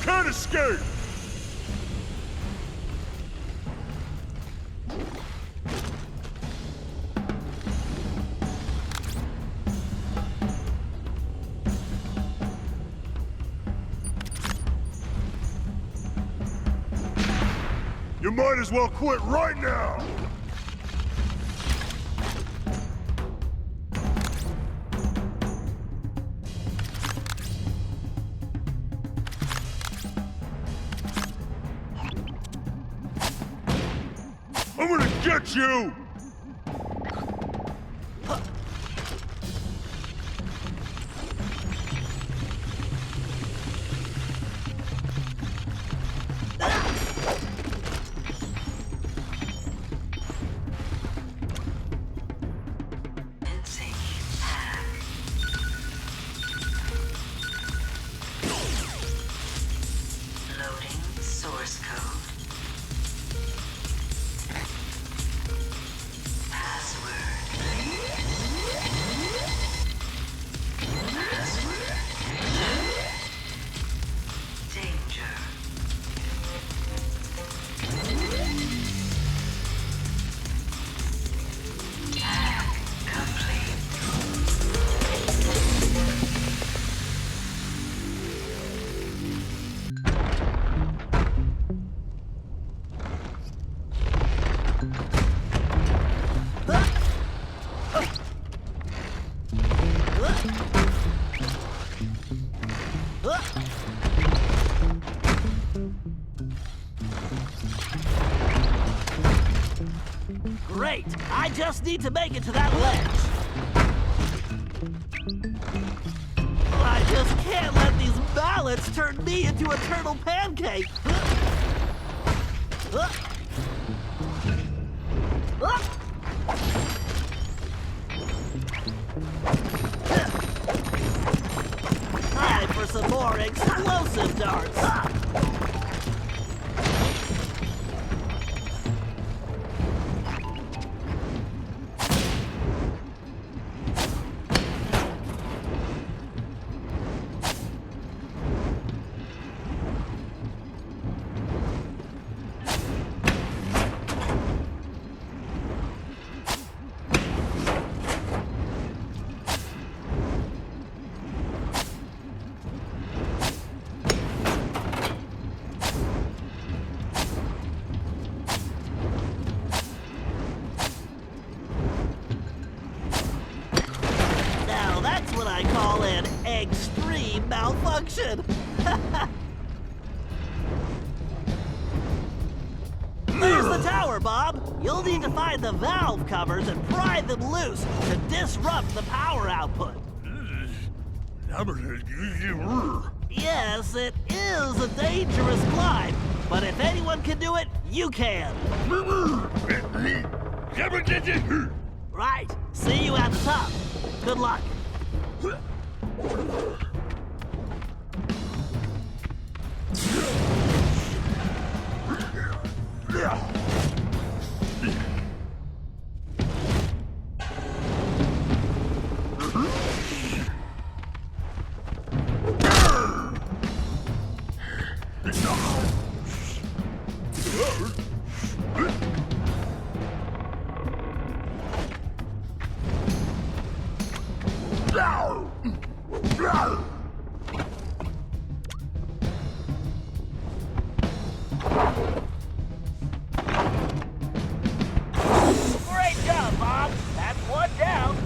J: Can't escape! You might as well quit right now! I'm gonna get you!
B: Great! I just need to make it to that ledge. I just can't let these mallets turn me into a turtle pancake. Time for some more explosive darts. Extreme malfunction! There's the tower, Bob! You'll need to find the valve covers and pry them loose to disrupt the power output. Yes, it is a dangerous climb, but if anyone can do it, you can. Right. See you at the top. Good luck. Great job, Bob. That's one down.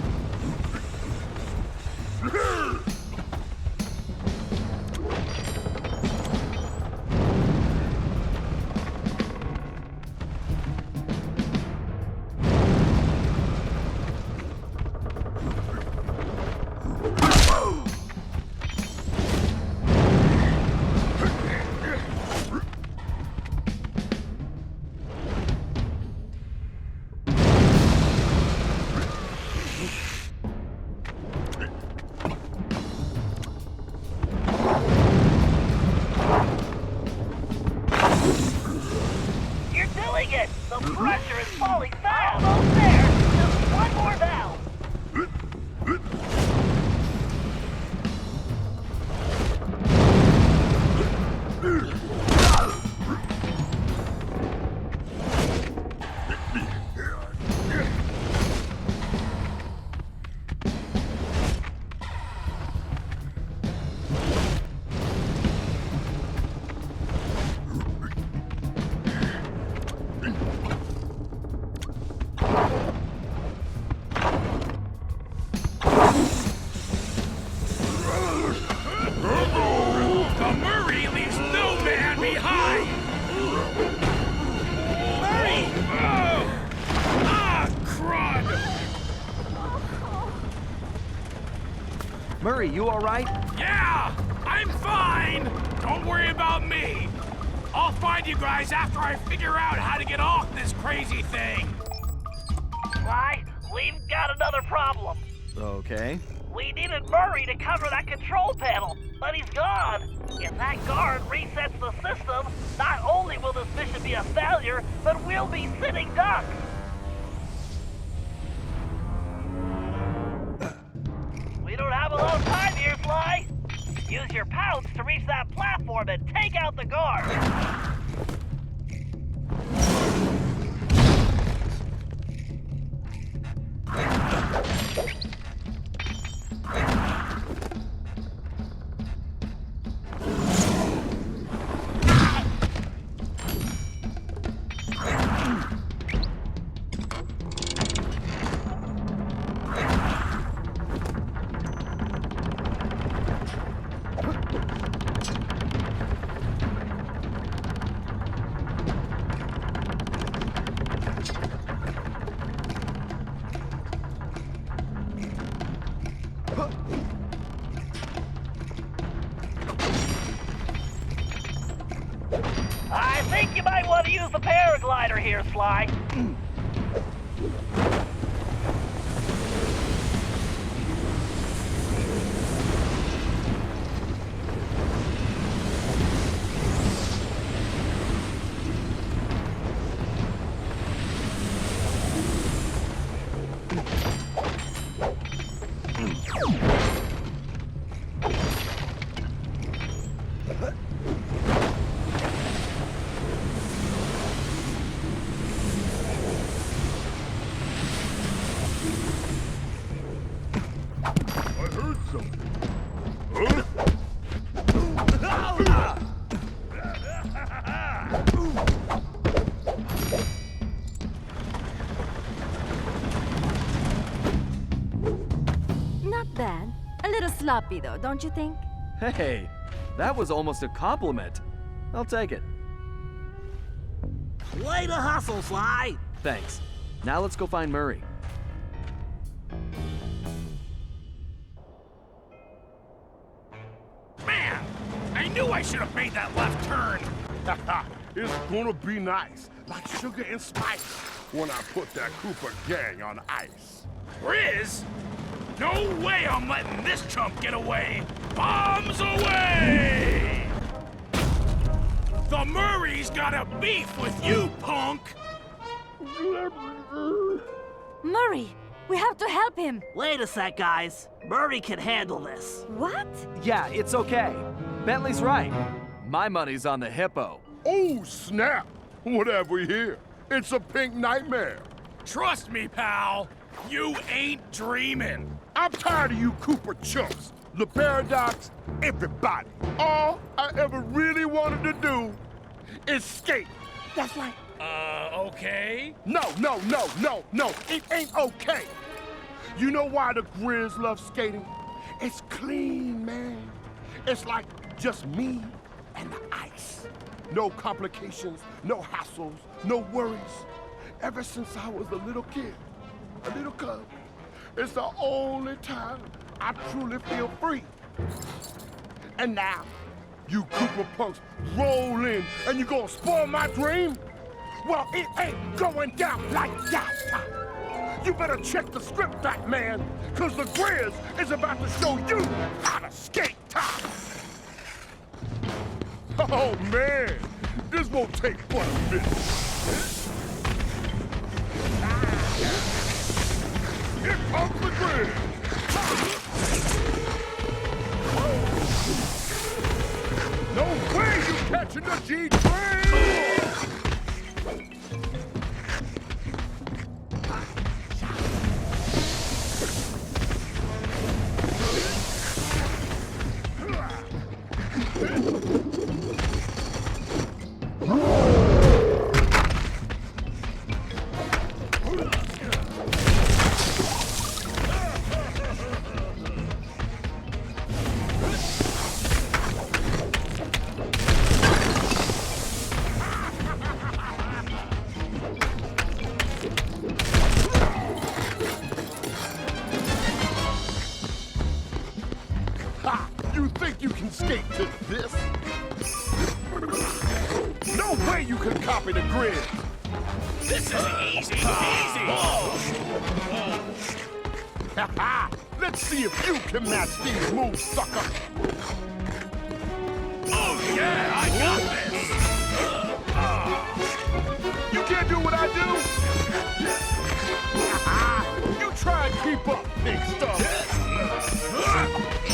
B: The pressure is falling fast. Almost there. Just one more valve.
A: Murray, you all right?
M: Yeah, I'm fine. Don't worry about me. I'll find you guys after I figure out how to get off this crazy thing.
B: Right, we've got another problem.
A: Okay.
B: We needed Murray to cover that control panel, but he's gone. If that guard resets the system, not only will this mission be a failure, but we'll be sitting ducks. We don't have a lot of time here, Sly. Use your pounce to reach that platform and take out the guard. slider here, Sly.
F: Not bad. A little sloppy, though, don't you think?
A: Hey, that was almost a compliment. I'll take it.
B: Way to hustle, Sly.
A: Thanks. Now let's go find Murray.
M: Man, I knew I should have made that left turn.
L: It's gonna be nice, like sugar and spice, when I put that Cooper gang on ice.
M: Grizz? No way I'm letting this chump get away! Bombs away! The Murray's got a beef with you, punk!
F: Murray, we have to help him.
B: Wait a sec, guys. Murray can handle this.
F: What?
A: Yeah, it's okay. Bentley's right. My money's on the Hippo.
L: Oh, snap! What have we here? It's a pink nightmare.
M: Trust me, pal. You ain't dreaming.
L: I'm tired of you Cooper chumps. The Paradox, everybody. All I ever really wanted to do is skate. That's right.
M: Okay?
L: No. It ain't okay. You know why the Grizz love skating? It's clean, man. It's like just me and the ice. No complications, no hassles, no worries. Ever since I was a little kid, a little cub, it's the only time I truly feel free. And now, you Cooper punks roll in and you gonna spoil my dream? Well, it ain't going down like that. You better check the script back, man, cause the Grizz is about to show you how to skate. Oh, man, this won't take but a minute. Here comes the Grizz. No way you catching the G-Train! You think you can skate to this? No way you can copy the Grizz!
M: This is easy.
L: Ha! Let's see if you can match these moves, sucker!
M: Oh yeah, I got this!
L: You can't do what I do? You try and keep up, big stuff!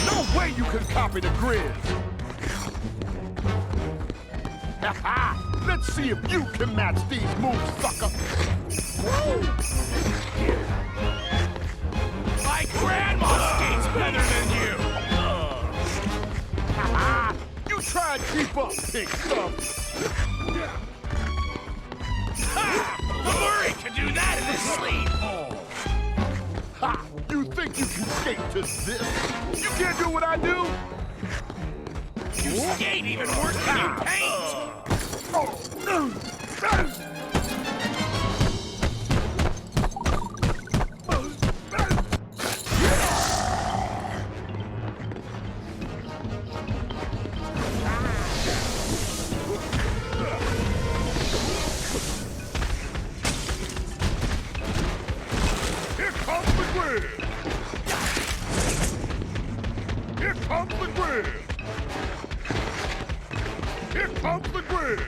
L: No way you can copy the Grizz! Let's see if you can match these moves, sucker!
M: My grandma skates better than you!
L: You try and keep up, big stuff!
M: Ha! The Murray can do that in his sleep!
L: Ha! You think you can skate to this? You can't do what I do?
M: You skate even worse than you paint!
L: grid! Here comes the grid! Here comes the grid!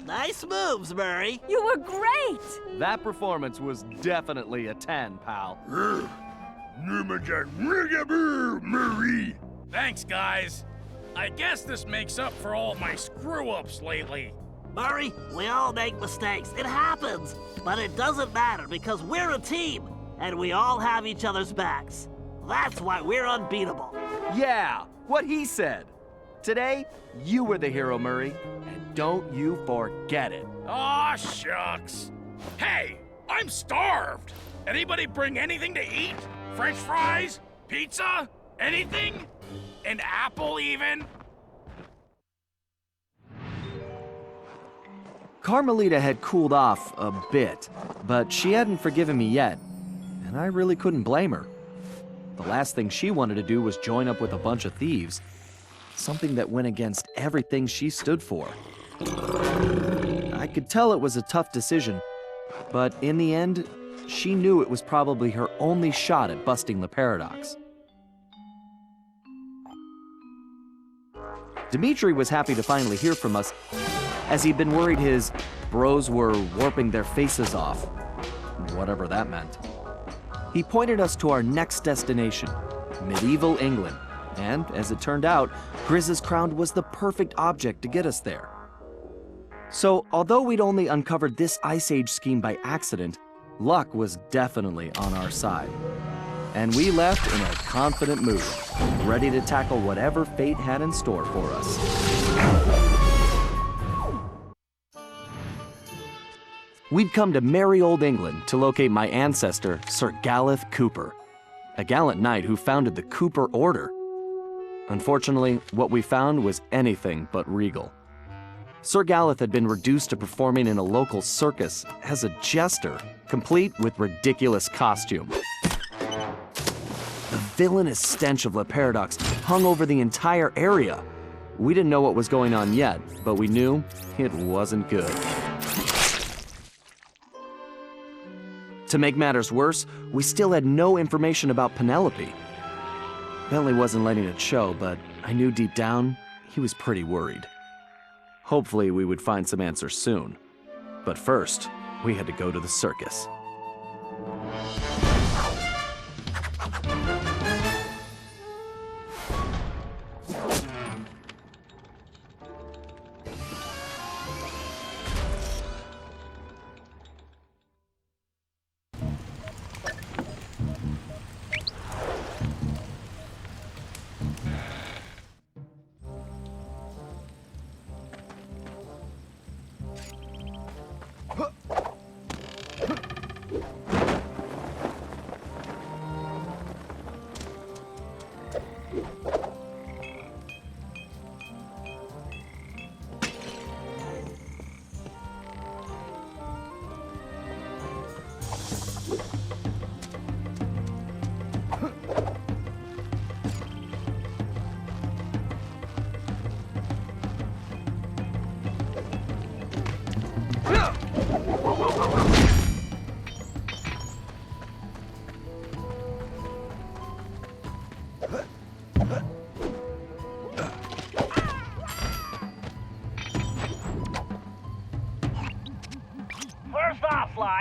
B: Nice moves, Murray.
F: You were great!
A: That performance was definitely a 10, pal.
M: Thanks, guys. I guess this makes up for all my screw-ups lately.
B: Murray, we all make mistakes. It happens. But it doesn't matter because we're a team, and we all have each other's backs. That's why we're unbeatable.
A: Yeah, what he said. Today, you were the hero, Murray, and don't you forget it.
M: Aw, shucks. Hey, I'm starved. Anybody bring anything to eat? French fries? Pizza? Anything? An apple, even?
A: Carmelita had cooled off a bit, but she hadn't forgiven me yet, and I really couldn't blame her. The last thing she wanted to do was join up with a bunch of thieves, something that went against everything she stood for. I could tell it was a tough decision, but in the end, she knew it was probably her only shot at busting the paradox. Dimitri was happy to finally hear from us, as he'd been worried his bros were warping their faces off, whatever that meant. He pointed us to our next destination, medieval England, and as it turned out, Grizz's crown was the perfect object to get us there. So, although we'd only uncovered this Ice Age scheme by accident, luck was definitely on our side. And we left in a confident mood, ready to tackle whatever fate had in store for us. We'd come to merry old England to locate my ancestor, Sir Galeth Cooper, a gallant knight who founded the Cooper Order. Unfortunately, what we found was anything but regal. Sir Galeth had been reduced to performing in a local circus as a jester, complete with ridiculous costume. The villainous stench of Le Paradox hung over the entire area. We didn't know what was going on yet, but we knew it wasn't good. To make matters worse, we still had no information about Penelope. Bentley wasn't letting it show, but I knew deep down he was pretty worried. Hopefully we would find some answers soon. But first, we had to go to the circus.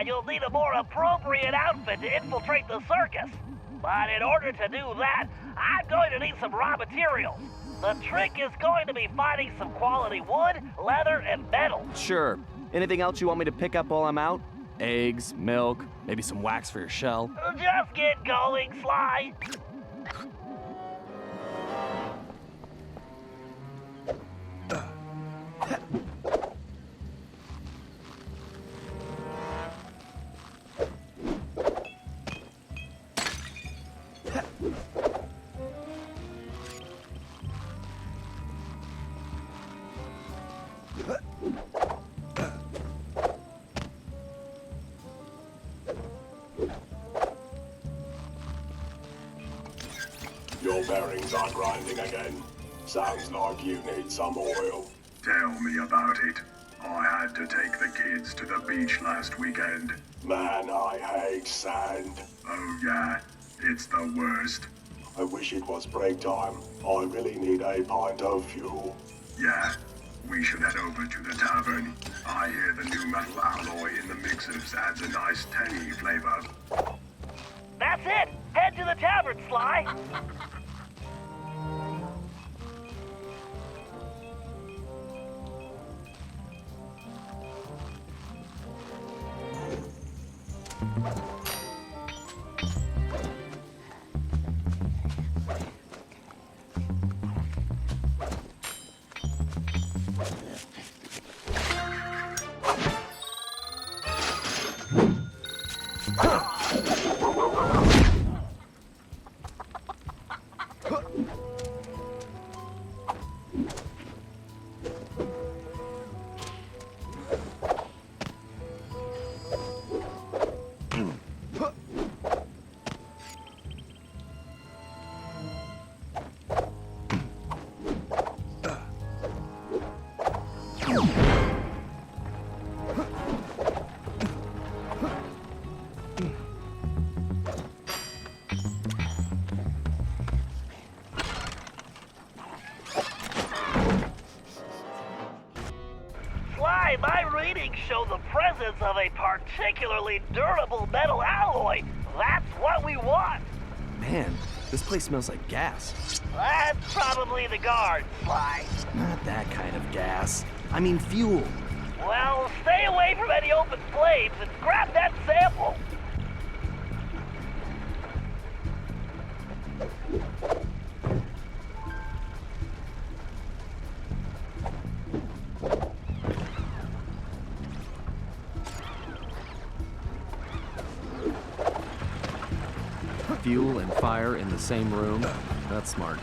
B: You'll need a more appropriate outfit to infiltrate the circus. But in order to do that, I'm going to need some raw materials. The trick is going to be finding some quality wood, leather, and metal.
A: Sure. Anything else you want me to pick up while I'm out? Eggs, milk, maybe some wax for your shell?
B: Just get going, Sly.
O: Your bearings are grinding again. Sounds like you need some oil.
P: Tell me about it. I had to take the kids to the beach last weekend.
O: Man, I hate sand.
P: Oh yeah, it's the worst.
O: I wish it was break time. I really need a pint of fuel.
P: Yeah, we should head over to the tavern. I hear the new metal alloy in the mixers adds a nice tangy flavor.
B: That's it! Head to the tavern, Sly! Sly, my readings show the presence of a particularly durable metal alloy. That's what we want.
A: Man, this place smells like gas.
B: That's probably the guard, Sly.
A: Not that kind of gas. I mean fuel.
B: Well, stay away from any open flames and grab that sample.
A: Fuel and fire in the same room? That's smart.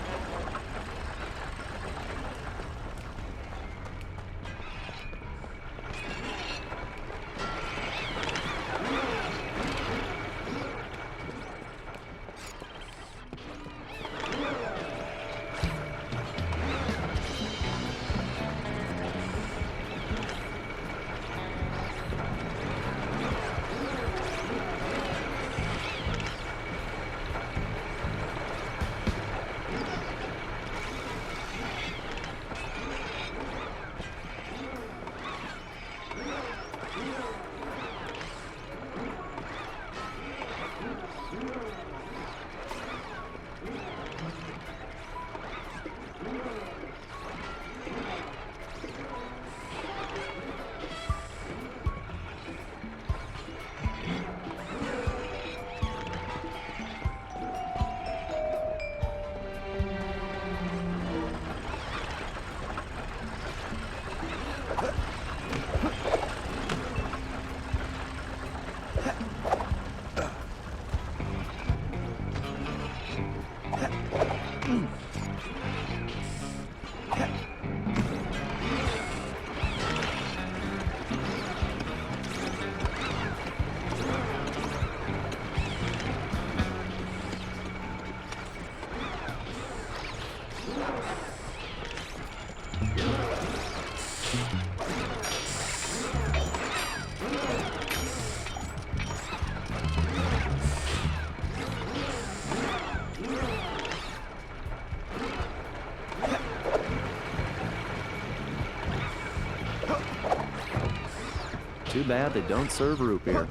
A: Too bad they don't serve root beer.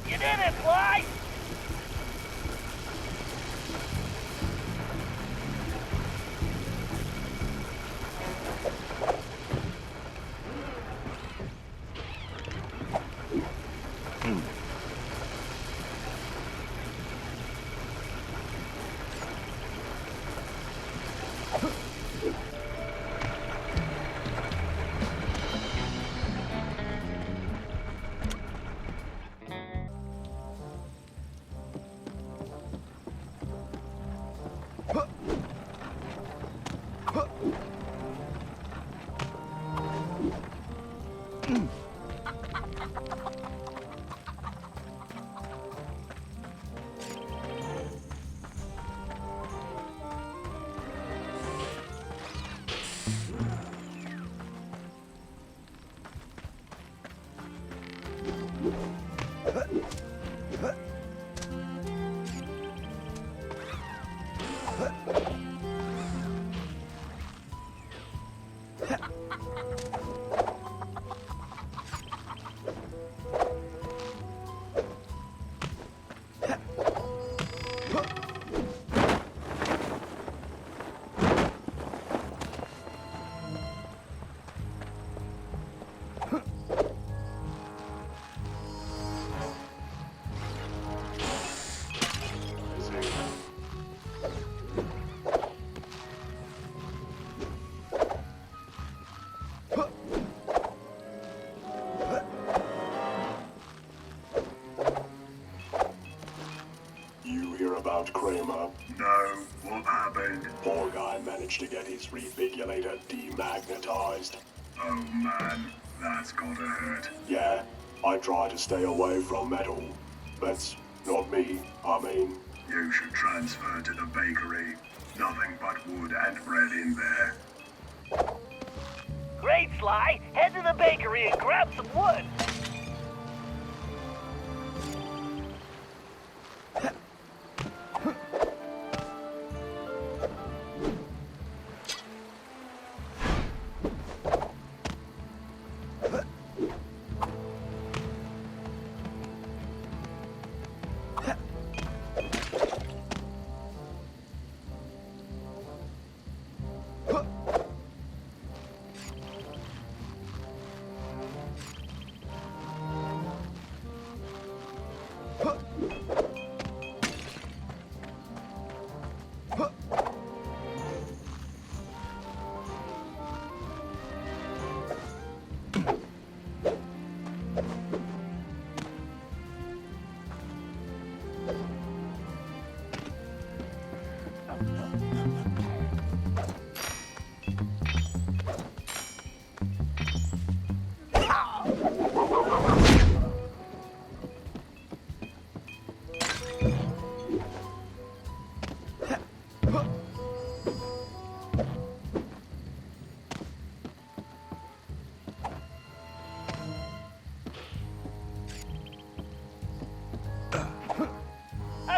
B: You did it, Sly!
O: About Kramer?
P: No, what happened?
O: Poor guy managed to get his refigulator demagnetized.
P: Oh man, that's gotta hurt.
O: Yeah, I try to stay away from metal. That's not me, I mean.
P: You should transfer to the bakery. Nothing but wood and bread in there.
B: Great, Sly. Head to the bakery and grab some wood.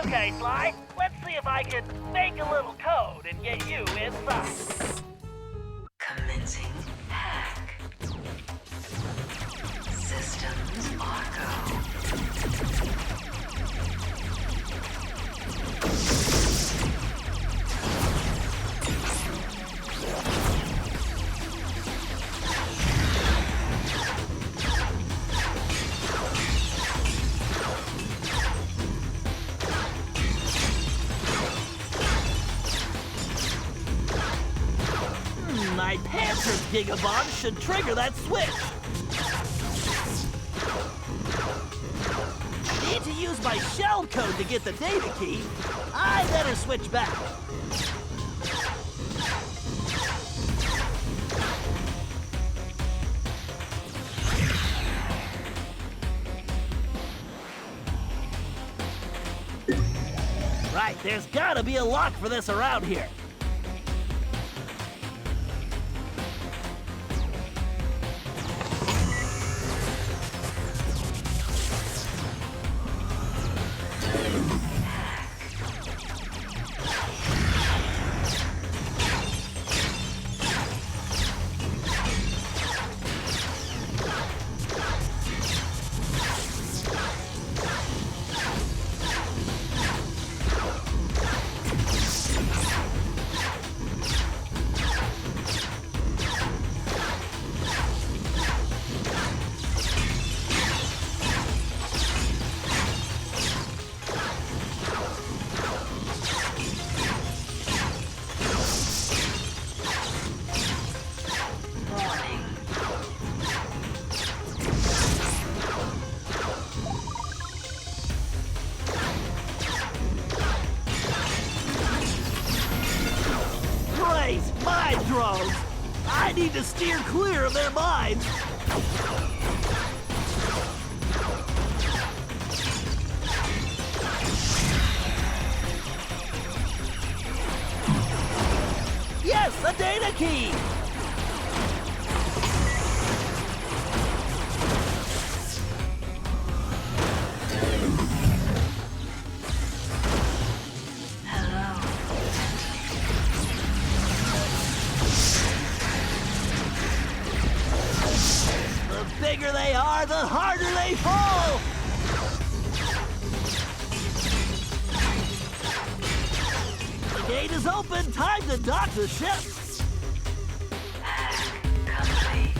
B: Okay, Sly, let's see if I can make a little code and get you inside.
E: Commencing hack. Systems are go.
B: My Panzer's Gigabomb should trigger that switch. Need to use my shell code to get the data key. I better switch back. Right, there's gotta be a lock for this around here. Drones! I need to steer clear of their mines! Yes, a data key! The bigger they are, the harder they fall! The gate is open. Time to dock the ship.
E: Complete.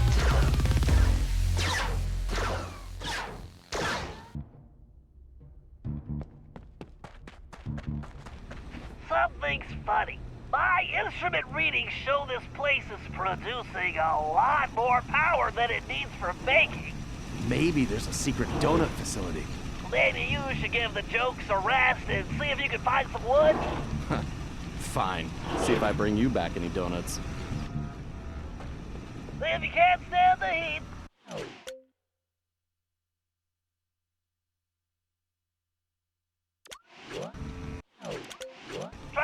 B: Something's funny. My instrument readings show this place is producing a lot more power than it needs for baking.
A: Maybe there's a secret donut facility.
B: Maybe you should give the jokes a rest and see if you can find some wood.
A: Fine. See if I bring you back any donuts.
B: See if you can't stand the heat.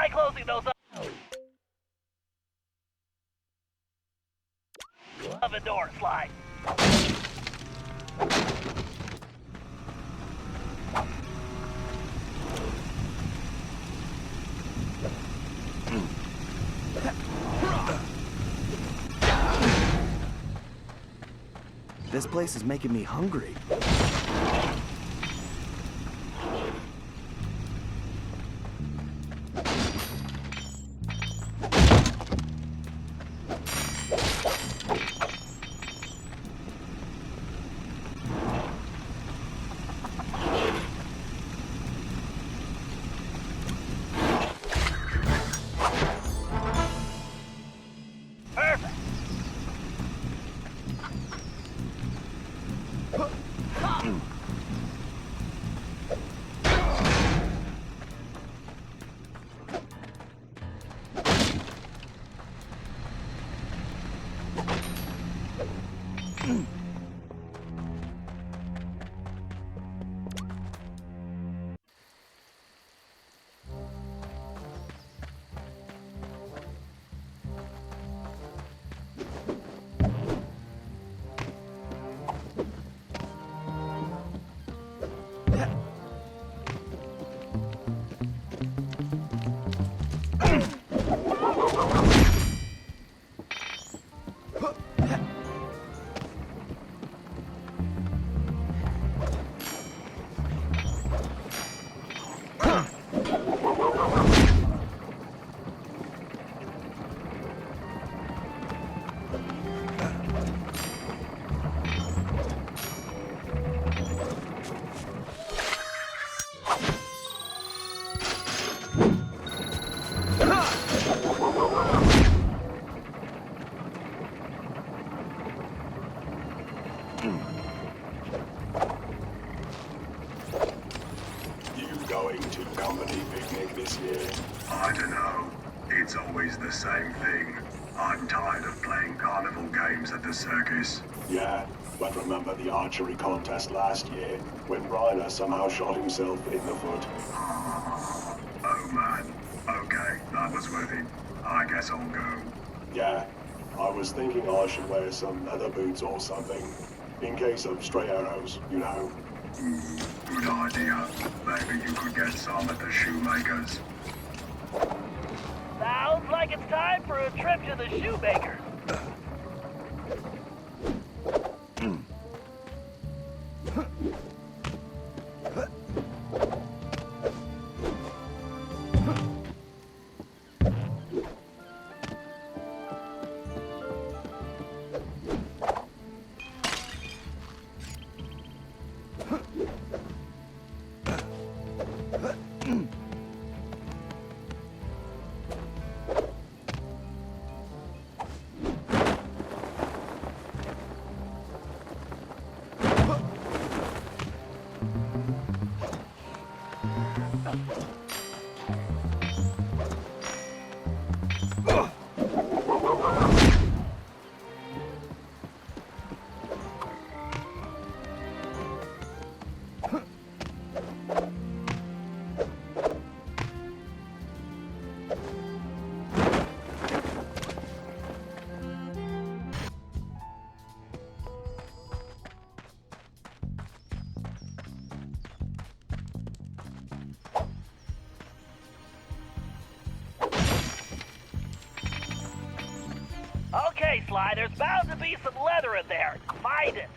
B: Try closing those up. Oven door, Sly.
A: This place is making me hungry.
P: I don't know. It's always the same thing. I'm tired of playing carnival games at the circus.
O: Yeah, but remember the archery contest last year, when Reiner somehow shot himself in the foot?
P: Oh man. Okay, that was worth it. I guess I'll go.
O: Yeah, I was thinking I should wear some leather boots or something, in case of stray arrows, you know.
P: Good idea. Maybe you could get some at the shoemaker's.
B: Sounds like it's time for a trip to the shoemaker. Okay, Sly, there's bound to be some leather in there. Find it.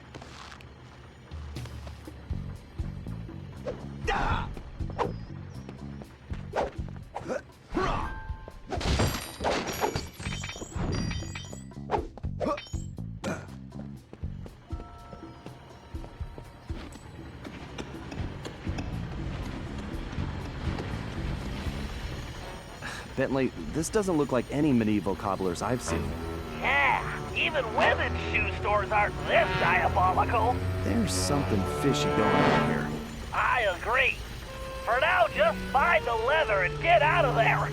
A: Bentley, this doesn't look like any medieval cobblers I've seen.
B: Yeah, even women's shoe stores aren't this diabolical.
A: There's something fishy going on here.
B: I agree. For now, just find the leather and get out of there.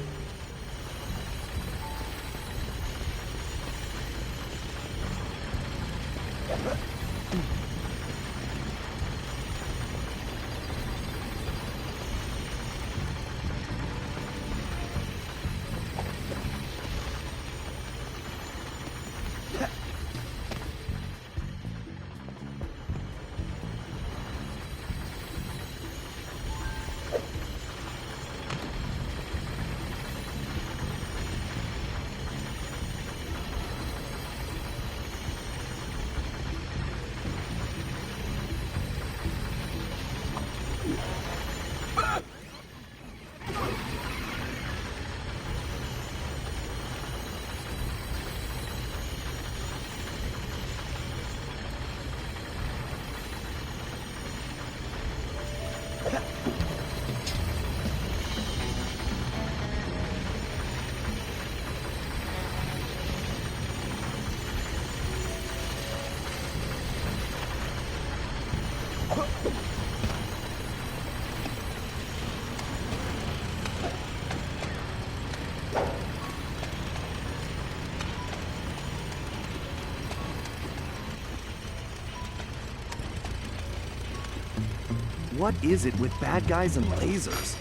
A: What is it with bad guys and lasers?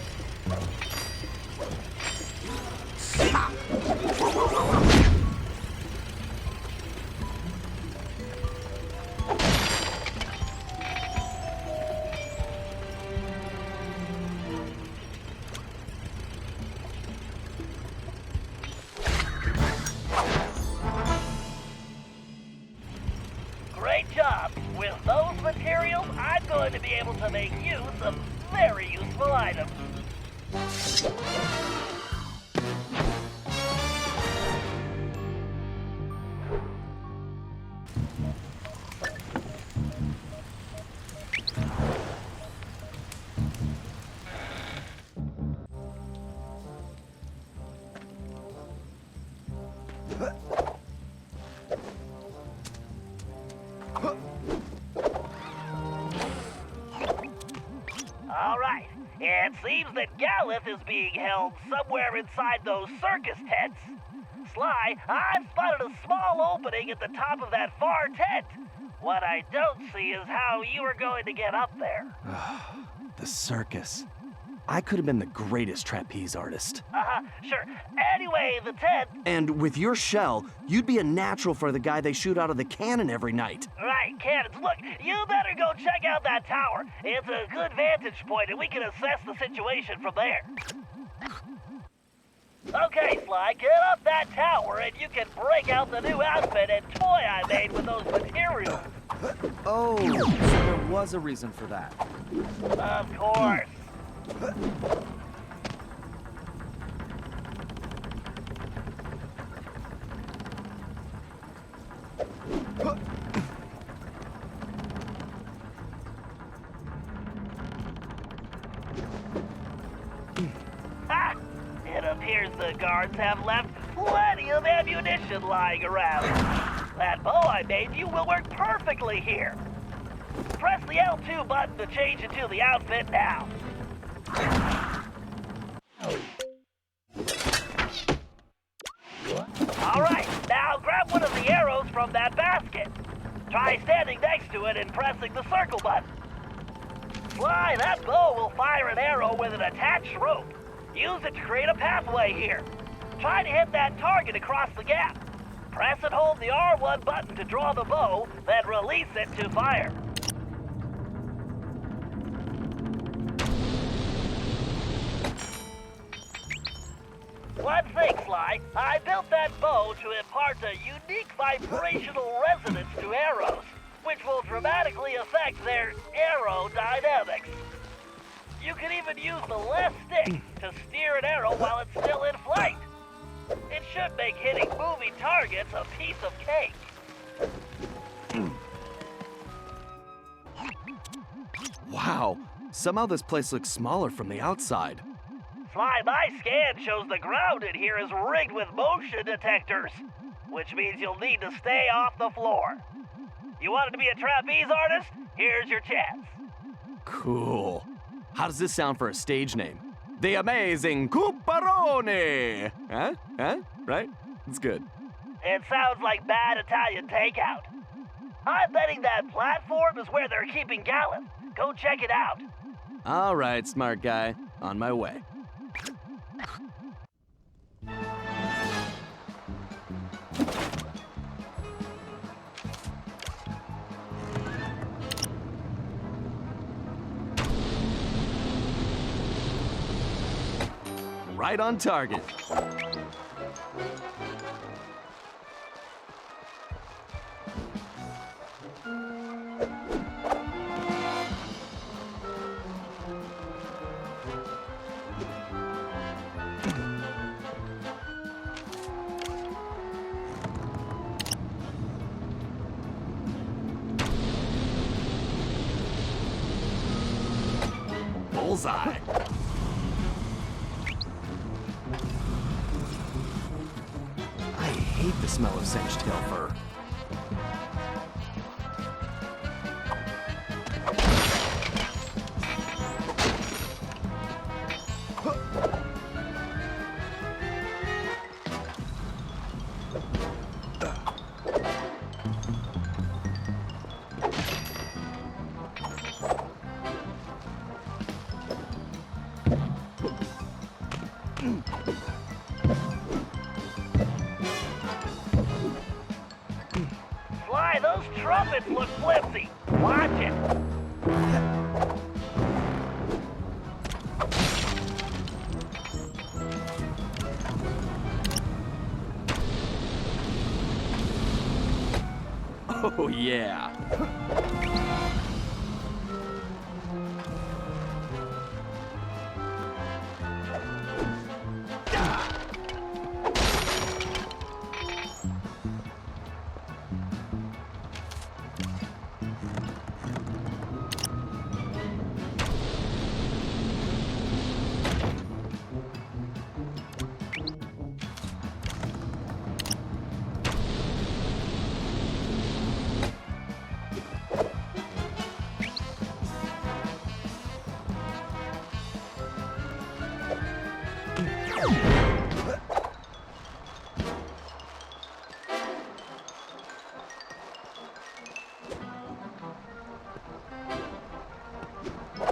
B: Great job. With those materials, I'm going to be able to make use of very useful items. All right. It seems that Galeth is being held somewhere inside those circus tents. Sly, I've spotted a small opening at the top of that far tent. What I don't see is how you are going to get up there.
A: The circus. I could have been the greatest trapeze artist.
B: Sure. Anyway, the tent...
A: And with your shell, you'd be a natural for the guy they shoot out of the cannon every night.
B: Right, cannons. Look, you better go check out that tower. It's a good vantage point, and we can assess the situation from there. Okay, Sly, get up that tower, and you can break out the new outfit and toy I made with those materials.
A: Oh, so there was a reason for that.
B: Of course. Ha! It appears the guards have left plenty of ammunition lying around. That bow I made you will work perfectly here. Press the L2 button to change into the outfit now. All right, now grab one of the arrows from that basket. Try standing next to it and pressing the circle button. Sly, that bow will fire an arrow with an attached rope. Use it to create a pathway here. Try to hit that target across the gap. Press and hold the R1 button to draw the bow, then release it to fire. One thing, Sly, I built that bow to impart a unique vibrational resonance to arrows, which will dramatically affect their aerodynamics. You can even use the left stick to steer an arrow while it's still in flight. It should make hitting moving targets a piece of cake.
A: Wow, somehow this place looks smaller from the outside.
B: Sly, my scan shows the ground in here is rigged with motion detectors, which means you'll need to stay off the floor. You wanted to be a trapeze artist? Here's your chance.
A: Cool. How does this sound for a stage name? The Amazing Cooperone! Huh? Right? It's good.
B: It sounds like bad Italian takeout. I'm betting that platform is where they're keeping Galeth. Go check it out.
A: All right, smart guy. On my way. Right on target. Bullseye. I hate the smell of singed tail fur.
B: trumpets look flimsy. Watch it.
A: Oh, yeah.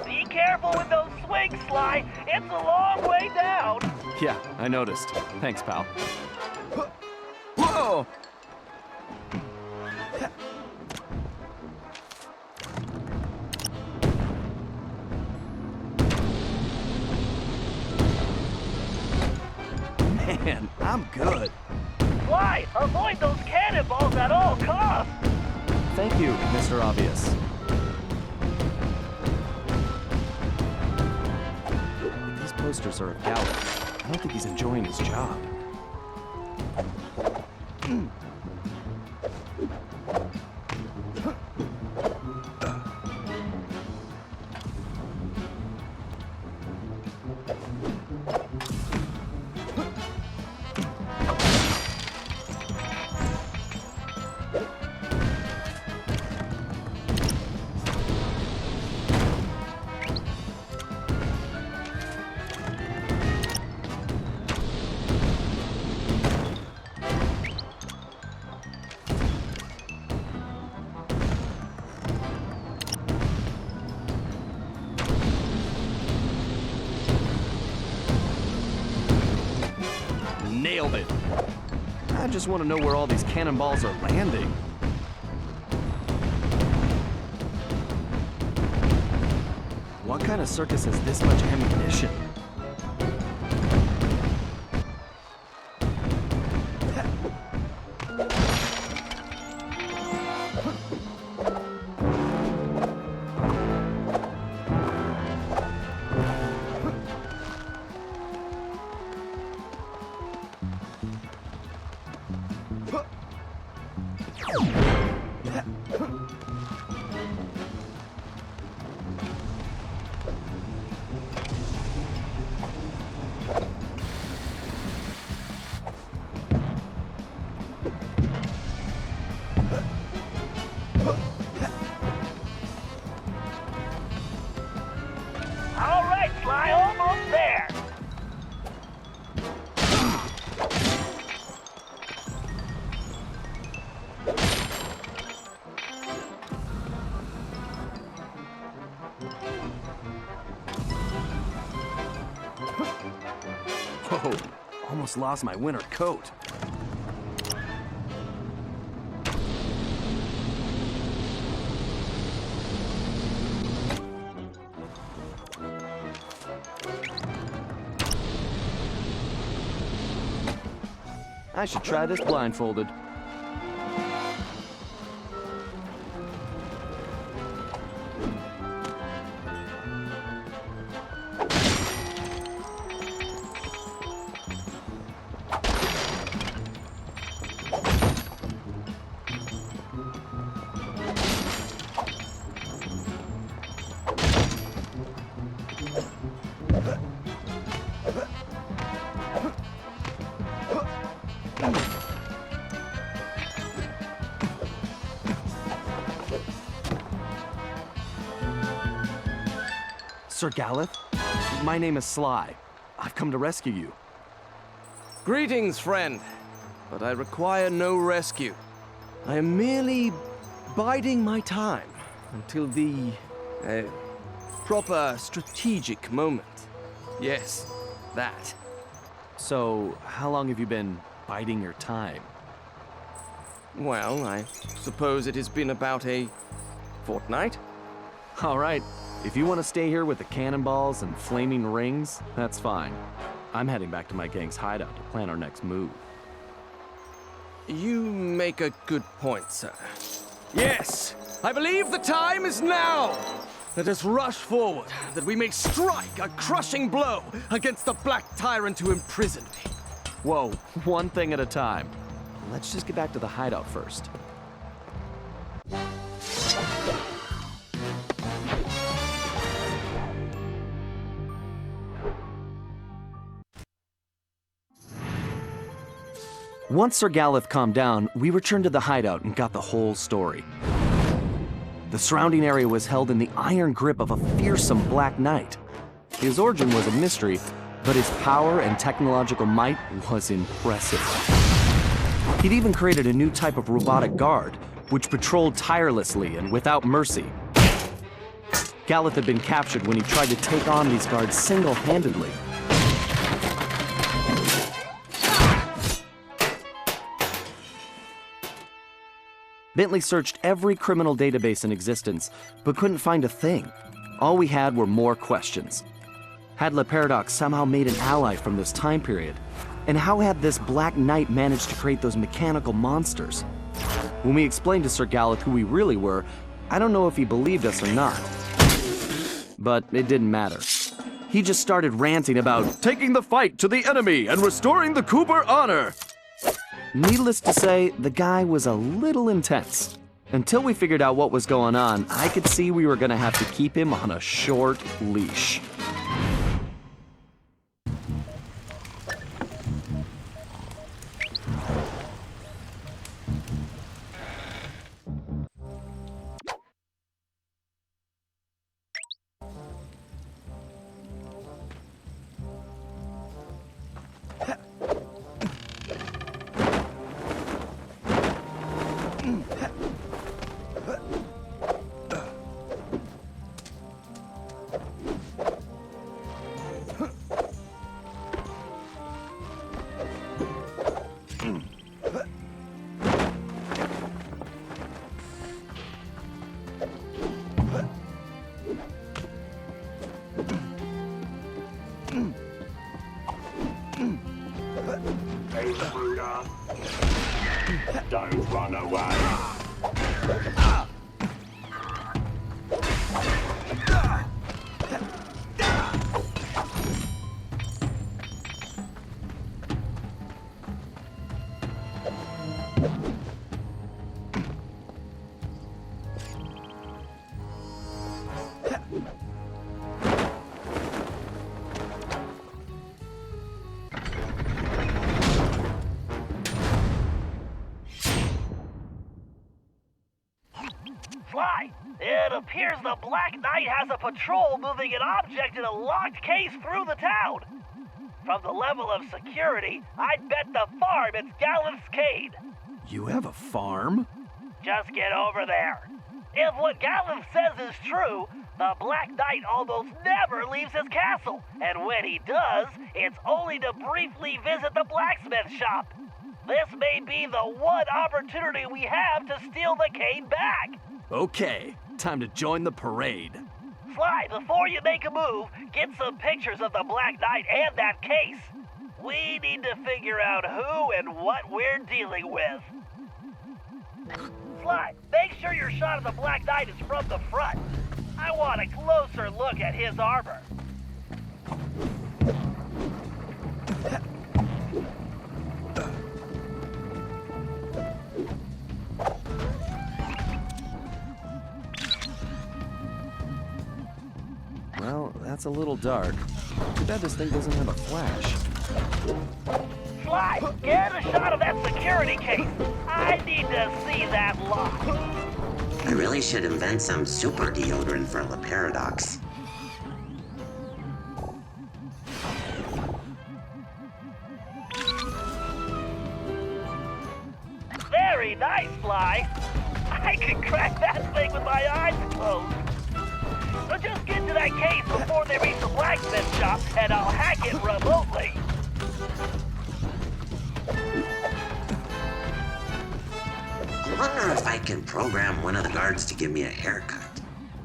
B: Be careful with those swings, Sly. It's a long way down.
A: Yeah, I noticed. Thanks, pal. Whoa! Man, I'm good.
B: Sly, avoid those cannonballs at all costs.
A: Thank you, Mr. Obvious. These posters are of Gallup. I don't think he's enjoying his job. Nailed it. I just want to know where all these cannonballs are landing. What kind of circus has this much ammunition?
B: All right, Sly, almost there.
A: Whoa, almost lost my winter coat. I should try this blindfolded. Sir Gallup, my name is Sly. I've come to rescue you.
Q: Greetings, friend. But I require no rescue. I am merely biding my time until the proper strategic moment. Yes, that.
A: So, how long have you been biding your time?
Q: Well, I suppose it has been about a fortnight.
A: All right, if you want to stay here with the cannonballs and flaming rings, that's fine. I'm heading back to my gang's hideout to plan our next move.
Q: You make a good point, sir. Yes, I believe the time is now. Let us rush forward, that we may strike a crushing blow against the black tyrant who imprisoned me.
A: Whoa, one thing at a time. Let's just get back to the hideout first. Once Sir Galeth calmed down, we returned to the hideout and got the whole story. The surrounding area was held in the iron grip of a fearsome Black Knight. His origin was a mystery, but his power and technological might was impressive. He'd even created a new type of robotic guard, which patrolled tirelessly and without mercy. Galeth had been captured when he tried to take on these guards single-handedly. Bentley searched every criminal database in existence, but couldn't find a thing. All we had were more questions. Had Le Paradox somehow made an ally from this time period? And how had this Black Knight managed to create those mechanical monsters? When we explained to Sir Galeth who we really were, I don't know if he believed us or not. But it didn't matter. He just started ranting about taking the fight to the enemy and restoring the Cooper honor. Needless to say, the guy was a little intense. Until we figured out what was going on, I could see we were gonna have to keep him on a short leash.
O: Don't run away.
B: Sly, it appears the Black Knight has a patrol moving an object in a locked case through the town. From the level of security, I'd bet the farm it's Galeth's Cade.
A: You have a farm?
B: Just get over there. If what Galeth says is true, the Black Knight almost never leaves his castle, and when he does, it's only to briefly visit the blacksmith shop. This may be the one opportunity we have to steal the Cade back.
A: Okay, time to join the parade.
B: Sly, before you make a move, get some pictures of the Black Knight and that case. We need to figure out who and what we're dealing with. Sly, make sure your shot of the Black Knight is from the front. I want a closer look at his armor.
A: Well, that's a little dark. Too bad this thing doesn't have a flash.
B: Sly, get a shot of that security case. I need to see that lock.
R: I really should invent some super deodorant for Le Paradox.
B: Very nice, Sly. I could crack that thing with my eyes closed. So just get to that case before they reach the blacksmith shop, and I'll hack it remotely.
R: wonder if I can program one of the guards to give me a haircut.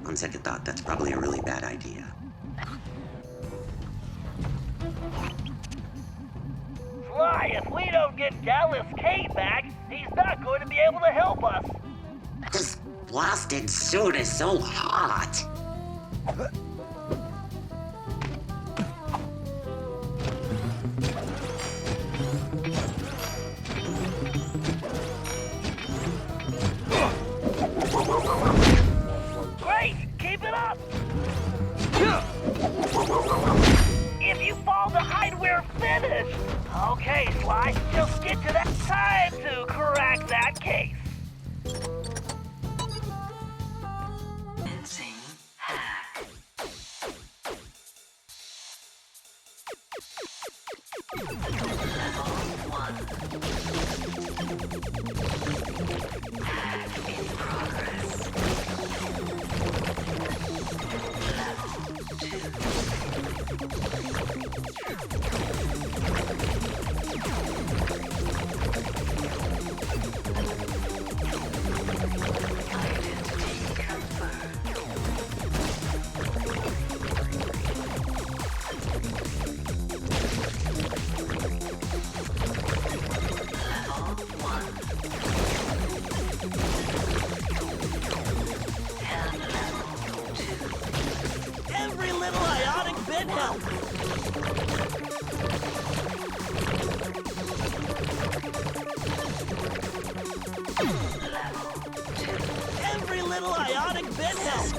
R: On second thought, that's probably a really bad idea.
B: Sly, if we don't get Dallas Kate back, he's not going to be able to help us.
R: This blasted suit is so hot.
B: Great! Keep it up! If you fall behind, we're finished! Okay, Sly, just get to that time to crack that case.
E: Commencing hack. Level 1. Hack in progress.
B: Every little ionic bit helps. Every little ionic bit helps.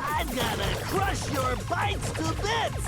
B: I've gotta crush your bites to bits!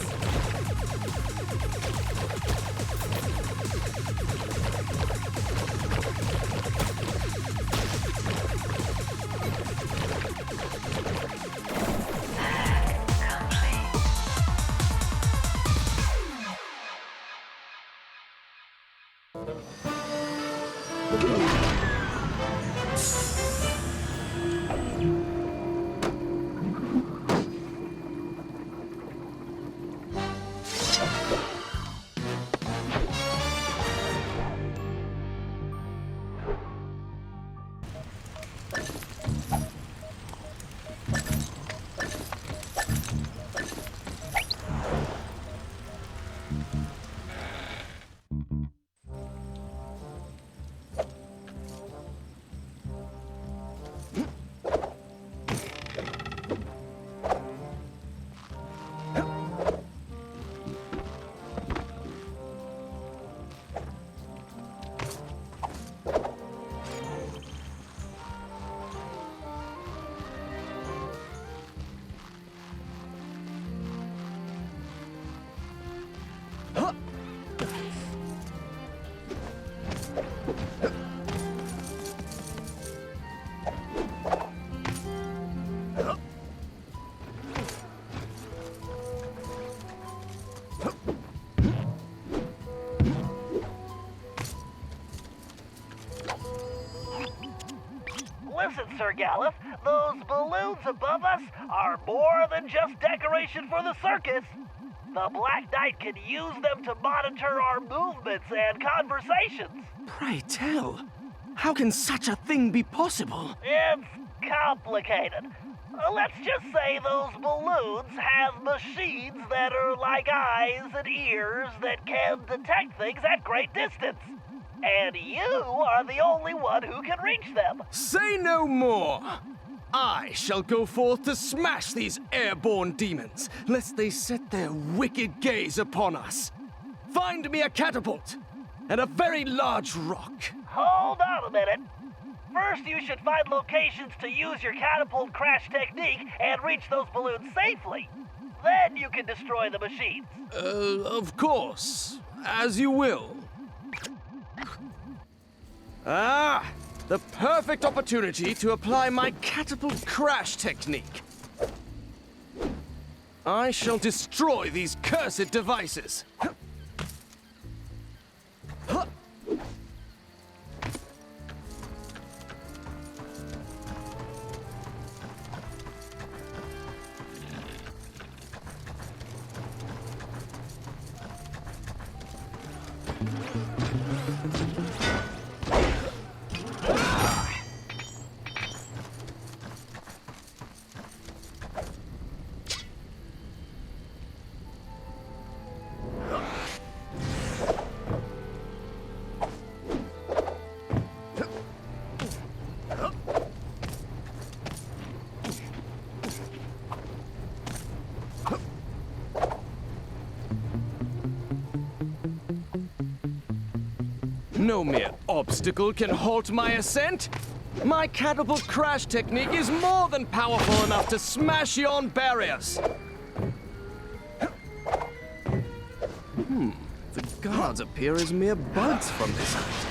B: Listen, Sir Gallif, those balloons above us are more than just decoration for the circus. The Black Knight can use them to monitor our movements and conversations.
Q: Pray tell, how can such a thing be possible?
B: It's complicated. Let's just say those balloons have machines that are like eyes and ears that can detect things at great distance. And you are the only one who can reach them.
Q: Say no more! I shall go forth to smash these airborne demons, lest they set their wicked gaze upon us. Find me a catapult and a very large rock.
B: Hold on a minute. First, you should find locations to use your catapult crash technique and reach those balloons safely. Then you can destroy the machines.
Q: Of course. As you will. Ah! The perfect opportunity to apply my catapult crash technique. I shall destroy these cursed devices. No mere obstacle can halt my ascent. My catapult crash technique is more than powerful enough to smash yon barriers. The guards appear as mere bugs from this height.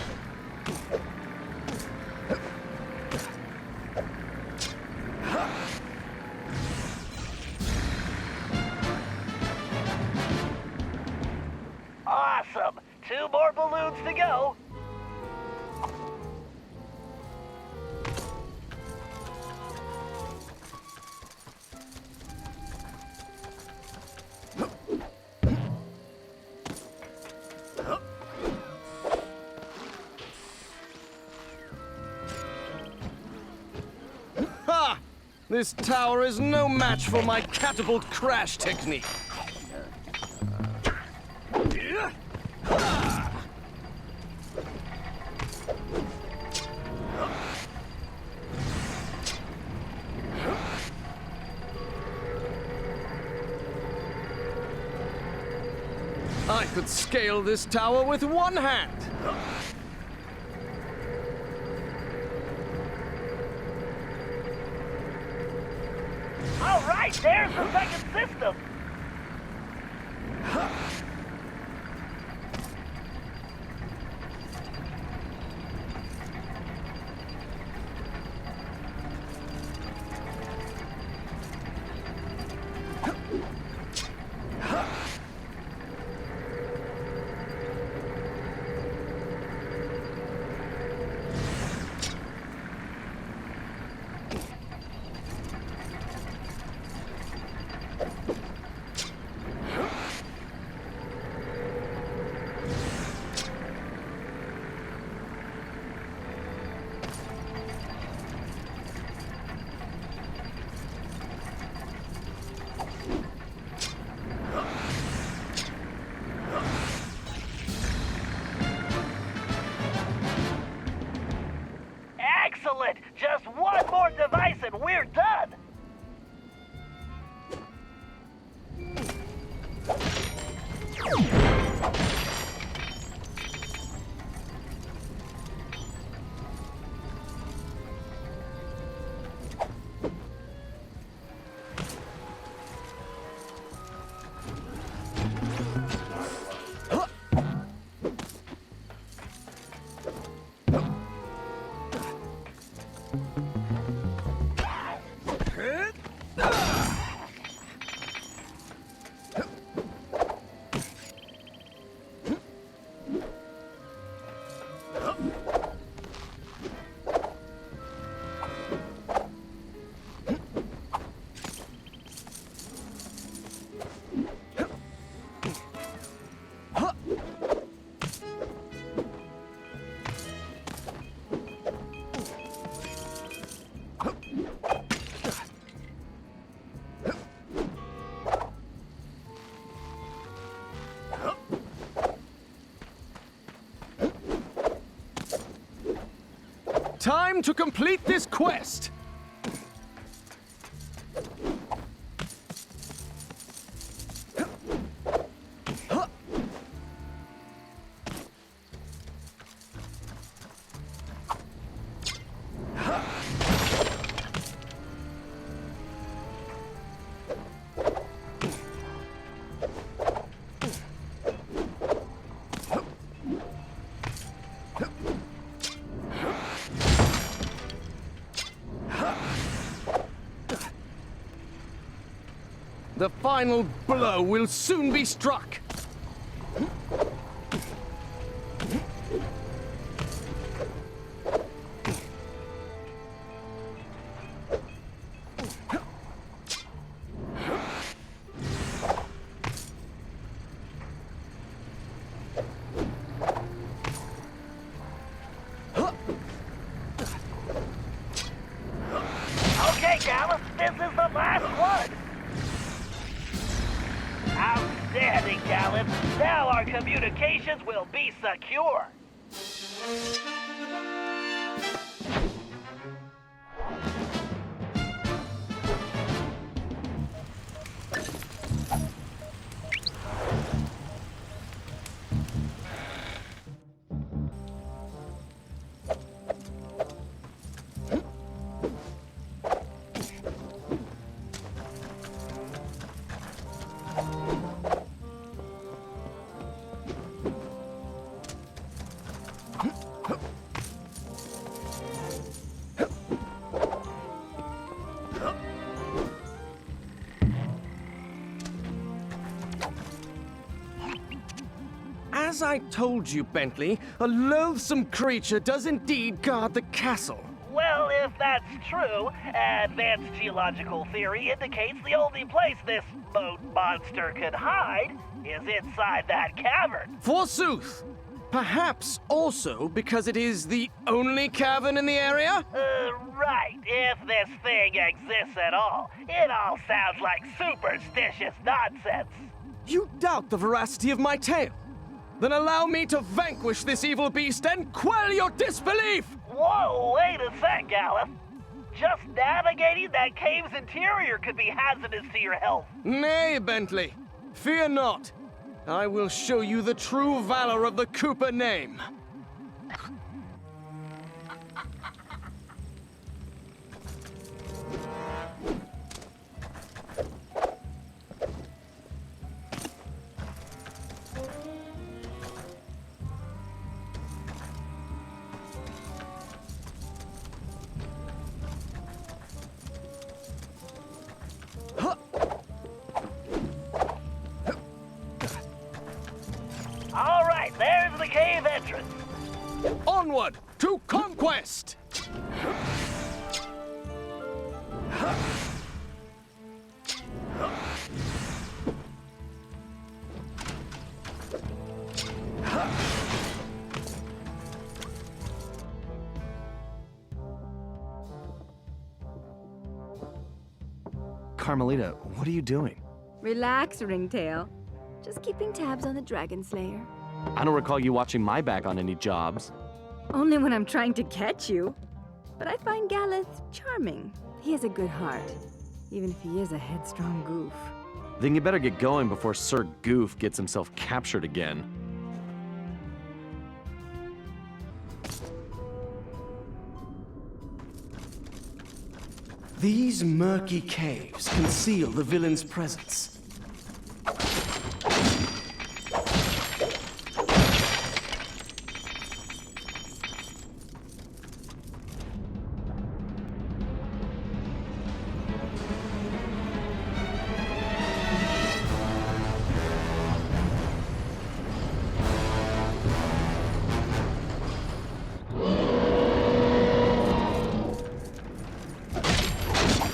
B: Awesome! 2 more balloons to go.
Q: Ha! This tower is no match for my catapult crash technique. I could scale this tower with one hand.
B: All right, there's the second system.
Q: Time to complete this quest! The final blow will soon be struck.
B: Okay, Gallus, this is the last one. Outstanding, Gallus. Now our communications will be secure.
Q: As I told you, Bentley, a loathsome creature does indeed guard the castle.
B: Well, if that's true, advanced geological theory indicates the only place this boat monster could hide is inside that cavern.
Q: Forsooth! Perhaps also because it is the only cavern in the area?
B: Right. If this thing exists at all. It all sounds like superstitious nonsense.
Q: You doubt the veracity of my tale? Then allow me to vanquish this evil beast and quell your disbelief!
B: Whoa, wait a sec, Gallus. Just navigating that cave's interior could be hazardous to your health.
Q: Nay, Bentley. Fear not. I will show you the true valor of the Cooper name.
B: All right, there's the cave entrance.
Q: Onward to conquest!
A: Carmelita, what are you doing?
F: Relax, Ringtail. Just keeping tabs on the Dragon Slayer.
A: I don't recall you watching my back on any jobs.
F: Only when I'm trying to catch you. But I find Gallus charming. He has a good heart, even if he is a headstrong goof.
A: Then you better get going before Sir Goof gets himself captured again.
Q: These murky caves conceal the villain's presence.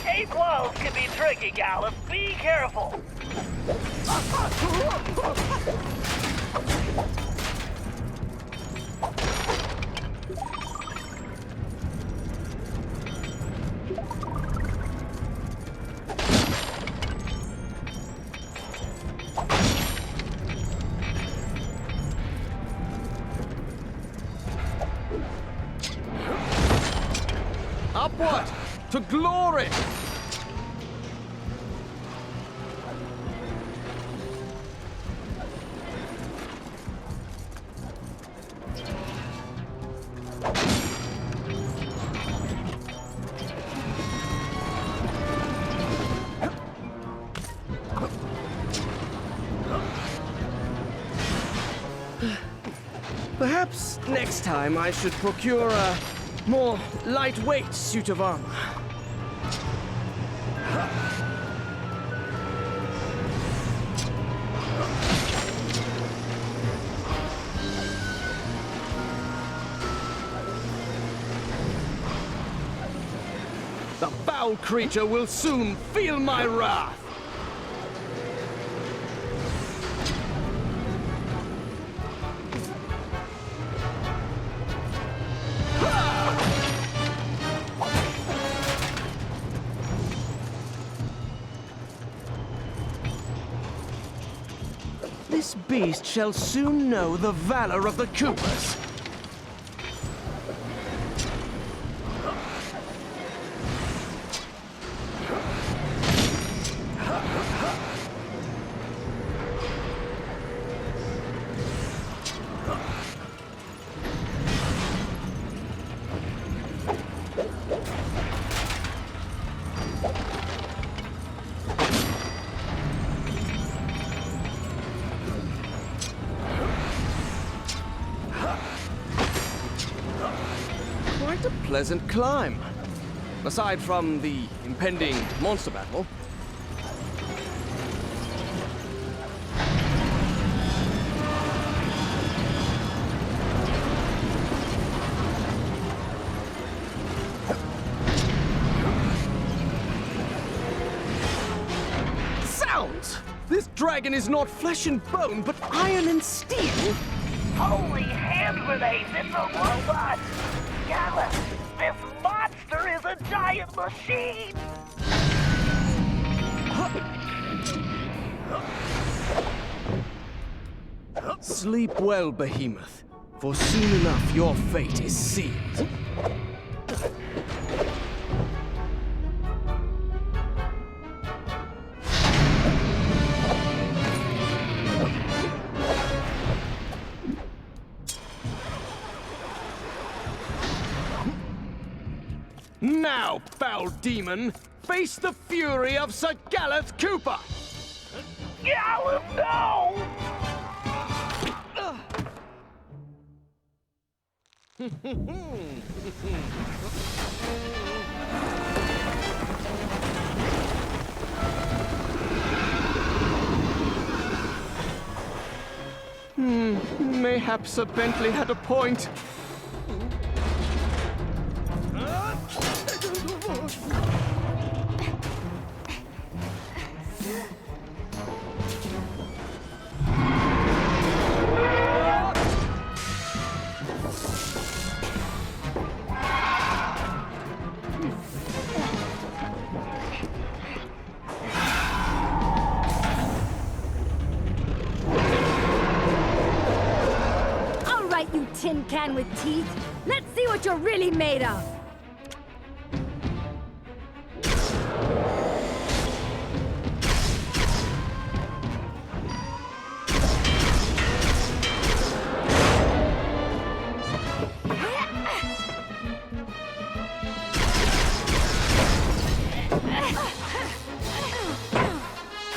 B: Cave walls can be tricky, Gallus. Be careful.
Q: Upward! To glory! Perhaps next time I should procure a more lightweight suit of armor. The foul creature will soon feel my wrath! This beast shall soon know the valor of the Coopers. Quite a pleasant climb. Aside from the impending monster battle. Sounds! This dragon is not flesh and bone, but iron and steel.
B: Holy hand grenades, it's a robot! Gallus, this monster is a giant machine!
Q: Sleep well, Behemoth, for soon enough your fate is sealed. Now, foul demon, face the fury of Sir Gareth Cooper!
B: Gallus, no!
Q: Mayhap Sir Bentley had a point.
F: You tin can with teeth. Let's see what you're really made of.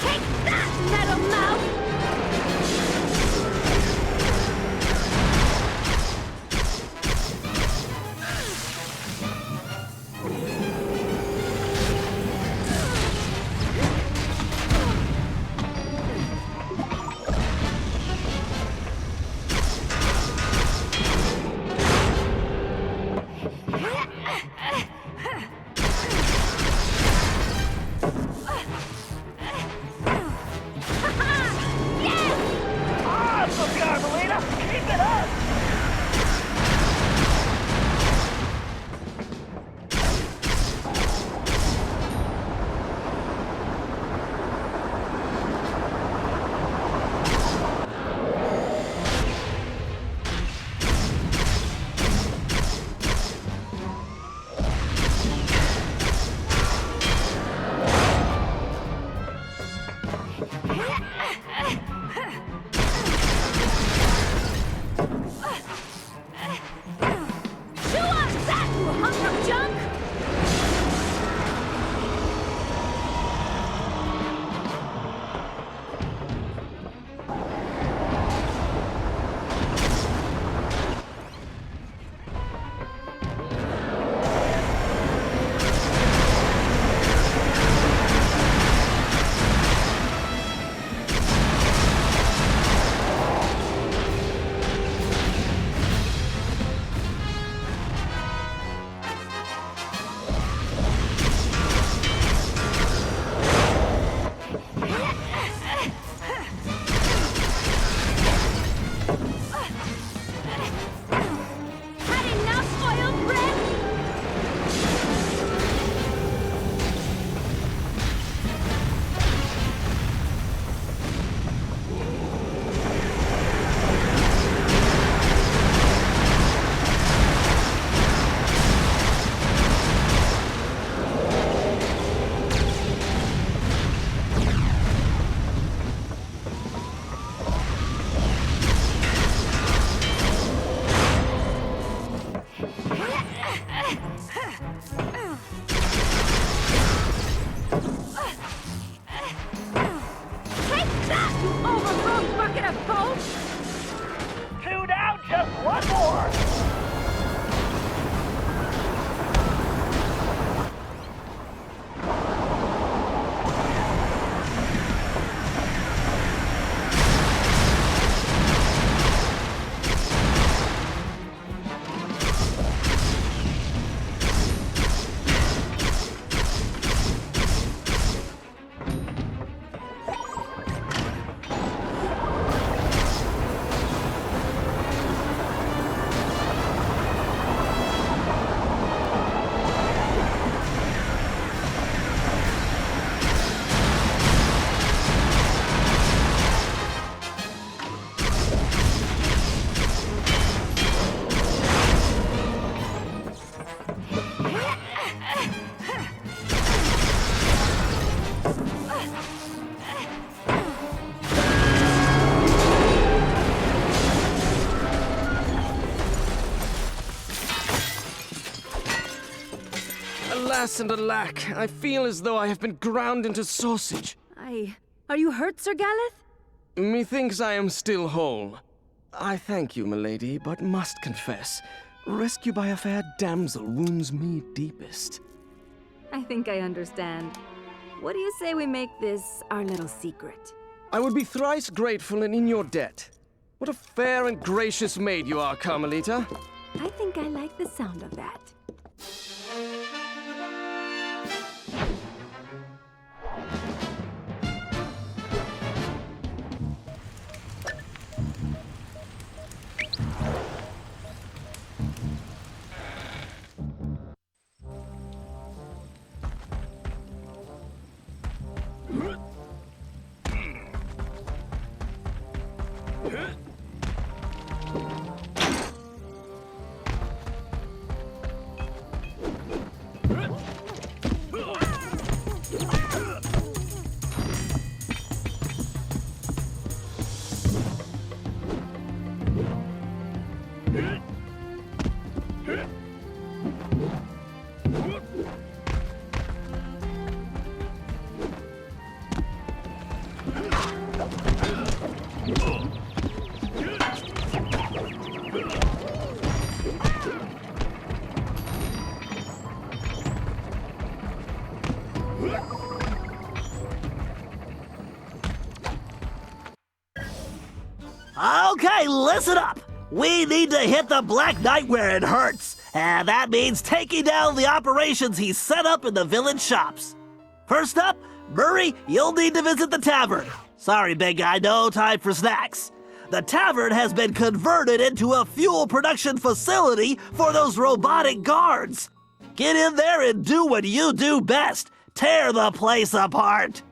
F: Take that, metal mouth! Chew on that, you hunk of junk!
Q: Alas and alack, I feel as though I have been ground into sausage.
F: Are you hurt, Sir Galeth?
Q: Methinks I am still whole. I thank you, milady, but must confess, rescue by a fair damsel wounds me deepest.
F: I think I understand. What do you say we make this our little secret?
Q: I would be thrice grateful and in your debt. What a fair and gracious maid you are, Carmelita.
F: I think I like the sound of that.
B: Okay, listen up. We need to hit the Black Knight where it hurts, and that means taking down the operations he's set up in the village shops. First up, Murray, you'll need to visit the tavern. Sorry, big guy, no time for snacks. The tavern has been converted into a fuel production facility for those robotic guards. Get in there and do what you do best. Tear the place apart.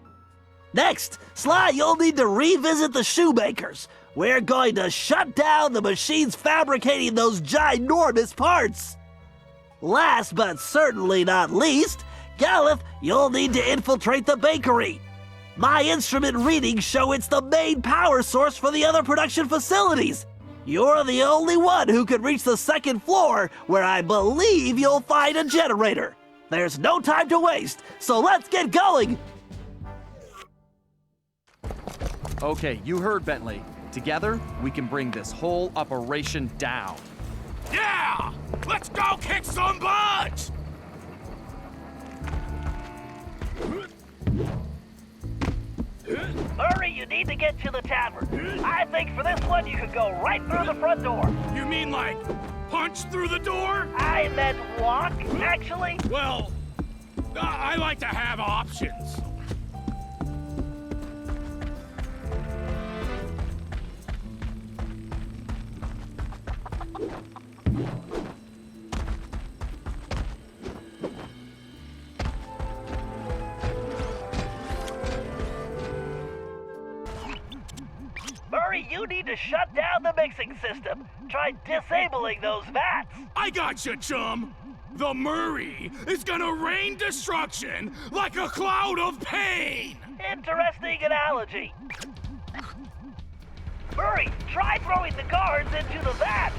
B: Next, Sly, you'll need to revisit the shoemakers. We're going to shut down the machines fabricating those ginormous parts. Last but certainly not least, Galeth, you'll need to infiltrate the bakery. My instrument readings show it's the main power source for the other production facilities. You're the only one who could reach the second floor, where I believe you'll find a generator. There's no time to waste, so let's get going!
A: Okay, you heard Bentley. Together, we can bring this whole operation down.
M: Yeah! Let's go kick some butts!
B: Hurry, you need to get to the tavern. I think for this one you could go right through the front door.
M: You mean like punch through the door?
B: I meant walk, actually.
M: Well, I like to have options.
B: Murray, you need to shut down the mixing system. Try disabling those vats.
M: I gotcha, chum. The Murray is gonna rain destruction like a cloud of pain.
B: Interesting analogy. Murray, try throwing the guards into the vats.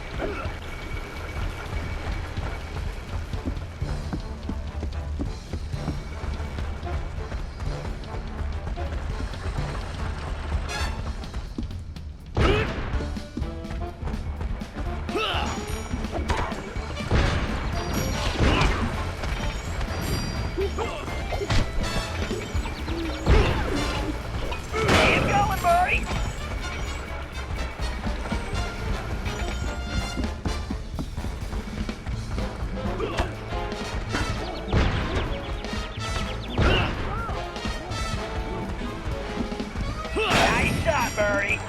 B: Keep going, Murray. Nice shot, Murray.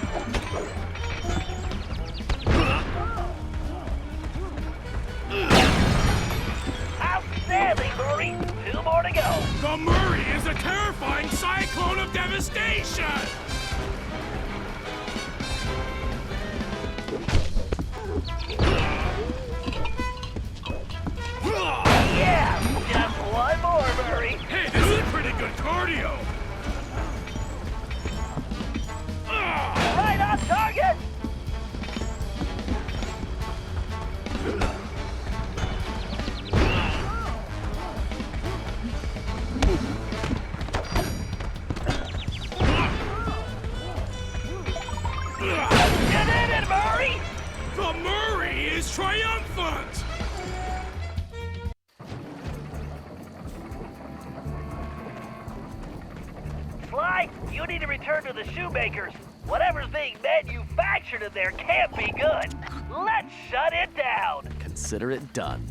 B: Outstanding, Murray. 2 more to go.
M: The Murray is a terrifying cyclone of devastation!
B: Yeah, just 1 more, Murray.
M: Hey, this is pretty good cardio!
B: Right on target! You did it, Murray!
M: The Murray is triumphant!
B: Sly, you need to return to the shoemakers. Whatever's being manufactured in there can't be good. Let's shut it down.
A: Consider it done.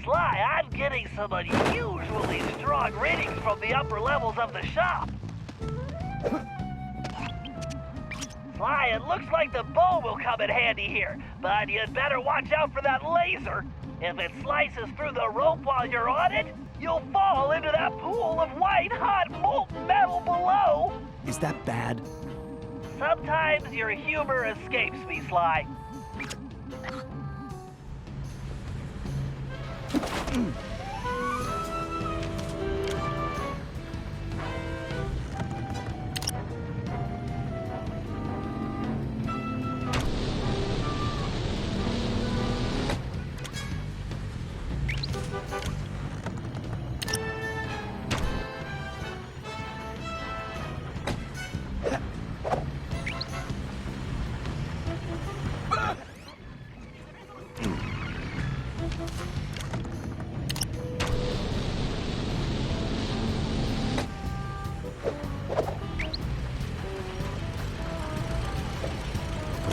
B: Sly, I'm getting some unusually strong readings from the upper levels of the shop. Sly, it looks like the bow will come in handy here, but you'd better watch out for that laser. If it slices through the rope while you're on it, you'll fall into that pool of white, hot molten metal below.
A: Is that bad?
B: Sometimes your humor escapes me, Sly.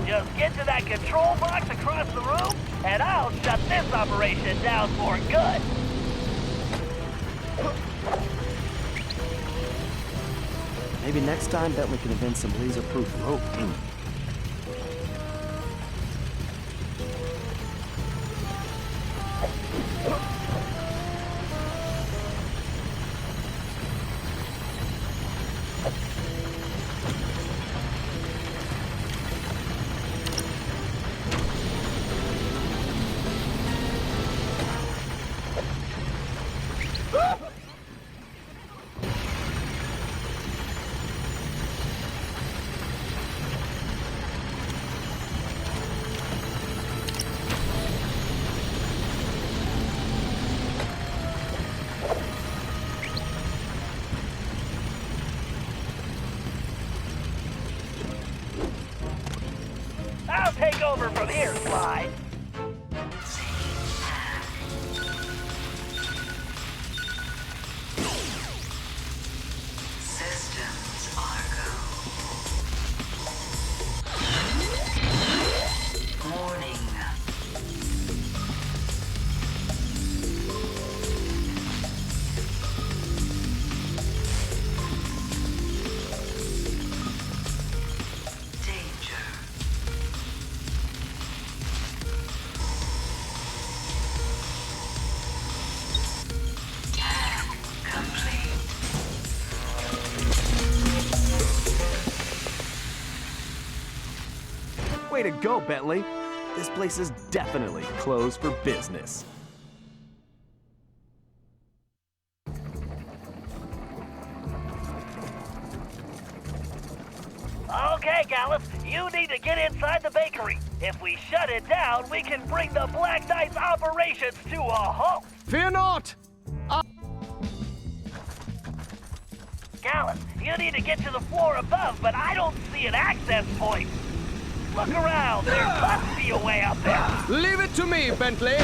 B: Just get to that control box across the room, and I'll shut this operation down for good.
A: Maybe next time Bentley can invent some laser-proof rope.
B: Come here, Sly.
E: Systems are go. Warning. Danger. Task complete.
A: Way to go, Bentley. This place is definitely closed for business.
B: Okay, Gallus, you need to get inside the bakery. If we shut it down, we can bring the Black Knight's operations to a halt.
Q: Fear not!
B: Gallus, you need to get to the floor above, but I don't see an access point. Look around, there must be a way up there.
Q: Leave it to me, Bentley.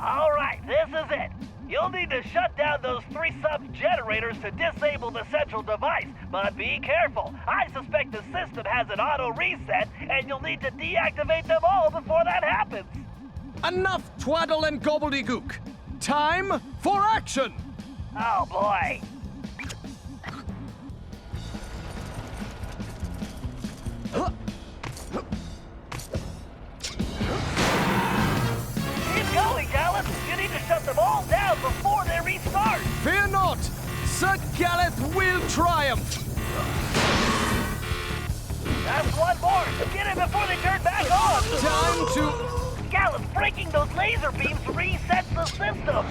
B: All right, this is it. You'll need to shut down those 3 sub-generators to disable the central device, but be careful. I suspect the system has an auto reset, and you'll need to deactivate them all before that happens.
Q: Enough twaddle and gobbledygook. Time for action!
B: Oh boy. Keep going, Gallus. You need to shut them all down before they restart.
Q: Fear not! Sir Galeth will triumph!
B: That's one more. Get it before they turn back on.
Q: Time to...
B: Gallus, breaking those laser beams resets the system.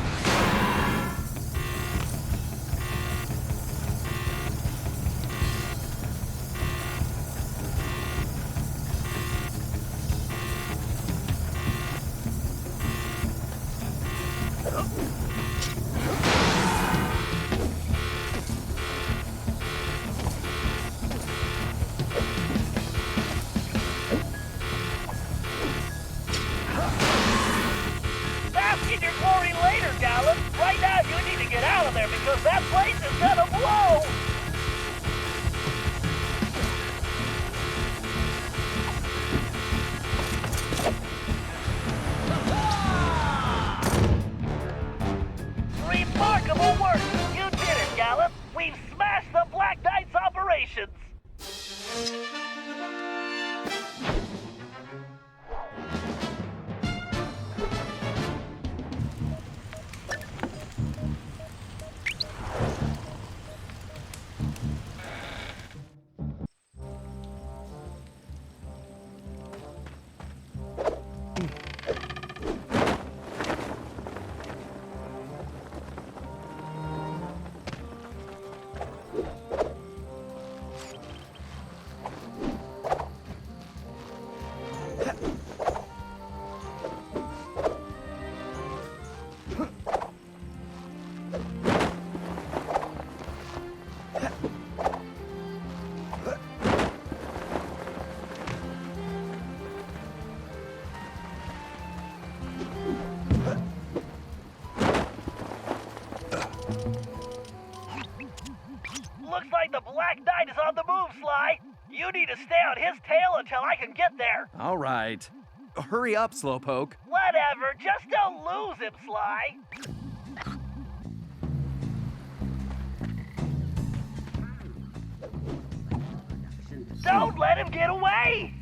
B: Bask in your glory later, Gallus. Right now, you need to get out of there because that place is gonna blow. Remarkable work! You did it, Gallus! We've smashed the Black Knight's operations! Looks like the Black Knight is on the move, Sly. You need to stay on his tail until I can get there.
A: All right. Hurry up, Slowpoke.
B: Whatever, just don't lose him, Sly. Don't let him get away!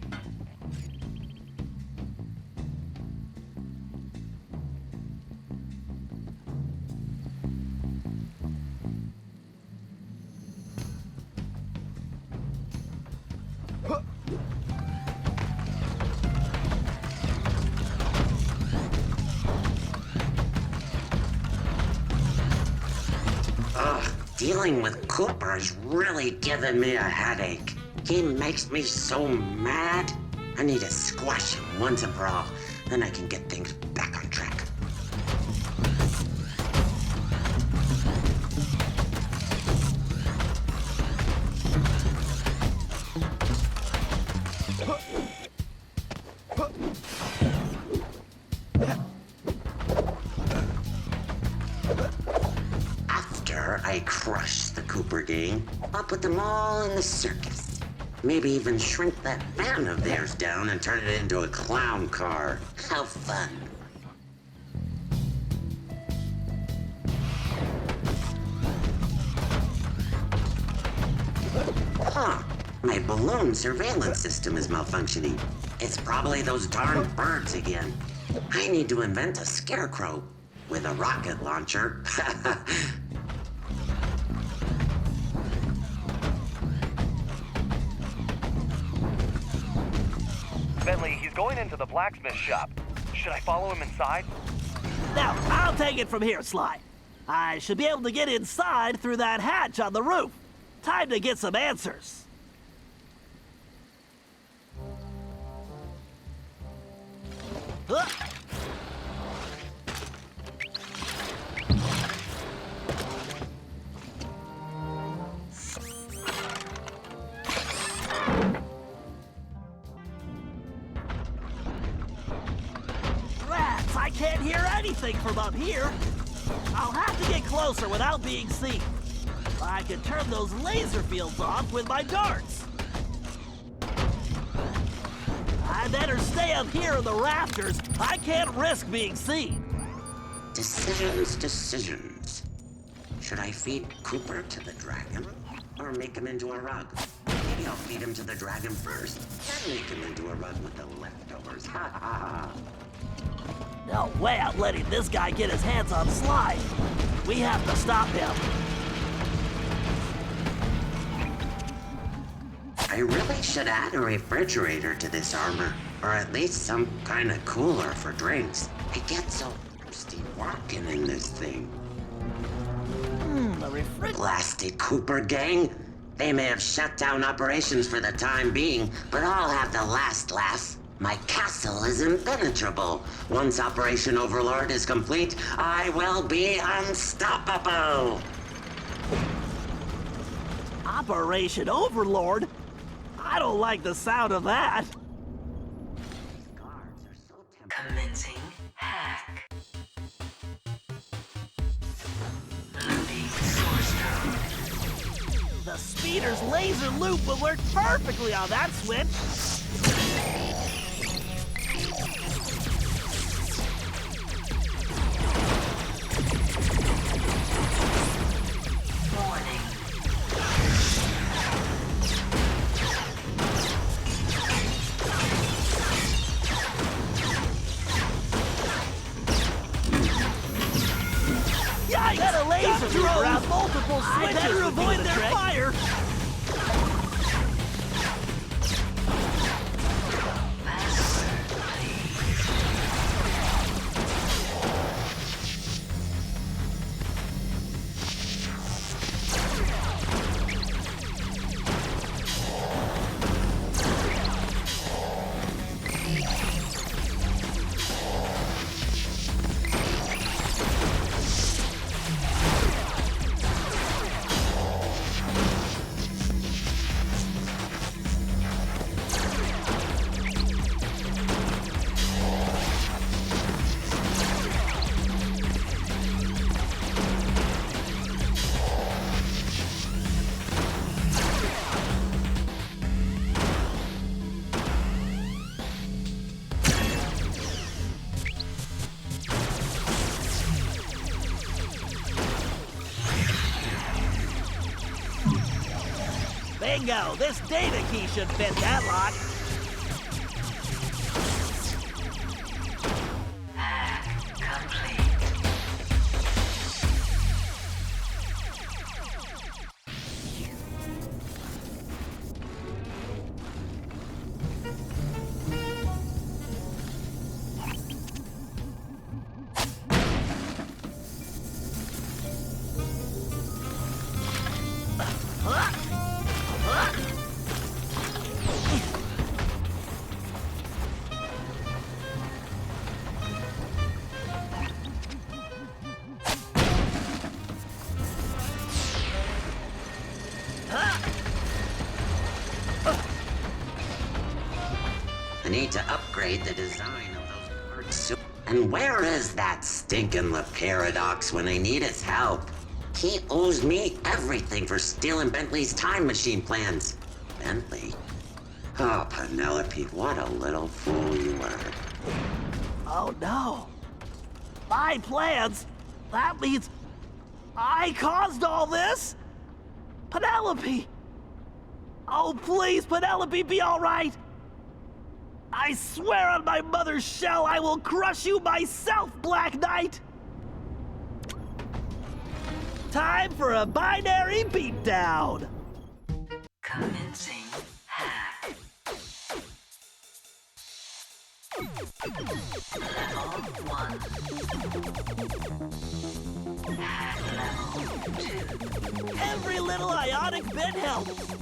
R: Dealing with Cooper is really giving me a headache. He makes me so mad. I need to squash him once and for all. Then I can get things back on track. After I crush the Cooper gang, I'll put them all in the circus. Maybe even shrink that van of theirs down and turn it into a clown car. How fun. Huh. My balloon surveillance system is malfunctioning. It's probably those darn birds again. I need to invent a scarecrow with a rocket launcher.
N: Bentley, he's going into the blacksmith shop. Should I follow him inside?
B: Now, I'll take it from here, Sly. I should be able to get inside through that hatch on the roof. Time to get some answers. Huh? Rats, I can't hear anything from up here. I'll have to get closer without being seen. I can turn those laser fields off with my darts. I better stay up here in the rafters. I can't risk being seen.
R: Decisions. Should I feed Cooper to the dragon? Or make him into a rug? Maybe I'll feed him to the dragon first, then make him into a rug with the leftovers. Ha ha ha.
B: No way I'm letting this guy get his hands on Sly. We have to stop him.
R: I really should add a refrigerator to this armor, or at least some kind of cooler for drinks. I get so thirsty walking in this thing.
B: The refrigerator.
R: Blasted Cooper gang! They may have shut down operations for the time being, but I'll have the last laugh. My castle is impenetrable. Once Operation Overlord is complete, I will be unstoppable!
B: Operation Overlord? I don't like the sound of that.
E: Commencing hack. Loading source code.
B: The speeder's laser loop will work perfectly on that switch.
E: Warning.
B: Yikes! That a laser thrower has multiple switches. I better avoid their fire. Bingo! This data key should fit that lock.
R: to upgrade the design of those parts. And where is that stinking Paradox when I need his help? He owes me everything for stealing Bentley's time machine plans. Bentley? Oh, Penelope, what a little fool you were.
B: Oh no. My plans? That means I caused all this? Penelope! Oh, please, Penelope, be all right! I swear on my mother's shell I will crush you myself, Black Knight! Time for a binary beatdown!
E: Commencing hack. Level 1. Hack level 2.
B: Every little ionic bit helps!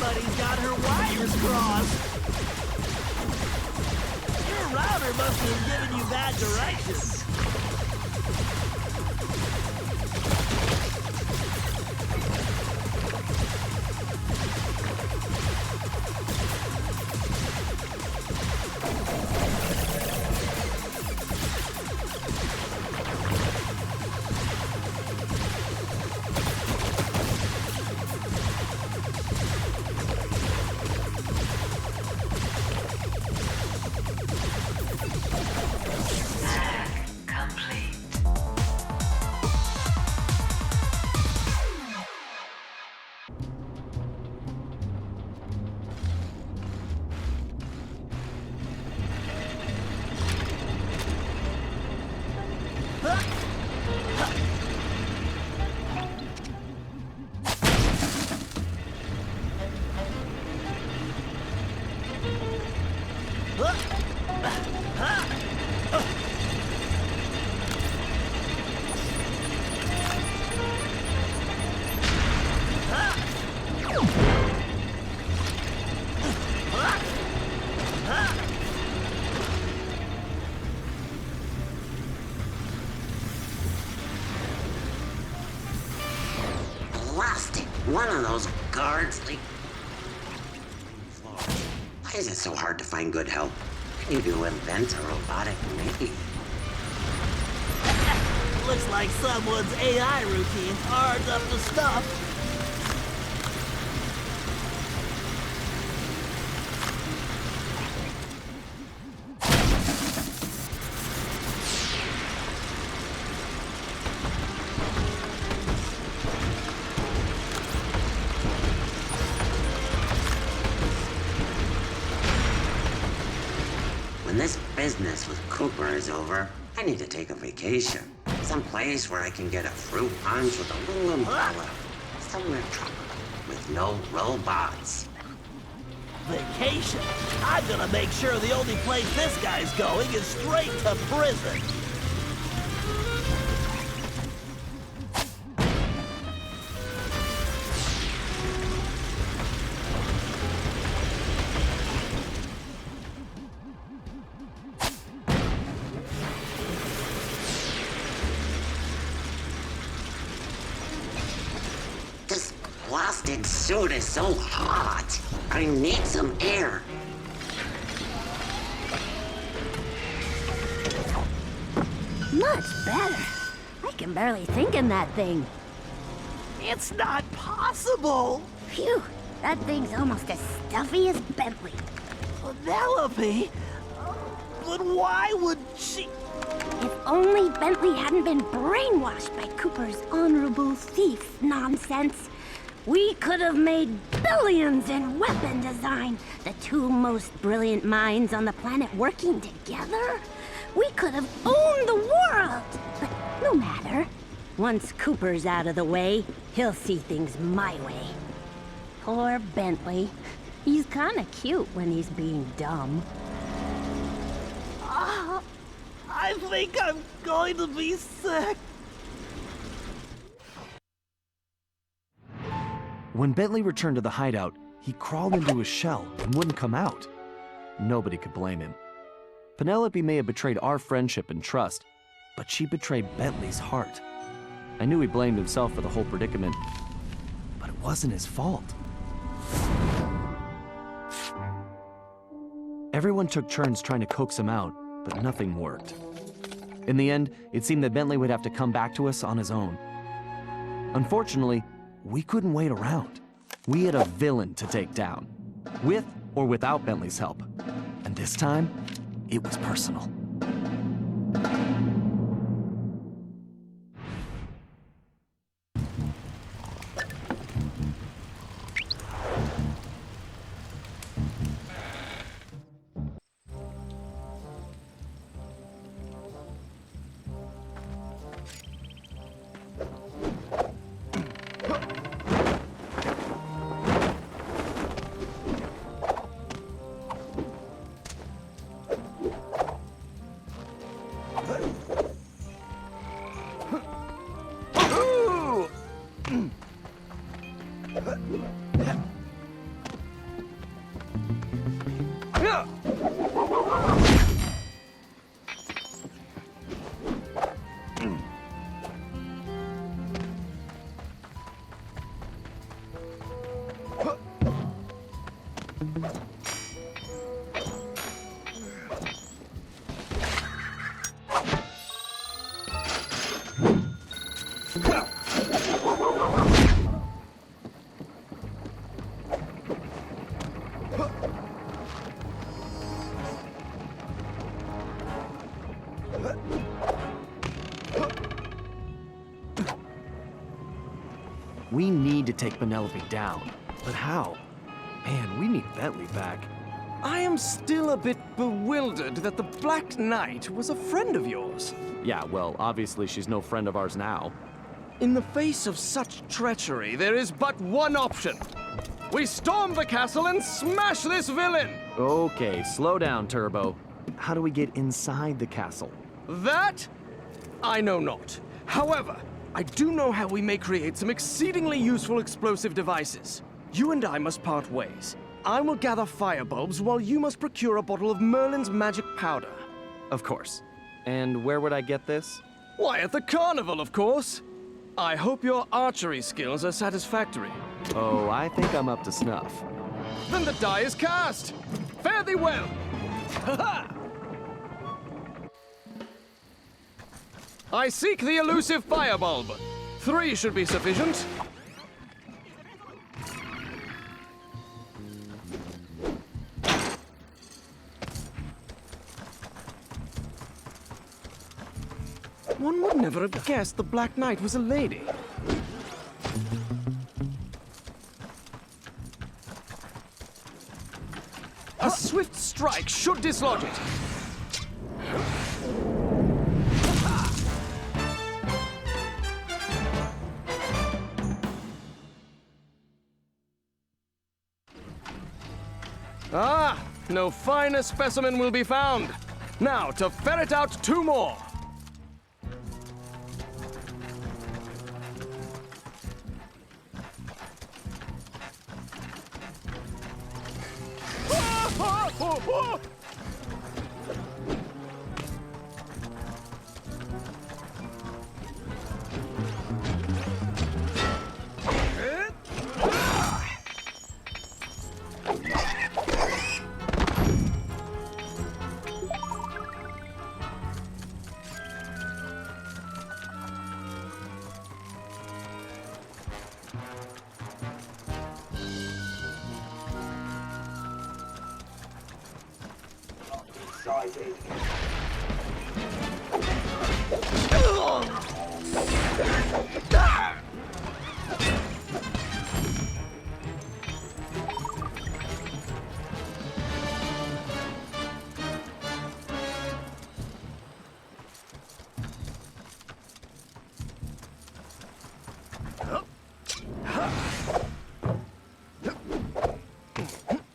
B: Somebody's got her wires crossed. Your router must have given you bad directions.
R: one of those guards like... Why is it so hard to find good help? I need to invent a robotic maid.
B: Looks like someone's AI routine hard up to stuff.
R: When this business with Cooper is over, I need to take a vacation. Some place where I can get a fruit punch with a little umbrella. Somewhere tropical with no robots.
B: Vacation? I'm gonna make sure the only place this guy's going is straight to prison.
R: Blasted suit is so hot. I need some air.
F: Much better. I can barely think in that thing.
B: It's not possible.
F: Phew, that thing's almost as stuffy as Bentley.
B: Penelope? But why would she...
F: If only Bentley hadn't been brainwashed by Cooper's honorable thief nonsense. We could have made billions in weapon design, the two most brilliant minds on the planet working together. We could have owned the world, but no matter. Once Cooper's out of the way, he'll see things my way. Poor Bentley. He's kinda cute when he's being dumb.
B: I think I'm going to be sick.
A: When Bentley returned to the hideout, he crawled into his shell and wouldn't come out. Nobody could blame him. Penelope may have betrayed our friendship and trust, but she betrayed Bentley's heart. I knew he blamed himself for the whole predicament, but it wasn't his fault. Everyone took turns trying to coax him out, but nothing worked. In the end, it seemed that Bentley would have to come back to us on his own. Unfortunately, we couldn't wait around. We had a villain to take down, with or without Bentley's help. And this time, it was personal. We need to take Penelope down. But how? Man, we need Bentley back.
Q: I am still a bit bewildered that the Black Knight was a friend of yours.
A: Yeah, well, obviously she's no friend of ours now.
Q: In the face of such treachery, there is but one option. We storm the castle and smash this villain!
A: Okay, slow down, Turbo. How do we get inside the castle?
Q: That? I know not. However, I do know how we may create some exceedingly useful explosive devices. You and I must part ways. I will gather firebulbs while you must procure a bottle of Merlin's magic powder.
A: Of course. And where would I get this?
Q: Why, at the carnival, of course. I hope your archery skills are satisfactory.
A: Oh, I think I'm up to snuff.
Q: Then the die is cast! Fare thee well! Ha-ha! I seek the elusive firebulb. 3 should be sufficient. One would never have guessed the Black Knight was a lady. A swift strike should dislodge it. Ah, no finer specimen will be found. Now, to ferret out 2 more.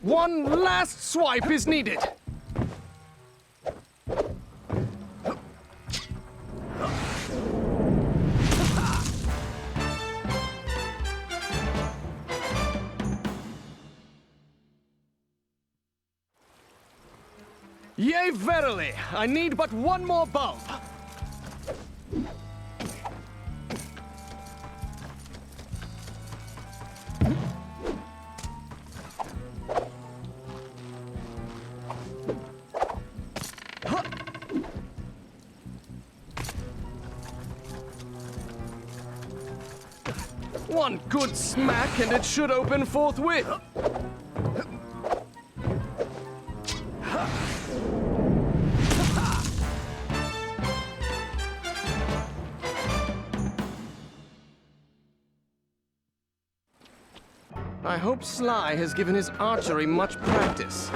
Q: One last swipe is needed. Yea, verily, I need but one more bulb. One good smack and it should open forthwith. I hope Sly has given his archery much practice.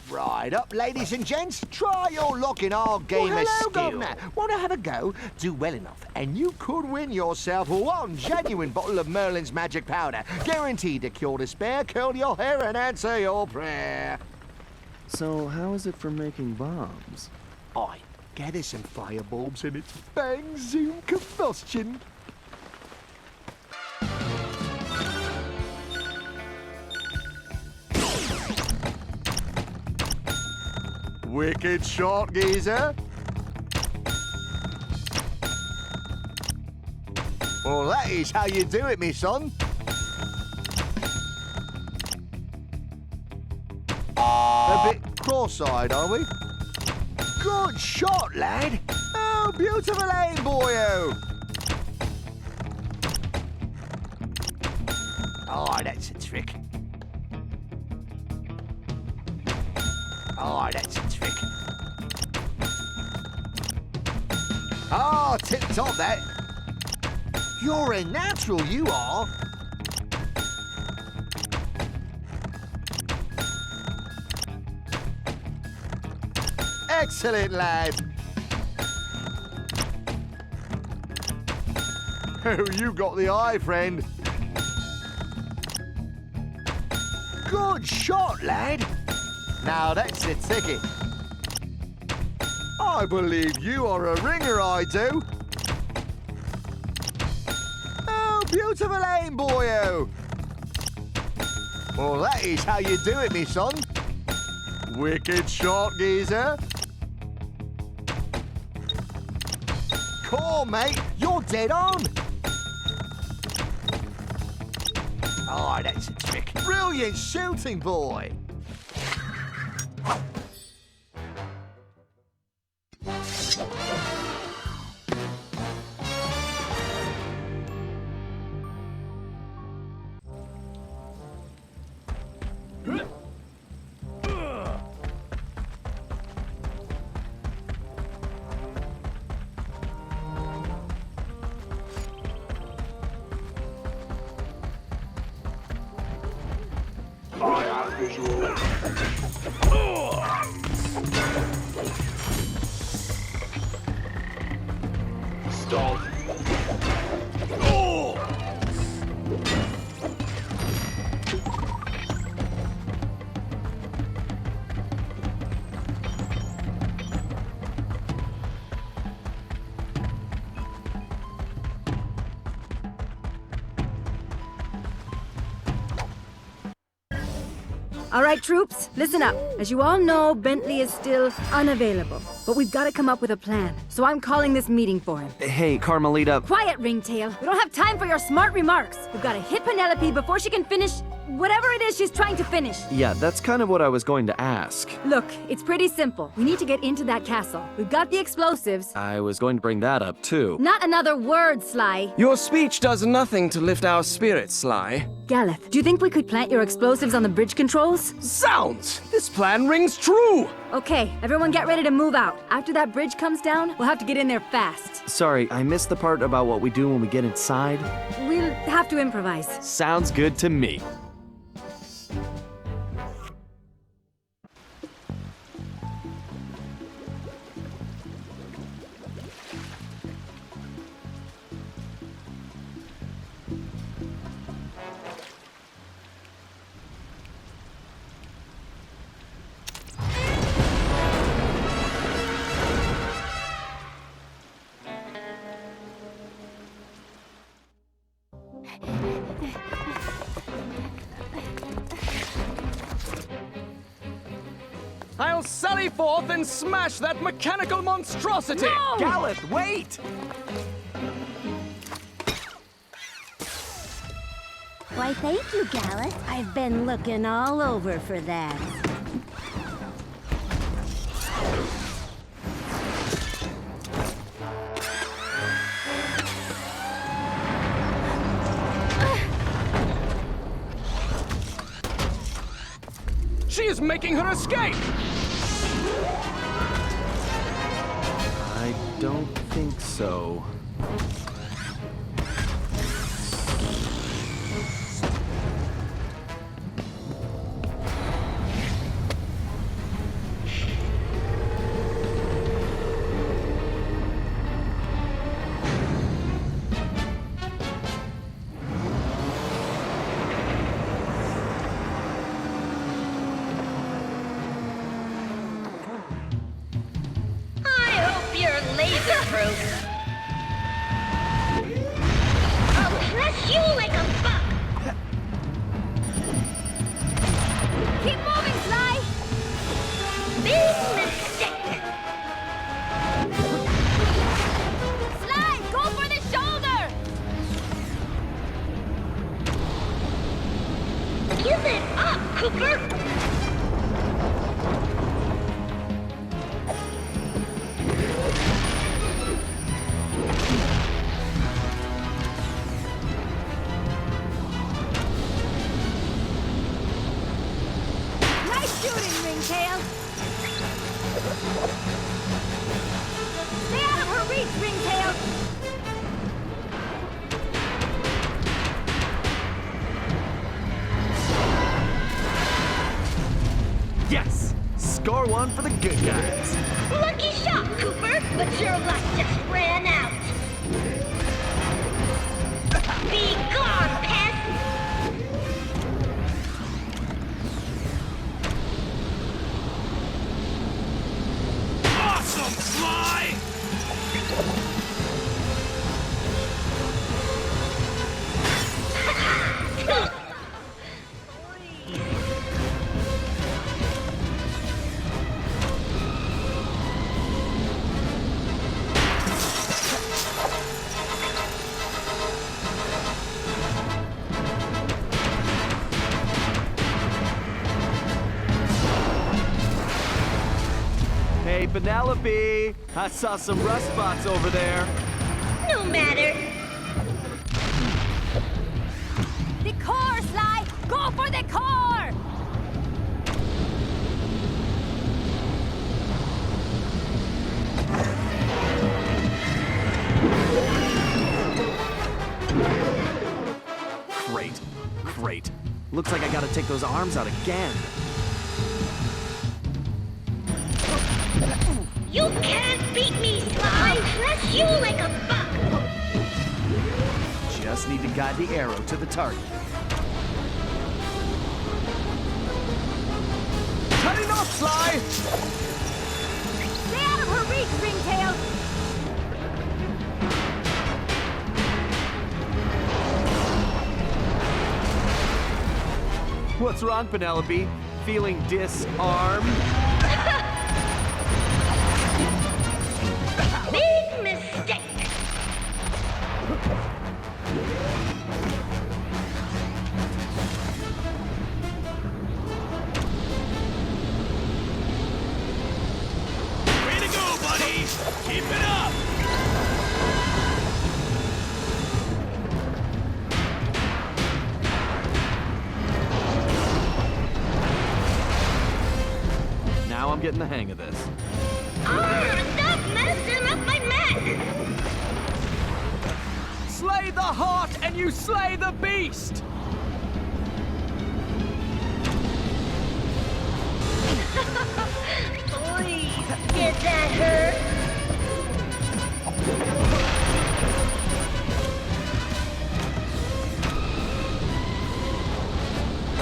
S: Right up, ladies and gents. Try your luck in our game of skill. Governor. Want to have a go? Do well enough, and you could win yourself one genuine bottle of Merlin's magic powder, guaranteed to cure despair, curl your hair, and answer your prayer.
A: So how is it for making bombs?
S: I get us some firebulbs, and it's bang zoom combustion. Wicked shot, geezer. Well, that is how you do it, me son. A bit cross-eyed, are we? Good shot, lad. Oh, beautiful aim, boyo. Oh, that's a trick. Oh, that's a trick. Oh, tip-top, that. You're a natural, you are. Excellent, lad. Oh, you got the eye, friend. Good shot, lad. Now that's a ticket. I believe you are a ringer, I do. Oh, beautiful aim, boyo. Well, that is how you do it, me son. Wicked shot, geezer. Cool, mate. You're dead on. Oh, that's a trick. Brilliant shooting, boy.
P: Stop.
F: All right, troops, listen up. As you all know, Bentley is still unavailable. But we've got to come up with a plan. So I'm calling this meeting for him.
A: Hey, Carmelita.
F: Quiet, Ringtail. We don't have time for your smart remarks. We've got to hit Penelope before she can finish whatever it is she's trying to finish.
A: Yeah, that's kind of what I was going to ask.
F: Look, it's pretty simple. We need to get into that castle. We've got the explosives.
A: I was going to bring that up, too.
F: Not another word, Sly.
Q: Your speech does nothing to lift our spirits, Sly.
F: Galeth, do you think we could plant your explosives on the bridge controls?
Q: Sounds! This plan rings true!
F: Okay, everyone get ready to move out. After that bridge comes down, we'll have to get in there fast.
A: Sorry, I missed the part about what we do when we get inside.
F: We'll have to improvise.
A: Sounds good to me.
Q: I'll sally forth and smash that mechanical monstrosity!
F: No!
I: Galeth, wait!
T: Why, thank you, Galeth. I've been looking all over for that.
Q: She is making her escape!
A: I don't think so.
F: Stay out of her reach, Ringtail!
A: one for the good guys.
T: Lucky shot, Cooper, but your luck just ran out. Be gone, pest!
M: Awesome, Sly!
A: Hey, Penelope! I saw some rust spots over there.
T: No matter.
F: The core, Sly! Go for the core!
A: Great. Great. Looks like I gotta take those arms out again.
T: You can't beat me, Sly! I'll crush you like a buck!
A: Just need to guide the arrow to the target.
Q: Cutting off, Sly!
F: Stay out of her reach, Ringtail!
A: What's wrong, Penelope? Feeling disarmed?
T: Big mistake!
M: Way to go, buddy! Keep it up!
A: Now I'm getting the hang of this.
T: Stop messing up my mech!
Q: Slay the heart and you slay the beast!
T: Please, did that hurt?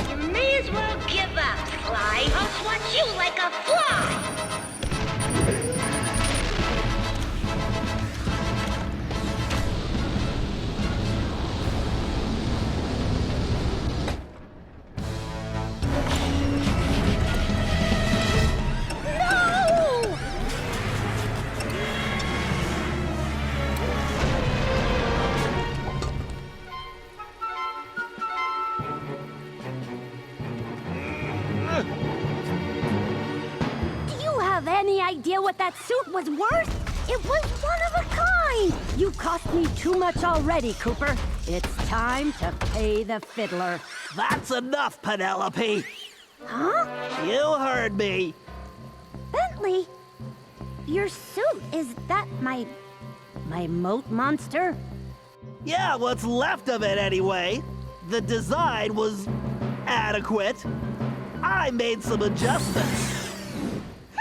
T: You may as well give up, Sly. I'll swat you like a fly! Any idea what that suit was worth? It was one of a kind! You cost me too much already, Cooper. It's time to pay the fiddler.
B: That's enough, Penelope!
T: Huh?
B: You heard me!
T: Bentley, your suit, is that my moat monster?
B: Yeah, what's left of it anyway. The design was adequate. I made some adjustments.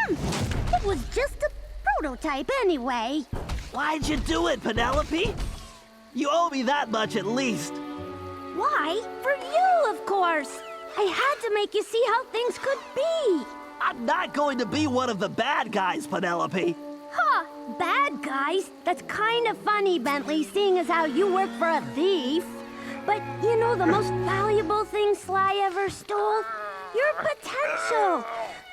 T: It was just a prototype anyway.
B: Why'd you do it, Penelope? You owe me that much at least.
T: Why? For you, of course. I had to make you see how things could be.
B: I'm not going to be one of the bad guys, Penelope.
T: Huh, bad guys? That's kind of funny, Bentley, seeing as how you work for a thief. But you know the most valuable thing Sly ever stole? Your potential.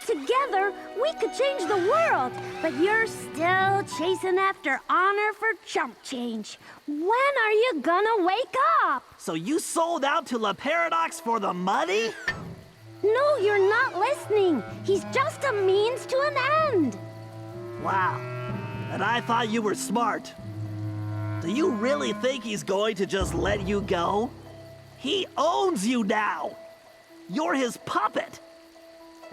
T: Together, we could change the world, but you're still chasing after honor for chump change. When are you gonna wake up?
B: So you sold out to La Paradox for the money?
T: No, you're not listening. He's just a means to an end.
B: Wow. And I thought you were smart. Do you really think he's going to just let you go? He owns you now. You're his puppet.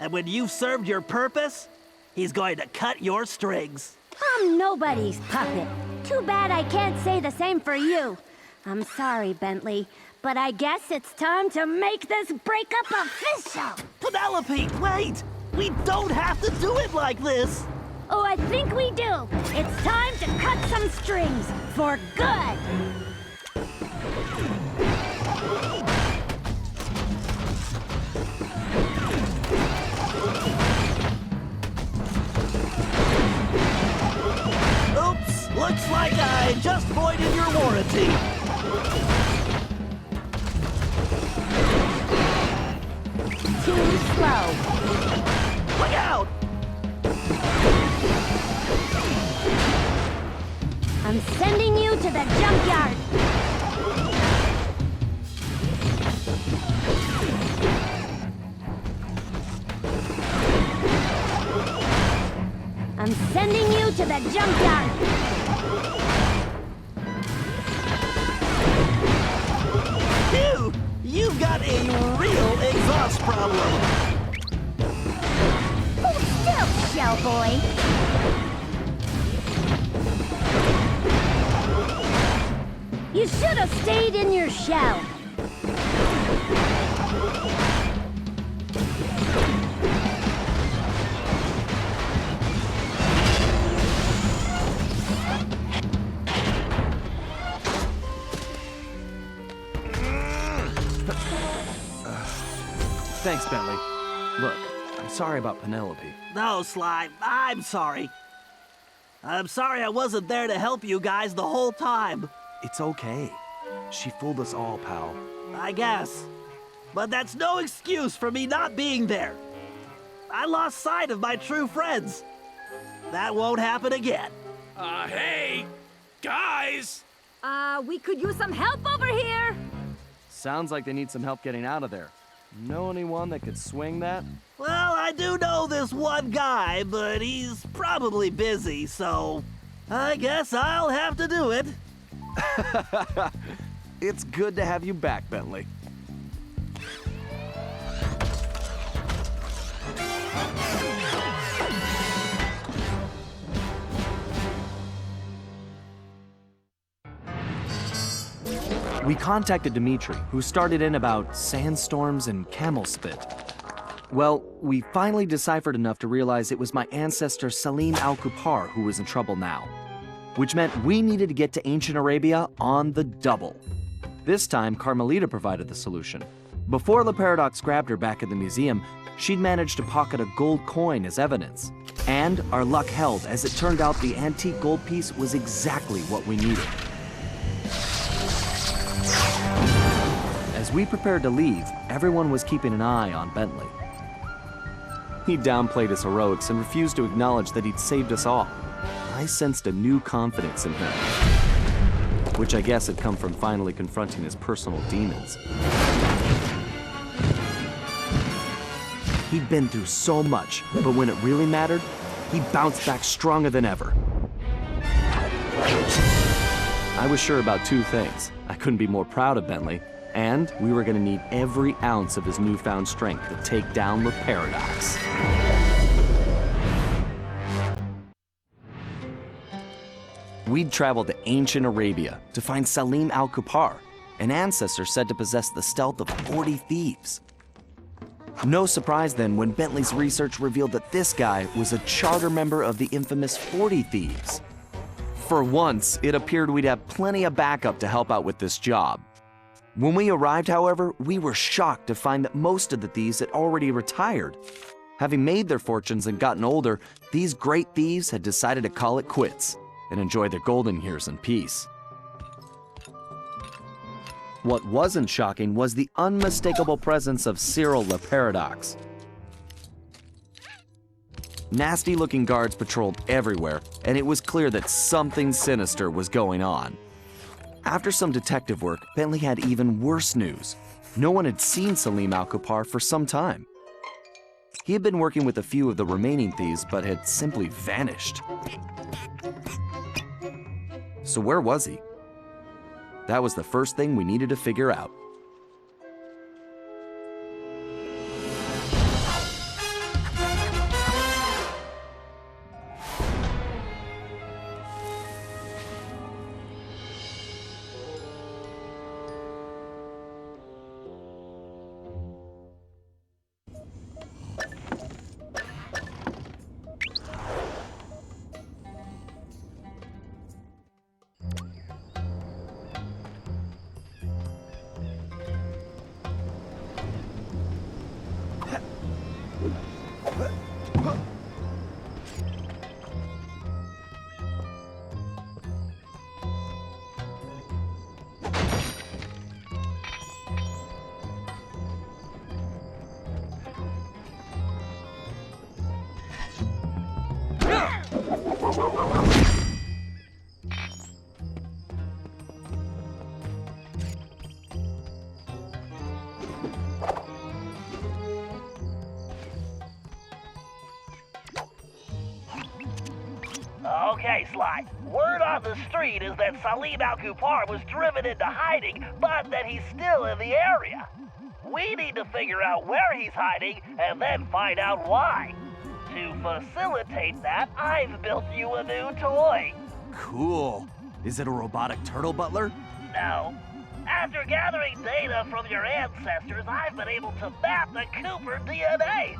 B: And when you've served your purpose, he's going to cut your strings.
T: I'm nobody's puppet. Too bad I can't say the same for you. I'm sorry, Bentley, but I guess it's time to make this breakup official.
B: Penelope, wait! We don't have to do it like this!
T: Oh, I think we do. It's time to cut some strings for good.
B: Oops, looks like I just voided your warranty.
T: Too slow.
B: Look out!
T: I'm sending you to the junkyard. I'm sending you to the junkyard.
B: Phew! You've got a real exhaust problem.
T: Hold still, shell boy. You should have stayed in your shell.
A: Thanks, Bentley. Look, I'm sorry about Penelope.
B: No, Sly, I'm sorry. I'm sorry I wasn't there to help you guys the whole time.
A: It's okay. She fooled us all, pal.
B: I guess. But that's no excuse for me not being there. I lost sight of my true friends. That won't happen again.
M: Hey, guys!
F: We could use some help over here.
A: Sounds like they need some help getting out of there. Know anyone that could swing that?
B: Well, I do know this one guy, but he's probably busy, so I guess I'll have to do it.
A: It's good to have you back, Bentley. We contacted Dimitri, who started in about sandstorms and camel spit. Well, we finally deciphered enough to realize it was my ancestor Salim al-Kupar who was in trouble now, which meant we needed to get to ancient Arabia on the double. This time, Carmelita provided the solution. Before La Paradox grabbed her back at the museum, she'd managed to pocket a gold coin as evidence. And our luck held, as it turned out the antique gold piece was exactly what we needed. As we prepared to leave, everyone was keeping an eye on Bentley. He downplayed his heroics and refused to acknowledge that he'd saved us all. I sensed a new confidence in him, which I guess had come from finally confronting his personal demons. He'd been through so much, but when it really mattered, he bounced back stronger than ever. I was sure about two things. I couldn't be more proud of Bentley, and we were going to need every ounce of his newfound strength to take down the Paradox. We'd traveled to ancient Arabia to find Salim al-Kupar, an ancestor said to possess the stealth of 40 thieves. No surprise then when Bentley's research revealed that this guy was a charter member of the infamous 40 Thieves. For once, it appeared we'd have plenty of backup to help out with this job. When we arrived, however, we were shocked to find that most of the thieves had already retired. Having made their fortunes and gotten older, these great thieves had decided to call it quits and enjoy their golden years in peace. What wasn't shocking was the unmistakable presence of Cyril the Paradox. Nasty-looking guards patrolled everywhere, and it was clear that something sinister was going on. After some detective work, Bentley had even worse news. No one had seen Salim al-Kupar for some time. He had been working with a few of the remaining thieves, but had simply vanished. So where was he? That was the first thing we needed to figure out.
B: Sly. Word on the street is that Salim Al-Kupar was driven into hiding, but that he's still in the area. We need to figure out where he's hiding and then find out why. To facilitate that, I've built you a new toy.
A: Cool. Is it a robotic turtle butler?
B: No. After gathering data from your ancestors, I've been able to map the Cooper DNA.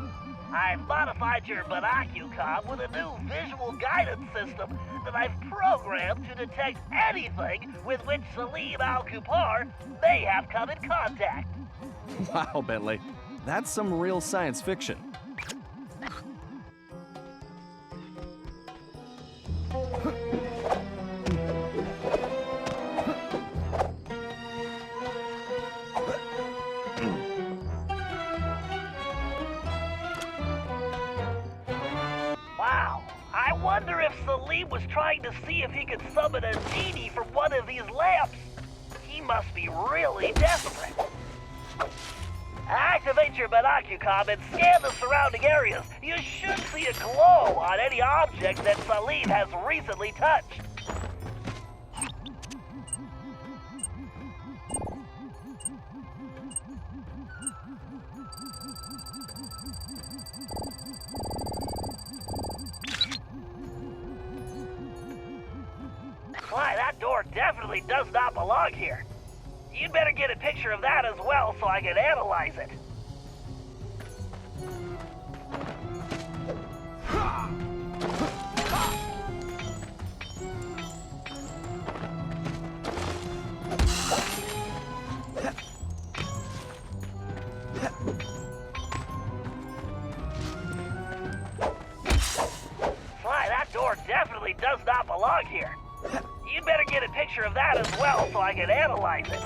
B: I've modified your Binocucom with a new visual guidance system that I've programmed to detect anything with which Salim Al-Kupar may have come in contact.
A: Wow, Bentley. That's some real science fiction.
B: Wow, I wonder if Salim was trying to see if he could summon a genie from one of these lamps. He must be really desperate. Activate your Binocucom and scan the surrounding areas. You should see a glow on any object that Salim has recently touched. Why, that door definitely does not belong here. You'd better get a picture of that as well so I can analyze it. Sly, that door definitely does not belong here. You'd better get a picture of that as well so I can analyze it.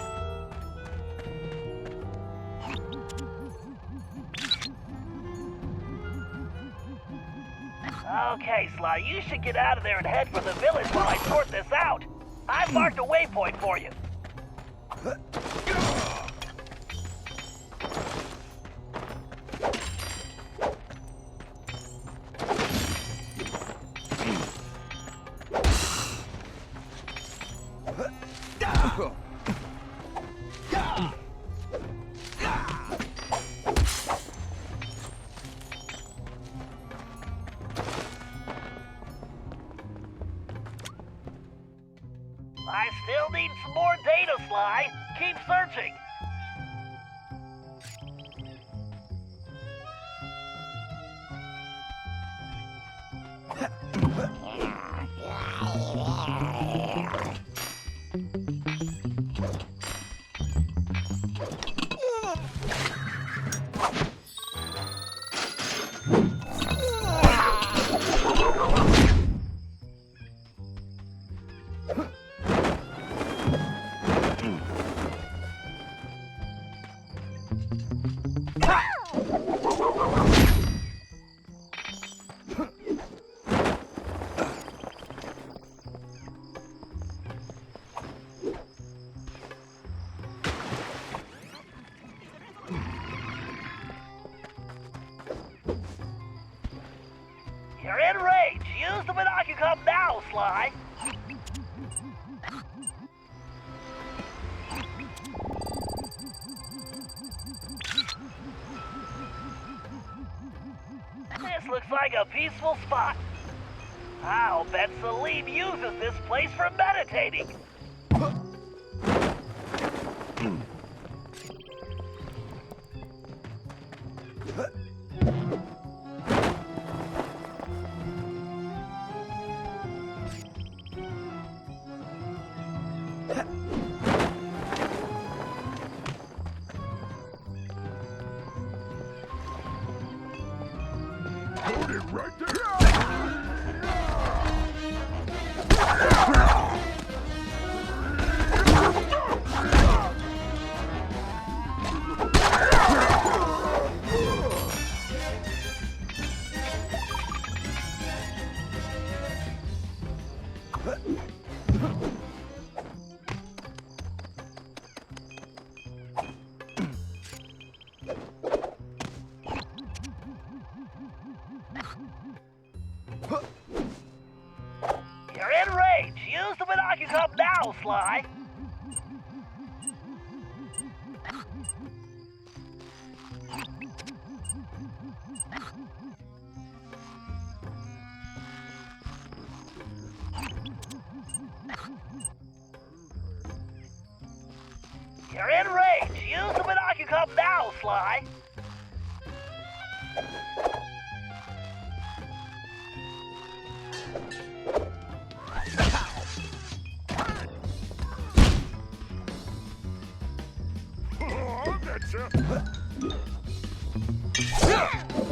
B: Okay, Sly, you should get out of there and head for the village while I sort this out. I've marked a waypoint for you. I still need some more data, Sly. Keep searching. You're in range. Use the Binocucom now, Sly. This looks like a peaceful spot. I'll bet Salim uses this place for meditating.
L: Hold it right there.
B: You're in you come now, Sly. You're in range. Use the Binocucum now, Sly.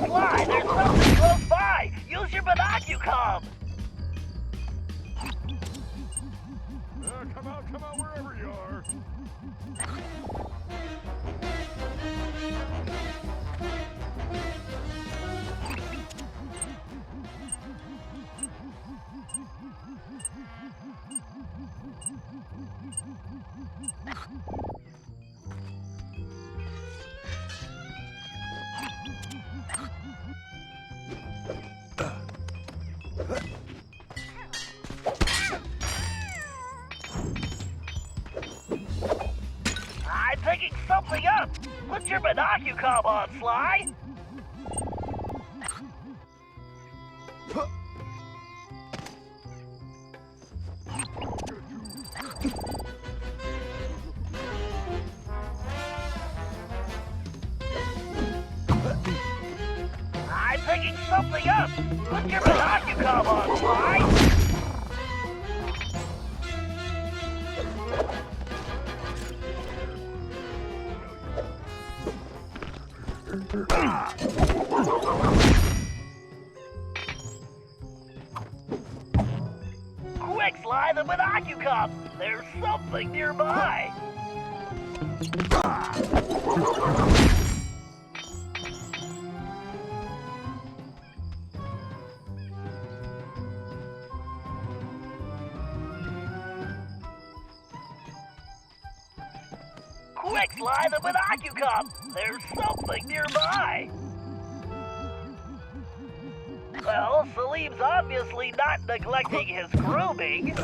B: Sly, there's something close by. Use your Binocucum.
J: Come out, wherever you are.
B: I'm picking something up. Put your Binocucum on, Sly. I'm picking something up. Put your Binocucum on, Sly. Quick, Sly, the Binocucum. There's something nearby. Quick, Sly, the Binocucum. There's something nearby. Well, Salim's obviously not neglecting his grooming.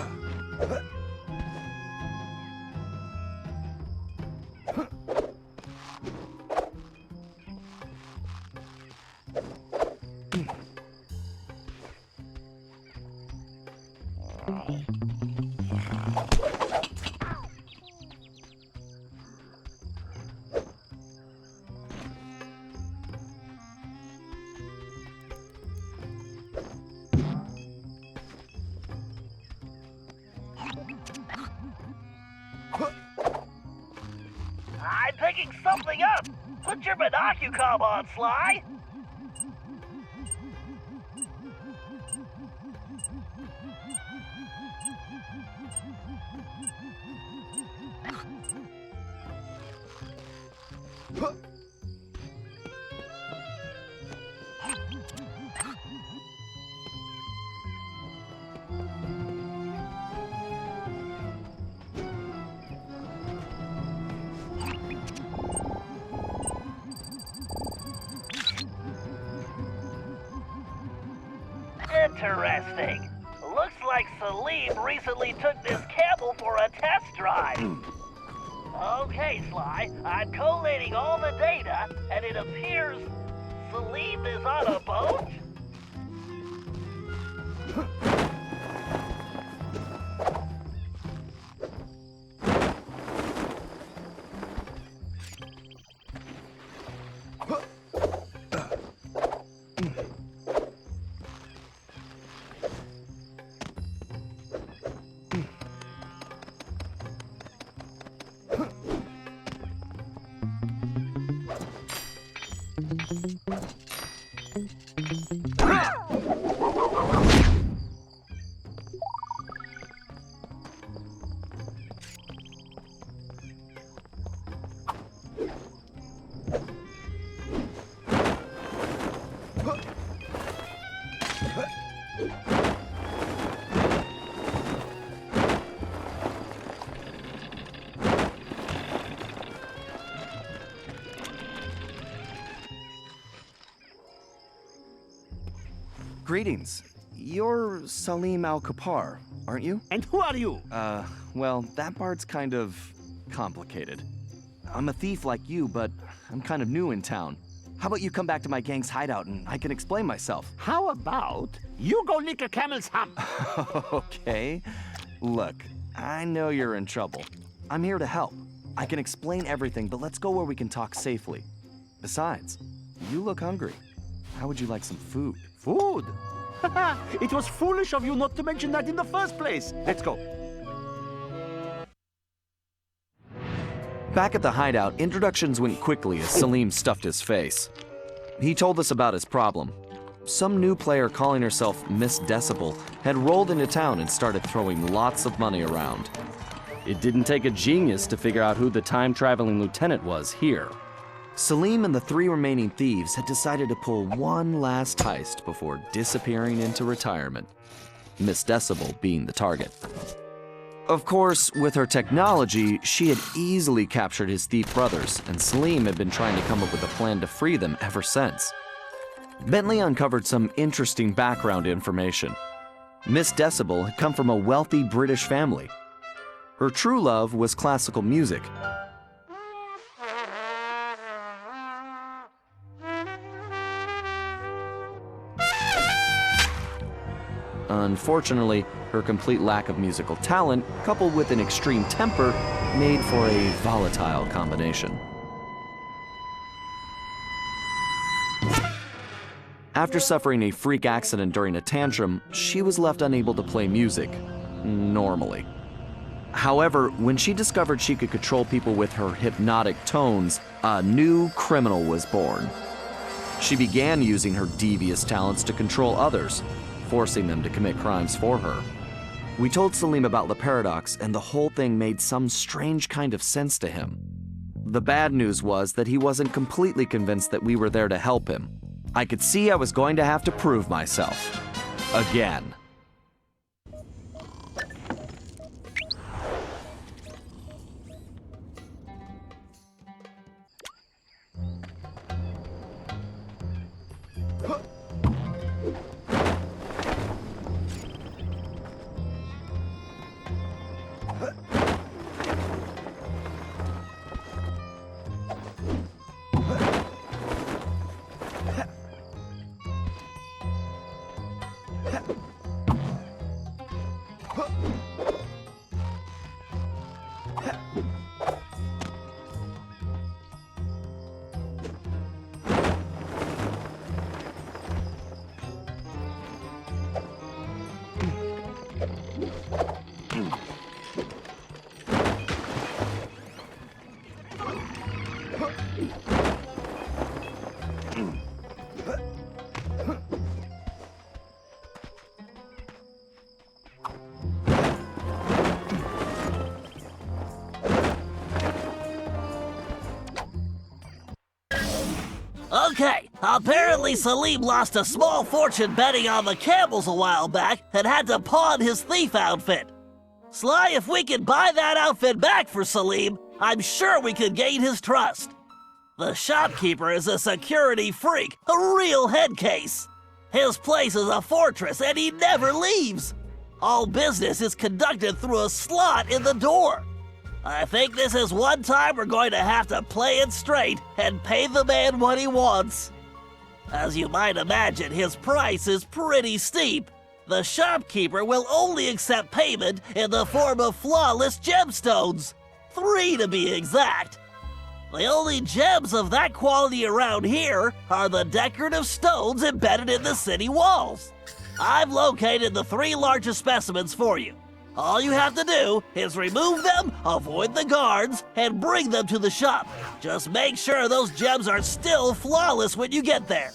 B: I'm picking something up. Put your Binocucum on, Sly. Interesting. Looks like Salim recently took this camel for a test drive. Okay, Sly, I'm collating all the data, and it appears Salim is on a boat?
A: Greetings. You're Salim Al-Kapar. aren't you?
B: And who are you?
A: Well, that part's kind of complicated. I'm a thief like you, but I'm kind of new in town. How about you come back to my gang's hideout and I can explain myself?
B: How about you go lick a camel's hump?
A: Okay. Look, I know you're in trouble. I'm here to help. I can explain everything, but let's go where we can talk safely. Besides, you look hungry. How would you like some food?
B: Food? It was foolish of you not to mention that in the first place. Let's go.
A: Back at the hideout, introductions went quickly as Salim stuffed his face. He told us about his problem. Some new player calling herself Miss Decibel had rolled into town and started throwing lots of money around. It didn't take a genius to figure out who the time-traveling lieutenant was here. Salim and the 3 remaining thieves had decided to pull one last heist before disappearing into retirement, Miss Decibel being the target. Of course, with her technology, she had easily captured his thief brothers, and Salim had been trying to come up with a plan to free them ever since. Bentley uncovered some interesting background information. Miss Decibel had come from a wealthy British family. Her true love was classical music. Unfortunately, her complete lack of musical talent, coupled with an extreme temper, made for a volatile combination. After suffering a freak accident during a tantrum, she was left unable to play music normally. However, when she discovered she could control people with her hypnotic tones, a new criminal was born. She began using her devious talents to control others, forcing them to commit crimes for her. We told Salim about the paradox, and the whole thing made some strange kind of sense to him. The bad news was that he wasn't completely convinced that we were there to help him. I could see I was going to have to prove myself. Again.
B: Okay, apparently Salim lost a small fortune betting on the camels a while back and had to pawn his thief outfit. Sly, if we could buy that outfit back for Salim, I'm sure we could gain his trust. The shopkeeper is a security freak, a real head case. His place is a fortress and he never leaves. All business is conducted through a slot in the door. I think this is one time we're going to have to play it straight and pay the man what he wants. As you might imagine, his price is pretty steep. The shopkeeper will only accept payment in the form of flawless gemstones. 3 to be exact. The only gems of that quality around here are the decorative stones embedded in the city walls. I've located the 3 largest specimens for you. All you have to do is remove them, avoid the guards, and bring them to the shop. Just make sure those gems are still flawless when you get there.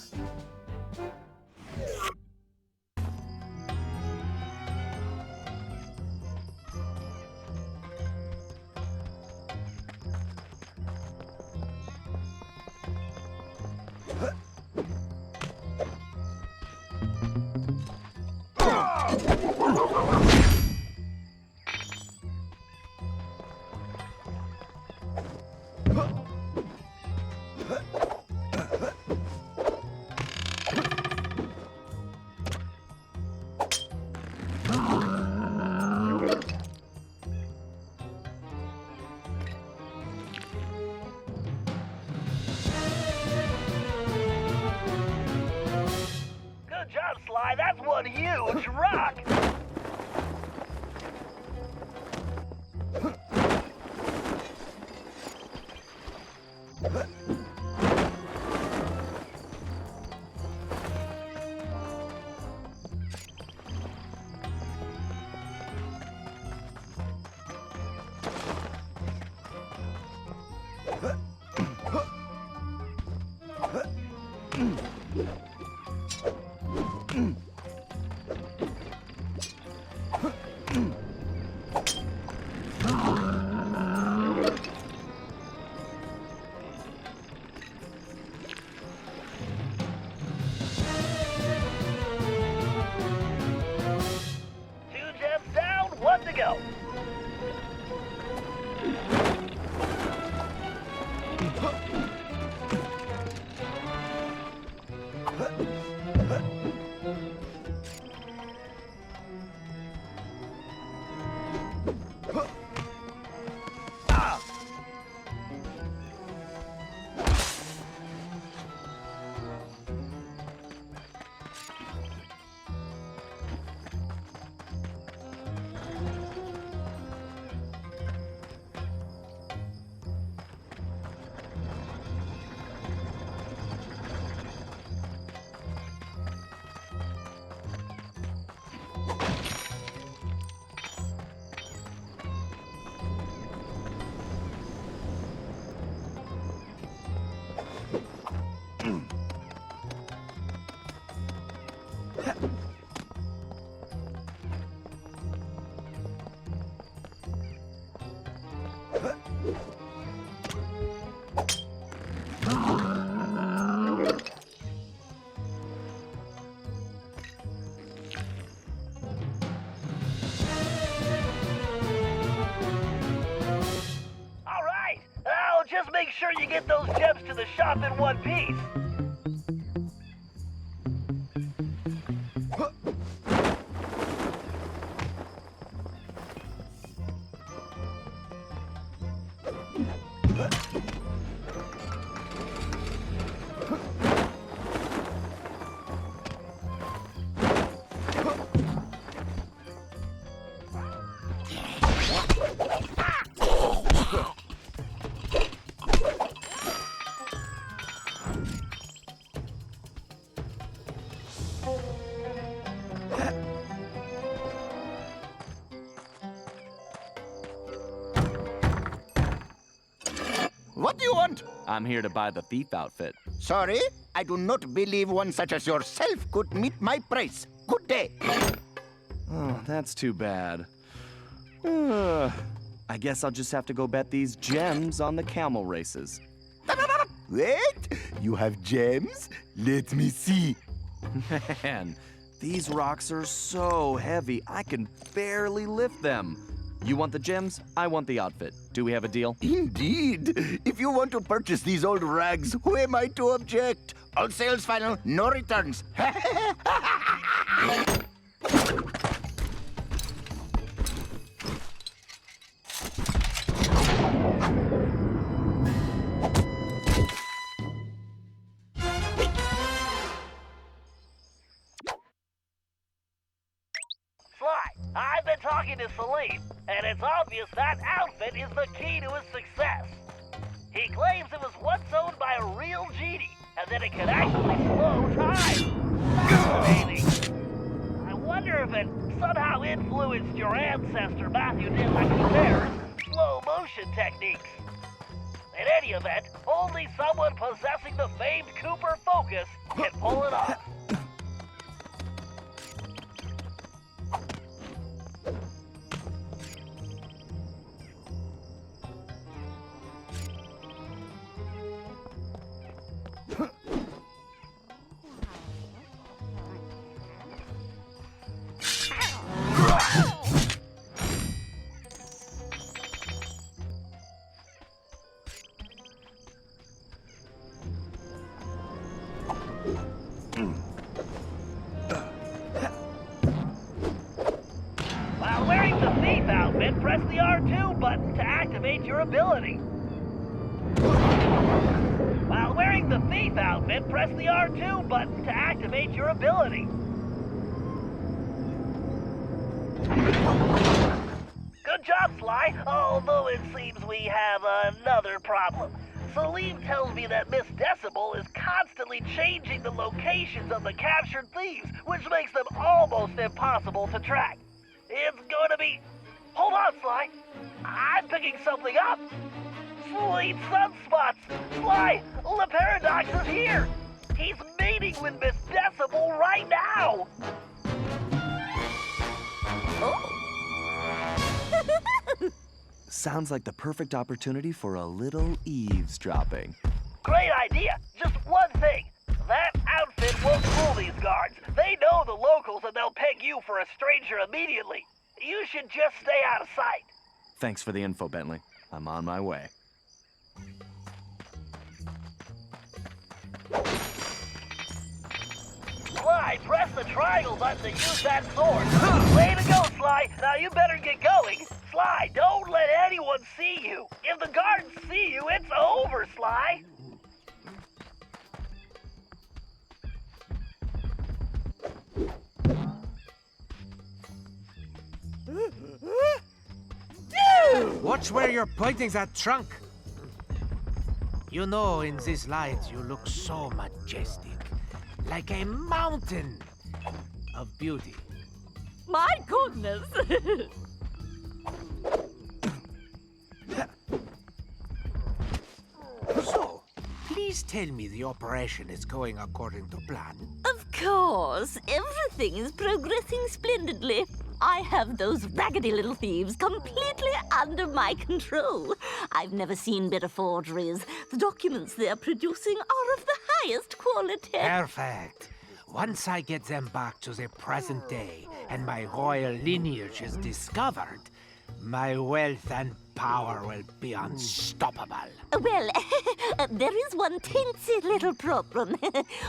B: All right, now just make sure you get those gems to the shop in one piece.
S: What do you want?
A: I'm here to buy the thief outfit.
S: Sorry, I do not believe one such as yourself could meet my price. Good day.
A: Oh, that's too bad. I guess I'll just have to go bet these gems on the camel races.
S: Wait, you have gems? Let me see.
A: Man, these rocks are so heavy, I can barely lift them. You want the gems? I want the outfit. Do we have a deal?
S: Indeed. If you want to purchase these old rags, who am I to object? All sales final, no returns.
B: Sly, I've been talking to Celine, and it's obvious that outfit is the key to his success. He claims it was once owned by a real genie, and that it could actually slow time. Fascinating. I wonder if it somehow influenced your ancestor Matthew de la Coupere's slow motion techniques. In any event, only someone possessing the famed Cooper focus can pull it off. While wearing the thief outfit, press the R2 button to activate your ability. While wearing the thief outfit, press the R2 button to activate your ability. Good job, Sly, although it seems we have another problem. Celine tells me that Miss Decibel is constantly changing the locations of the captured thieves, which makes them almost impossible to track. It's going to be... Hold on, Sly. I'm picking something up. Sweet sunspots. Sly, Le Paradox is here. He's meeting with Miss Decibel right now.
A: Sounds like the perfect opportunity for a little eavesdropping.
B: Great idea. Just one thing. That outfit won't fool these guards. They know the locals and they'll peg you for a stranger immediately. You should just stay out of sight.
A: Thanks for the info, Bentley. I'm on my way.
B: Sly, press the triangle button to use that sword. Way to go, Sly. Now you better get going. Sly, don't let anyone see you. If the guards see you, it's over, Sly.
K: Watch where you're pointing that trunk. You know, in this light, you look so majestic. Like a mountain of beauty.
F: My goodness!
K: So, please tell me the operation is going according to plan.
U: Of course. Everything is progressing splendidly. I have those raggedy little thieves completely under my control. I've never seen better forgeries. The documents they're producing are of the highest quality.
K: Perfect. Once I get them back to the present day and my royal lineage is discovered, my wealth and power will be unstoppable.
U: Well, there is one teensy little problem.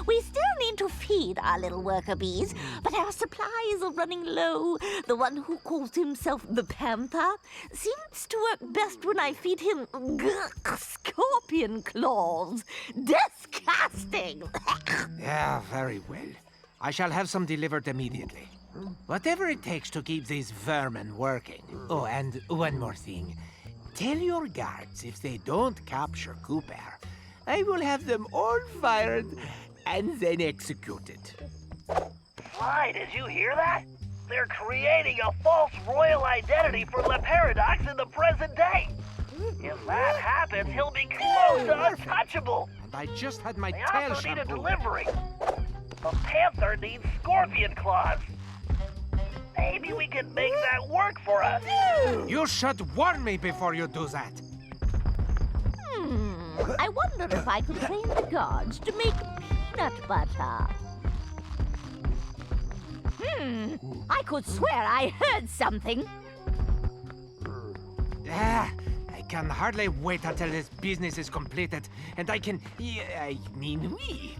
U: We still need to feed our little worker bees, but our supplies are running low. The one who calls himself the Panther seems to work best when I feed him scorpion claws. Disgusting!
K: Yeah, very well. I shall have some delivered immediately. Whatever it takes to keep these vermin working. Oh, and one more thing. Tell your guards if they don't capture Cooper, I will have them all fired and then executed.
B: Sly, did you hear that? They're creating a false royal identity for Le Paradox in the present day. If that happens, he'll be close to untouchable.
K: And I just had my
B: They
K: tail
B: also need a
K: shampooed.
B: delivery. The Panther needs scorpion claws. Maybe we can make that work for us.
K: You should warn me before you do that.
U: I wonder if I could train the guards to make peanut butter. I could swear I heard something.
K: I can hardly wait until this business is completed, and we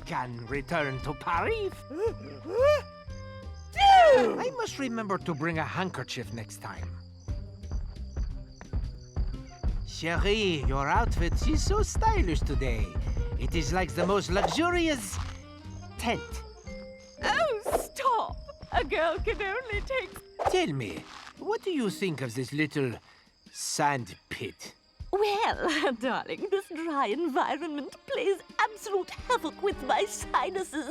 K: can return to Paris. I must remember to bring a handkerchief next time. Cherie, your outfit is so stylish today. It is like the most luxurious tent.
U: Oh, stop! A girl can only take...
K: Tell me, what do you think of this little sand pit?
U: Well, darling, this dry environment plays absolute havoc with my sinuses.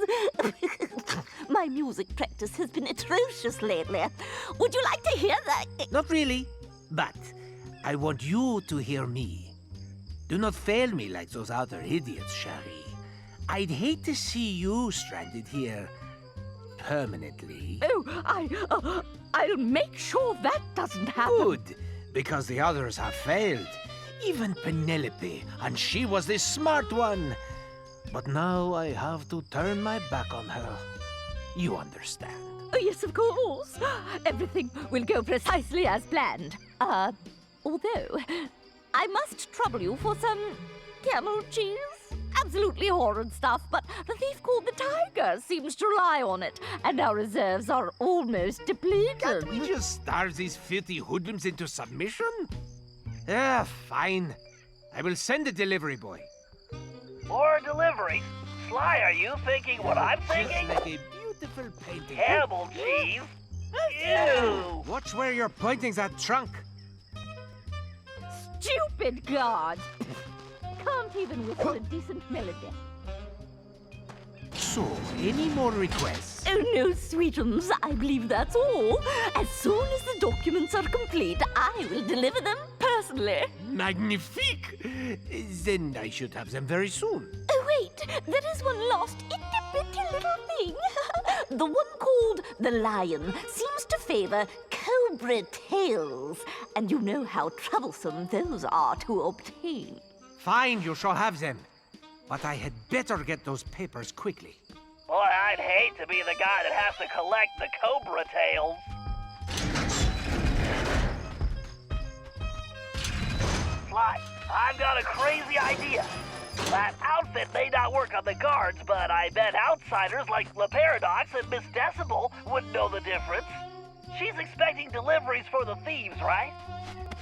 U: My music practice has been atrocious lately. Would you like to hear that?
K: Not really, but I want you to hear me. Do not fail me like those other idiots, Cherie. I'd hate to see you stranded here permanently.
U: Oh, I'll make sure that doesn't happen.
K: Good, because the others have failed. Even Penelope, and she was the smart one. But now I have to turn my back on her. You understand.
U: Oh, yes, of course. Everything will go precisely as planned. Although, I must trouble you for some camel cheese. Absolutely horrid stuff, but the thief called the Tiger seems to rely on it, and our reserves are almost depleted.
K: Can't we just starve these filthy hoodlums into submission? Fine. I will send a delivery boy.
B: Or delivery. Sly, are you thinking what I'm thinking?
K: Just like a beautiful painting.
B: Camel cheese? Ew!
K: Watch where you're pointing that trunk.
U: Stupid guard! Can't even whistle a decent melody.
K: So, any more requests?
U: Oh, no, sweetums. I believe that's all. As soon as the documents are complete, I will deliver them personally.
K: Magnifique! Then I should have them very soon.
U: Oh, wait. There is one last itty-bitty little thing. The one called the Lion seems to favor cobra tails. And you know how troublesome those are to obtain.
K: Fine, you shall have them. But I had better get those papers quickly.
B: Boy, I'd hate to be the guy that has to collect the cobra tails. Sly, I've got a crazy idea. That outfit may not work on the guards, but I bet outsiders like Le Paradox and Miss Decibel wouldn't know the difference. She's expecting deliveries for the thieves, right?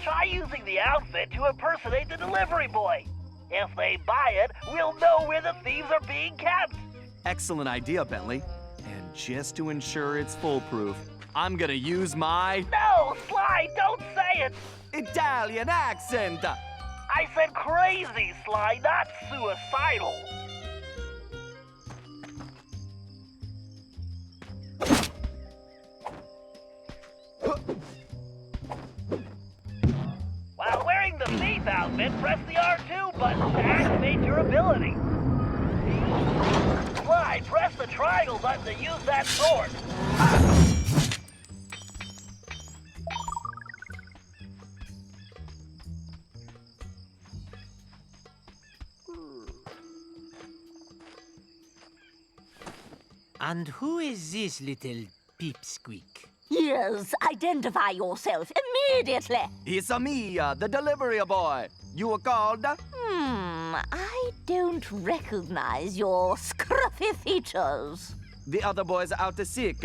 B: Try using the outfit to impersonate the delivery boy. If they buy it, we'll know where the thieves are being kept.
A: Excellent idea, Bentley. And just to ensure it's foolproof, I'm gonna use my...
B: No, Sly, don't say it!
A: Italian accent!
B: I said crazy, Sly, not suicidal. While wearing the thief outfit, press the R2 button to activate your ability. Sly, press the triangle button to use that sword.
D: And who is this little peepsqueak?
U: Yes, identify yourself immediately.
A: It's me, the delivery boy. You were called?
U: I don't recognize your scruffy features.
A: The other boys are out to sick.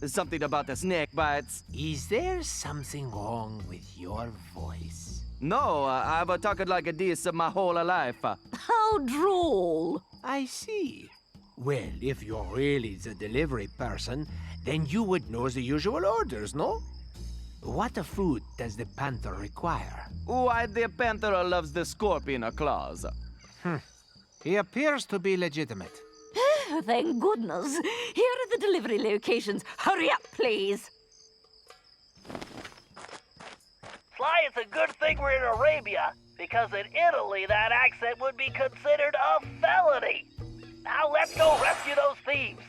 A: Something about the snake bites.
D: Is there something wrong with your voice?
A: No, I've been talking like this my whole life.
U: How droll.
D: I see. Well, if you're really the delivery person, then you would know the usual orders, no? What food does the panther require?
A: Why, the panther loves the scorpion claws.
D: He appears to be legitimate.
U: Thank goodness. Here are the delivery locations. Hurry up, please.
B: Sly, it's a good thing we're in Arabia, because in Italy that accent would be considered a felony. Now let's go rescue those thieves.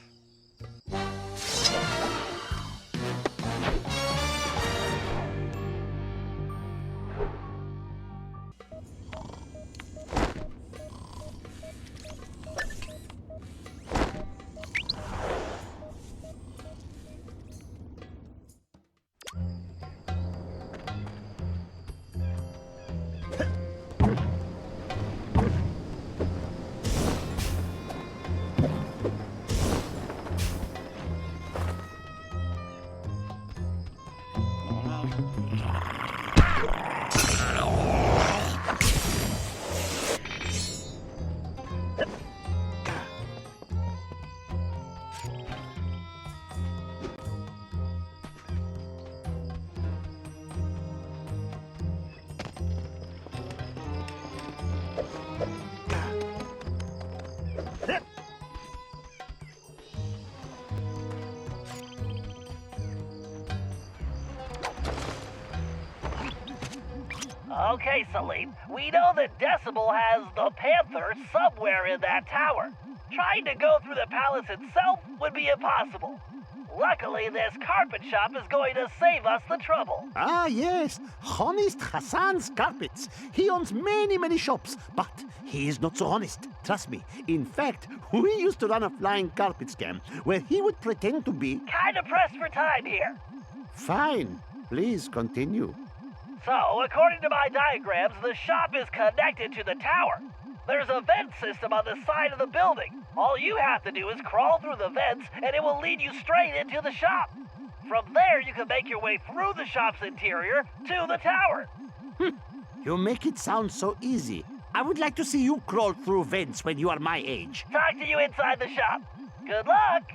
B: Okay, Salim, we know that Decibel has the Panther somewhere in that tower. Trying to go through the palace itself would be impossible. Luckily, this carpet shop is going to save us the trouble.
V: Ah, yes. Honest Hassan's Carpets. He owns many, many shops, but he is not so honest. Trust me. In fact, we used to run a flying carpet scam where he would pretend to be...
B: Kinda pressed for time here.
V: Fine. Please continue.
B: So, according to my diagrams, the shop is connected to the tower. There's a vent system on the side of the building. All you have to do is crawl through the vents, and it will lead you straight into the shop. From there, you can make your way through the shop's interior to the tower.
V: You make it sound so easy. I would like to see you crawl through vents when you are my age.
B: Talk to you inside the shop. Good luck!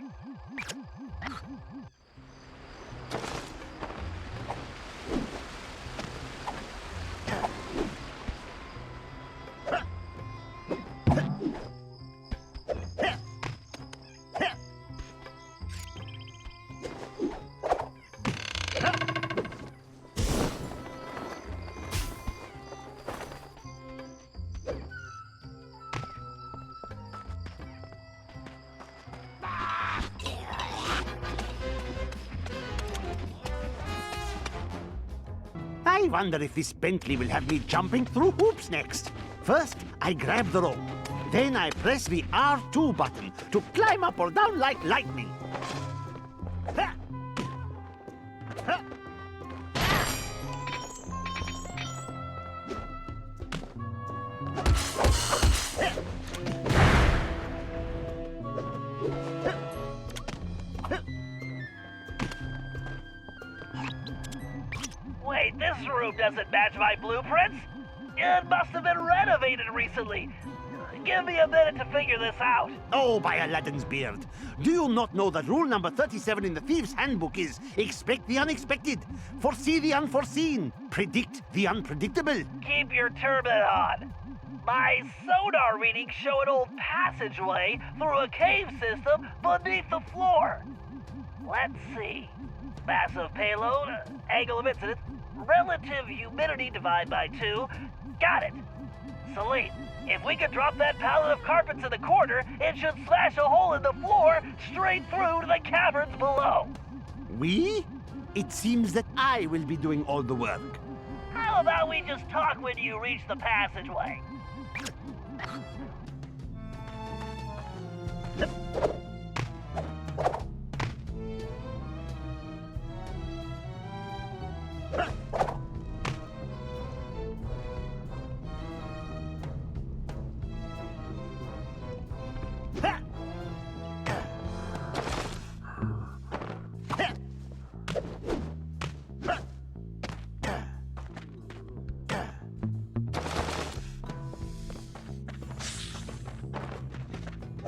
V: I wonder if this Bentley will have me jumping through hoops next. First, I grab the rope. Then I press the R2 button to climb up or down like lightning. Ha! Ha!
B: Wait, this room doesn't match my blueprints. It must have been renovated recently. Give me a minute to figure this out.
V: Oh, by Aladdin's beard. Do you not know that rule number 37 in the Thieves' Handbook is expect the unexpected, foresee the unforeseen, predict the unpredictable?
B: Keep your turban on. My sonar readings show an old passageway through a cave system beneath the floor. Let's see. Massive payload, angle of incidence, relative humidity divided by 2. Got it. Celine, if we could drop that pallet of carpets in the corner, it should smash a hole in the floor straight through to the caverns below.
V: We? It seems that I will be doing all the work.
B: How about we just talk when you reach the passageway?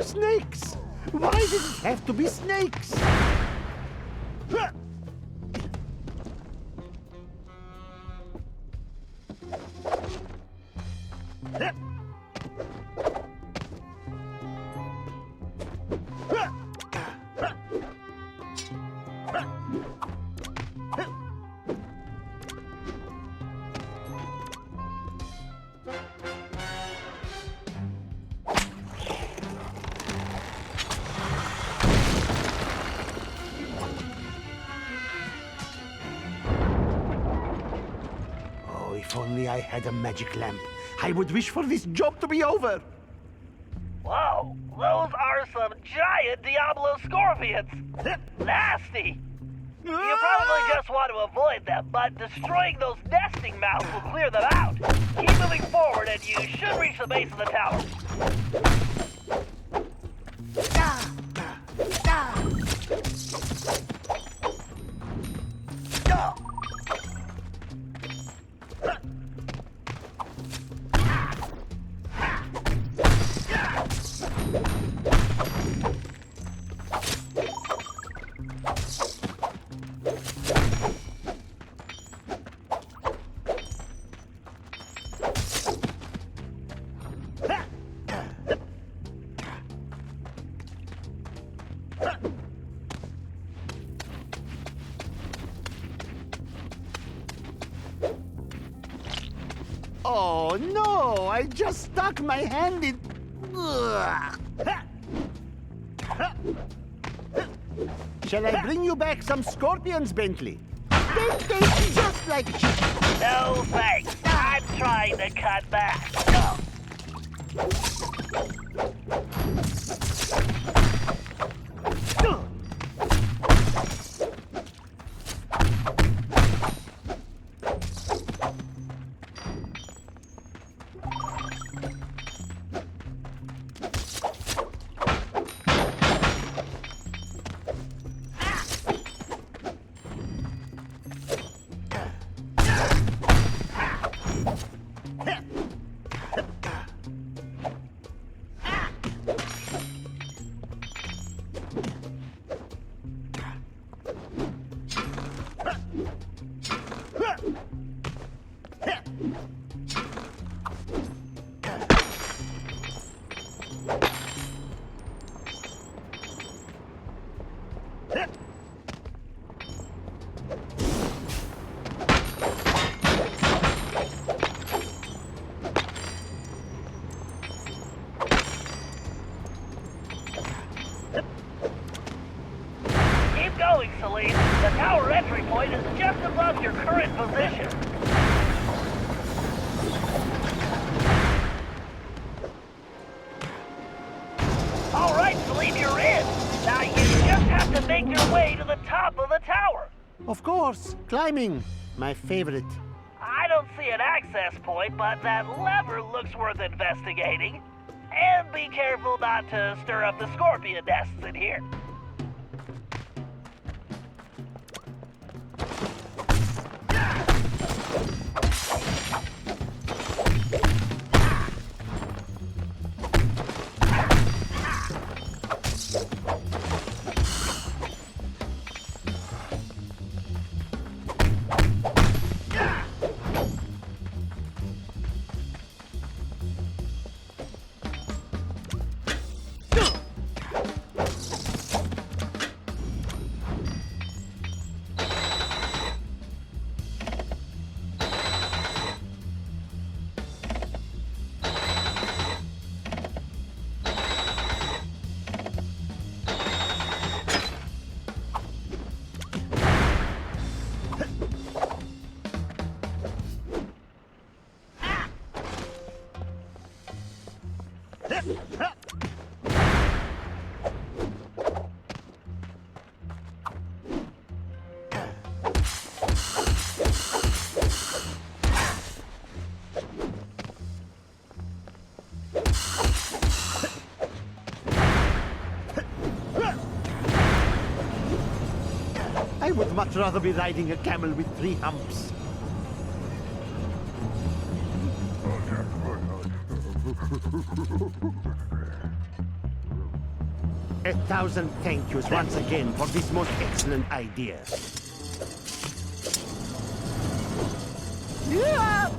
V: snakes! Why does it have to be snakes? If only I had a magic lamp, I would wish for this job to be over.
B: Whoa, those are some giant Diablo scorpions. Nasty. You probably just want to avoid them, but destroying those nesting mounds will clear them out. Keep moving forward and you should reach the base of the tower.
V: Oh no, I just stuck my hand in... Ugh. Shall I bring you back some scorpions, Bentley? They taste just like chicken.
B: No thanks. I'm trying to cut back. The tower entry point is just above your current position. All right, Celine, you're in. Now you just have to make your way to the top of the tower.
V: Of course, climbing, my favorite.
B: I don't see an access point, but that lever looks worth investigating. And be careful not to stir up the scorpion nests in here.
V: I would much rather be riding a camel with 3 humps. 1,000 thank yous once again for this most excellent idea.
B: Yeah!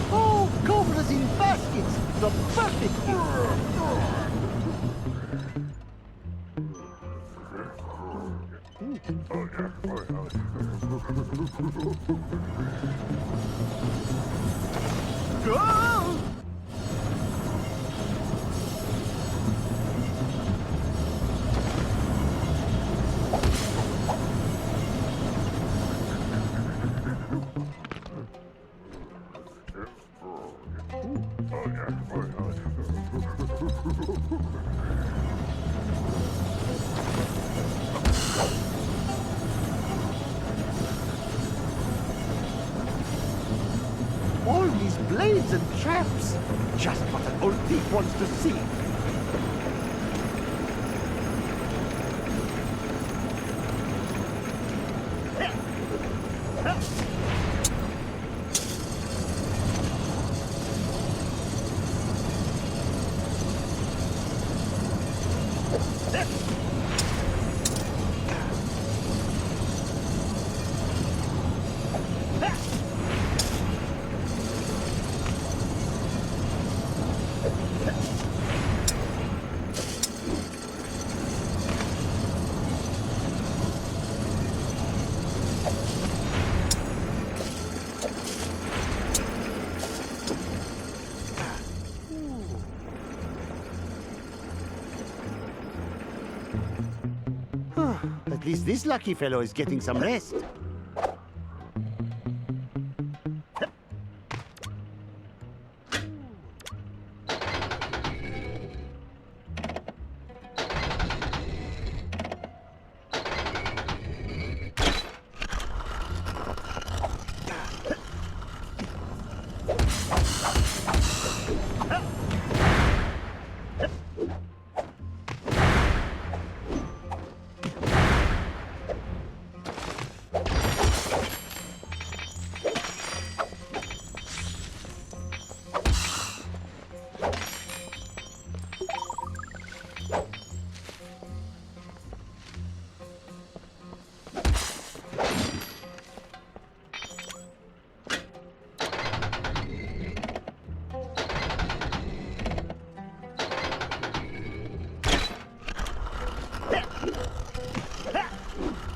V: Oh, cobras in baskets! The perfect
B: Go!
V: all these blades and traps. Just what an old thief wants to see. At least this lucky fellow is getting some rest.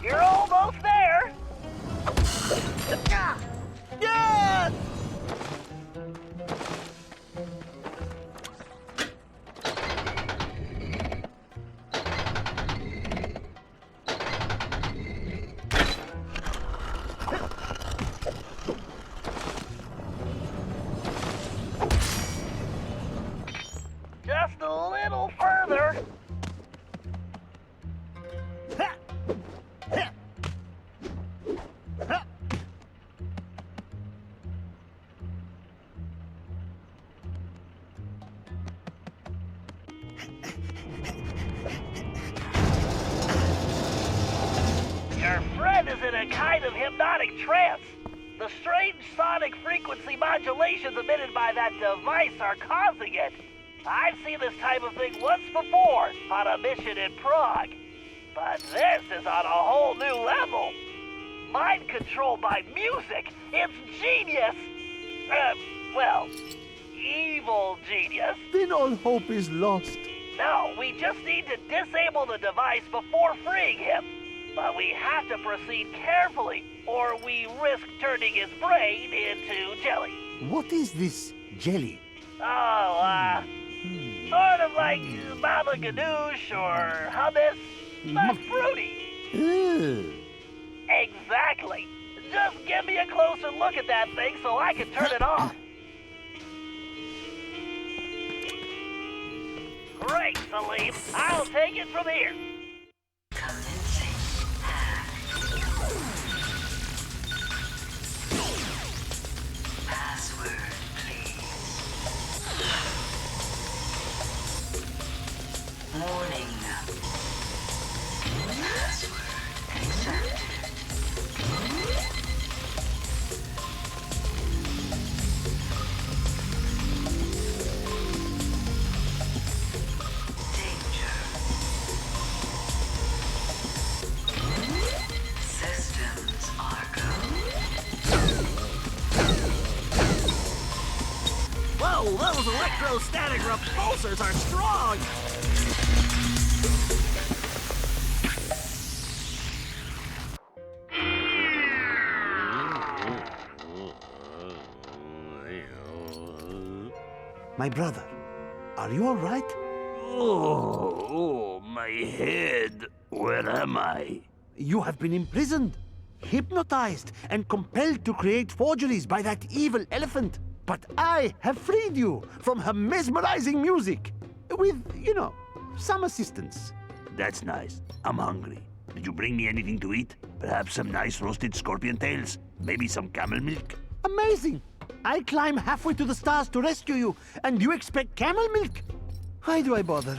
B: You're almost there! Yes! Just a little further. Your friend is in a kind of hypnotic trance. The strange sonic frequency modulations emitted by that device are causing it. I've seen this type of thing once before on a mission in Prague. But this is on a whole new level. Mind control by music. It's genius. Well, evil genius.
V: Then all hope is lost.
B: No, we just need to disable the device before freeing him. But we have to proceed carefully, or we risk turning his brain into jelly.
V: What is this jelly?
B: Oh, sort of like baba ganoush or hummus, but fruity.
V: Ew.
B: Exactly. Just give me a closer look at that thing so I can turn it off. Great, Salim. I'll take it from here.
E: Password, please.
B: Whoa, those electrostatic repulsors are strong!
V: My brother, are you all right?
B: Oh, my head. Where am I?
V: You have been imprisoned, hypnotized, and compelled to create forgeries by that evil elephant. But I have freed you from her mesmerizing music. With, some assistance.
C: That's nice. I'm hungry. Did you bring me anything to eat? Perhaps some nice roasted scorpion tails? Maybe some camel milk?
V: Amazing! I climb halfway to the stars to rescue you, and you expect camel milk? Why do I bother?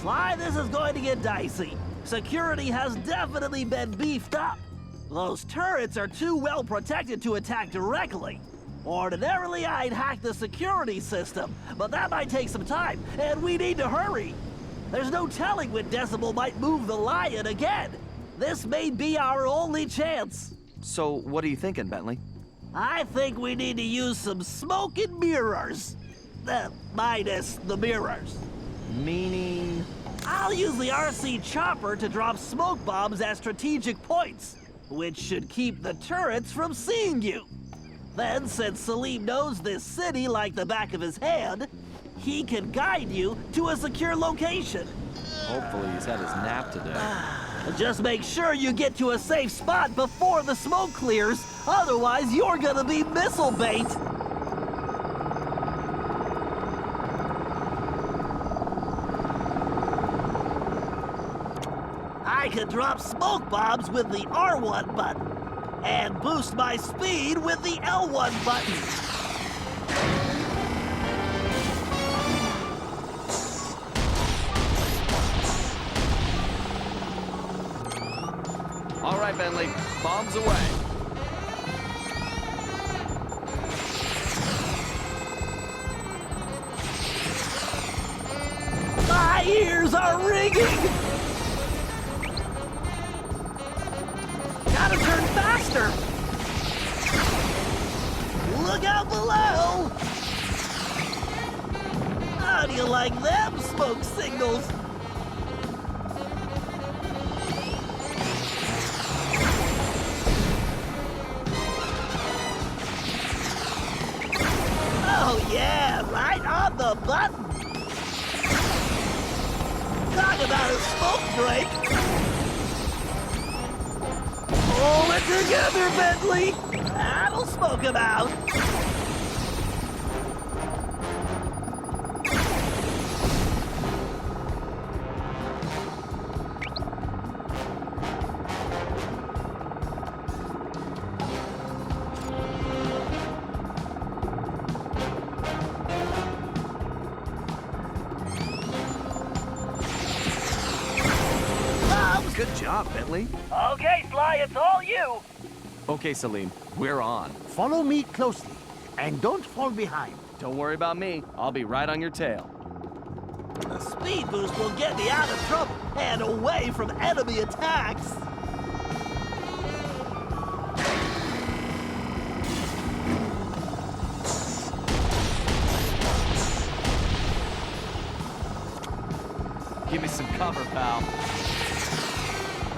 B: Sly, this is going to get dicey. Security has definitely been beefed up. Those turrets are too well protected to attack directly. Ordinarily, I'd hack the security system, but that might take some time, and we need to hurry. There's no telling when Decibel might move the lion again. This may be our only chance.
A: So, what are you thinking, Bentley?
B: I think we need to use some smoke and mirrors. Minus the mirrors.
A: Meaning?
B: I'll use the RC chopper to drop smoke bombs at strategic points, which should keep the turrets from seeing you. Then, since Salim knows this city like the back of his hand, he can guide you to a secure location.
A: Hopefully he's had his nap today.
B: Just make sure you get to a safe spot before the smoke clears, otherwise you're gonna be missile bait. I can drop smoke bombs with the R1 button, and boost my speed with the L1 button.
A: All right, Bentley, bombs away.
B: My ears are ringing! Gotta turn faster! Look out below! How do you like them smoke signals? Oh yeah, right on the button! Talk about a smoke break! Hold it together, Bentley! That'll smoke him out!
A: Good job, Bentley.
B: Okay, Sly, it's all you!
A: Okay, Salim, we're on.
V: Follow me closely, and don't fall behind.
A: Don't worry about me. I'll be right on your tail.
B: The speed boost will get me out of trouble and away from enemy attacks.
A: Give me some cover, pal.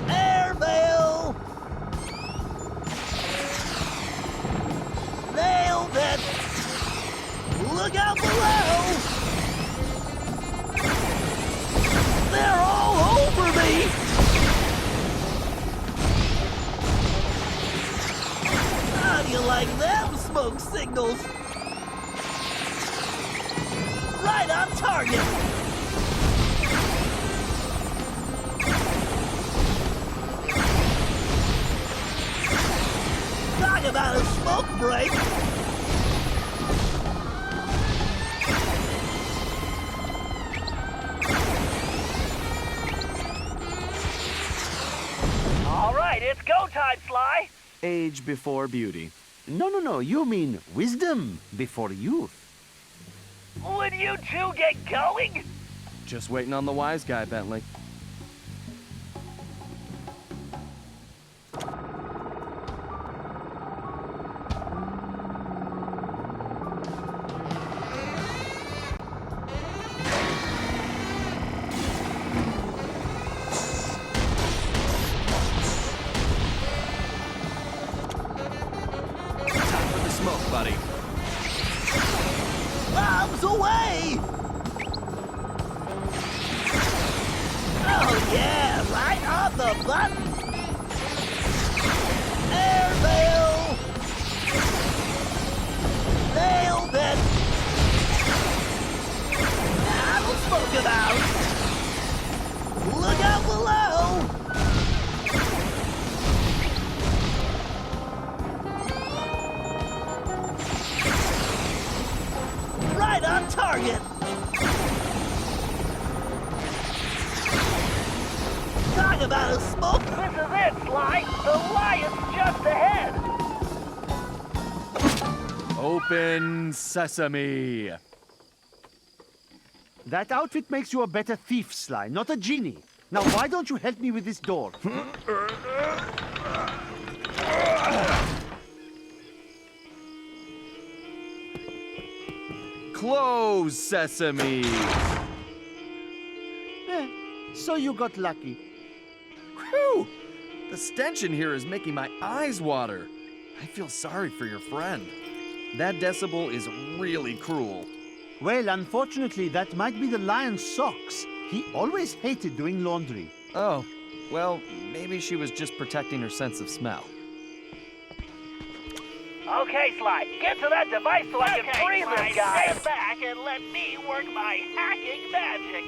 B: Airmail! Nailed it! Look out below! They're all over me! How do you like them smoke signals? Right on target! Talk about a smoke break!
A: Age before beauty.
V: No, you mean wisdom before youth.
B: Would you two get going?
A: Just waiting on the wise guy, Bentley.
B: Buddy. Bombs away! Oh yeah, right on the button! Airmail! Nailed it! That'll smoke it out! Look out below! Right on target! Talk about a smoke! This is it, Sly! The lion's just ahead!
A: Open sesame!
V: That outfit makes you a better thief, Sly, not a genie. Now why don't you help me with this door?
A: Close sesame!
V: So you got lucky.
A: Whew! The stench in here is making my eyes water. I feel sorry for your friend. That decibel is really cruel.
V: Well, unfortunately, that might be the lion's socks. He always hated doing laundry.
A: Oh, well, maybe she was just protecting her sense of smell.
B: Okay, Sly, get to that device so I can free this guy. Stand back and let me work my hacking magic.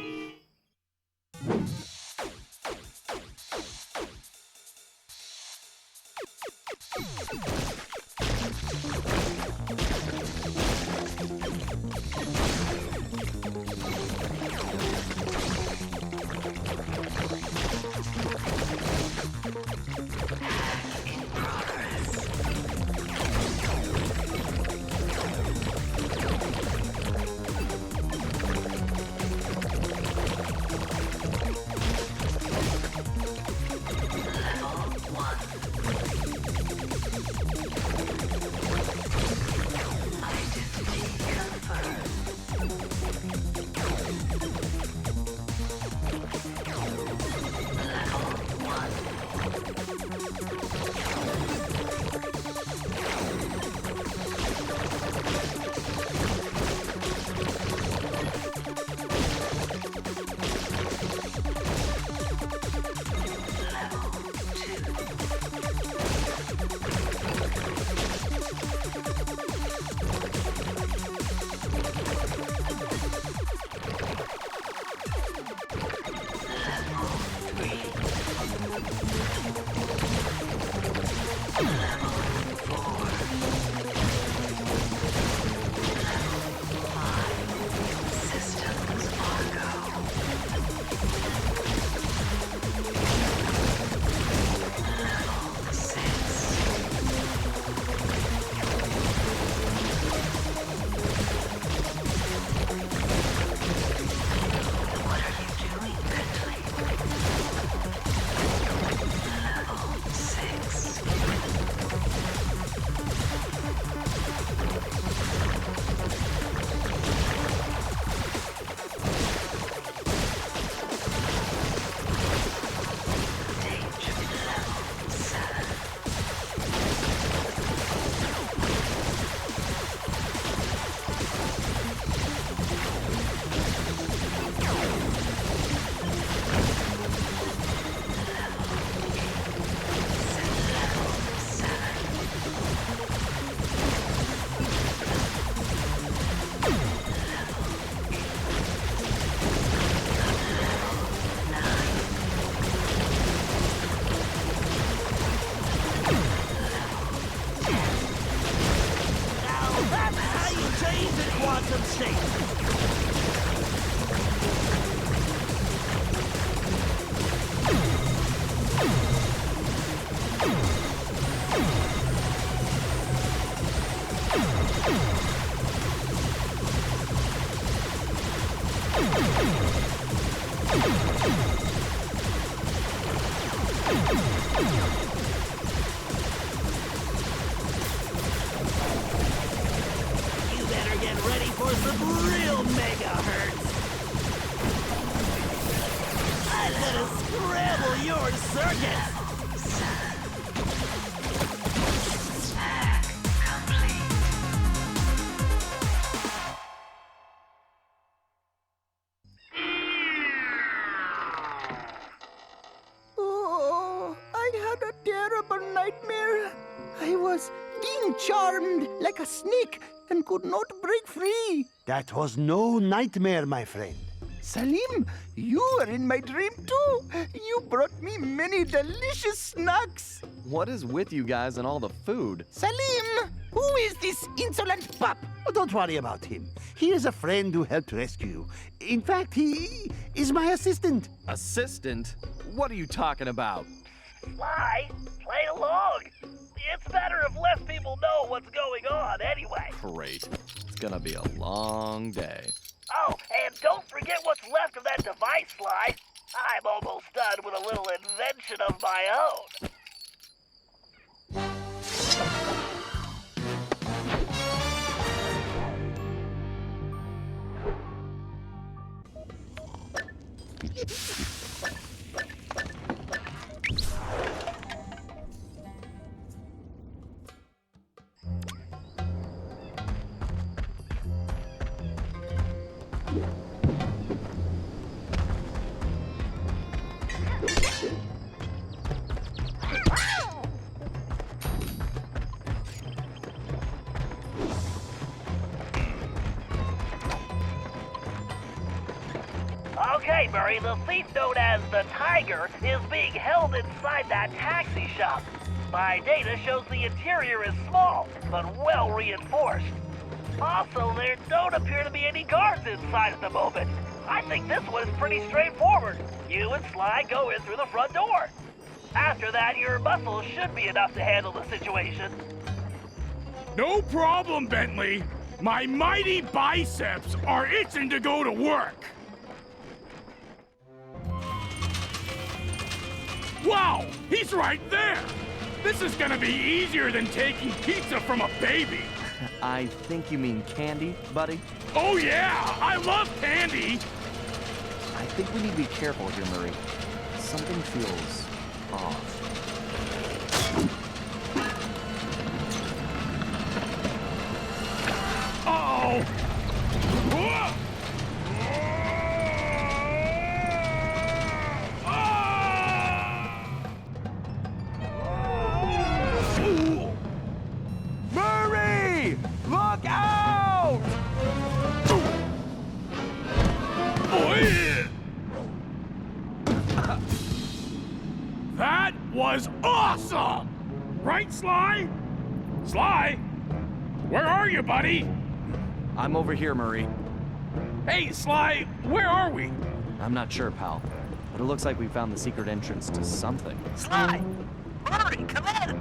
B: You better get ready for some real mega hurts. I'm gonna scramble your circuits.
I: Oh, I had a terrible nightmare. I was being charmed like a snake and could not break free.
V: That was no nightmare, my friend.
I: Salim, you were in my dream too. You brought me many delicious snacks.
A: What is with you guys and all the food?
I: Salim, who is this insolent pup?
V: Oh, don't worry about him. He is a friend who helped rescue you. In fact, he is my assistant.
A: Assistant? What are you talking about?
B: Sly, play along. It's better if less people know what's going on anyway.
A: Great. It's gonna be a long day.
B: Oh, and don't forget what's left of that device, Sly. I'm almost done with a little invention of my own. Okay, Murray, the thief known as the Tiger is being held inside that taxi shop. My data shows the interior is small, but well reinforced. Also, there don't appear to be any guards inside at the moment. I think this one is pretty straightforward. You and Sly go in through the front door. After that, your muscles should be enough to handle the situation.
M: No problem, Bentley. My mighty biceps are itching to go to work. Wow, he's right there. This is gonna be easier than taking pizza from a baby.
A: I think you mean candy, buddy?
M: Oh yeah, I love candy.
A: I think we need to be careful here, Murray. Something feels off.
M: Uh-oh. Whoa!
A: Murray! Look out!
M: That was awesome! Right, Sly? Sly? Where are you, buddy?
A: I'm over here, Murray.
M: Hey, Sly, where are we?
A: I'm not sure, pal. But it looks like we found the secret entrance to something.
B: Sly! Murray, come in!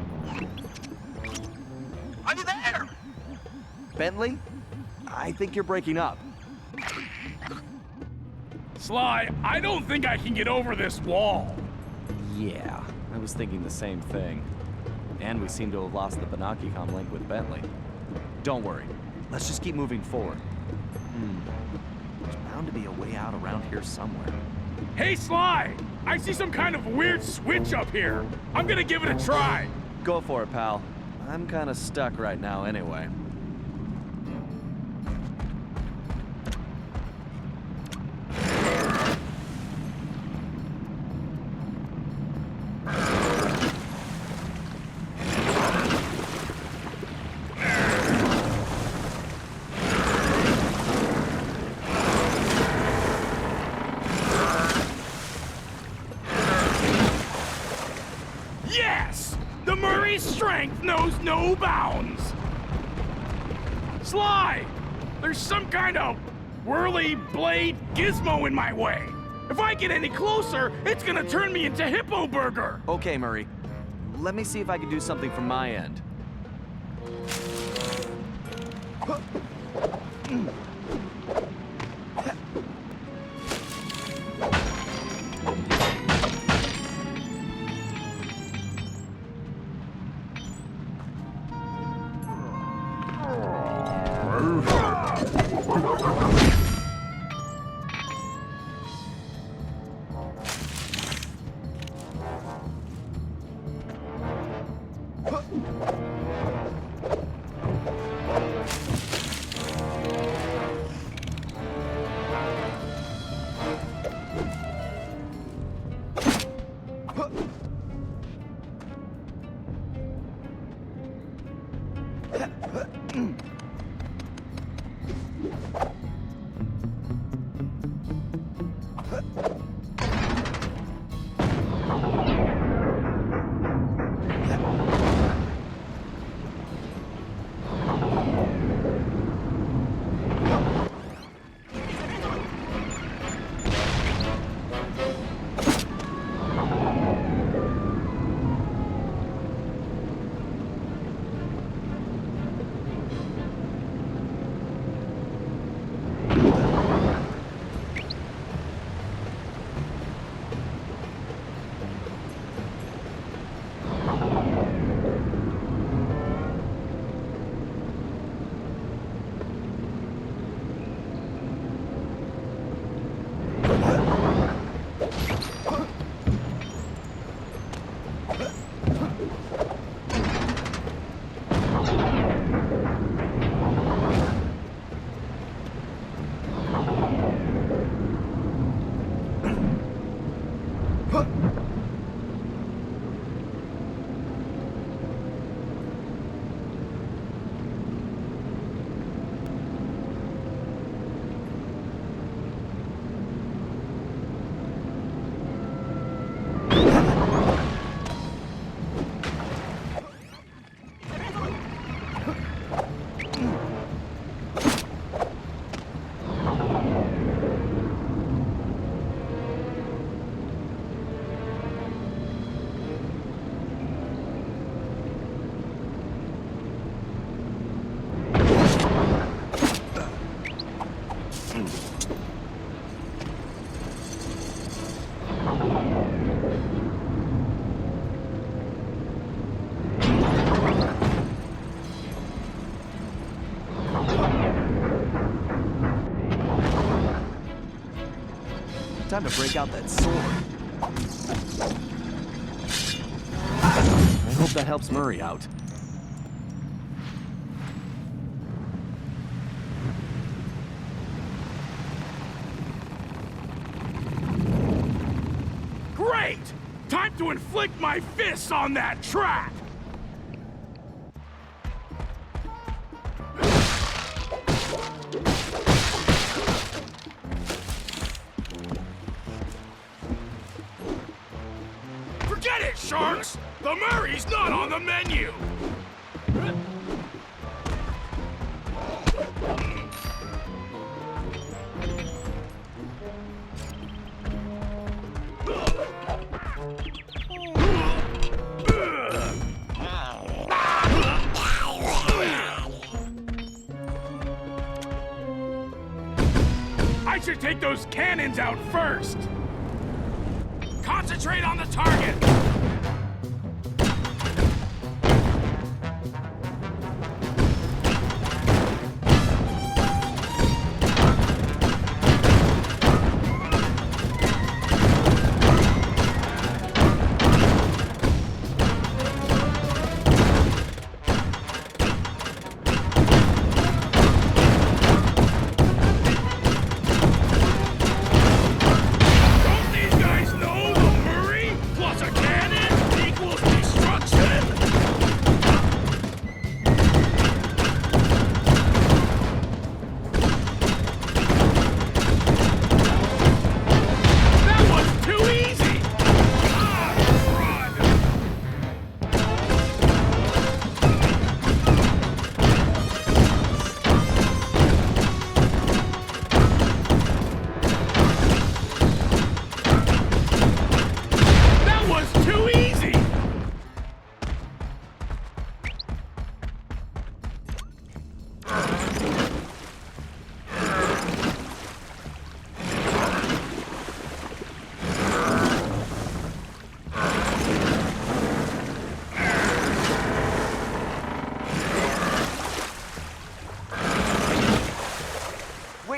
B: Are you there?
A: Bentley? I think you're breaking up.
M: Sly, I don't think I can get over this wall.
A: Yeah, I was thinking the same thing. And we seem to have lost the Banaki-Com link with Bentley. Don't worry. Let's just keep moving forward. There's bound to be a way out around here somewhere.
M: Hey, Sly! I see some kind of weird switch up here. I'm gonna give it a try.
A: Go for it, pal. I'm kind of stuck right now anyway.
M: Yes! The Murray's strength knows no bounds! Sly! There's some kind of whirly blade gizmo in my way. If I get any closer, it's gonna turn me into Hippo Burger!
A: Okay, Murray. Let me see if I can do something from my end. Time to break out that sword. I hope that helps Murray out.
M: Great! Time to inflict my fists on that trap! Forget it, sharks! The Murray's not on the menu! I should take those cannons out first! Concentrate on the target! Don't these guys know the Murray plus a cannon?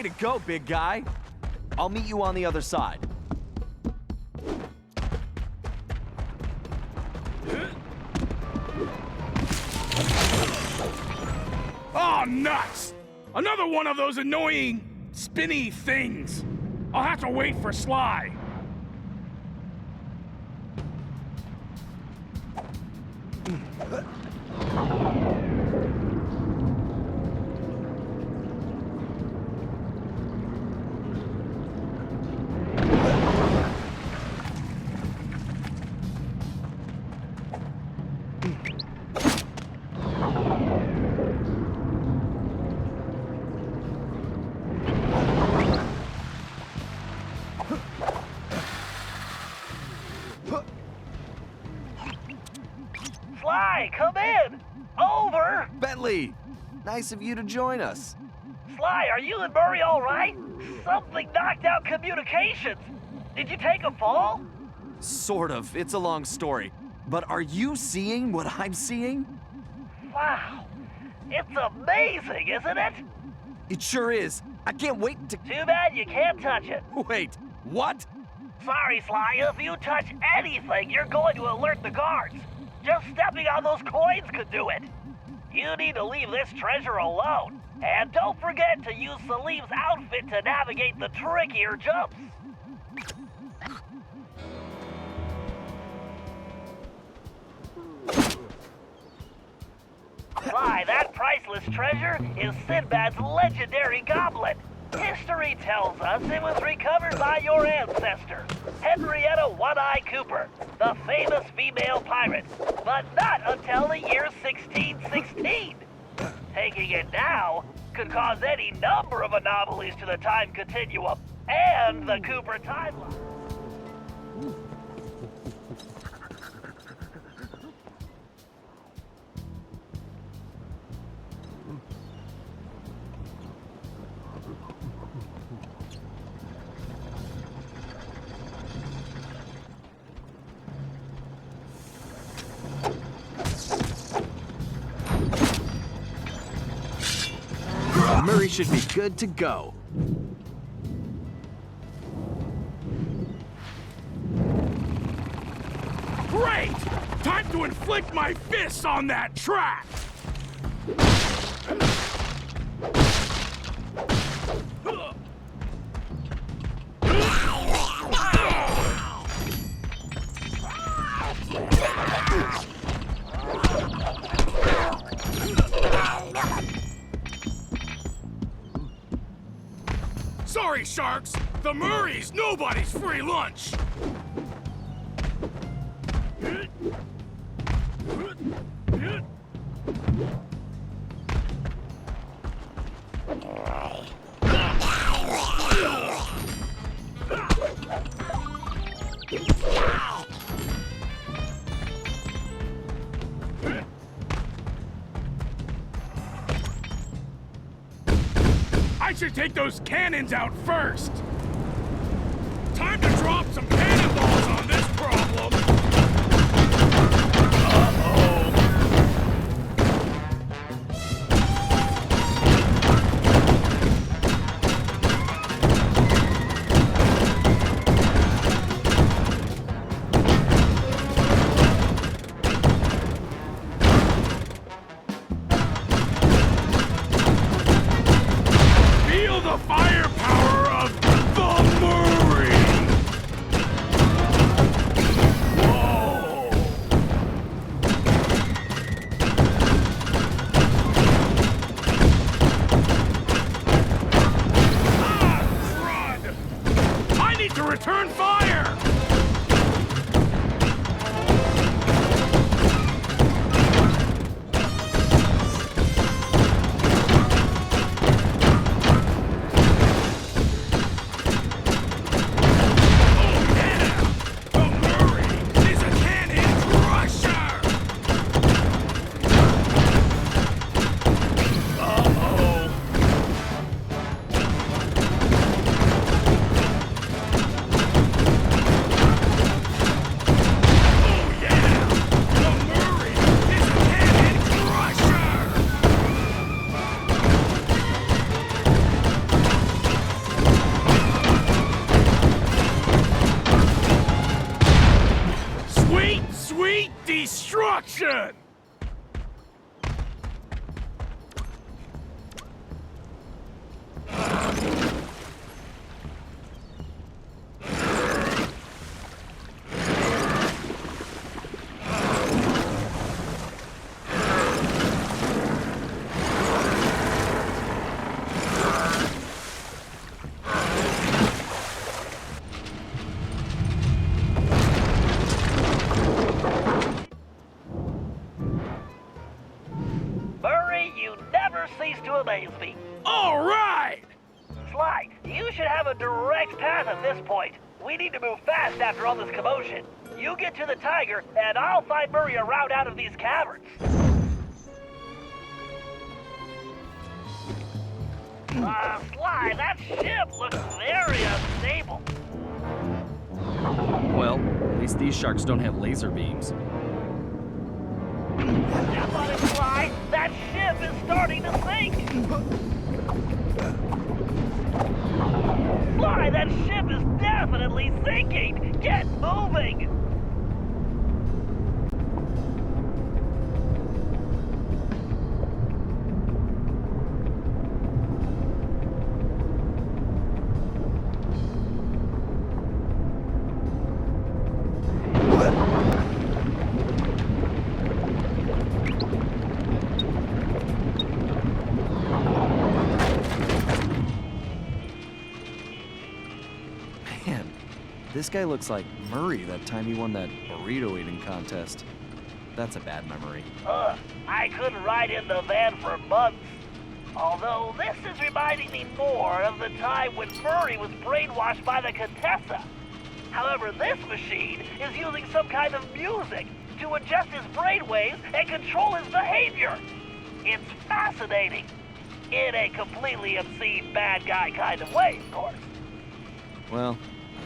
A: Way to go, big guy. I'll meet you on the other side.
M: Oh, nuts! Another one of those annoying, spinny things. I'll have to wait for Sly.
B: Sly, come in! Over!
A: Bentley, nice of you to join us.
B: Sly, are you and Murray all right? Something knocked out communications. Did you take a fall?
A: Sort of. It's a long story. But are you seeing what I'm seeing?
B: Wow. It's amazing, isn't it?
A: It sure is. I can't wait to...
B: Too bad you can't touch it.
A: Wait, what?
B: Sorry, Sly. If you touch anything, you're going to alert the guards. Just stepping on those coins could do it. You need to leave this treasure alone. And don't forget to use Salim's outfit to navigate the trickier jumps. Sly, that priceless treasure is Sinbad's legendary goblet. History tells us it was recovered by your ancestor, Henrietta One-Eye Cooper, the famous female pirate, but not until the year 1616. Taking it now could cause any number of anomalies to the time continuum and the Cooper timeline.
A: Murray should be good to go.
M: Great! Time to inflict my fists on that trap! Sorry, Sharks! The Murray's nobody's free lunch! I should take those cannons out first! Time to drop some cannonballs on this problem! Firepower of the Murray!
B: me.
M: All right!
B: Sly, you should have a direct path at this point. We need to move fast after all this commotion. You get to the Tiger, and I'll find Murray a route out of these caverns. Sly, that ship looks very unstable.
A: Well, at least these sharks don't have laser beams.
B: Step on it, Sly. That ship is starting to sink. Sly, that ship is definitely sinking. Get moving.
A: This guy looks like Murray that time he won that burrito eating contest. That's a bad memory.
B: I couldn't ride in the van for months. Although this is reminding me more of the time when Murray was brainwashed by the Contessa. However, this machine is using some kind of music to adjust his brainwaves and control his behavior. It's fascinating. In a completely obscene bad guy kind of way, of course.
A: Well,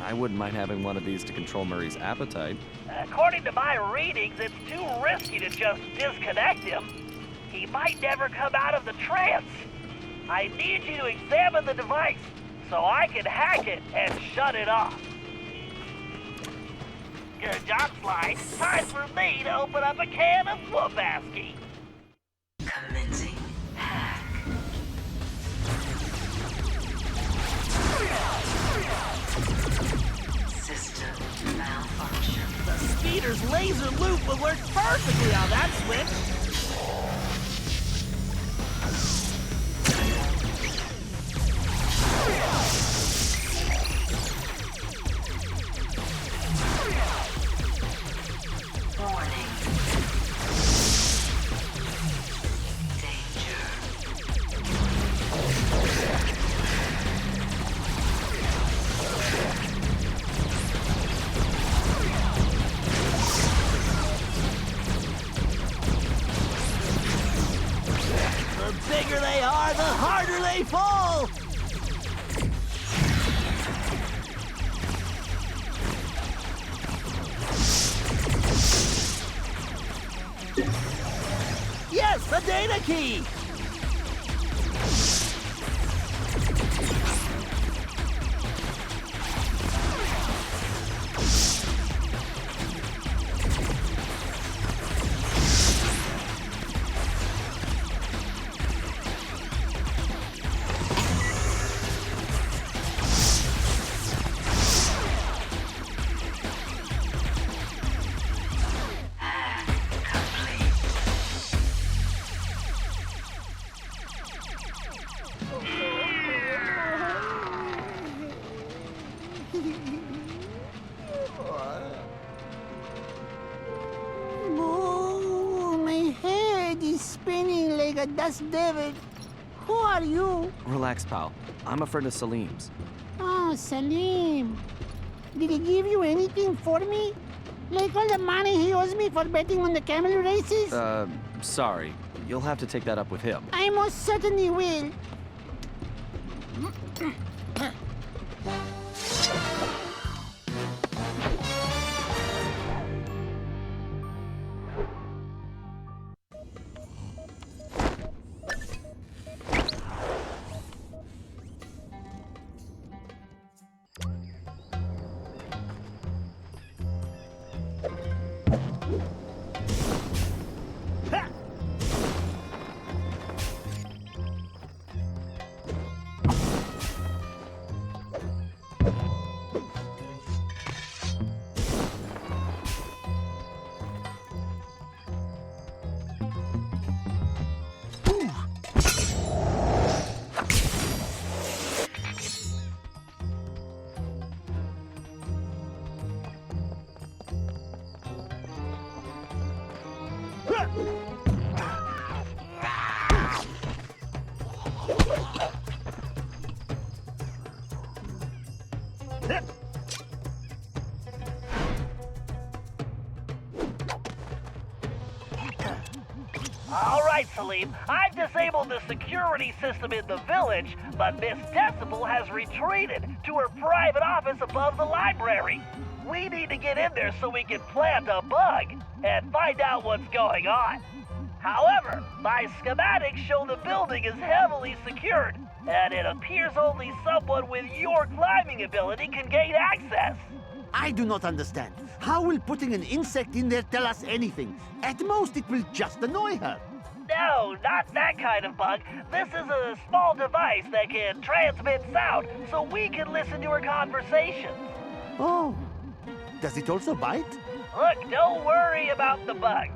A: I wouldn't mind having one of these to control Murray's appetite.
B: According to my readings, it's too risky to just disconnect him. He might never come out of the trance. I need you to examine the device so I can hack it and shut it off. Good job, Sly. Time for me to open up a can of whoop-asky.
E: Commencing hack. System malfunction.
B: The speeder's laser loop would work perfectly on that switch.
E: Warning. Danger.
B: The bigger they are, the harder they fall! Yes, the data key!
G: Dust Devil. Who are you?
A: Relax, pal. I'm a friend of Salim's.
G: Oh, Salim. Did he give you anything for me? Like all the money he owes me for betting on the camel races?
A: Sorry. You'll have to take that up with him.
G: I most certainly will.
B: All right, Salim. I've disabled the security system in the village, but Miss Decibel has retreated to her private office above the library. We need to get in there so we can plant a bug and find out what's going on. However, my schematics show the building is heavily secured, and it appears only someone with your climbing ability can gain access.
V: I do not understand. How will putting an insect in there tell us anything? At most, it will just annoy her.
B: No, not that kind of bug. This is a small device that can transmit sound, so we can listen to her conversations.
V: Oh, does it also bite?
B: Look, don't worry about the bug.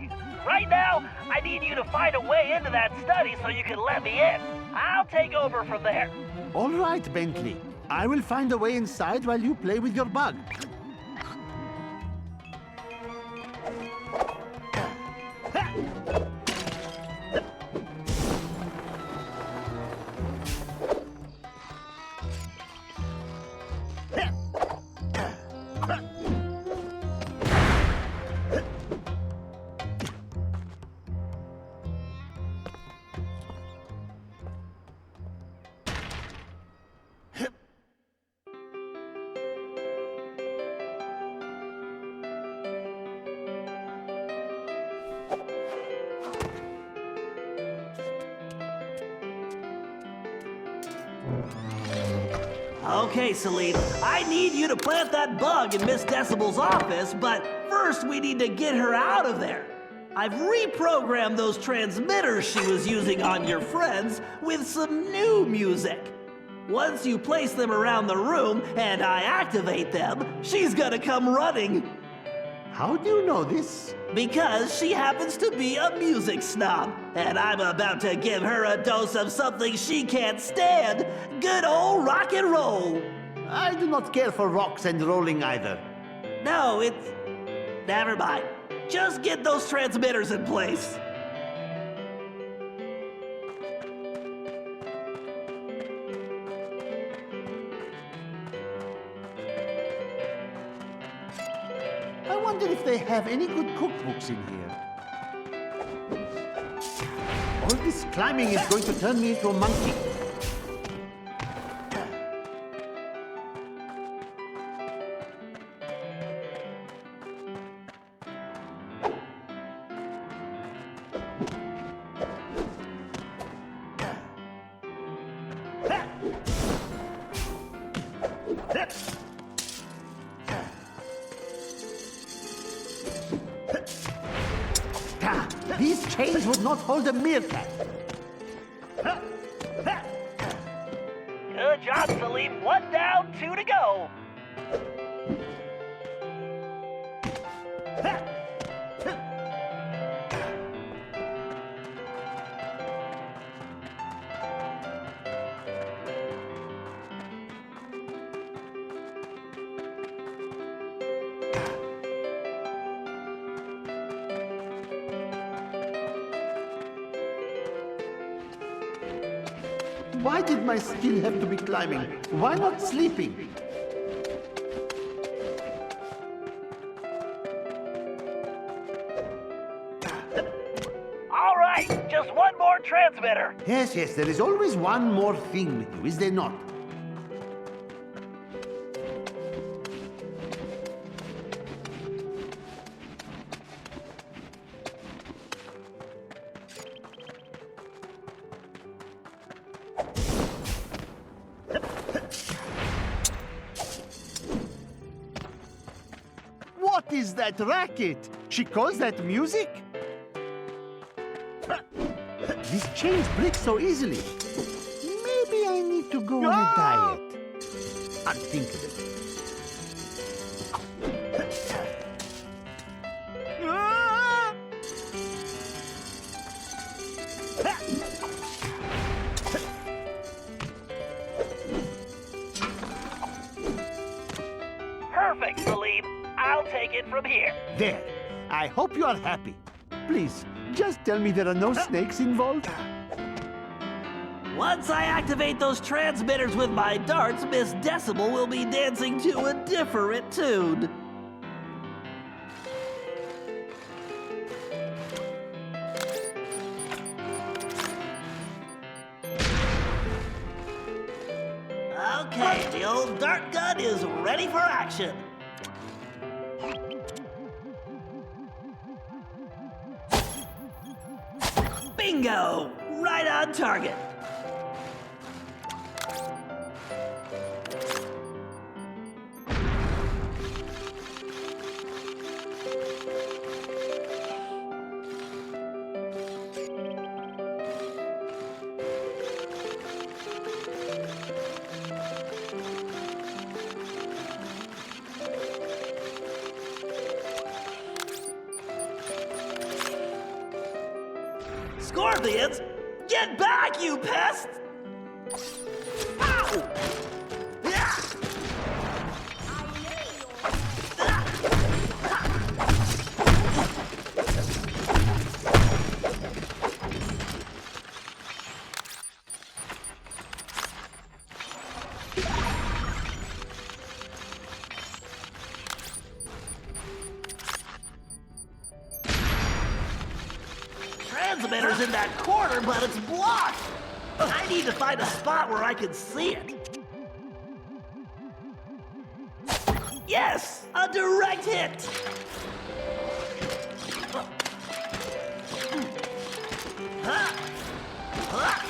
B: Right now, I need you to find a way into that study so you can let me in. I'll take over from there.
V: All right, Bentley. I will find a way inside while you play with your bug.
B: Okay, Salim, I need you to plant that bug in Miss Decibel's office, but first we need to get her out of there. I've reprogrammed those transmitters she was using on your friends with some new music. Once you place them around the room and I activate them, she's gonna come running.
V: How do you know this?
B: Because she happens to be a music snob, and I'm about to give her a dose of something she can't stand. Good old rock and roll.
V: I do not care for rocks and rolling either.
B: No, it's... Never mind. Just get those transmitters in place.
V: I wonder if they have any good cookbooks in here. All this climbing is going to turn me into a monkey. These chains would not hold a meerkat.
B: Good job, Salim. 1 down, 2 to go.
V: Why did my skill have to be climbing? Why not sleeping?
B: All right, just one more transmitter.
V: Yes, there is always one more thing with you, is there not? What is that racket? She calls that music? These chains break so easily. Maybe I need to go on a diet. I'll think of it.
B: Perfect, Salim. I'll take it from here.
V: There. I hope you are happy. Please, just tell me there are no snakes involved.
B: Once I activate those transmitters with my darts, Miss Decimal will be dancing to a different tune. Okay, the old dart gun is ready for action. Bingo! Right on target. Scorpions, get back, you pests! Ow! Yeah! Transmitter's in that corner, but it's blocked. I need to find a spot where I can see it. Yes, a direct hit. Huh? Huh?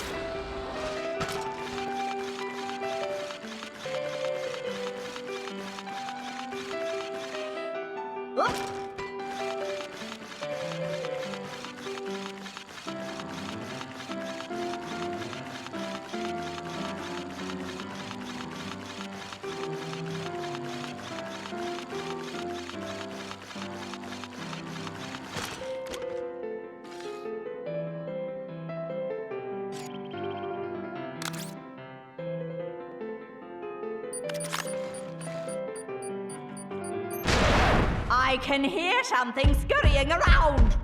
H: I can hear something scurrying around!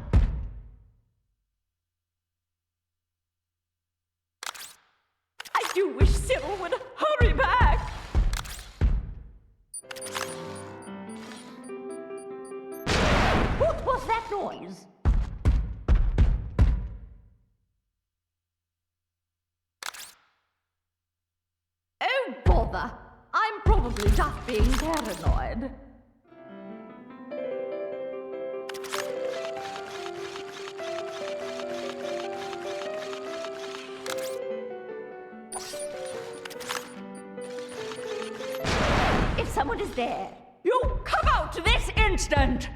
H: I do wish Cyril would hurry back! What was that noise? Oh, bother! I'm probably just being paranoid. If someone is there, you come out this instant!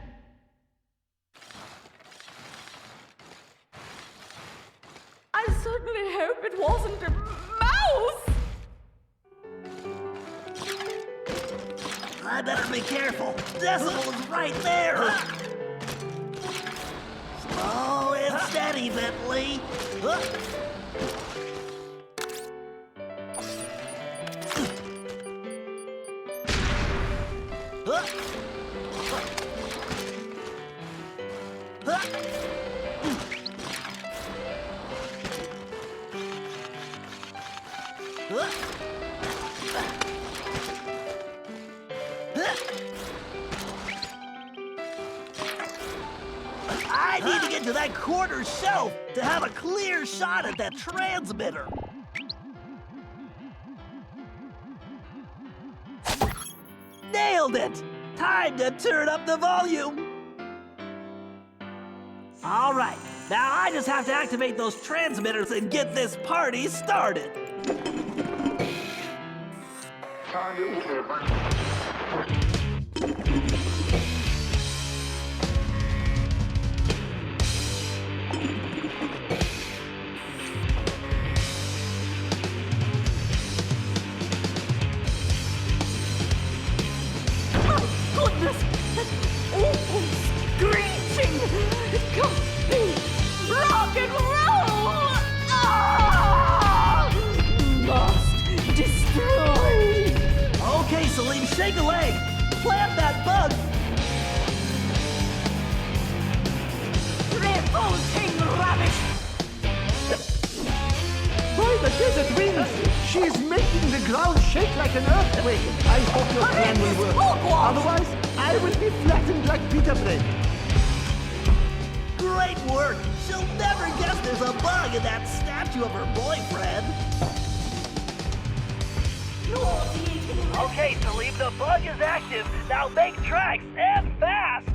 H: I certainly hope it wasn't a mouse!
B: I better be careful. Decimal is right there. Slow and steady, Bentley. I need to get to that corner shelf to have a clear shot at that transmitter. Nailed it! Time to turn up the volume. All right, now I just have to activate those transmitters and get this party started.
H: Goodness! That awful screeching! It can't be! Rock and roll! Ah! Must destroy!
B: Okay, Salim, shake a leg.
V: like an earthquake. I hope your plan will work. Otherwise, I will be flattened like pita bread.
B: Great work! She'll never guess there's a bug in that statue of her boyfriend. Okay, Salim, the bug is active. Now make tracks, and fast!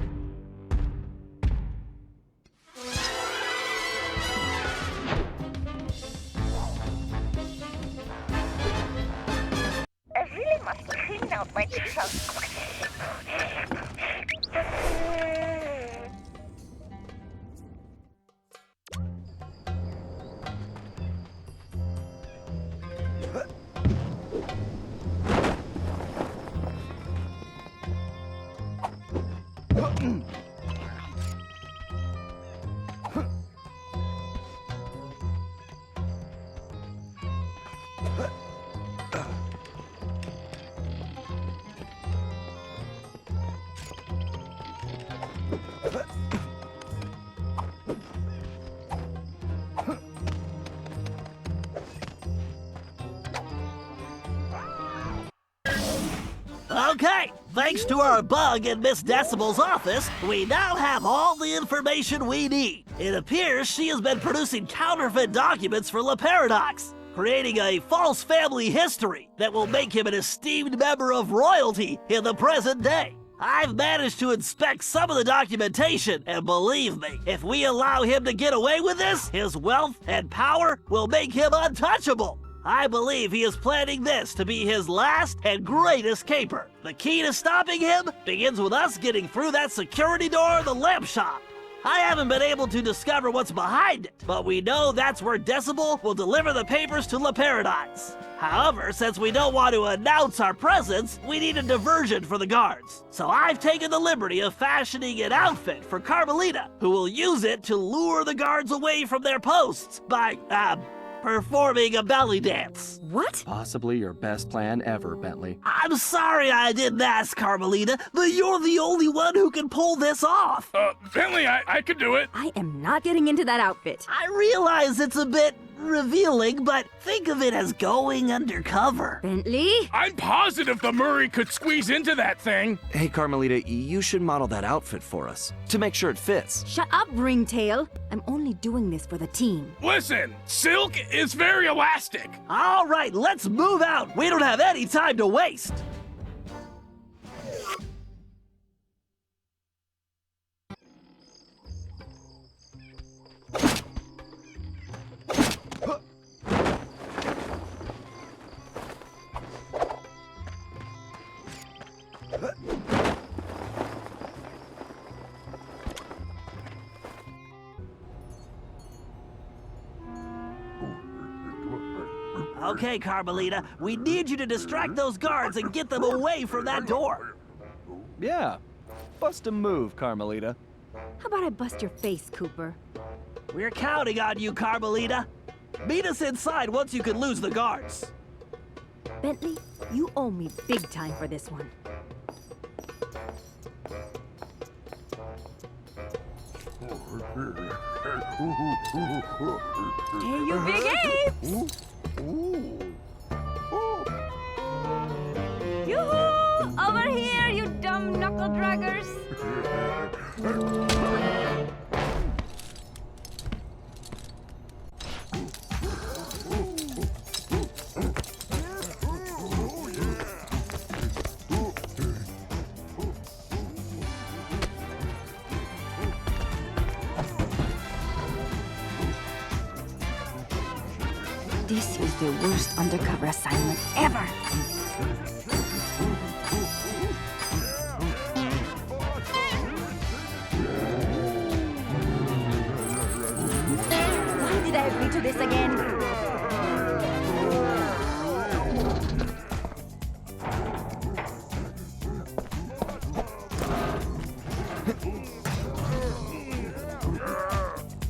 H: I really must clean out my trunk.
B: Okay, thanks to our bug in Miss Decibel's office, we now have all the information we need. It appears she has been producing counterfeit documents for La Paradox, creating a false family history that will make him an esteemed member of royalty in the present day. I've managed to inspect some of the documentation, and believe me, if we allow him to get away with this, his wealth and power will make him untouchable. I believe he is planning this to be his last and greatest caper. The key to stopping him begins with us getting through that security door of the lamp shop. I haven't been able to discover what's behind it, but we know that's where Decibel will deliver the papers to La Paradise. However, since we don't want to announce our presence, we need a diversion for the guards. So I've taken the liberty of fashioning an outfit for Carmelita, who will use it to lure the guards away from their posts by, performing a belly dance.
F: What?
A: Possibly your best plan ever, Bentley.
B: I'm sorry I didn't ask, Carmelita, but you're the only one who can pull this off.
M: Bentley, I could do it.
F: I am not getting into that outfit.
B: I realize it's a bit revealing, but think of it as going undercover.
F: Bentley?
M: I'm positive the Murray could squeeze into that thing.
A: Hey, Carmelita, you should model that outfit for us to make sure it fits.
F: Shut up, Ringtail. I'm only doing this for the team.
M: Listen, silk is very elastic.
B: All right, let's move out. We don't have any time to waste. Okay, Carmelita, we need you to distract those guards and get them away from that door.
A: Yeah, bust a move, Carmelita.
F: How about I bust your face, Cooper?
B: We're counting on you, Carmelita. Meet us inside once you can lose the guards.
F: Bentley, you owe me big time for this one. Hey, you big apes! Yoo-hoo! Over here, you dumb knuckle draggers! This is the worst undercover assignment ever! Why did I agree to this again?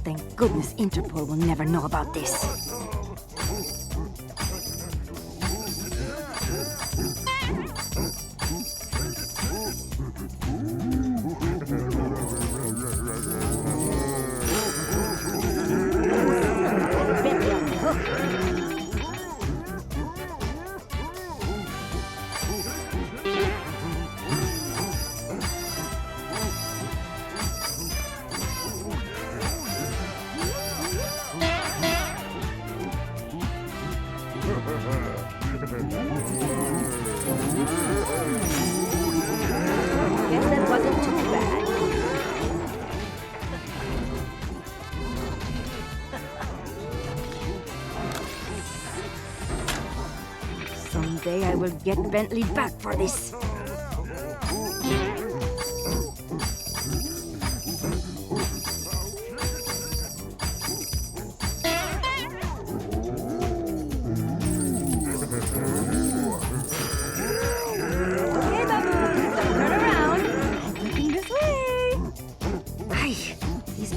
F: Thank goodness Interpol will never know about this.
H: Guess that wasn't too bad.
F: Someday I will get Bentley back for this.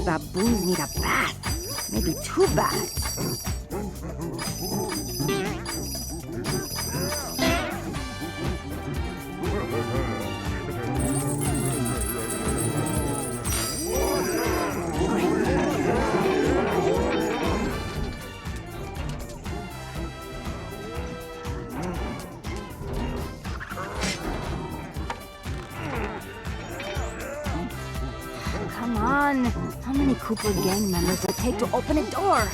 F: Baboons need a bath. Maybe 2 baths. Come on. How many Cooper gang members does it take to open a door?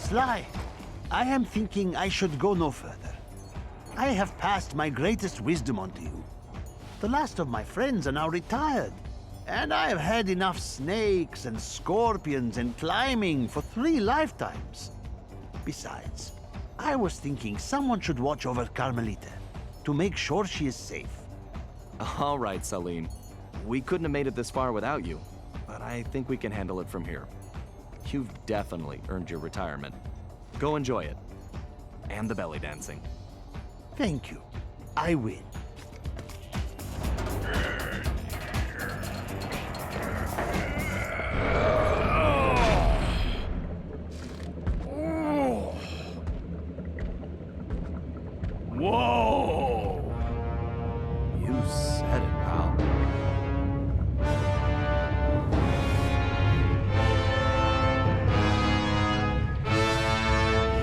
V: Sly, I am thinking I should go no further. I have passed my greatest wisdom on to you. The last of my friends are now retired, and I have had enough snakes and scorpions and climbing for 3 lifetimes. Besides, I was thinking someone should watch over Carmelita to make sure she is safe.
A: All right, Salim. We couldn't have made it this far without you, but I think we can handle it from here. You've definitely earned your retirement. Go enjoy it. And the belly dancing.
V: Thank you. I will.
M: Whoa!
A: You said it, pal.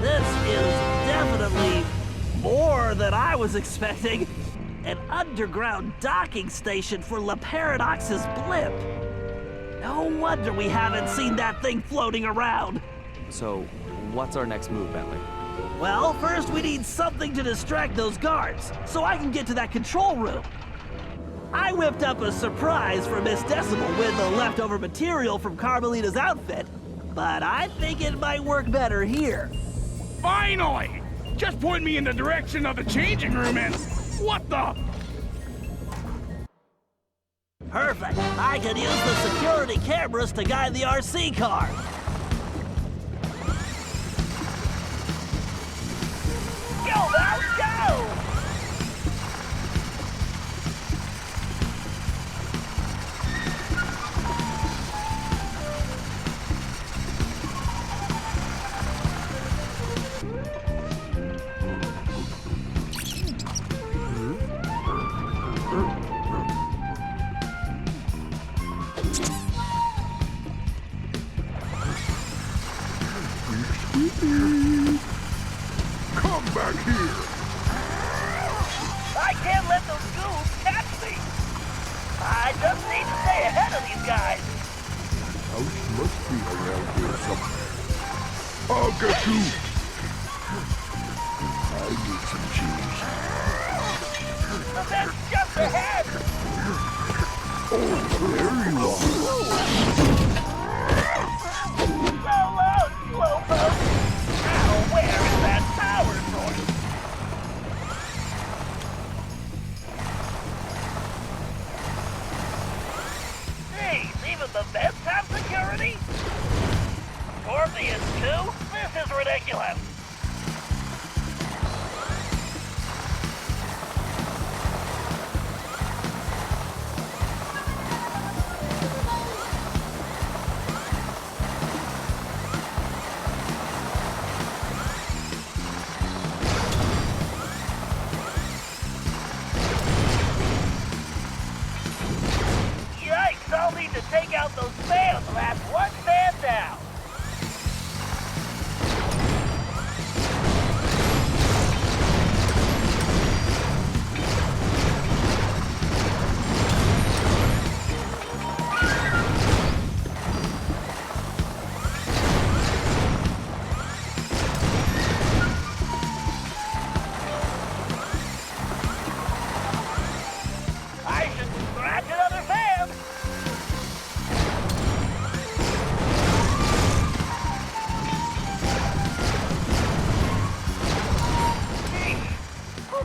B: This is definitely more than I was expecting. An underground docking station for La Paradox's blimp. No wonder we haven't seen that thing floating around.
A: So, what's our next move, Bentley?
B: Well, first we need something to distract those guards, so I can get to that control room. I whipped up a surprise for Miss Decimal with the leftover material from Carmelita's outfit, but I think it might work better here.
M: Finally! Just point me in the direction of the changing room and... What the...
B: Perfect. I can use the security cameras to guide the RC car. Go, Mouse, go!
L: Come back here!
B: I can't let those ghouls catch me. I just need to stay ahead of these guys.
L: House must be around here somewhere. I'll get you! I need some cheese.
B: The bed's just ahead.
L: Oh, there you are.
B: Slow, slowpoke. Now, where is that power source? Jeez, even the vents have security? Scorpions too? This is ridiculous.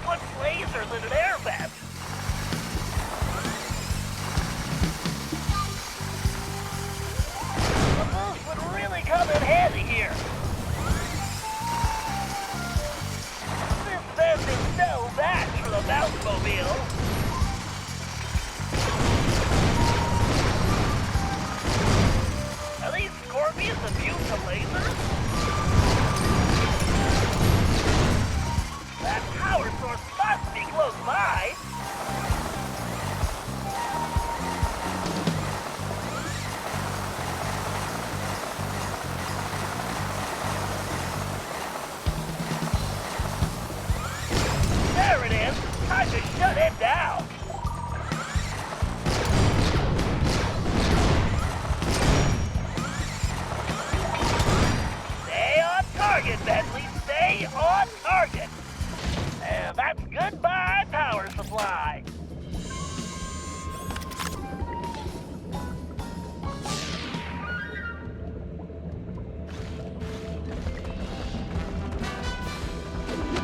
B: puts lasers in an air vent. The boost would really come in handy here. This vent is no match for the Mousemobile. Are these scorpions immune to lasers? That power source must be close by. There it is. Time to shut it down. Stay on target, Bentley. Stay on target. And that's goodbye power supply.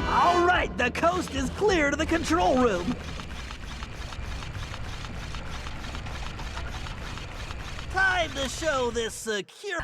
B: All right, the coast is clear to the control room. Time to show this secure...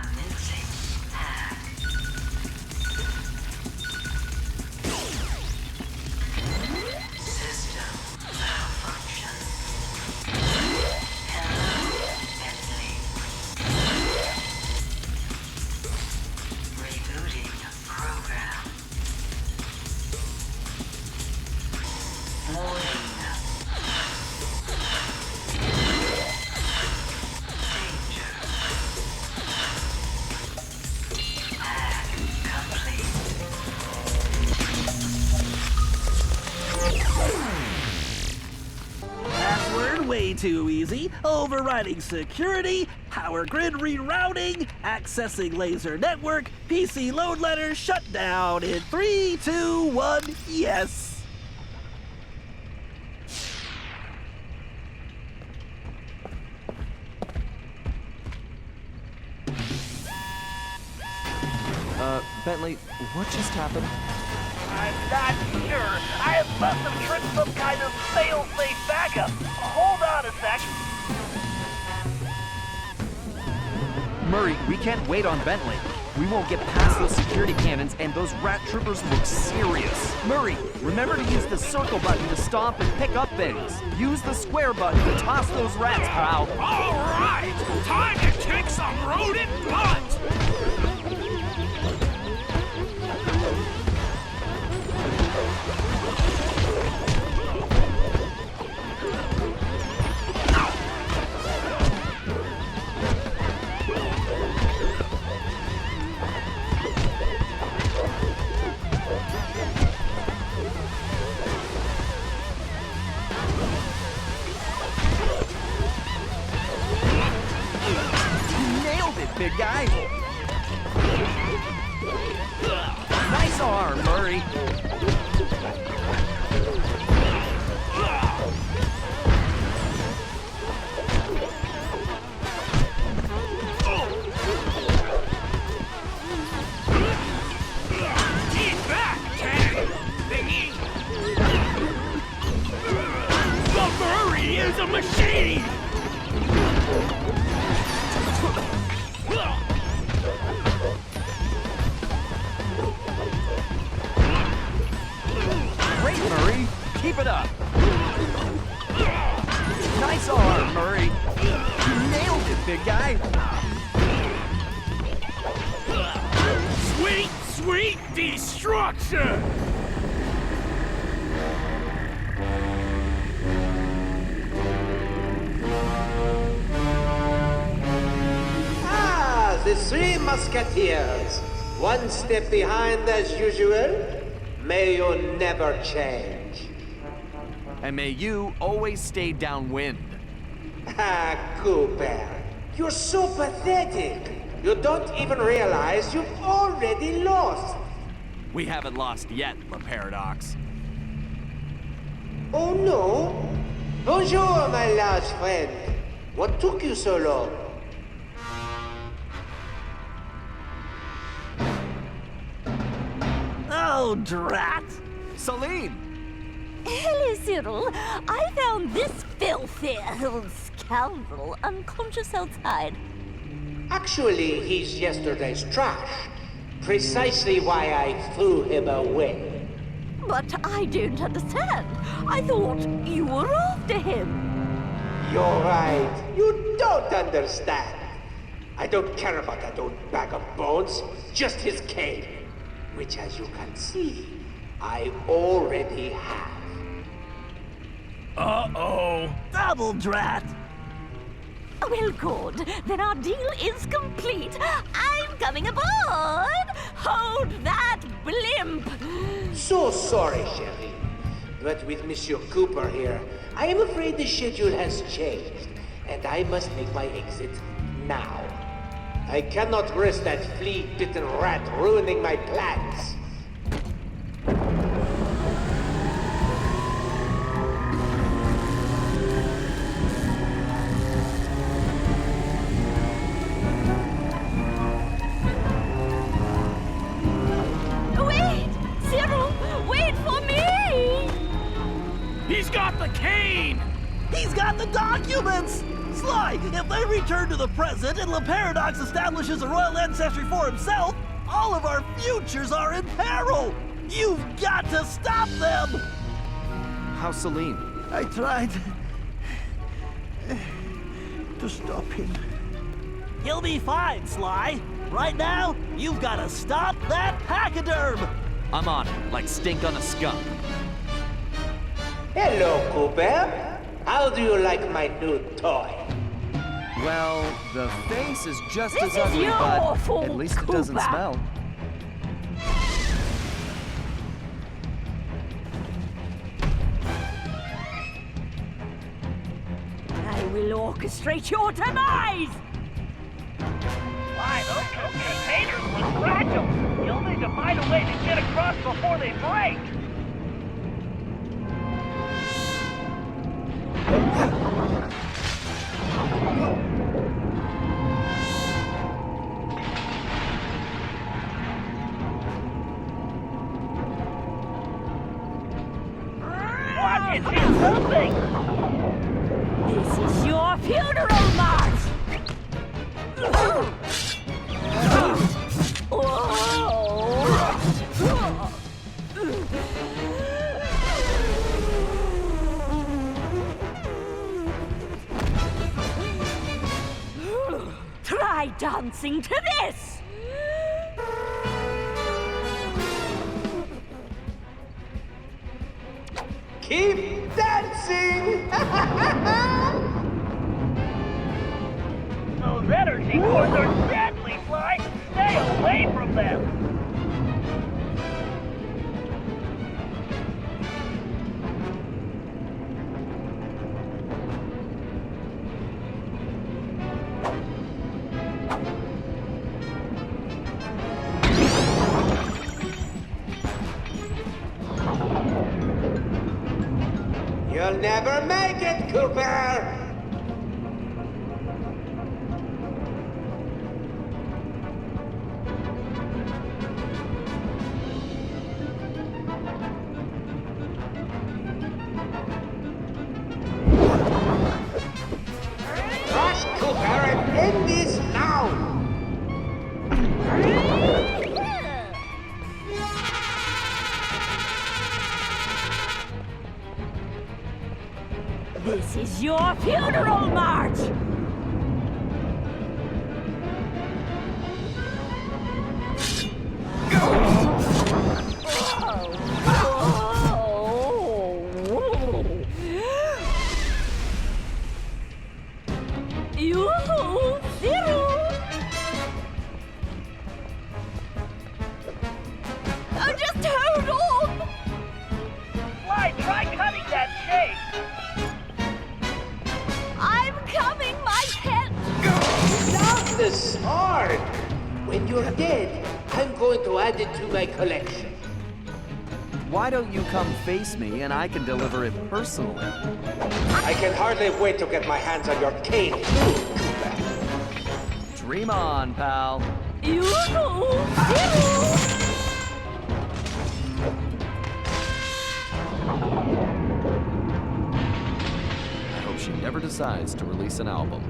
B: Way too easy. Overriding security, power grid rerouting, accessing laser network, PC load letter shut down in 3, 2, 1, yes.
A: Bentley, what just happened?
B: I'm not sure. I must have tripped some kind of fail-safe backup. Hold on a sec.
A: Murray, we can't wait on Bentley. We won't get past those security cannons, and those rat troopers look serious. Murray, remember to use the circle button to stomp and pick up things. Use the square button to toss those rats, pal.
M: All right, time to kick some rodent butt.
A: Big guy. Nice arm, Murray.
M: Get back, Tag! The Murray is a machine!
A: Great, Murray. Keep it up. Nice arm, Murray. You nailed it, big guy.
M: Sweet, sweet destruction!
K: Ah, the Three Musketeers. One step behind as usual. May you never change.
A: And may you always stay downwind.
K: Ah, Cooper. You're so pathetic. You don't even realize you've already lost.
A: We haven't lost yet, La Paradox.
K: Oh no? Bonjour, my large friend. What took you so long?
B: Oh, drat!
A: Celine!
U: Hello, Cyril. I found this filthy scoundrel unconscious outside.
K: Actually, he's yesterday's trash. Precisely why I threw him away.
H: But I don't understand. I thought you were after him.
K: You're right. You don't understand. I don't care about that old bag of bones. Just his cane. Which, as you can see, I already have.
B: Uh-oh. Double drat.
H: Well, good. Then our deal is complete. I'm coming aboard. Hold that blimp.
K: So sorry, Sherry. But with Monsieur Cooper here, I am afraid the schedule has changed, and I must make my exit now. I cannot risk that flea-bitten rat ruining my plans.
H: Wait! Cyril, wait for me!
M: He's got the cane!
B: He's got the documents! Sly, if they return to the present and Le Paradox establishes a royal ancestry for himself, all of our futures are in peril! You've got to stop them!
A: How's Celine?
V: I tried to stop him.
B: He'll be fine, Sly. Right now, you've got to stop that pachyderm!
A: I'm on it, like stink on a skunk.
K: Hello, Cooper. How do you like my new toy?
A: Well, the face is just
H: This
A: as
H: is
A: ugly,
H: your
A: but
H: fault,
A: at least it doesn't
H: Cooper.
A: smell.
H: I will orchestrate your demise!
B: Why, those containers look fragile! You'll need to find a way to get across before they break! What is he something?
H: This is your funeral march! Try dancing to this!
K: Keep dancing!
B: Those energy cores are deadly, Sly! Stay away from them!
K: You'll never make it, Cooper! Rush, Cooper, and end this now!
H: This is your funeral march!
B: Just hold on! Sly, try cutting that shape!
H: I'm coming, my pet!
K: Not the sword! When you're dead, I'm going to add it to my collection.
A: Why don't you come face me and I can deliver it personally?
K: I can hardly wait to get my hands on your cane, too, Cooper.
A: Dream on, pal. I hope she never decides to release an album.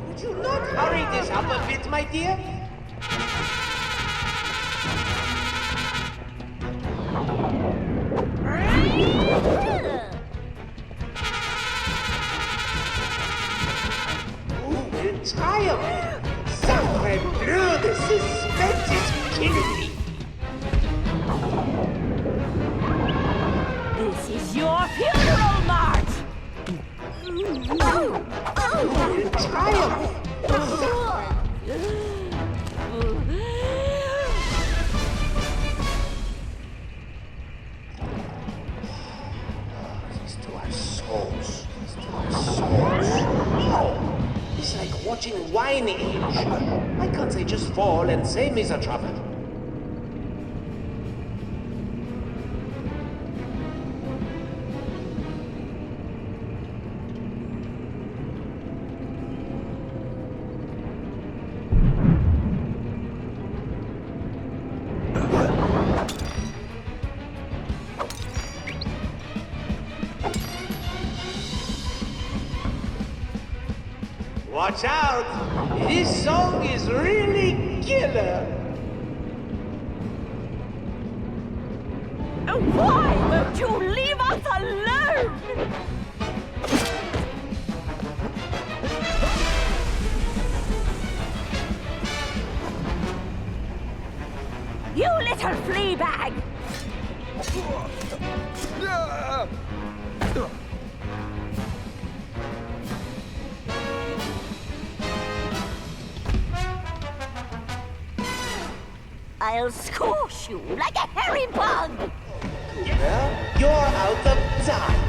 K: Would you not hurry this up a bit, my dear? Entirely! Sacre bleu, the suspense is killing me!
H: This is your funeral march!
K: Entirely! It's to our souls. It's to our souls. No! It's like watching wine age. Why can't they just fall and save me the trouble? Watch out! This song is really killer!
H: Why won't you leave us alone? You little flea bag! I'll squash you like a hairy bug!
K: Well, you're out of time!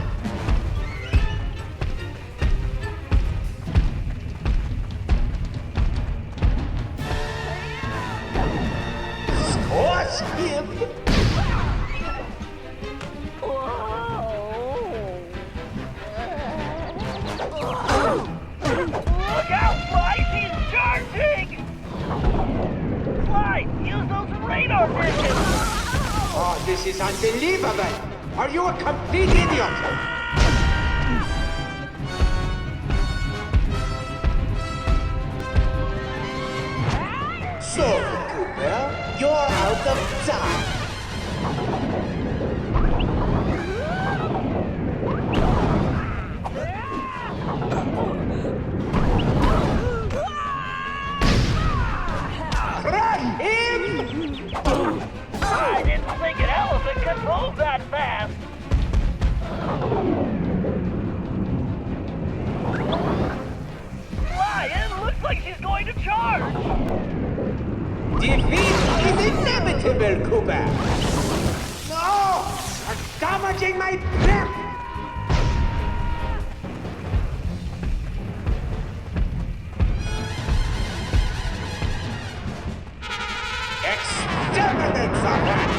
K: Squash him!
B: Look out, Sly! He's charging! Sly, use those radar bridges!
K: Oh, this is unbelievable! Are you a complete idiot? So, Cooper, you're out of time. Crush him!
B: I didn't think an elephant could move that fast! Sly, it looks like she's going to charge!
K: Defeat is inevitable, Cooper! No! You're damaging my prep! Exterminate the rat!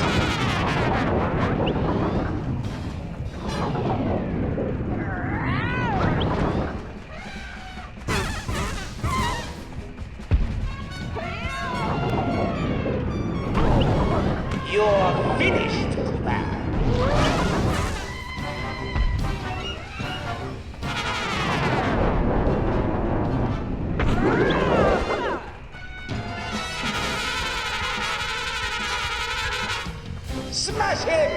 K: You're finished, Cooper. Smash him!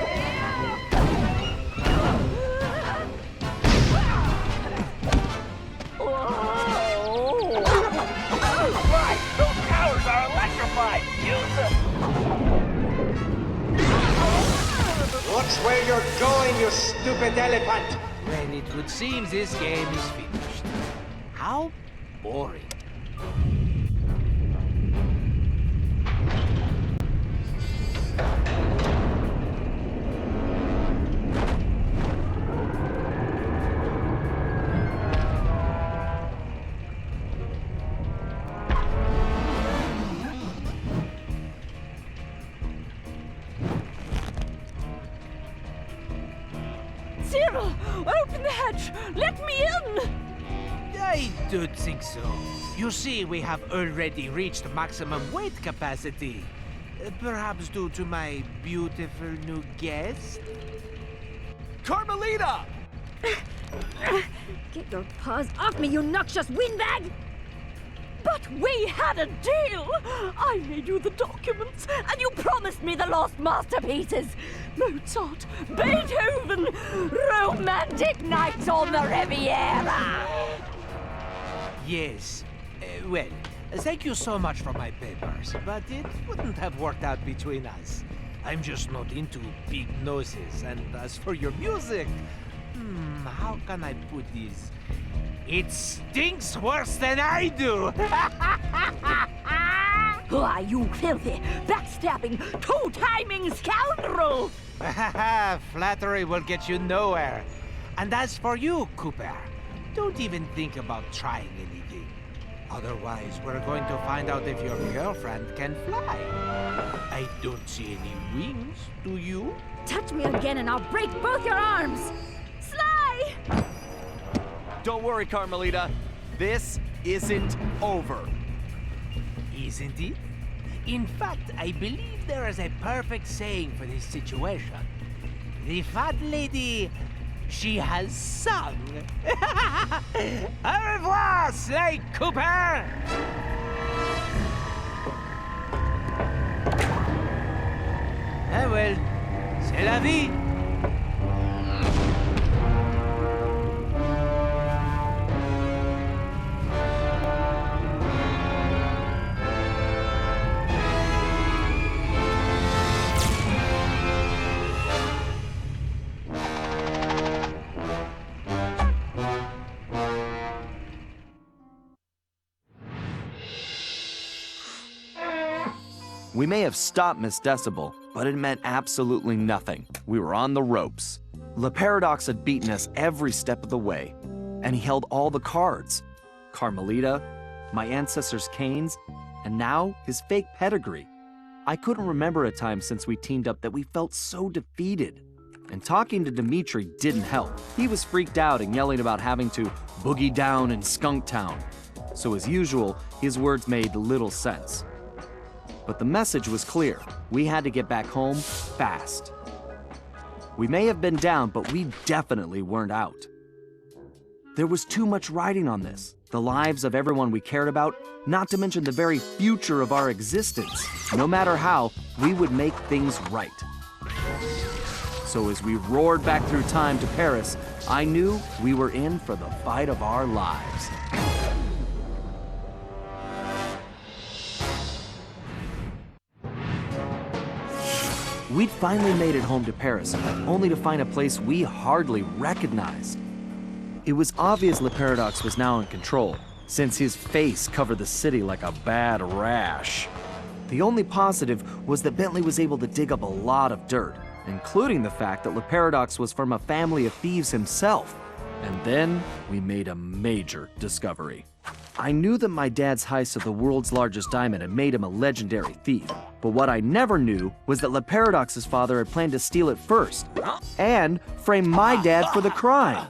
B: Right, those towers are electrified! Use them!
K: Watch where you're going, you stupid elephant!
D: Well, it would seem this game is finished. How boring.
H: Cyril, open the hatch! Let me in!
D: I don't think so. You see, we have already reached maximum weight capacity. Perhaps due to my beautiful new guest?
Q: Carmelita!
T: Get your paws off me, you noxious windbag!
H: But we had a deal! I made you the documents, and you promised me the lost masterpieces! Mozart, Beethoven, romantic nights on the Riviera!
D: Yes. Well, thank you so much for my papers, but it wouldn't have worked out between us. I'm just not into big noses, and as for your music, how can I put this? It stinks worse than I do!
H: Why, you filthy, backstabbing, two-timing scoundrel!
D: Flattery will get you nowhere. And as for you, Cooper, don't even think about trying anything. Otherwise, we're going to find out if your girlfriend can fly. I don't see any wings, do you?
T: Touch me again and I'll break both your arms! Sly!
A: Don't worry, Carmelita. This isn't over.
D: Isn't it? In fact, I believe there is a perfect saying for this situation. The fat lady, she has sung. Au revoir, Sly Cooper! Ah well, c'est la vie.
A: We may have stopped Miss Decibel, but it meant absolutely nothing. We were on the ropes. Le Paradox had beaten us every step of the way, and he held all the cards. Carmelita, my ancestors' canes, and now his fake pedigree. I couldn't remember a time since we teamed up that we felt so defeated. And talking to Dimitri didn't help. He was freaked out and yelling about having to boogie down in Skunk Town. So as usual, his words made little sense. But the message was clear. We had to get back home fast. We may have been down, but we definitely weren't out. There was too much riding on this. The lives of everyone we cared about, not to mention the very future of our existence. No matter how, we would make things right. So as we roared back through time to Paris, I knew we were in for the fight of our lives. We'd finally made it home to Paris, only to find a place we hardly recognized. It was obvious Le Paradox was now in control, since his face covered the city like a bad rash. The only positive was that Bentley was able to dig up a lot of dirt, including the fact that Le Paradox was from a family of thieves himself. And then we made a major discovery. I knew that my dad's heist of the world's largest diamond had made him a legendary thief. But what I never knew was that Le Paradox's father had planned to steal it first and frame my dad for the crime.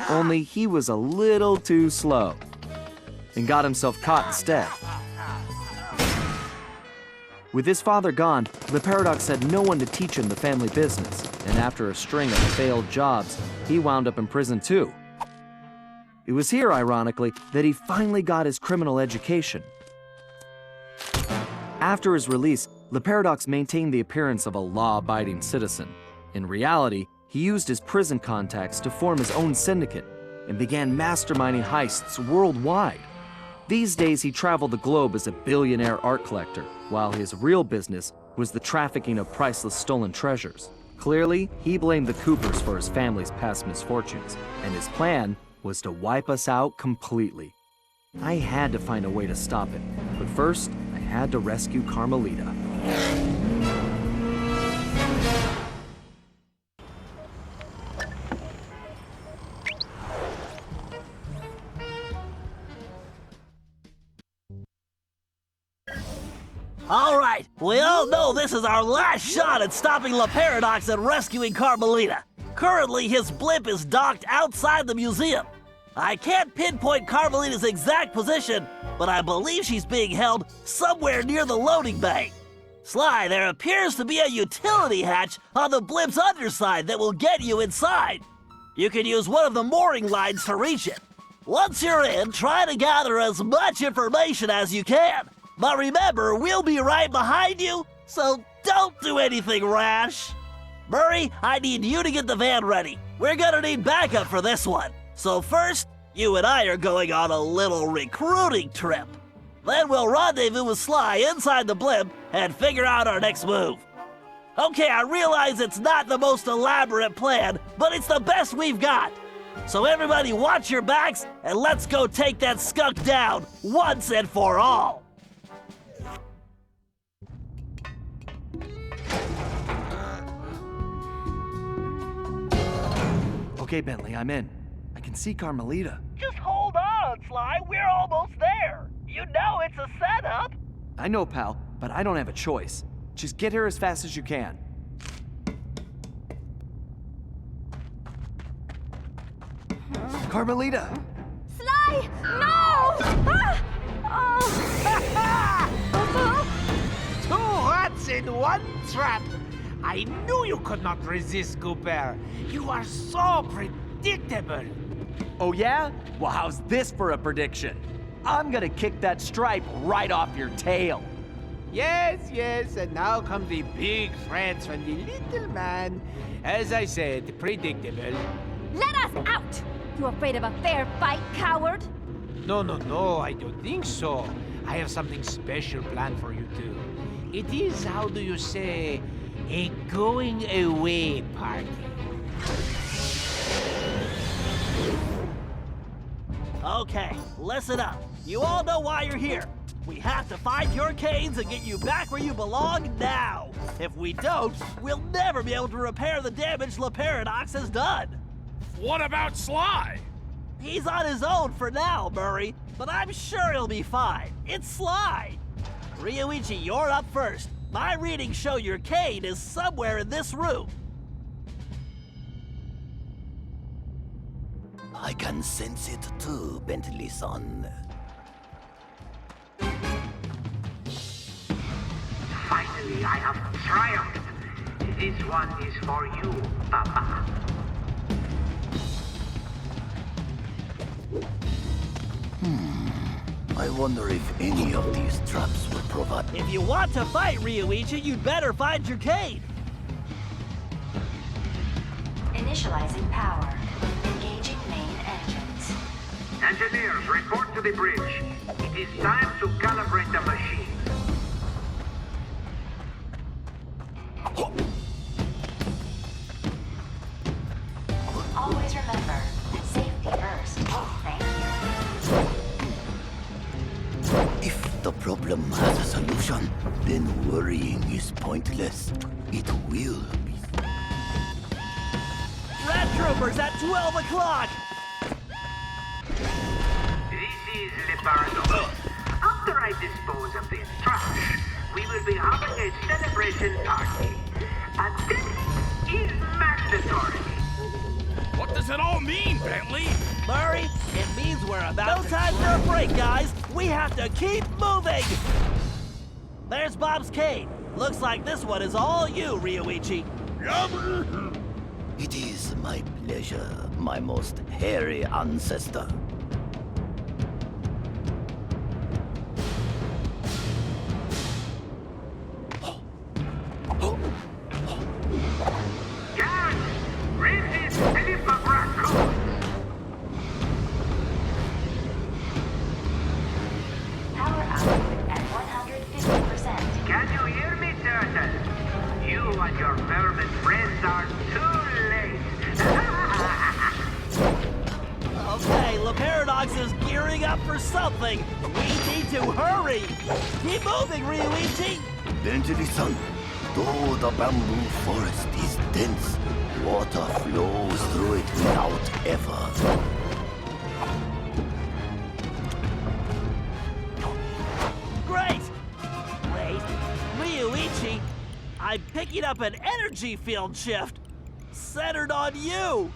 A: Only he was a little too slow and got himself caught instead. With his father gone, Le Paradox had no one to teach him the family business, and after a string of failed jobs, he wound up in prison too. It was here, ironically, that he finally got his criminal education. After his release, Le Paradox maintained the appearance of a law-abiding citizen. In reality, he used his prison contacts to form his own syndicate and began masterminding heists worldwide. These days, he traveled the globe as a billionaire art collector, while his real business was the trafficking of priceless stolen treasures. Clearly, he blamed the Coopers for his family's past misfortunes, and his plan was to wipe us out completely. I had to find a way to stop it, but first, I had to rescue Carmelita.
B: All right, we all know this is our last shot at stopping Le Paradox and rescuing Carmelita. Currently, his blimp is docked outside the museum. I can't pinpoint Carmelita's exact position, but I believe she's being held somewhere near the loading bay. Sly, there appears to be a utility hatch on the blimp's underside that will get you inside. You can use one of the mooring lines to reach it. Once you're in, try to gather as much information as you can. But remember, we'll be right behind you, so don't do anything rash. Murray, I need you to get the van ready. We're gonna need backup for this one. So first, you and I are going on a little recruiting trip. Then we'll rendezvous with Sly inside the blimp and figure out our next move. Okay, I realize it's not the most elaborate plan, but it's the best we've got. So everybody watch your backs and let's go take that skunk down once and for all.
A: Okay, Bentley, I'm in. I can see Carmelita.
B: Just hold on, Sly. We're almost there. You know it's a setup.
A: I know, pal, but I don't have a choice. Just get here as fast as you can. Carmelita!
H: Sly! No! Ah! Oh.
D: Two rats in one trap! I knew you could not resist, Cooper. You are so predictable.
A: Oh yeah? Well, how's this for a prediction? I'm gonna kick that stripe right off your tail.
D: Yes, and now come the big threats from the little man. As I said, predictable.
F: Let us out! You afraid of a fair fight, coward?
D: No, I don't think so. I have something special planned for you two. It is, how do you say, a going away party.
B: Okay, listen up. You all know why you're here. We have to find your canes and get you back where you belong now. If we don't, we'll never be able to repair the damage La Paradox has done.
M: What about Sly?
B: He's on his own for now, Murray, but I'm sure he'll be fine. It's Sly. Ryuichi, you're up first. My readings show your cane is somewhere in this room.
C: I can sense it too, Bentley-san.
K: Finally, I have triumphed. This one is for you, Papa.
C: I wonder if any of these traps will provide...
B: If you want to fight, Ryuichi, you'd better find your cane.
E: Initializing power. Engaging main engines.
K: Engineers, report to the bridge. It is time to calibrate the machine.
E: Always remember, safety first. Thank you.
C: If the problem has a solution, then worrying is pointless. It will be.
B: Red Troopers at 12 o'clock!
K: This is Le Paradox. After I dispose of this trash, we will be having a celebration party. Attendance is mandatory.
M: What does it all mean, Bentley?
B: Murray, it means we're about no time for a break, guys. We have to keep moving. There's Bob's cane. Looks like this one is all you, Ryuichi.
C: It is my pleasure, my most hairy ancestor.
B: Something. We need to hurry. Keep moving, Ryuichi.
C: Bentley-san, though the bamboo forest is dense, water flows through it without effort.
B: Great. Wait, Ryuichi, I'm picking up an energy field shift centered on you.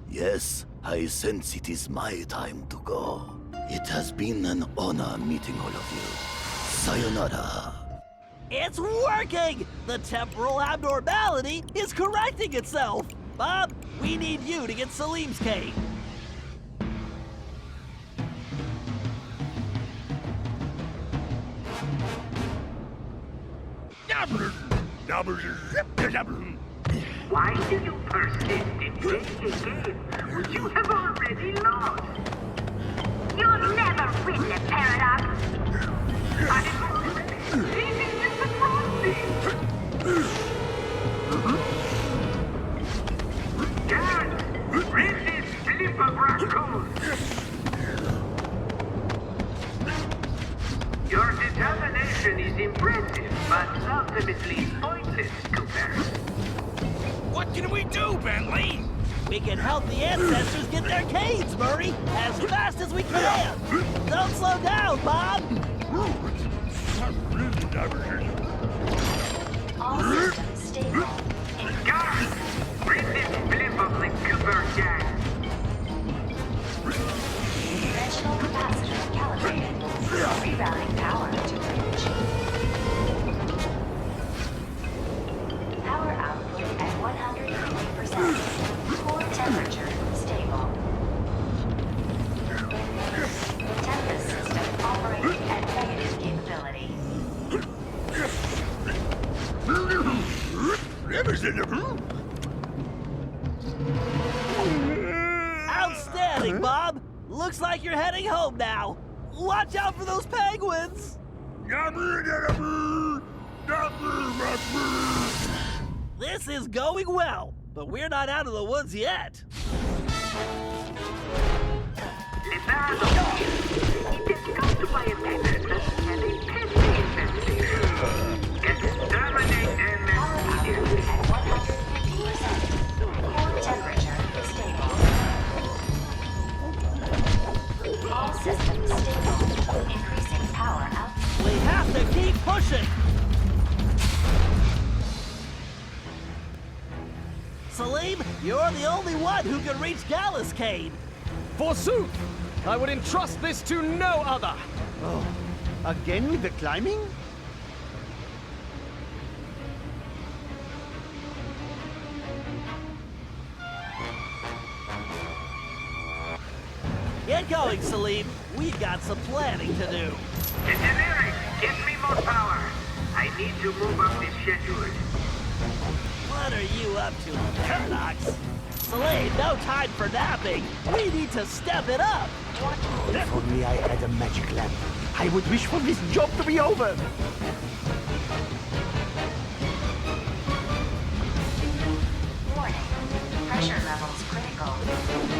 C: Yes, I sense it is my time to go. It has been an honor meeting all of you. Sayonara.
B: It's working! The temporal abnormality is correcting itself! Bob, we need you to get Salim's cane.
K: Why do you persist in playing a game which you have already lost?
T: You'll never win the paradox.
K: Leaving this across me. Dad, read this slip of Raccoon. Your determination is impressive, but ultimately pointless, Cooper.
M: What can we do, Bentley?
B: We can help the ancestors get their canes, Murray, as fast as we can. Don't slow down, Bob.
E: All systems stable.
K: Guys, read this slip of the Cooper gang.
E: Conventional capacitor calibrated. Rerouting power to range. Power output at 150%. Core temperature stable. Tempest system operating at negative capability.
B: Outstanding, Bob. Looks like you're heading home now. Watch out for those penguins. This is going well, but we're not out of the woods yet.
K: It is come to my attention that you have a pesky infestation. Exterminate them immediately.
E: At 150%. Core temperature stable. All systems stable. Increasing power output.
B: We have to keep pushing. Salim, you're the only one who can reach Gallus Cane.
Q: Forsooth! I would entrust this to no other!
V: Oh, again with the climbing?
B: Get going, Salim. We've got some planning to do.
K: Engineering, get me more power. I need to move up this schedule.
B: What are you up to, Paradox? Salim, no time for napping. We need to step it up.
V: If only I had a magic lamp, I would wish for this job to be over.
E: Warning. Pressure levels critical.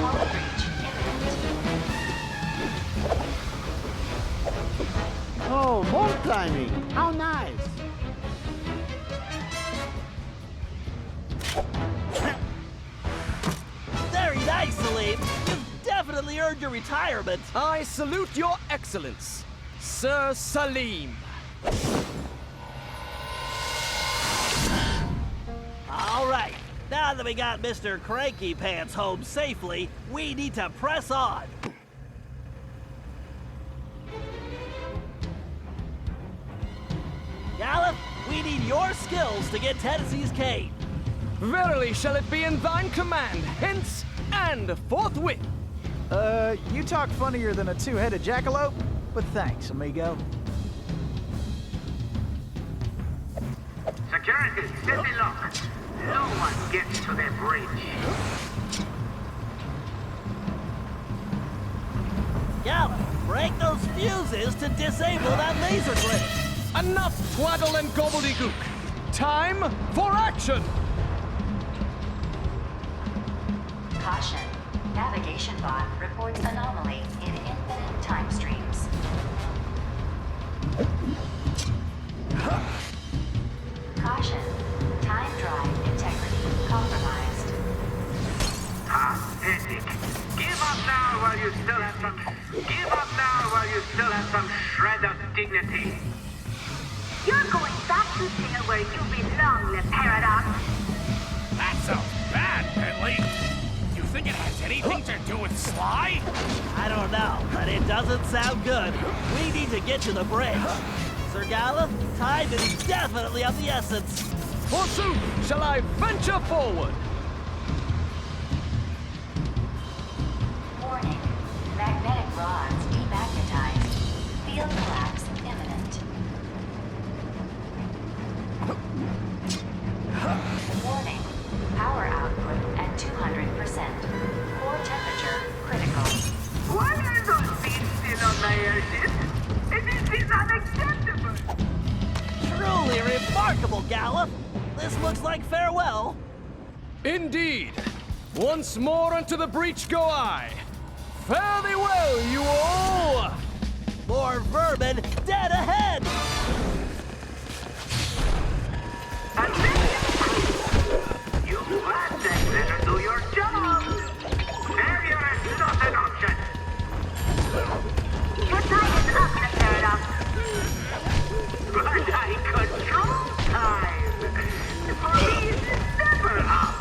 E: Hull breach imminent.
V: Oh, more climbing. How nice.
B: Very nice, Salim. You've definitely earned your retirement.
Q: I salute your excellence, Sir Salim.
B: All right. Now that we got Mr. Cranky Pants home safely, we need to press on. Gallop, we need your skills to get Tennessee's cane.
Q: Verily shall it be in thine command, hence and forthwith.
I: You talk funnier than a two-headed jackalope, but thanks, amigo.
K: Security, set the lock. No one gets to the bridge.
B: Gallop, break those fuses to disable that laser glitch.
Q: Enough twaddle and gobbledygook. Time for action!
E: Caution. Navigation bot reports anomaly in infinite time streams. Caution. Time drive integrity compromised.
K: Pathetic. Give up now while you still have some. Give up now while you still have some shred of dignity.
T: You're going back to jail where you belong, the paradox.
M: That sounds bad, Bentley. You think it has any anything to do with Sly?
B: I don't know, but it doesn't sound good. We need to get to the bridge. Sir Gallup, time is definitely of the essence.
Q: Forsooth, shall I venture forward?
E: Warning. Magnetic rods demagnetized. Field collapse imminent. Warning. Power output at 200%. Core temperature critical.
K: Why are those beasts still on my airship? This is unacceptable!
B: Truly remarkable, Gallup. This looks like farewell.
Q: Indeed. Once more unto the breach go I. Fare thee well, you all!
B: More vermin dead ahead!
K: You bastards better do your job! Failure is not an option!
T: Your time is up, the paradox.
K: But I control time! For me, it's never up!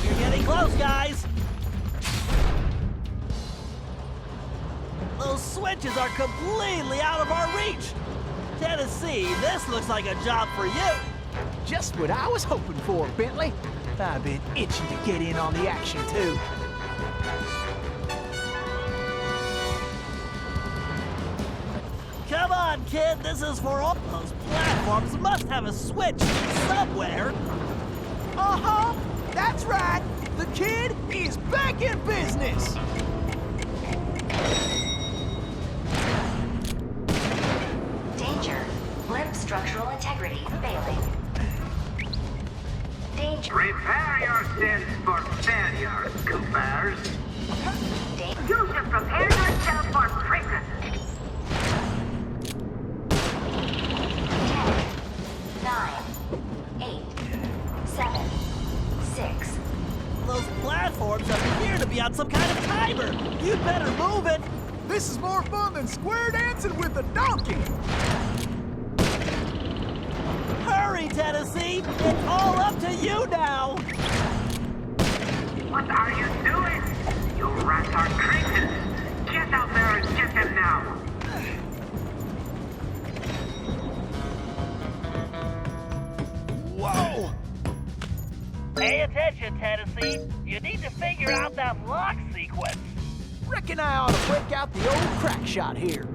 B: You're getting close, guys! Those switches are completely out of our reach! Tennessee, this looks like a job for you!
I: Just what I was hoping for, Bentley. I've been itching to get in on the action, too.
B: Come on, kid, this is for all those platforms must have a switch somewhere!
I: Uh-huh, that's right. The kid is back in business.
E: Danger. Blimp structural integrity failing. Danger.
K: Prepare yourselves for failure, Coopers.
T: You should prepare yourself for prison.
E: 10, 9, 8, 7, 6.
B: Those platforms appear to be on some kind of timer! You'd better move it!
I: This is more fun than square dancing with a donkey.
B: Hurry, Tennessee! It's all up to you now!
K: What are you doing? You rats are traitors! Get out there and get them now!
B: Whoa! Pay attention, Tennessee. You need to figure out that lock sequence.
I: Reckon I ought to break out the old crack shot here.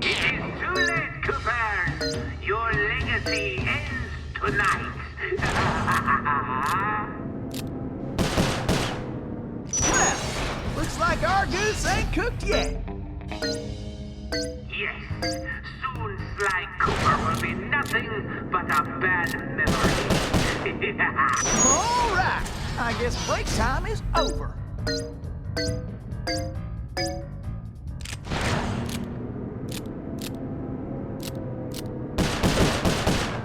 K: It is too late, Coopers! Your legacy ends tonight!
I: Well, looks like our goose ain't cooked yet.
K: Yes, soon Sly Cooper will be nothing but a bad memory.
I: All right, I guess break time is over.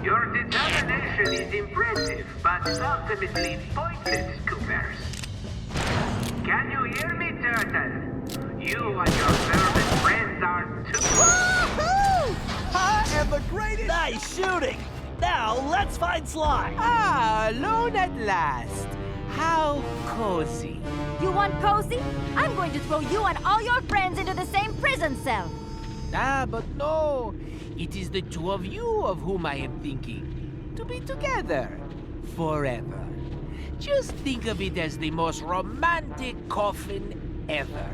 K: Your determination is impressive, but ultimately pointless, Coopers. Can you hear me, Turtle? You and your vermin friends are too...
I: Woohoo! I am the greatest...
B: Nice shooting! Now, let's find Sly!
D: Ah, alone at last. How cozy.
F: You want cozy? I'm going to throw you and all your friends into the same prison cell.
D: Ah, but no. It is the two of you of whom I am thinking. To be together. Forever. Just think of it as the most romantic coffin ever.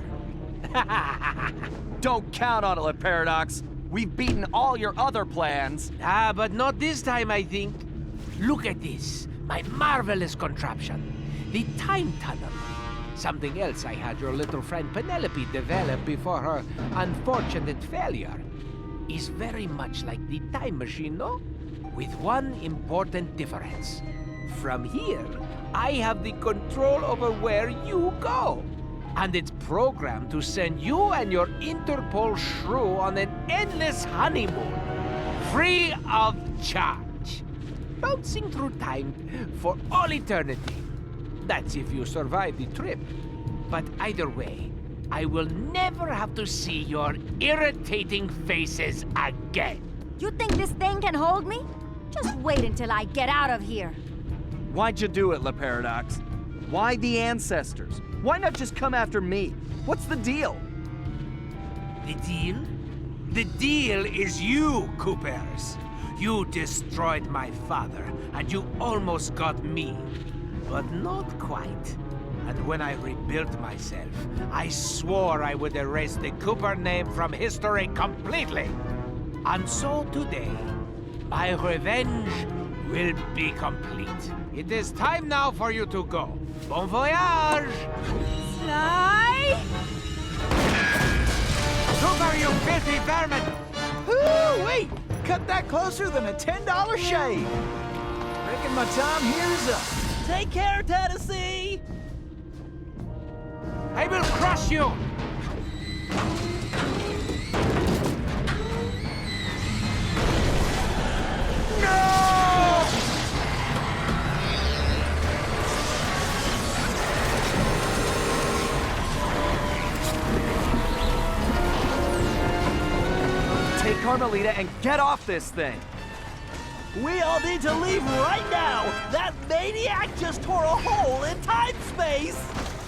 A: Don't count on it, Paradox. We've beaten all your other plans.
D: Ah, but not this time, I think. Look at this. My marvelous contraption. The time tunnel. Something else I had your little friend Penelope develop before her unfortunate failure. Is very much like the time machine, no? With one important difference. From here, I have the control over where you go. And it's programmed to send you and your Interpol shrew on an endless honeymoon. Free of charge. Bouncing through time for all eternity. That's if you survive the trip. But either way, I will never have to see your irritating faces again.
F: You think this thing can hold me? Just wait until I get out of here.
A: Why'd you do it, Le Paradox? Why the ancestors? Why not just come after me? What's the deal?
D: The deal? The deal is you, Coopers. You destroyed my father, and you almost got me. But not quite. And when I rebuilt myself, I swore I would erase the Cooper name from history completely. And so today, my revenge will be complete. It is time now for you to go. Bon voyage!
H: Sly!
D: Cooper, you filthy vermin!
I: Ooh, wait! Cut that closer than a $10 shave. Reckon my time here is up.
B: Take care, Tennessee!
D: I will crush you!
A: Take Carmelita and get off this thing!
B: We all need to leave right now! That maniac just tore a hole in time-space!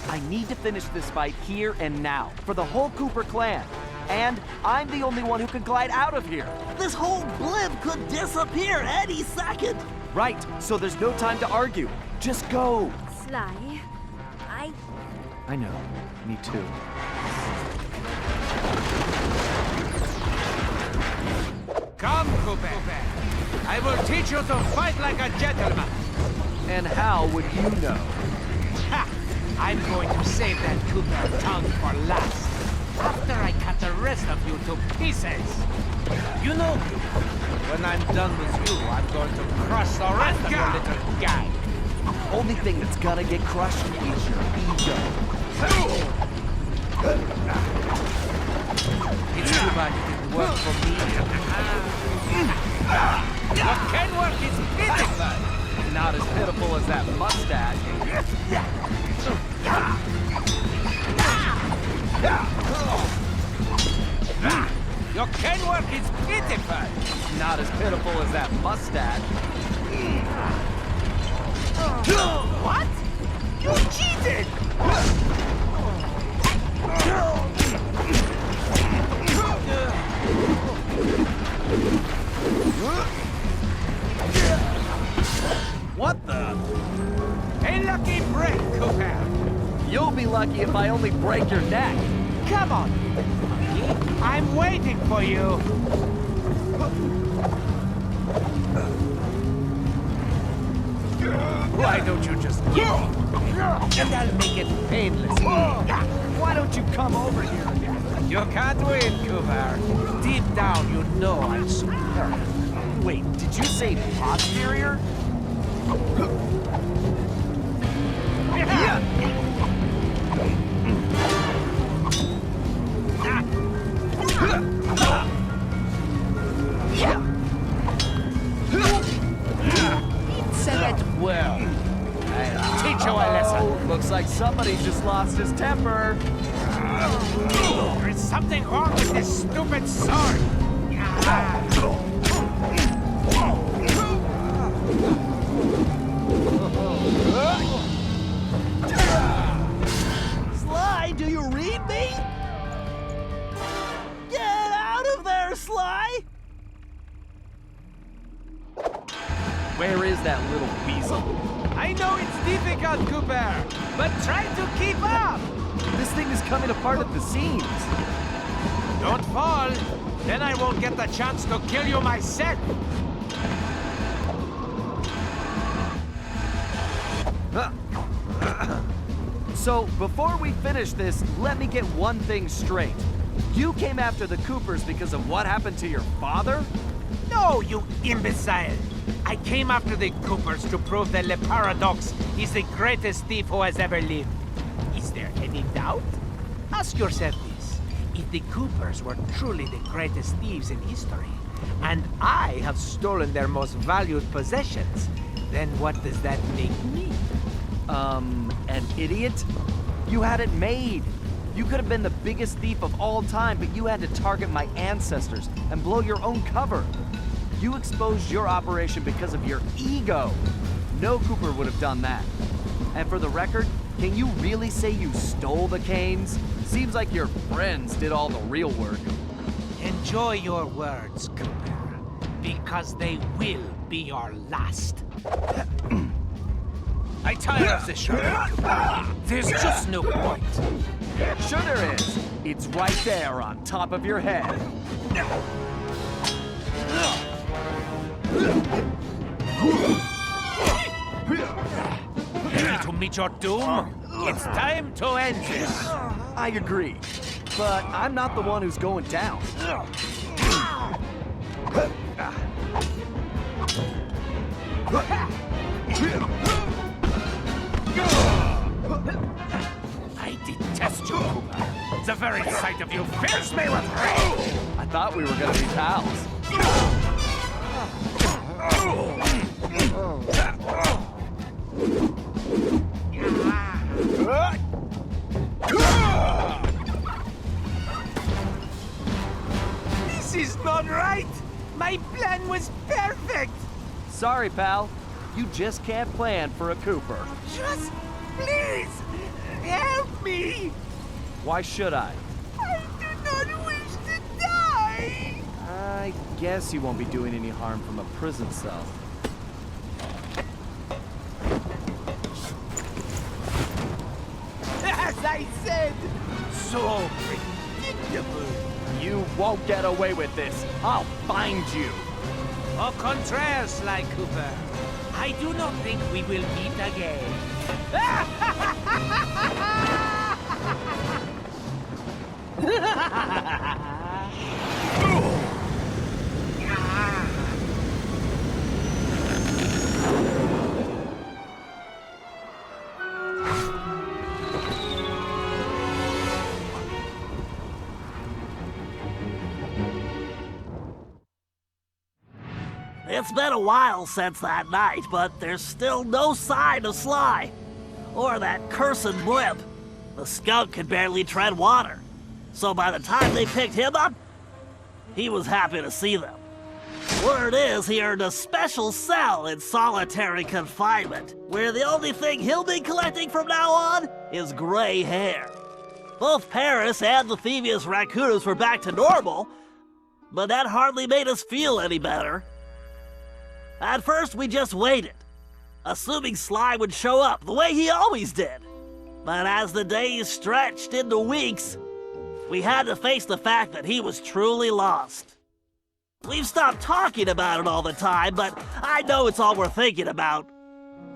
A: I need to finish this fight here and now, for the whole Cooper clan. And I'm the only one who can glide out of here.
B: This whole blimp could disappear any second!
A: Right, so there's no time to argue. Just go!
F: Sly,
A: I know, me too.
D: Come, Cooper. I will teach you to fight like a gentleman.
A: And how would you know?
D: Ha! I'm going to save that Cooper tongue for last. After I cut the rest of you to pieces. You know, when I'm done with you, I'm going to crush the rest of your little gang.
A: Only thing that's gonna get crushed is your ego.
D: It's too bad it didn't work for me. What can work is pitiful.
A: Not as pitiful as that mustache.
D: Your can work is pitiful.
A: Not as pitiful as that mustache.
D: What? You cheated!
A: What the?
D: A lucky break, Cooper.
A: You'll be lucky if I only break your neck.
D: Come on. I'm waiting for you. Why don't you just give me? And I'll make it painless.
A: Why don't you come over here?
D: You can't win, Cooper. Deep down, you know I'm superior.
A: Wait, did you say posterior?
D: Said it well. I'll teach you a lesson.
A: Looks like somebody just lost his temper.
D: There's something wrong with this stupid sword.
B: Sly, do you read me? Get out of there, Sly!
A: Where is that little weasel?
D: I know it's difficult, Cooper, but try to keep up.
A: This thing is coming apart at the seams.
D: Don't fall, then I won't get the chance to kill you myself.
A: So, before we finish this, let me get one thing straight. You came after the Coopers because of what happened to your father?
D: No, you imbecile! I came after the Coopers to prove that Le Paradox is the greatest thief who has ever lived. Is there any doubt? Ask yourself this. If the Coopers were truly the greatest thieves in history, and I have stolen their most valued possessions, then what does that make me?
A: An idiot? You had it made. You could have been the biggest thief of all time, but you had to target my ancestors and blow your own cover. You exposed your operation because of your ego. No Cooper would have done that. And for the record, can you really say you stole the canes? Seems like your friends did all the real work.
D: Enjoy your words, Cooper, because they will be your last. I tire of this show. There's just no point.
A: Sure there is. It's right there on top of your head.
D: Ready to meet your doom? It's time to end this.
A: I agree, but I'm not the one who's going down.
D: I detest you, Cooper. The very sight of you fills me with rage.
A: I thought we were gonna be pals.
D: This is not right. My plan was perfect.
A: Sorry, pal. You just can't plan for a Cooper.
D: Just please help me.
A: Why should I?
D: I do not wish to die.
A: I guess you won't be doing any harm from a prison cell.
D: As I said, so predictable.
A: You won't get away with this. I'll find you.
D: Au contraire, Sly Cooper. I do not think we will meet again.
B: It's been a while since that night, but there's still no sign of Sly. Or that cursed blimp. The skunk could barely tread water. So by the time they picked him up, he was happy to see them. Word is he earned a special cell in solitary confinement, where the only thing he'll be collecting from now on is gray hair. Both Paris and the Thievius Raccoons were back to normal, but that hardly made us feel any better. At first, we just waited, assuming Sly would show up the way he always did. But as the days stretched into weeks, we had to face the fact that he was truly lost. We've stopped talking about it all the time, but I know it's all we're thinking about,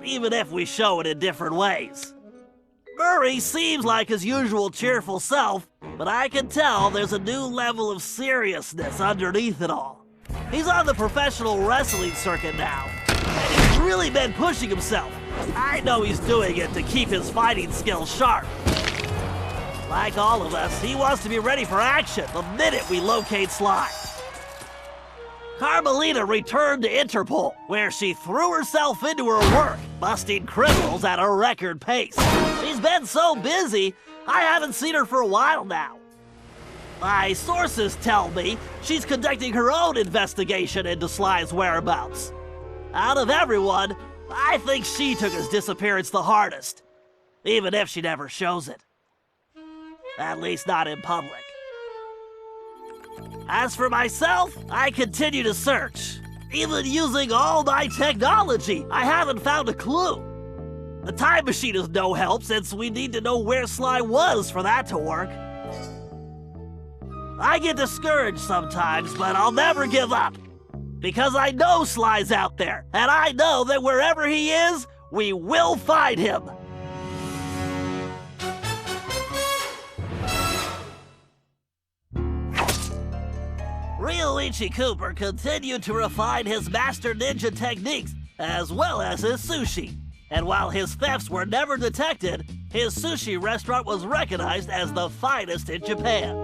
B: even if we show it in different ways. Murray seems like his usual cheerful self, but I can tell there's a new level of seriousness underneath it all. He's on the professional wrestling circuit now, and he's really been pushing himself. I know he's doing it to keep his fighting skills sharp. Like all of us, he wants to be ready for action the minute we locate Sly. Carmelita returned to Interpol, where she threw herself into her work, busting criminals at a record pace. She's been so busy, I haven't seen her for a while now. My sources tell me she's conducting her own investigation into Sly's whereabouts. Out of everyone, I think she took his disappearance the hardest, even if she never shows it. At least not in public. As for myself, I continue to search. Even using all my technology, I haven't found a clue. The time machine is no help since we need to know where Sly was for that to work. I get discouraged sometimes, but I'll never give up. Because I know Sly's out there, and I know that wherever he is, we will find him. Ryoichi Cooper continued to refine his master ninja techniques, as well as his sushi. And while his thefts were never detected, his sushi restaurant was recognized as the finest in Japan.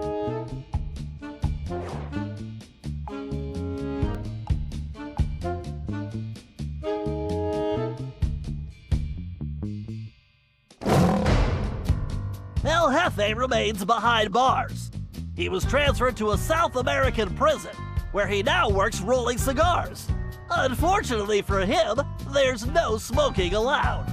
B: El Jefe remains behind bars. He was transferred to a South American prison, where he now works rolling cigars. Unfortunately for him, There's no smoking allowed.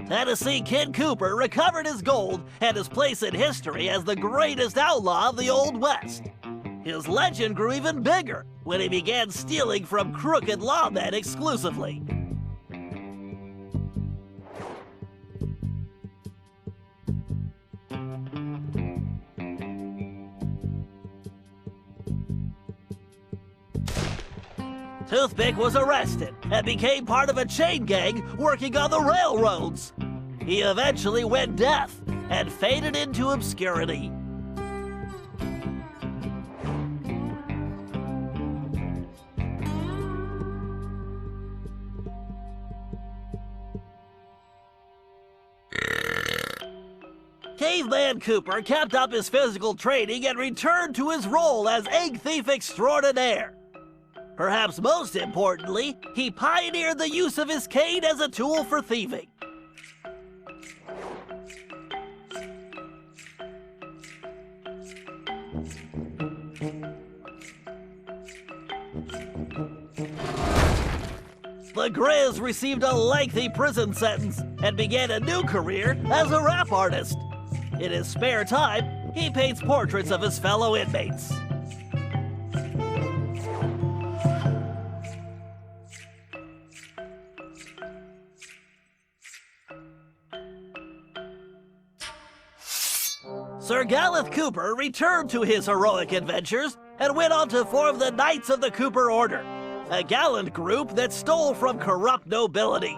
B: Tennessee Kid Cooper recovered his gold and his place in history as the greatest outlaw of the Old West. His legend grew even bigger when he began stealing from crooked lawmen exclusively. Toothpick was arrested and became part of a chain gang working on the railroads. He eventually went deaf and faded into obscurity. Caveman Cooper kept up his physical training and returned to his role as egg thief extraordinaire. Perhaps most importantly, he pioneered the use of his cane as a tool for thieving. The Grizz received a lengthy prison sentence and began a new career as a rap artist. In his spare time, he paints portraits of his fellow inmates. Sir Gallup Cooper returned to his heroic adventures and went on to form the Knights of the Cooper Order, a gallant group that stole from corrupt nobility.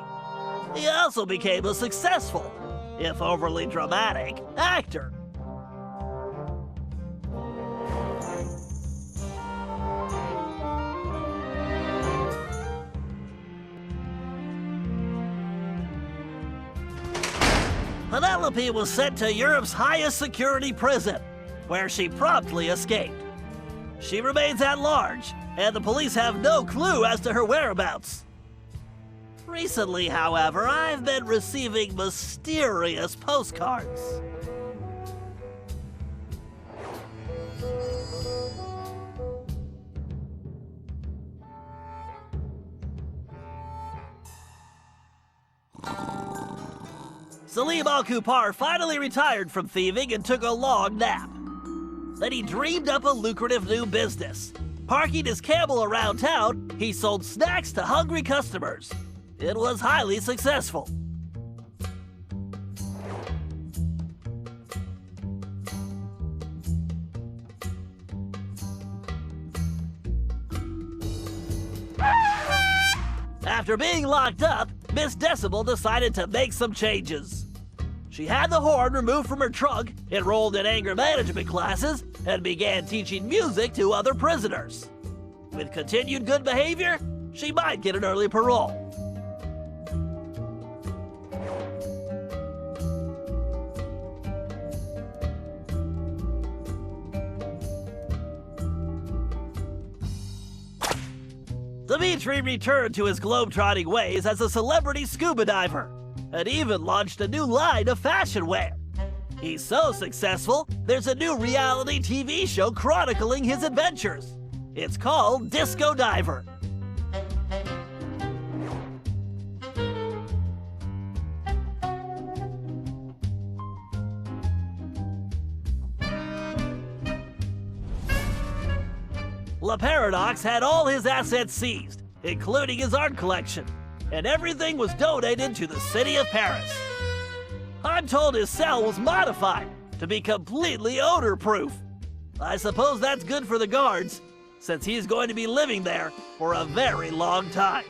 B: He also became a successful, if overly dramatic, actor. Penelope was sent to Europe's highest security prison, where she promptly escaped. She remains at large, and the police have no clue as to her whereabouts. Recently, however, I've been receiving mysterious postcards. Salim Al-Kupar finally retired from thieving and took a long nap. Then he dreamed up a lucrative new business. Parking his camel around town, he sold snacks to hungry customers. It was highly successful. After being locked up, Miss Decibel decided to make some changes. She had the horn removed from her trunk, enrolled in anger management classes, and began teaching music to other prisoners. With continued good behavior, she might get an early parole. Dimitri returned to his globetrotting ways as a celebrity scuba diver, and even launched a new line of fashion wear. He's so successful, there's a new reality TV show chronicling his adventures. It's called Disco Diver. La Paradox had all his assets seized, including his art collection, and everything was donated to the city of Paris. I'm told his cell was modified to be completely odor-proof. I suppose that's good for the guards, since he's going to be living there for a very long time.